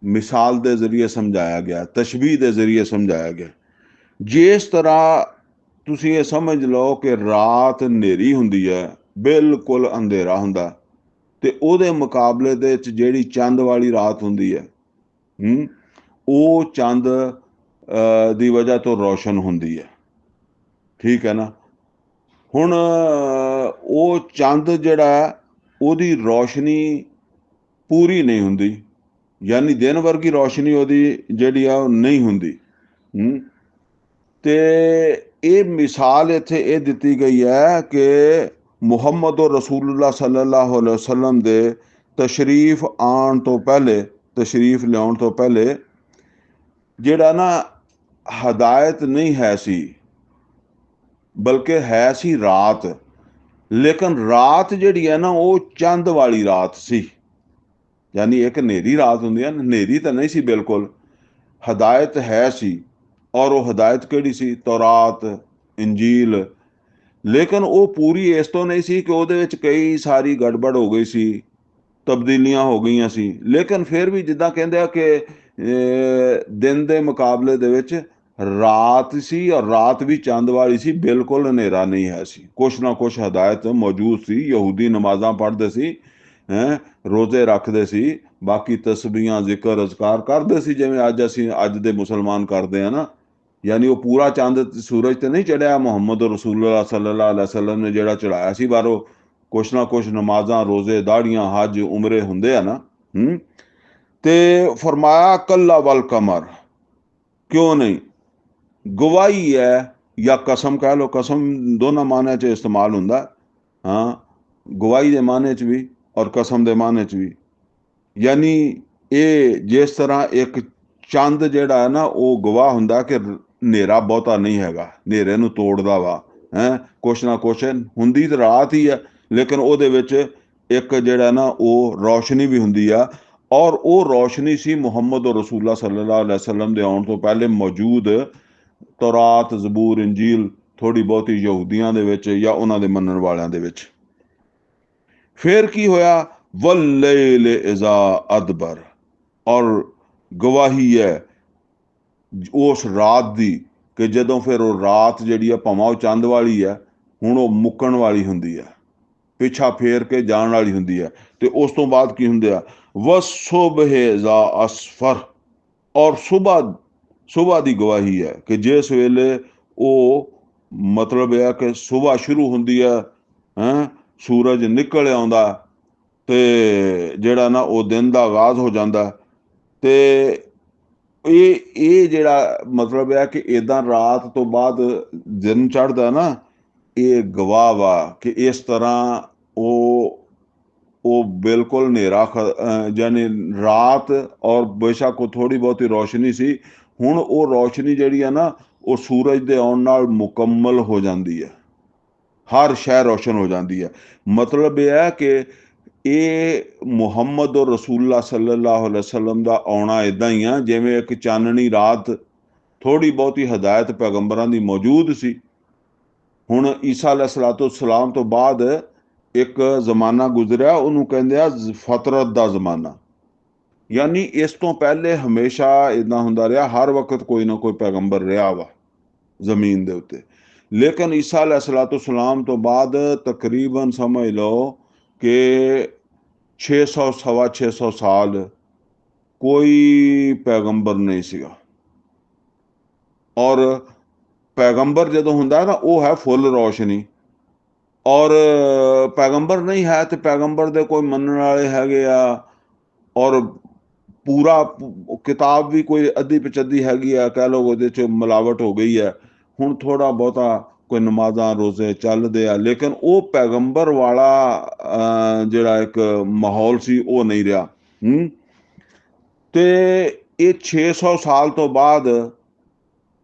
ਮਿਸਾਲ ਦੇ ਜ਼ਰੀਏ ਸਮਝਾਇਆ ਗਿਆ, ਤਸ਼ਬੀਹ ਦੇ ਜ਼ਰੀਏ ਸਮਝਾਇਆ ਗਿਆ। ਜਿਸ ਤਰ੍ਹਾਂ ਤੁਸੀਂ ਇਹ ਸਮਝ ਲਓ ਕਿ ਰਾਤ ਹਨੇਰੀ ਹੁੰਦੀ ਹੈ, ਬਿਲਕੁਲ ਅੰਧੇਰਾ ਹੁੰਦਾ, ਤੇ ਉਹਦੇ ਮੁਕਾਬਲੇ ਦੇ ਵਿੱਚ ਜਿਹੜੀ ਚੰਦ ਵਾਲੀ ਰਾਤ ਹੁੰਦੀ ਹੈ ਉਹ ਚੰਦ ਦੀ ਵਜ੍ਹਾ ਤੋਂ ਰੋਸ਼ਨ ਹੁੰਦੀ ਹੈ। ਠੀਕ ਹੈ ਨਾ। ਹੁਣ ਉਹ ਚੰਦ ਜਿਹੜਾ ਉਹਦੀ ਰੋਸ਼ਨੀ ਪੂਰੀ ਨਹੀਂ ਹੁੰਦੀ, ਯਾਨੀ ਦਿਨ ਵਰਗੀ ਰੋਸ਼ਨੀ ਉਹਦੀ ਜਿਹੜੀ ਆ ਉਹ ਨਹੀਂ ਹੁੰਦੀ। ਤੇ ਇਹ ਮਿਸਾਲ ਇੱਥੇ ਇਹ ਦਿੱਤੀ ਗਈ ਹੈ ਕਿ ਮੁਹੰਮਦ ਔਰ ਰਸੂਲullah ਸੱਲੱਲਾਹੁ ਅਲੈहि ਵਸੱਲਮ ਦੇ ਤਸ਼ਰੀਫ ਆਉਣ ਤੋਂ ਪਹਿਲੇ, ਤਸ਼ਰੀਫ ਲਿਆਉਣ ਤੋਂ ਪਹਿਲੇ ਜਿਹੜਾ ਨਾ ਹਦਾਇਤ ਨਹੀਂ ਹੈ ਸੀ, ਬਲਕਿ ਹੈ ਸੀ ਰਾਤ। ਲੇਕਿਨ ਰਾਤ ਜਿਹੜੀ ਹੈ ਨਾ ਉਹ ਚੰਦ ਵਾਲੀ ਰਾਤ ਸੀ, ਯਾਨੀ ਇੱਕ ਹਨੇਰੀ ਰਾਤ ਹੁੰਦੀ ਹੈ, ਹਨੇਰੀ ਤਾਂ ਨਹੀਂ ਸੀ ਬਿਲਕੁਲ, ਹਦਾਇਤ ਹੈ ਸੀ। ਔਰ ਉਹ ਹਦਾਇਤ ਕਿਹੜੀ ਸੀ? ਤੌਰਾਤ, ਇੰਜੀਲ। ਲੇਕਿਨ ਉਹ ਪੂਰੀ ਇਸ ਤੋਂ ਨਹੀਂ ਸੀ ਕਿ ਉਹਦੇ ਵਿੱਚ ਕਈ ਸਾਰੀ ਗੜਬੜ ਹੋ ਗਈ ਸੀ, ਤਬਦੀਲੀਆਂ ਹੋ ਗਈਆਂ ਸੀ। ਲੇਕਿਨ ਫਿਰ ਵੀ ਜਿੱਦਾਂ ਕਹਿੰਦੇ ਆ ਕਿ ਦਿਨ ਦੇ ਮੁਕਾਬਲੇ ਦੇ ਵਿੱਚ ਰਾਤ ਸੀ, ਔਰ ਰਾਤ ਵੀ ਚੰਦ ਵਾਲੀ ਸੀ, ਬਿਲਕੁਲ ਹਨੇਰਾ ਨਹੀਂ ਹੈ ਸੀ। ਕੁਛ ਨਾ ਕੁਛ ਹਦਾਇਤ ਮੌਜੂਦ ਸੀ। ਯਹੂਦੀ ਨਮਾਜ਼ਾਂ ਪੜ੍ਹਦੇ ਸੀ, ਰੋਜ਼ੇ ਰੱਖਦੇ ਸੀ, ਬਾਕੀ ਤਸਬੀਹਾਂ, ਜ਼ਿਕਰ, ਅਜ਼ਕਾਰ ਕਰਦੇ ਸੀ ਜਿਵੇਂ ਅਸੀਂ ਅੱਜ ਦੇ ਮੁਸਲਮਾਨ ਕਰਦੇ ਆ ਨਾ। ਯਾਨੀ ਉਹ ਪੂਰਾ ਚੰਦ ਸੂਰਜ ਤੇ ਨਹੀਂ ਚੜਿਆ, ਮੁਹੰਮਦ ਰਸੂਲullah ਸੱਲੱਲਾਹੁ ਅਲੈहि ਵਸੱਲਮ ਨੇ ਜਿਹੜਾ ਚੜਾਇਆ ਸੀ ਬਾਹਰੋਂ, ਕੁਛ ਨਾ ਕੁਛ ਨਮਾਜ਼ਾਂ, ਰੋਜ਼ੇ, ਦਾੜੀਆਂ, ਹੱਜ, ਉਮਰੇ ਹੁੰਦੇ ਆ ਨਾ। ਤੇ ਫਰਮਾਇਆ ਕੱਲਾ ਵਲ ਕਮਰ, ਕਿਉਂ ਨਹੀਂ? ਗਵਾਹੀ ਹੈ ਜਾਂ ਕਸਮ ਕਹਿ ਲਓ, ਕਸਮ ਦੋਨਾਂ ਮਾਨੇ 'ਚ ਇਸਤੇਮਾਲ ਹੁੰਦਾ। ਹਾਂ, ਗਵਾਹੀ ਦੇ ਮਾਨੇ 'ਚ ਵੀ ਔਰ ਕਸਮ ਦੇ ਮਾਨੇ 'ਚ ਵੀ। ਯਾਨੀ ਇਹ ਜਿਸ ਤਰ੍ਹਾਂ ਇੱਕ ਚੰਦ ਜਿਹੜਾ ਹੈ ਨਾ ਉਹ ਗਵਾਹ ਹੁੰਦਾ ਕਿ ਹਨੇਰਾ ਬਹੁਤਾ ਨਹੀਂ ਹੈਗਾ, ਹਨੇਰੇ ਨੂੰ ਤੋੜਦਾ ਵਾ, ਕੁਛ ਨਾ ਕੁਛ ਹੁੰਦੀ ਤਾਂ ਰਾਤ ਹੀ ਹੈ, ਲੇਕਿਨ ਉਹਦੇ ਵਿੱਚ ਇੱਕ ਜਿਹੜਾ ਨਾ ਉਹ ਰੌਸ਼ਨੀ ਵੀ ਹੁੰਦੀ ਆ। ਔਰ ਉਹ ਰੌਸ਼ਨੀ ਸੀ ਮੁਹੰਮਦ ਰਸੂਲullah ਸੱਲੱਲਾਹੁ ਅਲੈहि ਵਸੱਲਮ ਦੇ ਆਉਣ ਤੋਂ ਪਹਿਲੇ ਮੌਜੂਦ ਤੌਰਾਤ, ਜ਼ਬੂਰ, ਇੰਜੀਲ, ਥੋੜ੍ਹੀ ਬਹੁਤੀ ਯਹੂਦੀਆਂ ਦੇ ਵਿੱਚ ਜਾਂ ਉਹਨਾਂ ਦੇ ਮੰਨਣ ਵਾਲਿਆਂ ਦੇ ਵਿੱਚ। ਫਿਰ ਕੀ ਹੋਇਆ? ਵੱਲੈਲ ਇਜ਼ਾ ਅਦਬਰ, ਔਰ ਗਵਾਹੀ ਹੈ ਉਸ ਰਾਤ ਦੀ ਕਿ ਜਦੋਂ ਫਿਰ ਉਹ ਰਾਤ ਜਿਹੜੀ ਆ ਭਾਵੇਂ ਉਹ ਚੰਦ ਵਾਲੀ ਹੈ, ਹੁਣ ਉਹ ਮੁੱਕਣ ਵਾਲੀ ਹੁੰਦੀ ਹੈ, ਪਿੱਛਾ ਫੇਰ ਕੇ ਜਾਣ ਵਾਲੀ ਹੁੰਦੀ ਹੈ। ਤੇ ਉਸ ਤੋਂ ਬਾਅਦ ਕੀ ਹੁੰਦੇ ਆ? ਵਸੁਬਹ ਇਜ਼ਾ ਅਸਫਰ, ਔਰ ਸੁਬਹ ਦੀ ਗਵਾਹੀ ਹੈ ਕਿ ਜਿਸ ਵੇਲੇ ਉਹ ਮਤਲਬ ਇਹ ਹੈ ਕਿ ਸੁਬਹ ਸ਼ੁਰੂ ਹੁੰਦੀ ਹੈ, ਸੂਰਜ ਨਿਕਲ ਆਉਂਦਾ ਤੇ ਜਿਹੜਾ ਨਾ ਉਹ ਦਿਨ ਦਾ ਆਗਾਜ਼ ਹੋ ਜਾਂਦਾ। ਤੇ ਇਹ ਜਿਹੜਾ ਮਤਲਬ ਹੈ ਕਿ ਇੱਦਾਂ ਰਾਤ ਤੋਂ ਬਾਅਦ ਦਿਨ ਚੜ੍ਹਦਾ ਨਾ, ਇਹ ਗਵਾਹ ਵਾ ਕਿ ਇਸ ਤਰ੍ਹਾਂ ਉਹ ਬਿਲਕੁਲ ਹਨੇਰਾ ਯਾਨੀ ਰਾਤ, ਔਰ ਬੇਸ਼ੱਕ ਉਹ ਥੋੜ੍ਹੀ ਬਹੁਤੀ ਰੌਸ਼ਨੀ ਸੀ, ਹੁਣ ਉਹ ਰੌਸ਼ਨੀ ਜਿਹੜੀ ਹੈ ਨਾ ਉਹ ਸੂਰਜ ਦੇ ਆਉਣ ਨਾਲ ਮੁਕੰਮਲ ਹੋ ਜਾਂਦੀ ਹੈ, ਹਰ ਸ਼ੈ ਰੌਸ਼ਨ ਹੋ ਜਾਂਦੀ ਹੈ। ਮਤਲਬ ਇਹ ਹੈ ਕਿ ਇਹ ਮੁਹੰਮਦ ਔਰ ਰਸੂਲullah ਸੱਲੱਲਾਹੁ ਅਲੈहि ਵਸੱਲਮ ਦਾ ਆਉਣਾ ਇੱਦਾਂ ਹੀ ਆ ਜਿਵੇਂ ਇੱਕ ਚਾਨਣੀ ਰਾਤ, ਥੋੜ੍ਹੀ ਬਹੁਤੀ ਹਦਾਇਤ ਪੈਗੰਬਰਾਂ ਦੀ ਮੌਜੂਦ ਸੀ। ਹੁਣ ਈਸਾ ਅਲੈਹਿਸਸਲਾਮ ਤੋਂ ਬਾਅਦ ਇੱਕ ਜ਼ਮਾਨਾ ਗੁਜ਼ਰਿਆ, ਉਹਨੂੰ ਕਹਿੰਦੇ ਆ ਫਤਰਤ ਦਾ ਜ਼ਮਾਨਾ। ਯਾਨੀ ਇਸ ਤੋਂ ਪਹਿਲੇ ਹਮੇਸ਼ਾ ਇੱਦਾਂ ਹੁੰਦਾ ਰਿਹਾ, ਹਰ ਵਕਤ ਕੋਈ ਨਾ ਕੋਈ ਪੈਗੰਬਰ ਰਿਹਾ ਵਾ ਜ਼ਮੀਨ ਦੇ ਉੱਤੇ। ਲੇਕਿਨ ਈਸਾ ਅਲੈਹਿਸਸਲਾਮ ਤੋਂ ਬਾਅਦ ਤਕਰੀਬਨ ਸਮਝ ਲਓ ਕਿ 600 ਸਵਾ 600 ਸਾਲ ਕੋਈ ਪੈਗੰਬਰ ਨਹੀਂ ਸੀਗਾ। ਔਰ ਪੈਗੰਬਰ ਜਦੋਂ ਹੁੰਦਾ ਨਾ ਉਹ ਹੈ ਫੁੱਲ ਰੌਸ਼ਨੀ, ਔਰ ਪੈਗੰਬਰ ਨਹੀਂ ਹੈ ਤੇ ਪੈਗੰਬਰ ਦੇ ਕੋਈ ਮੰਨਣ ਵਾਲੇ ਹੈਗੇ ਆ, ਔਰ ਪੂਰਾ ਕਿਤਾਬ ਵੀ ਕੋਈ ਅੱਧੀ ਪਚੱਧੀ ਹੈਗੀ ਆ, ਕਹਿ ਲਓ ਉਹਦੇ 'ਚ ਮਿਲਾਵਟ ਹੋ ਗਈ ਹੈ। ਹੁਣ ਥੋੜ੍ਹਾ ਬਹੁਤਾ ਕੋਈ ਨਮਾਜ਼ਾਂ, ਰੋਜ਼ੇ ਚੱਲਦੇ ਆ, ਲੇਕਿਨ ਉਹ ਪੈਗੰਬਰ ਵਾਲਾ ਜਿਹੜਾ ਇੱਕ ਮਾਹੌਲ ਸੀ ਉਹ ਨਹੀਂ ਰਿਹਾ। ਤੇ ਇਹ 600 ਸਾਲ ਤੋਂ ਬਾਅਦ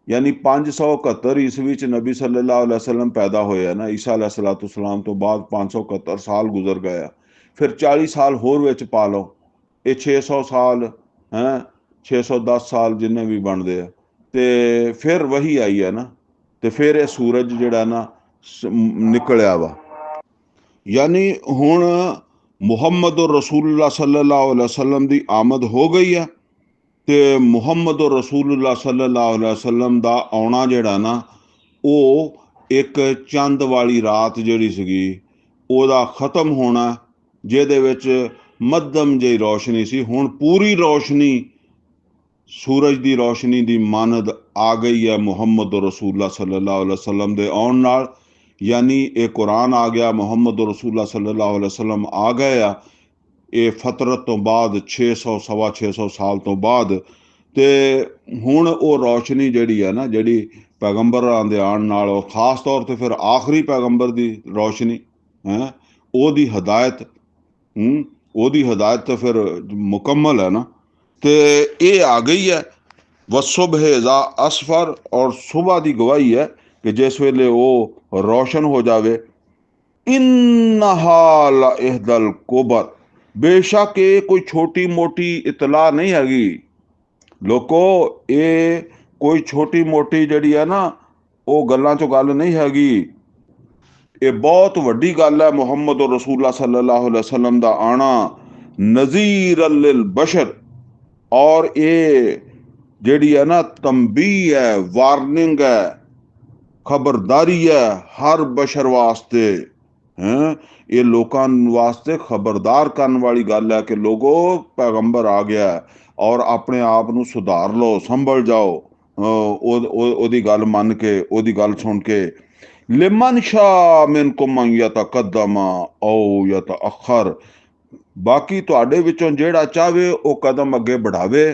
ਯਾਨੀ 571 ਈਸਵੀ ਚ ਨਬੀ ਸੱਲੱਲਾਹੁ ਅਲੈहि ਵਸੱਲਮ ਪੈਦਾ ਹੋਏ ਆ ਨਾ। ਈਸਾ अलैहिस्सलाम ਤੋਂ ਬਾਅਦ 571 ਸਾਲ ਗੁਜ਼ਰ ਗਏ ਆ। ਫਿਰ 40 ਸਾਲ ਹੋਰ ਵਿੱਚ ਪਾ ਲਓ, ਇਹ 600 ਸਾਲ ਹੈ, 610 ਸਾਲ ਜਿੰਨੇ ਵੀ ਬਣਦੇ ਆ, ਤੇ ਫਿਰ ਵਹੀ ਆਈ ਹੈ ਨਾ, ਤੇ ਫਿਰ ਇਹ ਸੂਰਜ ਜਿਹੜਾ ਨਾ ਨਿਕਲਿਆ ਵਾ। ਯਾਨੀ ਹੁਣ ਮੁਹੰਮਦ ਰਸੂਲullah ਸੱਲੱਲਾਹੁ ਅਲੈहि ਵਸੱਲਮ ਦੀ ਆਮਦ ਹੋ ਗਈ ਆ, ਤੇ ਮੁਹੰਮਦ ਰਸੂਲullah ਸੱਲੱਲਾਹੁ ਅਲੈहि ਵਸੱਲਮ ਦਾ ਆਉਣਾ ਜਿਹੜਾ ਨਾ, ਉਹ ਇੱਕ ਚੰਦ ਵਾਲੀ ਰਾਤ ਜਿਹੜੀ ਸੀਗੀ ਉਹਦਾ ਖਤਮ ਹੋਣਾ, ਜਿਹਦੇ ਵਿੱਚ ਮੱਧਮ ਜਿਹੀ ਰੌਸ਼ਨੀ ਸੀ। ਹੁਣ ਪੂਰੀ ਰੌਸ਼ਨੀ, ਸੂਰਜ ਦੀ ਰੌਸ਼ਨੀ ਦੀ ਮਾਨਦ ਆ ਗਈ ਹੈ ਮੁਹੰਮਦ ਰਸੂਲullah ਸੱਲੱਲਾਹੁ ਅਲੈहि ਵਸੱਲਮ ਦੇ ਆਉਣ ਨਾਲ। ਯਾਨੀ ਇਹ ਕੁਰਾਨ ਆ ਗਿਆ, ਮੁਹੰਮਦ ਰਸੂਲullah ਸੱਲੱਲਾਹੁ ਅਲੈहि ਵਸੱਲਮ ਆ ਗਏ ਆ ਇਹ ਫਤਰਤ ਤੋਂ ਬਾਅਦ, 600 ਸਵਾ 600 ਸਾਲ ਤੋਂ ਬਾਅਦ। ਤੇ ਹੁਣ ਉਹ ਰੌਸ਼ਨੀ ਜਿਹੜੀ ਹੈ ਨਾ, ਜਿਹੜੀ ਪੈਗੰਬਰਾਂ ਦੇ ਆਉਣ ਨਾਲ, ਉਹ ਖਾਸ ਤੌਰ ਤੇ ਫਿਰ ਆਖਰੀ ਪੈਗੰਬਰ ਦੀ ਰੌਸ਼ਨੀ ਹੈ, ਉਹਦੀ ਹਦਾਇਤ, ਉਹਦੀ ਹਦਾਇਤ ਤਾਂ ਫਿਰ ਮੁਕੰਮਲ ਹੈ ਨਾ, ਤੇ ਇਹ ਆ ਗਈ ਹੈ। ਵਸੁਬਹ ਇਜ਼ਾ ਅਸਫਰ, ਔਰ ਸੁਬਹ ਦੀ ਗਵਾਹੀ ਹੈ ਕਿ ਜਿਸ ਵੇਲੇ ਉਹ ਰੌਸ਼ਨ ਹੋ ਜਾਵੇ। ਇਨਹਾ ਲਇਹਦਲ ਕੁਬਰ, ਬੇਸ਼ੱਕ ਇਹ ਕੋਈ ਛੋਟੀ ਮੋਟੀ ਇਤਲਾ ਨਹੀਂ ਹੈਗੀ ਲੋਕੋ, ਇਹ ਕੋਈ ਛੋਟੀ ਮੋਟੀ ਜਿਹੜੀ ਹੈ ਨਾ ਉਹ ਗੱਲਾਂ ਚੋਂ ਗੱਲ ਨਹੀਂ ਹੈਗੀ, ਇਹ ਬਹੁਤ ਵੱਡੀ ਗੱਲ ਹੈ ਮੁਹੰਮਦ ਰਸੂਲullah ਸੱਲੱਲਾਹੁ ਅਲੈहि ਵਸੱਲਮ ਦਾ ਆਣਾ। ਨਜ਼ੀਰ ਲਿਲ ਬਸ਼ਰ, ਔਰ ਇਹ ਜਿਹੜੀ ਹੈ ਨਾ ਤੰਬੀਹ ਹੈ, ਵਾਰਨਿੰਗ ਹੈ, ਖਬਰਦਾਰੀ ਹੈ ਹਰ ਬਸ਼ਰ ਵਾਸਤੇ ਹੈ। ਇਹ ਲੋਕਾਂ ਵਾਸਤੇ ਖਬਰਦਾਰ ਕਰਨ ਵਾਲੀ ਗੱਲ ਹੈ ਕਿ ਲੋਗੋ ਪੈਗੰਬਰ ਆ ਗਿਆ, ਔਰ ਆਪਣੇ ਆਪ ਨੂੰ ਸੁਧਾਰ ਲਓ, ਸੰਭਲ ਜਾਓ ਉਹਦੀ ਗੱਲ ਮੰਨ ਕੇ, ਉਹਦੀ ਗੱਲ ਸੁਣ ਕੇ। ਲਿਮਨ ਸ਼ਾ ਮਿਨਕੁਮ ਅਨ ਯਤਕੱਦਮ ਔ ਯਤਅਖਰ, ਬਾਕੀ ਤੁਹਾਡੇ ਵਿੱਚੋਂ ਜਿਹੜਾ ਚਾਹਵੇ ਉਹ ਕਦਮ ਅੱਗੇ बढ़ावे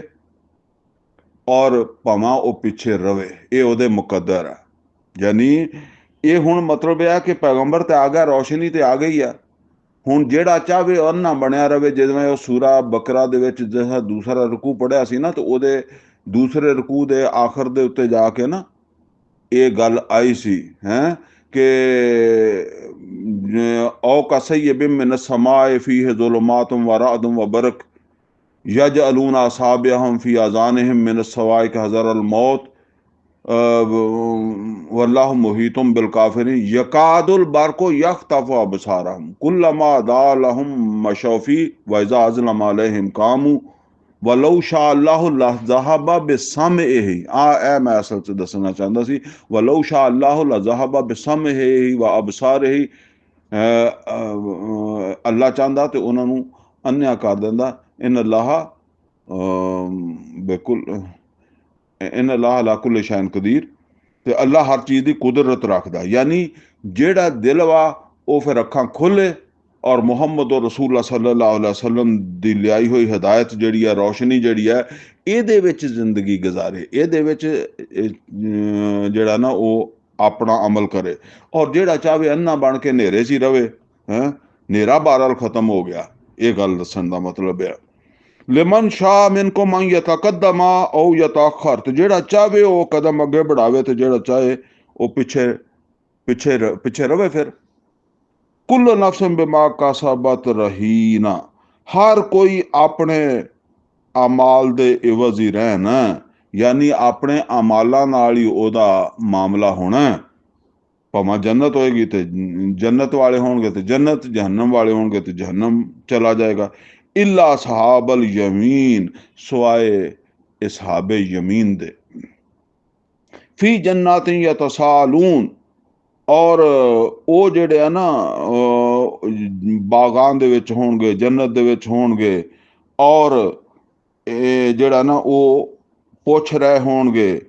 ਔਰ ਭਾਵੇਂ ਉਹ ਪਿੱਛੇ ਰਵੇ, ਇਹ ਉਹਦੇ ਮੁਕੱਦਰ ਹੈ। ਯਾਨੀ ਇਹ ਹੁਣ ਮਤਲਬ ਇਹ ਹੈ ਕਿ ਪੈਗੰਬਰ ਤੇ ਆ ਗਿਆ, ਰੌਸ਼ਨੀ ਤੇ ਆ ਗਈ ਆ, ਹੁਣ ਜਿਹੜਾ ਚਾਹਵੇ ਅੰਨਾ ਬਣਿਆ ਰਵੇ। ਜਿਵੇਂ ਉਹ ਸੂਰਾ ਬਕਰਾ ਦੇ ਵਿੱਚ ਜਿਹੜਾ ਦੂਸਰਾ ਰਕੂ ਪੜਿਆ ਸੀ ਨਾ, ਤੇ ਉਹਦੇ ਦੂਸਰੇ ਰਕੂ ਦੇ ਆਖਰ ਦੇ ਉੱਤੇ ਜਾ ਕੇ ਨਾ ਇਹ ਗੱਲ ਆਈ ਸੀ ਹੈ ਕਿ ਔ ਕਸਯਿਬਿਨ ਮਿਨ समाए फीह ज़ुलुमातुम व रअदुम व बरक़ यजअलून असाबिअहुम फी आज़ानिहिम मिन सवाइक़ हज़रल मौत वल्लाहु मुहीतुम बिल काफ़िरीन यकादुल बरक़ु यख़्तफ़ु अबसारहुम कुल्लमा अज़ा लहुम मशौ फ़ीह व इज़ा अज़लम अलैहिम क़ामू वलौ शाअ अल्लाहु लज़हब बिसमइही। ਇਹ ਮੈਂ ਅਸਲ 'ਚ ਦੱਸਣਾ ਚਾਹੁੰਦਾ ਸੀ, वलौ शाअ अल्लाहु लज़हब बिसमइही व अबसारिही, ਅੱਲਾ ਚਾਹੁੰਦਾ ਤੇ ਉਹਨਾਂ ਨੂੰ ਅੰਨ੍ਹਿਆ ਕਰ ਦਿੰਦਾ। ਇਨ ਅੱਲਾਹ ਅਲਾ ਕੁੱਲ ਸ਼ੈਨ ਕਦੀਰ, ਤੇ ਅੱਲਾ ਹਰ ਚੀਜ਼ ਦੀ ਕੁਦਰਤ ਰੱਖਦਾ। ਯਾਨੀ ਜਿਹੜਾ ਦਿਲ ਵਾ ਉਹ ਫਿਰ ਅੱਖਾਂ ਖੋਲੇ, ਔਰ ਮੁਹੰਮਦ ਰਸੂਲullah ਸੱਲੱਲਾਹੁ ਅਲੈहि ਵਸੱਲਮ ਦੀ ਲਿਆਈ ਹੋਈ ਹਦਾਇਤ ਜਿਹੜੀ ਹੈ, ਰੌਸ਼ਨੀ ਜਿਹੜੀ ਹੈ, ਇਹਦੇ ਵਿੱਚ ਜ਼ਿੰਦਗੀ ਗੁਜ਼ਾਰੇ, ਇਹਦੇ ਵਿੱਚ ਜਿਹੜਾ ਨਾ ਉਹ ਆਪਣਾ ਅਮਲ ਕਰੇ। ਔਰ ਜਿਹੜਾ ਚਾਹਵੇ ਅੰਨਾ ਬਣ ਕੇ ਹਨੇਰੇ 'ਚ ਹੀ ਰਵੇ, ਹਨੇਰਾ ਬਹਰਹਾਲ ਖਤਮ ਹੋ ਗਿਆ। ਇਹ ਗੱਲ ਦੱਸਣ ਦਾ ਮਤਲਬ ਹੈ ਲਿਮਨ ਸ਼ਾਅ ਮਿਨਕੁਮ ਅਨ ਯਤਕੱਦਮ ਔ ਯਤਅਖਰ, ਤੇ ਜਿਹੜਾ ਚਾਹਵੇ ਉਹ ਕਦਮ ਅੱਗੇ बढ़ावे, ਤੇ ਜਿਹੜਾ ਚਾਹੇ ਉਹ ਪਿੱਛੇ ਰਵੇ। ਫਿਰ ਕੁੱਲ ਨਫਸਿਨ ਬਿਮਾ ਕਸਬਤ ਰਹੀਨਾ, ਹਰ ਕੋਈ ਆਪਣੇ ਅਮਾਲ ਦੇ ਇਵਜ਼ ਹੀ ਰਹਿਣ, ਯਾਨੀ ਆਪਣੇ ਅਮਾਲਾਂ ਨਾਲ ਹੀ ਉਹਦਾ ਮਾਮਲਾ ਹੋਣਾ। ਭਾਵੇਂ ਜੰਨਤ ਹੋਏਗੀ ਤੇ ਜੰਨਤ ਵਾਲੇ ਹੋਣਗੇ ਤੇ ਜੰਨਤ, ਜਹੰਨਮ ਵਾਲੇ ਹੋਣਗੇ ਤੇ ਜਹੰਨਮ ਚਲਾ ਜਾਏਗਾ। ਇਲਾ ਸਹਾਬਲ ਯਮੀਨ, ਸਵਾਏ ਇਸਹਾਬੇ ਯਮੀਨ ਦੇ। ਫੀ ਜन्नातिन ਯਤਸਾਲੂਨ, ਔਰ ਉਹ ਜਿਹੜੇ ਆ ਨਾ ਬਾਗਾਂ ਦੇ ਵਿੱਚ ਹੋਣਗੇ, ਜੰਨਤ ਦੇ ਵਿੱਚ ਹੋਣਗੇ, ਔਰ ਇਹ ਜਿਹੜਾ ਨਾ ਉਹ ਪੁੱਛ ਰਹੇ ਹੋਣਗੇ।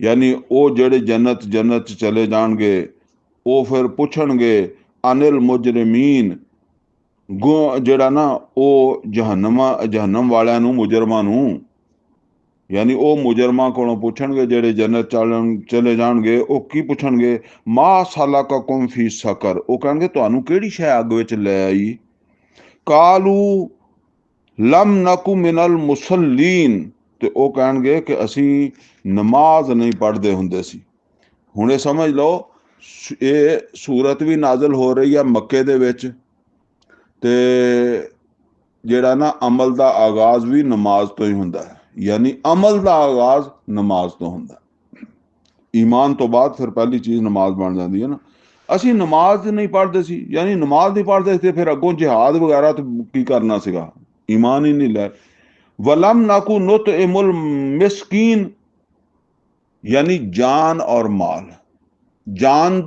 ਯਾਨੀ ਉਹ ਜਿਹੜੇ ਜੰਨਤ 'ਚ ਚਲੇ ਜਾਣਗੇ, ਉਹ ਫਿਰ ਪੁੱਛਣਗੇ ਅਨਿਲ ਮੁਜਰਮੀਨ, ਜਿਹੜਾ ਨਾ ਉਹ ਜਹੰਨਮ ਵਾਲਿਆਂ ਨੂੰ, ਮੁਜਰਮਾਂ ਨੂੰ। ਯਾਨੀ ਉਹ ਮੁਜਰਮਾਂ ਕੋਲੋਂ ਪੁੱਛਣਗੇ ਜਿਹੜੇ ਜੰਨਤ ਚਲੇ ਜਾਣਗੇ, ਉਹ ਕੀ ਪੁੱਛਣਗੇ? ਮਾ ਸਲਕਕੁਮ ਫੀ ਸਕਰ, ਉਹ ਕਹਿਣਗੇ ਤੁਹਾਨੂੰ ਕਿਹੜੀ ਸ਼ੈ ਅੱਗ ਵਿੱਚ ਲੈ ਆਈ? ਕਾਲੂ ਲਮ ਨਕੂ ਮਿਨਲ ਮੁਸੱਲੀਨ, ਤੇ ਉਹ ਕਹਿਣਗੇ ਕਿ ਅਸੀਂ ਨਮਾਜ਼ ਨਹੀਂ ਪੜ੍ਹਦੇ ਹੁੰਦੇ ਸੀ। ਹੁਣ ਇਹ ਸਮਝ ਲਓ, ਇਹ ਸੂਰਤ ਵੀ ਨਾਜ਼ਲ ਹੋ ਰਹੀ ਆ ਮੱਕੇ ਦੇ ਵਿੱਚ, ਤੇ ਜਿਹੜਾ ਨਾ ਅਮਲ ਦਾ ਆਗਾਜ਼ ਵੀ ਨਮਾਜ਼ ਤੋਂ ਹੀ ਹੁੰਦਾ ਹੈ। ਯਾਨੀ ਅਮਲ ਦਾ ਆਗਾਜ਼ ਨਮਾਜ਼ ਤੋਂ ਹੁੰਦਾ। ਈਮਾਨ ਤੋਂ ਬਾਅਦ ਫਿਰ ਪਹਿਲੀ ਚੀਜ਼ ਨਮਾਜ਼ ਬਣ ਜਾਂਦੀ ਹੈ ਨਾ। ਅਸੀਂ ਨਮਾਜ਼ ਨਹੀਂ ਪੜ੍ਹਦੇ ਸੀ, ਯਾਨੀ ਨਮਾਜ਼ ਨਹੀਂ ਪੜ੍ਹਦੇ ਸੀ, ਫਿਰ ਅੱਗੋਂ ਜਿਹਾਦ ਵਗੈਰਾ ਤੇ ਕੀ ਕਰਨਾ ਸੀਗਾ, ਈਮਾਨ ਹੀ ਨਹੀਂ ਲੈ। वलम नाकू नुतइमुल मिस्कीन, यानी जान और माल, जान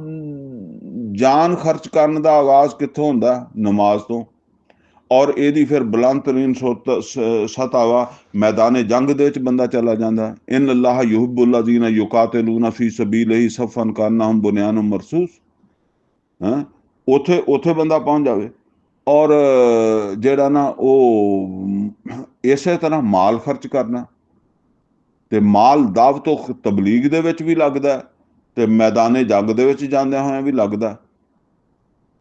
जान खर्च करने का आगाज कित्थों हुंदा? नमाज तो। और ਇਹਦੀ ਫਿਰ ਬੁਲੰਦ ਤਰੀਨ ਸਤਹ ਵਾ मैदान जंग ਦੇ ਵਿੱਚ ਬੰਦਾ ਚਲਾ ਜਾਂਦਾ। इन अल्लाह युहिब्बुल लज़ीना युकातिलूना फी सबीलिही सफ़न कअन्नहुम बुनियानुम मरसूस। ਉੱਥੇ ਬੰਦਾ ਪਹੁੰਚ ਜਾਵੇ। ਔਰ ਜਿਹੜਾ ਨਾ ਉਹ ਇਸੇ ਤਰ੍ਹਾਂ ਮਾਲ ਖਰਚ ਕਰਨਾ, ਤੇ ਮਾਲ ਦਾਵਤ ਤਬਲੀਗ ਦੇ ਵਿੱਚ ਵੀ ਲੱਗਦਾ, ਤੇ ਮੈਦਾਨੇ ਜੰਗ ਦੇ ਵਿੱਚ ਜਾਂਦਿਆਂ ਹੋਇਆਂ ਵੀ ਲੱਗਦਾ।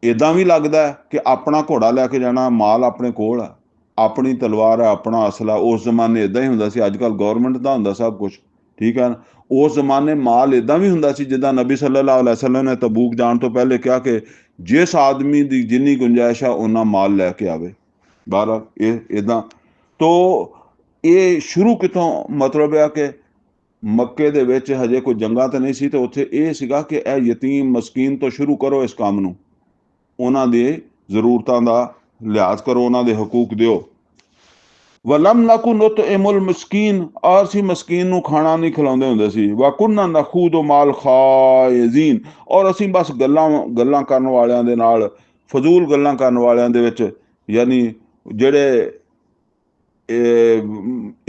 ਇਦਾਂ ਵੀ ਲੱਗਦਾ ਕਿ ਆਪਣਾ ਘੋੜਾ ਲੈ ਕੇ ਜਾਣਾ, ਮਾਲ ਆਪਣੇ ਕੋਲ ਆ, ਆਪਣੀ ਤਲਵਾਰ ਆ, ਆਪਣਾ ਅਸਲਾ। ਉਸ ਜ਼ਮਾਨੇ ਇਦਾਂ ਹੀ ਹੁੰਦਾ ਸੀ। ਅੱਜ ਕੱਲ੍ਹ ਗੌਰਮੈਂਟ ਦਾ ਹੁੰਦਾ ਸਭ ਕੁਛ, ਠੀਕ ਹੈ ਨਾ। ਉਸ ਜ਼ਮਾਨੇ ਮਾਲ ਇਦਾਂ ਵੀ ਹੁੰਦਾ ਸੀ, ਜਿੱਦਾਂ ਨਬੀ ਸੱਲੱਲਾਹੁ ਅਲੈਹਿ ਵਸੱਲਮ ਨੇ ਤਬੂਕ ਜਾਣ ਤੋਂ ਪਹਿਲੇ ਕਿਹਾ ਕਿ ਜਿਸ ਆਦਮੀ ਦੀ ਜਿੰਨੀ ਗੁੰਜਾਇਸ਼ ਆ ਉਹਨਾਂ ਮਾਲ ਲੈ ਕੇ ਆਵੇ। ਬਹਰਹਾਲ ਇਹ ਇਦਾਂ ਤੋ ਇਹ ਸ਼ੁਰੂ ਕਿੱਥੋਂ ਮਤਲਬ ਆ ਕਿ ਮੱਕੇ ਦੇ ਵਿੱਚ ਹਜੇ ਕੋਈ ਜੰਗਾਂ ਤਾਂ ਨਹੀਂ ਸੀ, ਤੇ ਉੱਥੇ ਇਹ ਸੀਗਾ ਕਿ ਇਹ ਯਤੀਮ ਮਸਕੀਨ ਤੋਂ ਸ਼ੁਰੂ ਕਰੋ ਇਸ ਕੰਮ ਨੂੰ, ਉਹਨਾਂ ਦੇ ਜ਼ਰੂਰਤਾਂ ਦਾ ਲਿਹਾਜ਼ ਕਰੋ, ਉਹਨਾਂ ਦੇ ਹਕੂਕ ਦਿਓ। ਵਲਮ ਨਕੂ ਨੁਤਇਮੁਲ ਮਿਸਕੀਨ, ਔਰ ਅਸੀਂ ਮਸਕੀਨ ਨੂੰ ਖਾਣਾ ਨਹੀਂ ਖਿਲਾਉਂਦੇ ਹੁੰਦੇ ਸੀ। ਵਕੁੰਨਾ ਨਖੂਦੁ ਮਾਲ ਖਾਇਜ਼ੀਨ, ਔਰ ਅਸੀਂ ਬਸ ਗੱਲਾਂ ਕਰਨ ਵਾਲਿਆਂ ਦੇ ਨਾਲ, ਫਜ਼ੂਲ ਗੱਲਾਂ ਕਰਨ ਵਾਲਿਆਂ ਦੇ ਵਿੱਚ, ਯਾਨੀ ਜਿਹੜੇ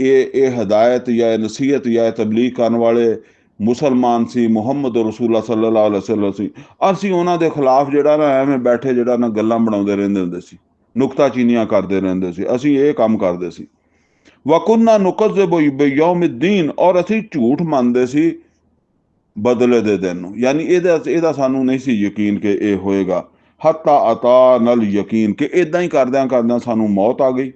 ਇਹ ਹਦਾਇਤ ਜਾਂ ਨਸੀਹਤ ਜਾਂ ਤਬਲੀਗ ਕਰਨ ਵਾਲੇ ਮੁਸਲਮਾਨ ਸੀ, ਮੁਹੰਮਦ ਰਸੂਲullah ਸੱਲੱਲਾਹੁ ਅਲੈਹਿ ਵਸੱਲਮ ਸੀ, ਅਸੀਂ ਉਹਨਾਂ ਦੇ ਖਿਲਾਫ ਜਿਹੜਾ ਨਾ ਐਵੇਂ ਬੈਠੇ ਜਿਹੜਾ ਨਾ ਗੱਲਾਂ ਬਣਾਉਂਦੇ ਰਹਿੰਦੇ ਹੁੰਦੇ ਸੀ, ਨੁਕਤਾਚੀਨੀਆਂ ਕਰਦੇ ਰਹਿੰਦੇ ਸੀ। ਅਸੀਂ ਇਹ ਕੰਮ ਕਰਦੇ ਸੀ। ਵਕੁੰਨਾ ਨੁਕਜ਼ਿਬੁ ਬਿਯੌਮਿੱਦੀਨ, ਔਰ ਅਸੀਂ ਝੂਠ ਮੰਨਦੇ ਸੀ ਬਦਲੇ ਦੇ ਦਿਨ ਨੂੰ, ਯਾਨੀ ਇਹਦਾ ਸਾਨੂੰ ਨਹੀਂ ਸੀ ਯਕੀਨ ਕਿ ਇਹ ਹੋਏਗਾ। ਹੱਤਾ ਅਤਾਨਲ ਯਕੀਨ, ਕਿ ਇਦਾਂ ਹੀ ਕਰਦਿਆਂ ਕਰਦਿਆਂ ਸਾਨੂੰ ਮੌਤ ਆ ਗਈ।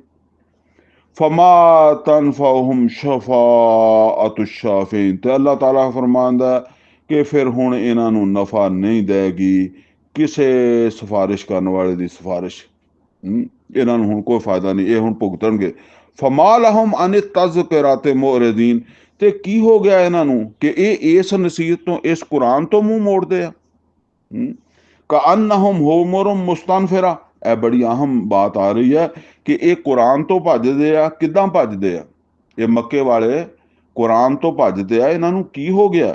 ਫਮਾ ਤਨਫਅਹੁਮ ਸ਼ਫਾਅਤੁ ਸ਼ਾਫੀਨ, ਤੇ ਅੱਲਾਹ ਤਾਲਾ ਫਰਮਾਉਂਦਾ ਕਿ ਫਿਰ ਹੁਣ ਇਹਨਾਂ ਨੂੰ ਨਫਾ ਨਹੀਂ ਦੇਗੀ ਕਿਸੇ ਸਿਫਾਰਿਸ਼ ਕਰਨ ਵਾਲੇ ਦੀ ਸਿਫਾਰਿਸ਼। ਇਹਨਾਂ ਨੂੰ ਹੁਣ ਕੋਈ ਫਾਇਦਾ ਨਹੀਂ, ਇਹ ਹੁਣ ਭੁਗਤਣਗੇ। ਫਮਾ ਲਹੁਮ ਅਨ ਤਜ਼ਕਿਰਾਤ ਮੁਅਰਿਦੀਨ, ਤੇ ਕੀ ਹੋ ਗਿਆ ਇਹਨਾਂ ਨੂੰ ਕਿ ਇਹ ਇਸ ਨਸੀਹਤ ਤੋਂ, ਇਸ ਕੁਰਾਨ ਤੋਂ ਮੂੰਹ ਮੋੜਦੇ ਆ। ਕਅੰਨਹੁਮ ਹੁਮੁਰੁਮ ਮੁਸਤਨਫਿਰਾ, ਇਹ ਬੜੀ ਅਹਿਮ ਬਾਤ ਆ ਰਹੀ ਹੈ ਕਿ ਇਹ ਕੁਰਾਨ ਤੋਂ ਭੱਜਦੇ ਆ। ਕਿੱਦਾਂ ਭੱਜਦੇ ਆ? ਇਹ ਮੱਕੇ ਵਾਲੇ ਕੁਰਾਨ ਤੋਂ ਭੱਜਦੇ ਆ। ਇਹਨਾਂ ਨੂੰ ਕੀ ਹੋ ਗਿਆ?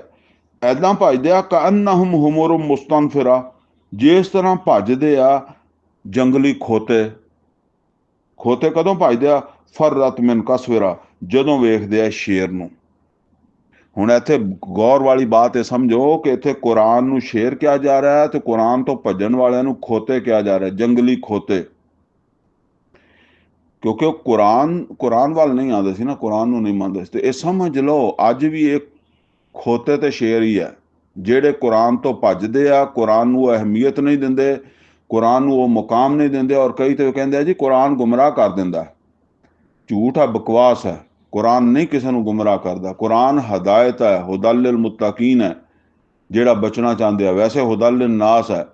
ਐਦਾਂ ਭੱਜਦੇ ਆ ਕਅੰਨਹੁਮ ਹੁਮੁਰੁਮ ਮੁਸਤਨਫਿਰਾ, ਜਿਸ ਤਰ੍ਹਾਂ ਭੱਜਦੇ ਆ ਜੰਗਲੀ ਖੋਤੇ। ਖੋਤੇ ਕਦੋਂ ਭੱਜਦੇ ਆ? ਫਰਰਤ ਮਿਨ ਕਸਵਰਾ, ਜਦੋਂ ਵੇਖਦੇ ਆ ਸ਼ੇਰ ਨੂੰ। ਹੁਣ ਇੱਥੇ ਗੌਰ ਵਾਲੀ ਬਾਤ ਇਹ ਸਮਝੋ ਕਿ ਇੱਥੇ ਕੁਰਾਨ ਨੂੰ ਸ਼ੇਰ ਕਿਹਾ ਜਾ ਰਿਹਾ ਹੈ, ਤੇ ਕੁਰਾਨ ਤੋਂ ਭੱਜਣ ਵਾਲਿਆਂ ਨੂੰ ਖੋਤੇ ਕਿਹਾ ਜਾ ਰਿਹਾ, ਜੰਗਲੀ ਖੋਤੇ। ਕਿਉਂਕਿ ਉਹ ਕੁਰਾਨ ਵੱਲ ਨਹੀਂ ਆਉਂਦੇ ਸੀ ਨਾ, ਕੁਰਾਨ ਨੂੰ ਨਹੀਂ ਮੰਨਦੇ ਸੀ। ਤੇ ਇਹ ਸਮਝ ਲਓ ਅੱਜ ਵੀ ਇਹ ਖੋਤੇ ਤੇ ਸ਼ੇਰ ਹੀ ਹੈ, ਜਿਹੜੇ ਕੁਰਾਨ ਤੋਂ ਭੱਜਦੇ ਆ, ਕੁਰਾਨ ਨੂੰ ਅਹਿਮੀਅਤ ਨਹੀਂ ਦਿੰਦੇ, ਕੁਰਾਨ ਨੂੰ ਉਹ ਮੁਕਾਮ ਨਹੀਂ ਦਿੰਦੇ। ਔਰ ਕਈ ਤੇ ਕਹਿੰਦੇ ਆ ਜੀ ਕੁਰਾਨ ਗੁੰਮਰਾਹ ਕਰ ਦਿੰਦਾ। ਝੂਠ ਆ, ਬਕਵਾਸ ਹੈ। ਕੁਰਾਨ ਨਹੀਂ ਕਿਸੇ ਨੂੰ ਗੁੰਮਰਾਹ ਕਰਦਾ। ਕੁਰਾਨ ਹਦਾਇਤ ਹੈ, ਹੁਦਲ ਲਿਲ ਮੁਤਕੀਨ ਹੈ, ਜਿਹੜਾ ਬਚਣਾ ਚਾਹੁੰਦੇ ਆ। ਵੈਸੇ ਹੁਦਲ ਲਿਨ ਨਾਸ ਹੈ।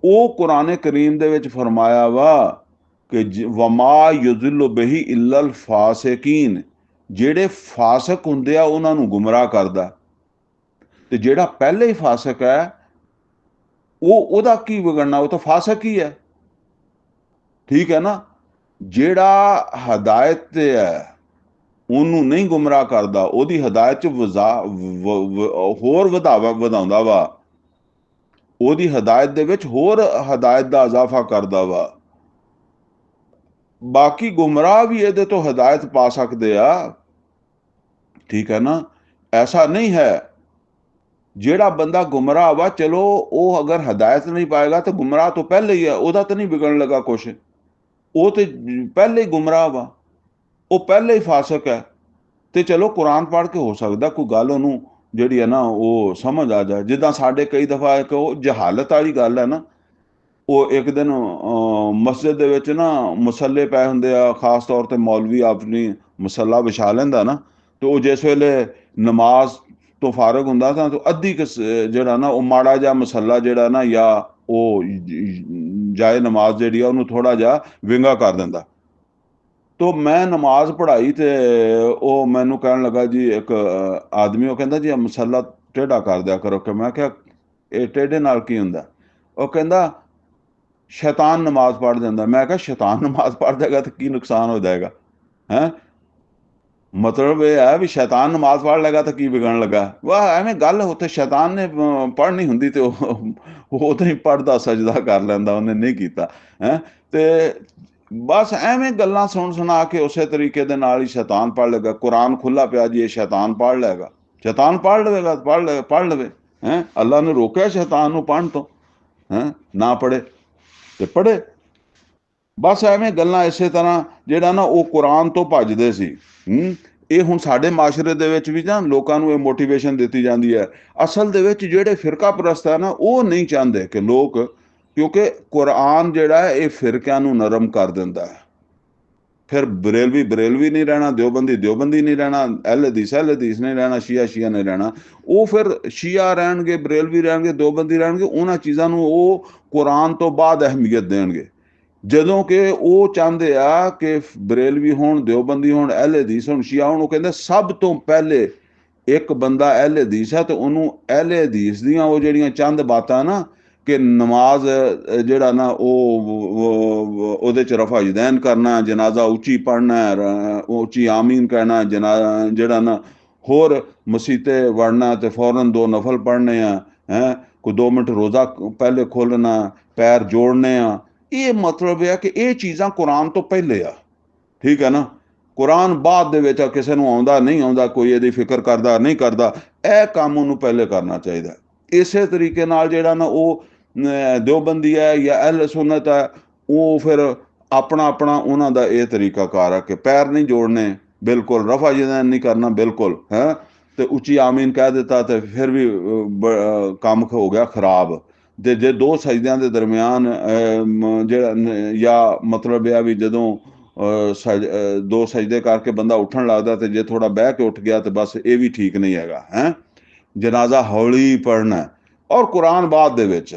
ਉਹ ਕੁਰਾਨ ਕਰੀਮ ਦੇ ਵਿੱਚ ਫਰਮਾਇਆ ਵਾ ਕਿ ਵਮਾ ਯੁਜ਼ਿਲੁ ਬਿਹੀ ਇਲਲ ਫਾਸਿਕੀਨ, ਜਿਹੜੇ ਫਾਸਕ ਹੁੰਦੇ ਆ ਉਹਨਾਂ ਨੂੰ ਗੁੰਮਰਾਹ ਕਰਦਾ। ਤੇ ਜਿਹੜਾ ਪਹਿਲੇ ਹੀ ਫਾਸਕ ਹੈ ਉਹਦਾ ਕੀ ਵਿਗੜਨਾ? ਉਹ ਤਾਂ ਫਾਸਕ ਹੀ ਹੈ, ਠੀਕ ਹੈ ਨਾ। ਜਿਹੜਾ ਹਦਾਇਤ ਤੇ ਹੈ ਉਹਨੂੰ ਨਹੀਂ ਗੁੰਮਰਾਹ ਕਰਦਾ, ਉਹਦੀ ਹਦਾਇਤ 'ਚ ਹੋਰ ਵਧਾਉਂਦਾ ਵਾ, ਉਹਦੀ ਹਦਾਇਤ ਦੇ ਵਿੱਚ ਹੋਰ ਹਦਾਇਤ ਦਾ ਇਜ਼ਾਫਾ ਕਰਦਾ ਵਾ। ਬਾਕੀ ਗੁੰਮਰਾਹ ਵੀ ਇਹਦੇ ਤੋਂ ਹਦਾਇਤ ਪਾ ਸਕਦੇ ਆ, ਠੀਕ ਹੈ ਨਾ। ਐਸਾ ਨਹੀਂ ਹੈ ਜਿਹੜਾ ਬੰਦਾ ਗੁੰਮਰਾਹ ਵਾ, ਚਲੋ ਉਹ ਅਗਰ ਹਦਾਇਤ ਨਹੀਂ ਪਾਏਗਾ ਤਾਂ ਗੁੰਮਰਾਹ ਤੋਂ ਪਹਿਲੇ ਹੀ ਹੈ, ਉਹਦਾ ਤਾਂ ਨਹੀਂ ਵਿਗੜਨ ਲੱਗਾ ਕੁਛ। ਉਹ ਤੇ ਪਹਿਲੇ ਹੀ ਗੁੰਮਰਾਹ ਵਾ, ਉਹ ਪਹਿਲੇ ਹੀ ਫਾਸਕ ਹੈ। ਤੇ ਚਲੋ ਕੁਰਾਨ ਪੜ੍ਹ ਕੇ ਹੋ ਸਕਦਾ ਕੋਈ ਗੱਲ ਉਹਨੂੰ ਜਿਹੜੀ ਹੈ ਨਾ ਉਹ ਸਮਝ ਆ ਜਾਏ। ਜਿੱਦਾਂ ਸਾਡੇ ਕਈ ਦਫਾ ਇੱਕ ਉਹ ਜਹਾਲਤ ਵਾਲੀ ਗੱਲ ਹੈ ਨਾ, ਉਹ ਇੱਕ ਦਿਨ ਮਸਜਿਦ ਦੇ ਵਿੱਚ ਨਾ ਮੁਸੱਲੇ ਪਏ ਹੁੰਦੇ ਆ, ਖਾਸ ਤੌਰ ਤੇ ਮੌਲਵੀ ਆਪਣੀ ਮੁਸੱਲਾ ਵਿਛਾ ਲੈਂਦਾ ਨਾ, ਤੇ ਉਹ ਜਿਸ ਵੇਲੇ ਨਮਾਜ਼ ਤੋਂ ਫਾਰਗ ਹੁੰਦਾ ਤਾਂ ਅੱਧੀ ਜਿਹੜਾ ਨਾ ਉਹ ਮਾੜਾ ਜਿਹਾ ਮਸੱਲਾ ਜਿਹੜਾ ਨਾ ਜਾਂ ਉਹ ਜਾਏ ਨਮਾਜ਼ ਜਿਹੜੀ ਆ ਉਹਨੂੰ ਥੋੜਾ ਜਿਹਾ ਵਿੰਗਾ ਕਰ ਦਿੰਦਾ। ਤੋ ਮੈਂ ਨਮਾਜ਼ ਪੜ੍ਹਾਈ ਤੇ ਉਹ ਮੈਨੂੰ ਕਹਿਣ ਲੱਗਾ ਜੀ, ਇੱਕ ਆਦਮੀ, ਉਹ ਕਹਿੰਦਾ ਜੀ ਮਸੱਲਾ ਟੇਢਾ ਕਰ ਦਿਆ ਕਰੋ। ਕਿ ਮੈਂ ਕਿਹਾ ਇਹ ਟੇਢੇ ਨਾਲ ਕੀ ਹੁੰਦਾ? ਉਹ ਕਹਿੰਦਾ ਸ਼ੈਤਾਨ ਨਮਾਜ਼ ਪੜ੍ਹ ਜਾਂਦਾ। ਮੈਂ ਕਿਹਾ ਸ਼ੈਤਾਨ ਨਮਾਜ਼ ਪੜ੍ਹ ਜਾਏਗਾ ਤਾਂ ਕੀ ਨੁਕਸਾਨ ਹੋ ਜਾਏਗਾ? ਹੈ ਮਤਲਬ ਇਹ ਹੈ ਵੀ ਸ਼ੈਤਾਨ ਨਮਾਜ਼ ਪੜ੍ਹ ਲੇਗਾ ਤਾਂ ਕੀ ਵਿਗੜਨ ਲੱਗਾ? ਵਾਹ, ਐਵੇਂ ਗੱਲ। ਉੱਥੇ ਸ਼ੈਤਾਨ ਨੇ ਪੜ੍ਹਨੀ ਹੁੰਦੀ ਤੇ ਉਹ ਤਾਂ ਹੀ ਪੜ੍ਹਦਾ, ਸਜਦਾ ਕਰ ਲੈਂਦਾ, ਉਹਨੇ ਨਹੀਂ ਕੀਤਾ। ਹੈ ਤੇ ਬਸ ਐਵੇਂ ਗੱਲਾਂ ਸੁਣਾ ਕੇ ਉਸੇ ਤਰੀਕੇ ਦੇ ਨਾਲ ਹੀ ਸ਼ੈਤਾਨ ਪੜ੍ਹ ਲੇਗਾ। ਕੁਰਾਨ ਖੁੱਲਾ ਪਿਆ ਜੀ, ਇਹ ਸ਼ੈਤਾਨ ਪੜ੍ਹ ਲਏਗਾ। ਸ਼ੈਤਾਨ ਪੜ੍ਹ ਲਵੇਗਾ, ਪੜ੍ਹ ਲਵੇ। ਹੈ ਅੱਲਾ ਨੇ ਰੋਕਿਆ ਸ਼ੈਤਾਨ ਨੂੰ ਪੜ੍ਹਨ ਤੋਂ? ਨਾ ਪੜ੍ਹੇ ਤੇ ਪੜ੍ਹੇ। ਬਸ ਐਵੇਂ ਗੱਲਾਂ। ਇਸੇ ਤਰ੍ਹਾਂ ਜਿਹੜਾ ਨਾ ਉਹ ਕੁਰਾਨ ਤੋਂ ਭੱਜਦੇ ਸੀ। ਇਹ ਹੁਣ ਸਾਡੇ ਮਾਸ਼ਰੇ ਦੇ ਵਿੱਚ ਵੀ ਨਾ ਲੋਕਾਂ ਨੂੰ ਇਹ ਮੋਟੀਵੇਸ਼ਨ ਦਿੱਤੀ ਜਾਂਦੀ ਹੈ। ਅਸਲ ਦੇ ਵਿੱਚ ਜਿਹੜੇ ਫਿਰਕਾ ਪ੍ਰਸਤ ਹੈ ਨਾ, ਉਹ ਨਹੀਂ ਚਾਹੁੰਦੇ ਕਿ ਲੋਕ, ਕਿਉਂਕਿ ਕੁਰਾਨ ਜਿਹੜਾ ਹੈ ਇਹ ਫਿਰਕਿਆਂ ਨੂੰ ਨਰਮ ਕਰ ਦਿੰਦਾ ਹੈ। ਫਿਰ ਬਰੇਲਵੀ ਬਰੇਲਵੀ ਨਹੀਂ ਰਹਿਣਾ, ਦਿਓਬੰਦੀ ਦਿਓਬੰਦੀ ਨਹੀਂ ਰਹਿਣਾ, ਅਹਿਲ ਹਦੀਸ ਨਹੀਂ ਰਹਿਣਾ, ਸ਼ੀਆ ਨਹੀਂ ਰਹਿਣਾ। ਉਹ ਫਿਰ ਸ਼ੀਆ ਰਹਿਣਗੇ, ਬਰੇਲਵੀ ਰਹਿਣਗੇ, ਦਿਓਬੰਦੀ ਰਹਿਣਗੇ। ਉਹਨਾਂ ਚੀਜ਼ਾਂ ਨੂੰ ਉਹ ਕੁਰਾਨ ਤੋਂ ਬਾਅਦ ਅਹਿਮੀਅਤ ਦੇਣਗੇ। ਜਦੋਂ ਕਿ ਉਹ ਚਾਹੁੰਦੇ ਆ ਕਿ ਬਰੇਲਵੀ ਹੋਣ, ਦਿਓਬੰਦੀ ਹੋਣ, ਅਹਿਲ ਹਦੀਸ ਹੋਣ, ਸ਼ੀਆ ਹੋਣ, ਉਹ ਕਹਿੰਦੇ ਸਭ ਤੋਂ ਪਹਿਲੇ ਇੱਕ ਬੰਦਾ ਅਹਿਲ ਹਦੀਸ ਹੈ ਤੇ ਉਹਨੂੰ ਅਹਿਲ ਹਦੀਸ ਦੀਆਂ ਉਹ ਜਿਹੜੀਆਂ ਚੰਦ ਬਾਤਾਂ ਨਾ, ਕਿ ਨਮਾਜ਼ ਜਿਹੜਾ ਨਾ ਉਹ ਉਹਦੇ ਚ ਰਫਾ ਯਦੈਨ ਕਰਨਾ, ਜਨਾਜ਼ਾ ਉੱਚੀ ਪੜ੍ਹਨਾ, ਉੱਚੀ ਆਮੀਨ ਕਹਿਣਾ, ਜਿਹੜਾ ਨਾ ਹੋਰ ਮਸੀਤੇ ਵੜਨਾ ਤੇ ਫੌਰਨ 2 ਨਫਲ ਪੜ੍ਹਨੇ ਆ। ਕੋਈ 2 ਮਿੰਟ ਰੋਜ਼ਾ ਪਹਿਲੇ ਖੋਲ੍ਹਣਾ, ਪੈਰ ਜੋੜਨੇ ਆ। ਇਹ ਮਤਲਬ ਹੈ ਕਿ ਇਹ ਚੀਜ਼ਾਂ ਕੁਰਾਨ ਤੋਂ ਪਹਿਲੇ ਆ। ਠੀਕ ਹੈ ਨਾ? ਕੁਰਾਨ ਬਾਅਦ ਦੇ ਵਿੱਚ ਕਿਸੇ ਨੂੰ ਆਉਂਦਾ ਨਹੀਂ ਆਉਂਦਾ, ਕੋਈ ਇਹਦੀ ਫਿਕਰ ਕਰਦਾ ਨਹੀਂ ਕਰਦਾ, ਇਹ ਕੰਮ ਉਹਨੂੰ ਪਹਿਲੇ ਕਰਨਾ ਚਾਹੀਦਾ। ਇਸੇ ਤਰੀਕੇ ਨਾਲ ਜਿਹੜਾ ਨਾ ਉਹ ਦਿਓਬੰਦੀ ਹੈ ਜਾਂ ਅਹਿਲ ਸੁਨਨਤ ਹੈ, ਉਹ ਫਿਰ ਆਪਣਾ ਆਪਣਾ ਉਹਨਾਂ ਦਾ ਇਹ ਤਰੀਕਾ ਕਾਰ ਹੈ ਕਿ ਪੈਰ ਨਹੀਂ ਜੋੜਨੇ, ਬਿਲਕੁਲ ਰਫਾ ਯਦੈਨ ਨਹੀਂ ਕਰਨਾ, ਬਿਲਕੁਲ। ਤੇ ਉੱਚੀ ਆਮੀਨ ਕਹਿ ਦਿੱਤਾ ਤੇ ਫਿਰ ਵੀ ਕੰਮ ਹੋ ਗਿਆ ਖਰਾਬ। ਤੇ ਜੇ 2 ਸਜਦਿਆਂ ਦੇ ਦਰਮਿਆਨ ਜਿਹੜਾ ਜਾਂ ਮਤਲਬ ਇਹ ਆ ਵੀ ਜਦੋਂ 2 ਸਜਦੇ ਕਰਕੇ ਬੰਦਾ ਉੱਠਣ ਲੱਗਦਾ ਤੇ ਜੇ ਥੋੜਾ ਬਹਿ ਕੇ ਉੱਠ ਗਿਆ ਤੇ ਬਸ ਇਹ ਵੀ ਠੀਕ ਨਹੀਂ ਹੈਗਾ। ਜਨਾਜ਼ਾ ਹੌਲੀ ਪੜ੍ਹਨਾ ਔਰ ਕੁਰਾਨ ਬਾਅਦ ਦੇ ਵਿੱਚ।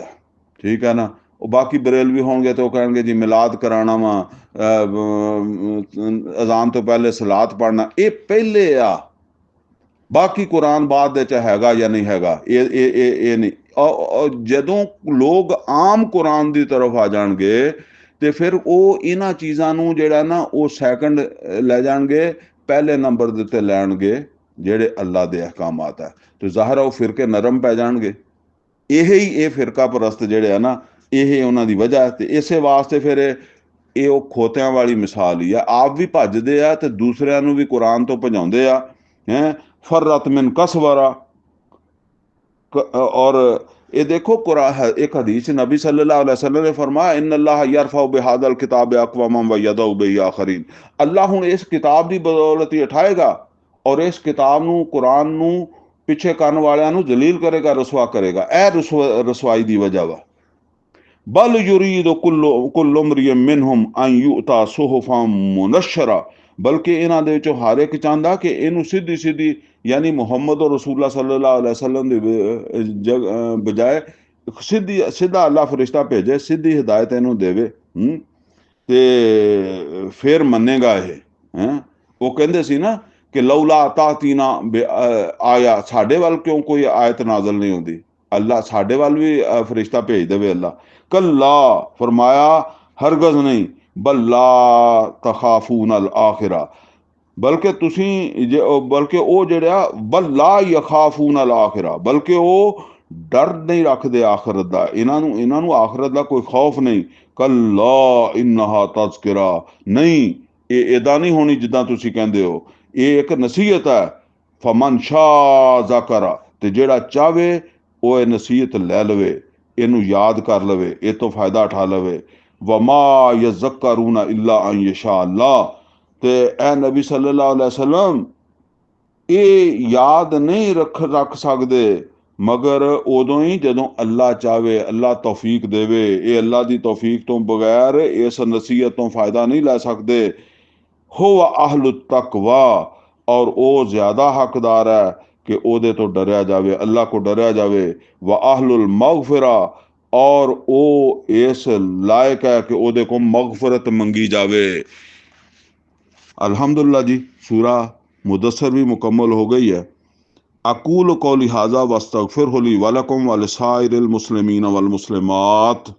ਠੀਕ ਹੈ ਨਾ? ਉਹ ਬਾਕੀ ਬਰੇਲਵੀ ਹੋਣਗੇ ਤੇ ਉਹ ਕਹਿਣਗੇ ਜੀ ਮਿਲਾਦ ਕਰਾਉਣਾ ਵਾ, ਅਜ਼ਾਨ ਤੋਂ ਪਹਿਲੇ ਸਲਾਤ ਪੜ੍ਹਨਾ, ਇਹ ਪਹਿਲੇ ਆ। ਬਾਕੀ ਕੁਰਾਨ ਬਾਅਦ ਵਿੱਚ ਹੈਗਾ ਜਾਂ ਨਹੀਂ ਹੈਗਾ, ਇਹ ਨਹੀਂ। ਜਦੋਂ ਲੋਕ ਆਮ ਕੁਰਾਨ ਦੀ ਤਰਫ ਆ ਜਾਣਗੇ ਤੇ ਫਿਰ ਉਹ ਇਹਨਾਂ ਚੀਜ਼ਾਂ ਨੂੰ ਜਿਹੜਾ ਨਾ ਉਹ ਸੈਕੰਡ ਲੈ ਜਾਣਗੇ, ਪਹਿਲੇ ਨੰਬਰ ਦੇ ਉੱਤੇ ਲੈਣਗੇ ਜਿਹੜੇ ਅੱਲਾ ਦੇ ਅਹਿਕਾਮਾਤ ਹੈ। ਤੇ ਜ਼ਾਹਿਰ ਹੈ ਉਹ ਫਿਰਕੇ ਨਰਮ ਪੈ ਜਾਣਗੇ। ਇਹ ਫਿਰਕਾ ਪ੍ਰਸਤ ਜਿਹੜੇ ਆ ਨਾ, ਇਹ ਉਹਨਾਂ ਦੀ ਵਜ੍ਹਾ। ਤੇ ਇਸੇ ਵਾਸਤੇ ਫਿਰ ਇਹ ਉਹ ਖੋਤਿਆਂ ਵਾਲੀ ਮਿਸਾਲ ਹੀ ਆ। ਆਪ ਵੀ ਭੱਜਦੇ ਆ ਤੇ ਦੂਸਰਿਆਂ ਨੂੰ ਵੀ ਕੁਰਾਨ ਤੋਂ ਭਜਾਉਂਦੇ ਆ। ਫਰਰਤ ਮਿਨ ਕਸਵਰਾ। ਔਰ ਇਹ ਦੇਖੋ ਕੁਰਾਨ, ਇੱਕ ਹਦੀਸ ਨਬੀ सल्लल्लाहु अलैहि वसल्लम ने फरमाया इन्न अल्लाह यरफउ बिहादल किताब अक़वामन व यदउ बिही आखरीन। अल्लाह ਹੁਣ ਇਸ ਕਿਤਾਬ ਦੀ ਬਦੌਲਤ ਹੀ ਉਠਾਏਗਾ ਔਰ ਇਸ ਕਿਤਾਬ ਨੂੰ, ਕੁਰਾਨ ਨੂੰ ਪਿੱਛੇ ਕਰਨ ਵਾਲਿਆਂ ਨੂੰ ਜਲੀਲ ਕਰੇਗਾ, ਰਸਵਾ ਕਰੇਗਾ। ਇਹ ਰਸਵਾਈ ਦੀ ਵਜ੍ਹਾ ਵਾ। ਬਲ ਯੁਰੀਦ ਕੁੱਲੁ ਮਰਿਯਮ ਮਿਨਹੁਮ ਅਨ ਯੂਤਾ ਸੁਹਫਨ ਮੁਨਸ਼ਰਾ। ਬਲਕਿ ਇਹਨਾਂ ਦੇ ਵਿੱਚੋਂ ਹਰ ਇੱਕ ਚਾਹੁੰਦਾ ਕਿ ਇਹਨੂੰ ਸਿੱਧੀ ਸਿੱਧੀ, ਯਾਨੀ ਮੁਹੰਮਦ ਔਰ ਰਸੂਲullah सल्लल्लाहु अलैहि वसल्लम ਦੇ ਬਜਾਏ ਸਿੱਧਾ ਅੱਲਾ ਫਰਿਸ਼ਤਾ ਭੇਜੇ, ਸਿੱਧੀ ਹਿਦਾਇਤ ਇਹਨੂੰ ਦੇਵੇ ਤੇ ਫਿਰ ਮੰਨੇਗਾ ਇਹ। ਉਹ ਕਹਿੰਦੇ ਸੀ ਨਾ ਕਿ ਲੌਲਾ ਤਾਤੀਨਾ ਆਇਆ, ਸਾਡੇ ਵੱਲ ਕਿਉਂ ਕੋਈ ਆਇਤ ਨਾਜ਼ਲ ਨਹੀਂ ਹੁੰਦੀ? ਅੱਲਾ ਸਾਡੇ ਵੱਲ ਵੀ ਫਰਿਸ਼ਤਾ ਭੇਜ ਦੇਵੇ ਅੱਲਾ। ਕੱਲਾ, ਫਰਮਾਇਆ ਹਰਗਜ਼ ਨਹੀਂ। ਬੱਲਾ ਤਖਾਫੂਨ ਅਲ ਆਖਿਰਾ। ਬਲਕਿ ਤੁਸੀਂ ਬਲਕਿ ਉਹ ਜਿਹੜਾ ਬੱਲਾ ਯਖਾਫੂਨ ਅਲ ਆਖਿਰਾ, ਬਲਕਿ ਉਹ ਡਰ ਨਹੀਂ ਰੱਖਦੇ ਆਖਰਤ ਦਾ। ਇਹਨਾਂ ਨੂੰ ਆਖਰਤ ਦਾ ਕੋਈ ਖੌਫ ਨਹੀਂ। ਕੱਲਾ ਇਨਹਾ ਤਜ਼ਕਿਰਾ। ਨਹੀਂ, ਇਹ ਇਦਾਂ ਨਹੀਂ ਹੋਣੀ ਜਿੱਦਾਂ ਤੁਸੀਂ ਕਹਿੰਦੇ ਹੋ। ਇਹ ਇੱਕ ਨਸੀਹਤ ਹੈ। ਫਮਨ ਸ਼ਾਹ ਜ਼ਾਕਰਾ। ਤੇ ਜਿਹੜਾ ਚਾਹਵੇ ਉਹ ਇਹ ਨਸੀਹਤ ਲੈ ਲਵੇ, ਇਹਨੂੰ ਯਾਦ ਕਰ ਲਵੇ, ਇਹ ਤੋਂ ਫਾਇਦਾ ਉਠਾ ਲਵੇ। ਵਮਾ ਯਜ਼ਕਰੂਨਾ ਇਲਾ ਅਨ ਯਸ਼ਾ ਅੱਲਾ। ਤੇ ਇਹ ਨਬੀ सल्लल्लाहु अलैहि वसल्लम ਇਹ ਯਾਦ ਨਹੀਂ ਰੱਖ ਸਕਦੇ ਮਗਰ ਉਦੋਂ ਹੀ ਜਦੋਂ ਅੱਲਾ ਚਾਹਵੇ, ਅੱਲਾ ਤੌਫੀਕ ਦੇਵੇ। ਇਹ ਅੱਲਾ ਦੀ ਤੌਫੀਕ ਤੋਂ ਬਗੈਰ ਇਸ ਨਸੀਹਤ ਤੋਂ ਫਾਇਦਾ ਨਹੀਂ ਲੈ ਸਕਦੇ। ਹੋ ਅਹਲੁ ਤਕਵਾ। ਔਰ ਉਹ ਜ਼ਿਆਦਾ ਹੱਕਦਾਰ ਹੈ ਕਿ ਉਹਦੇ ਤੋਂ ਡਰਿਆ ਜਾਵੇ, ਅੱਲਾਹ ਕੋ ਡਰਿਆ ਜਾਵੇ। व अहलुल मगफिरा, और ਉਹ ਇਸ ਲਾਇਕ ਹੈ ਕਿ ਉਹਦੇ ਕੋ ਮਗਫਰਤ ਮੰਗੀ ਜਾਵੇ। अल्हम्दुलिल्लाह जी, सूरा मुदस्सर भी मुकम्मल हो गई है। अकूल कौली हाजा वस्तगफिरहु ली वलकुम वलिसाइरिल मुस्लिमीन वल मुस्लिमात।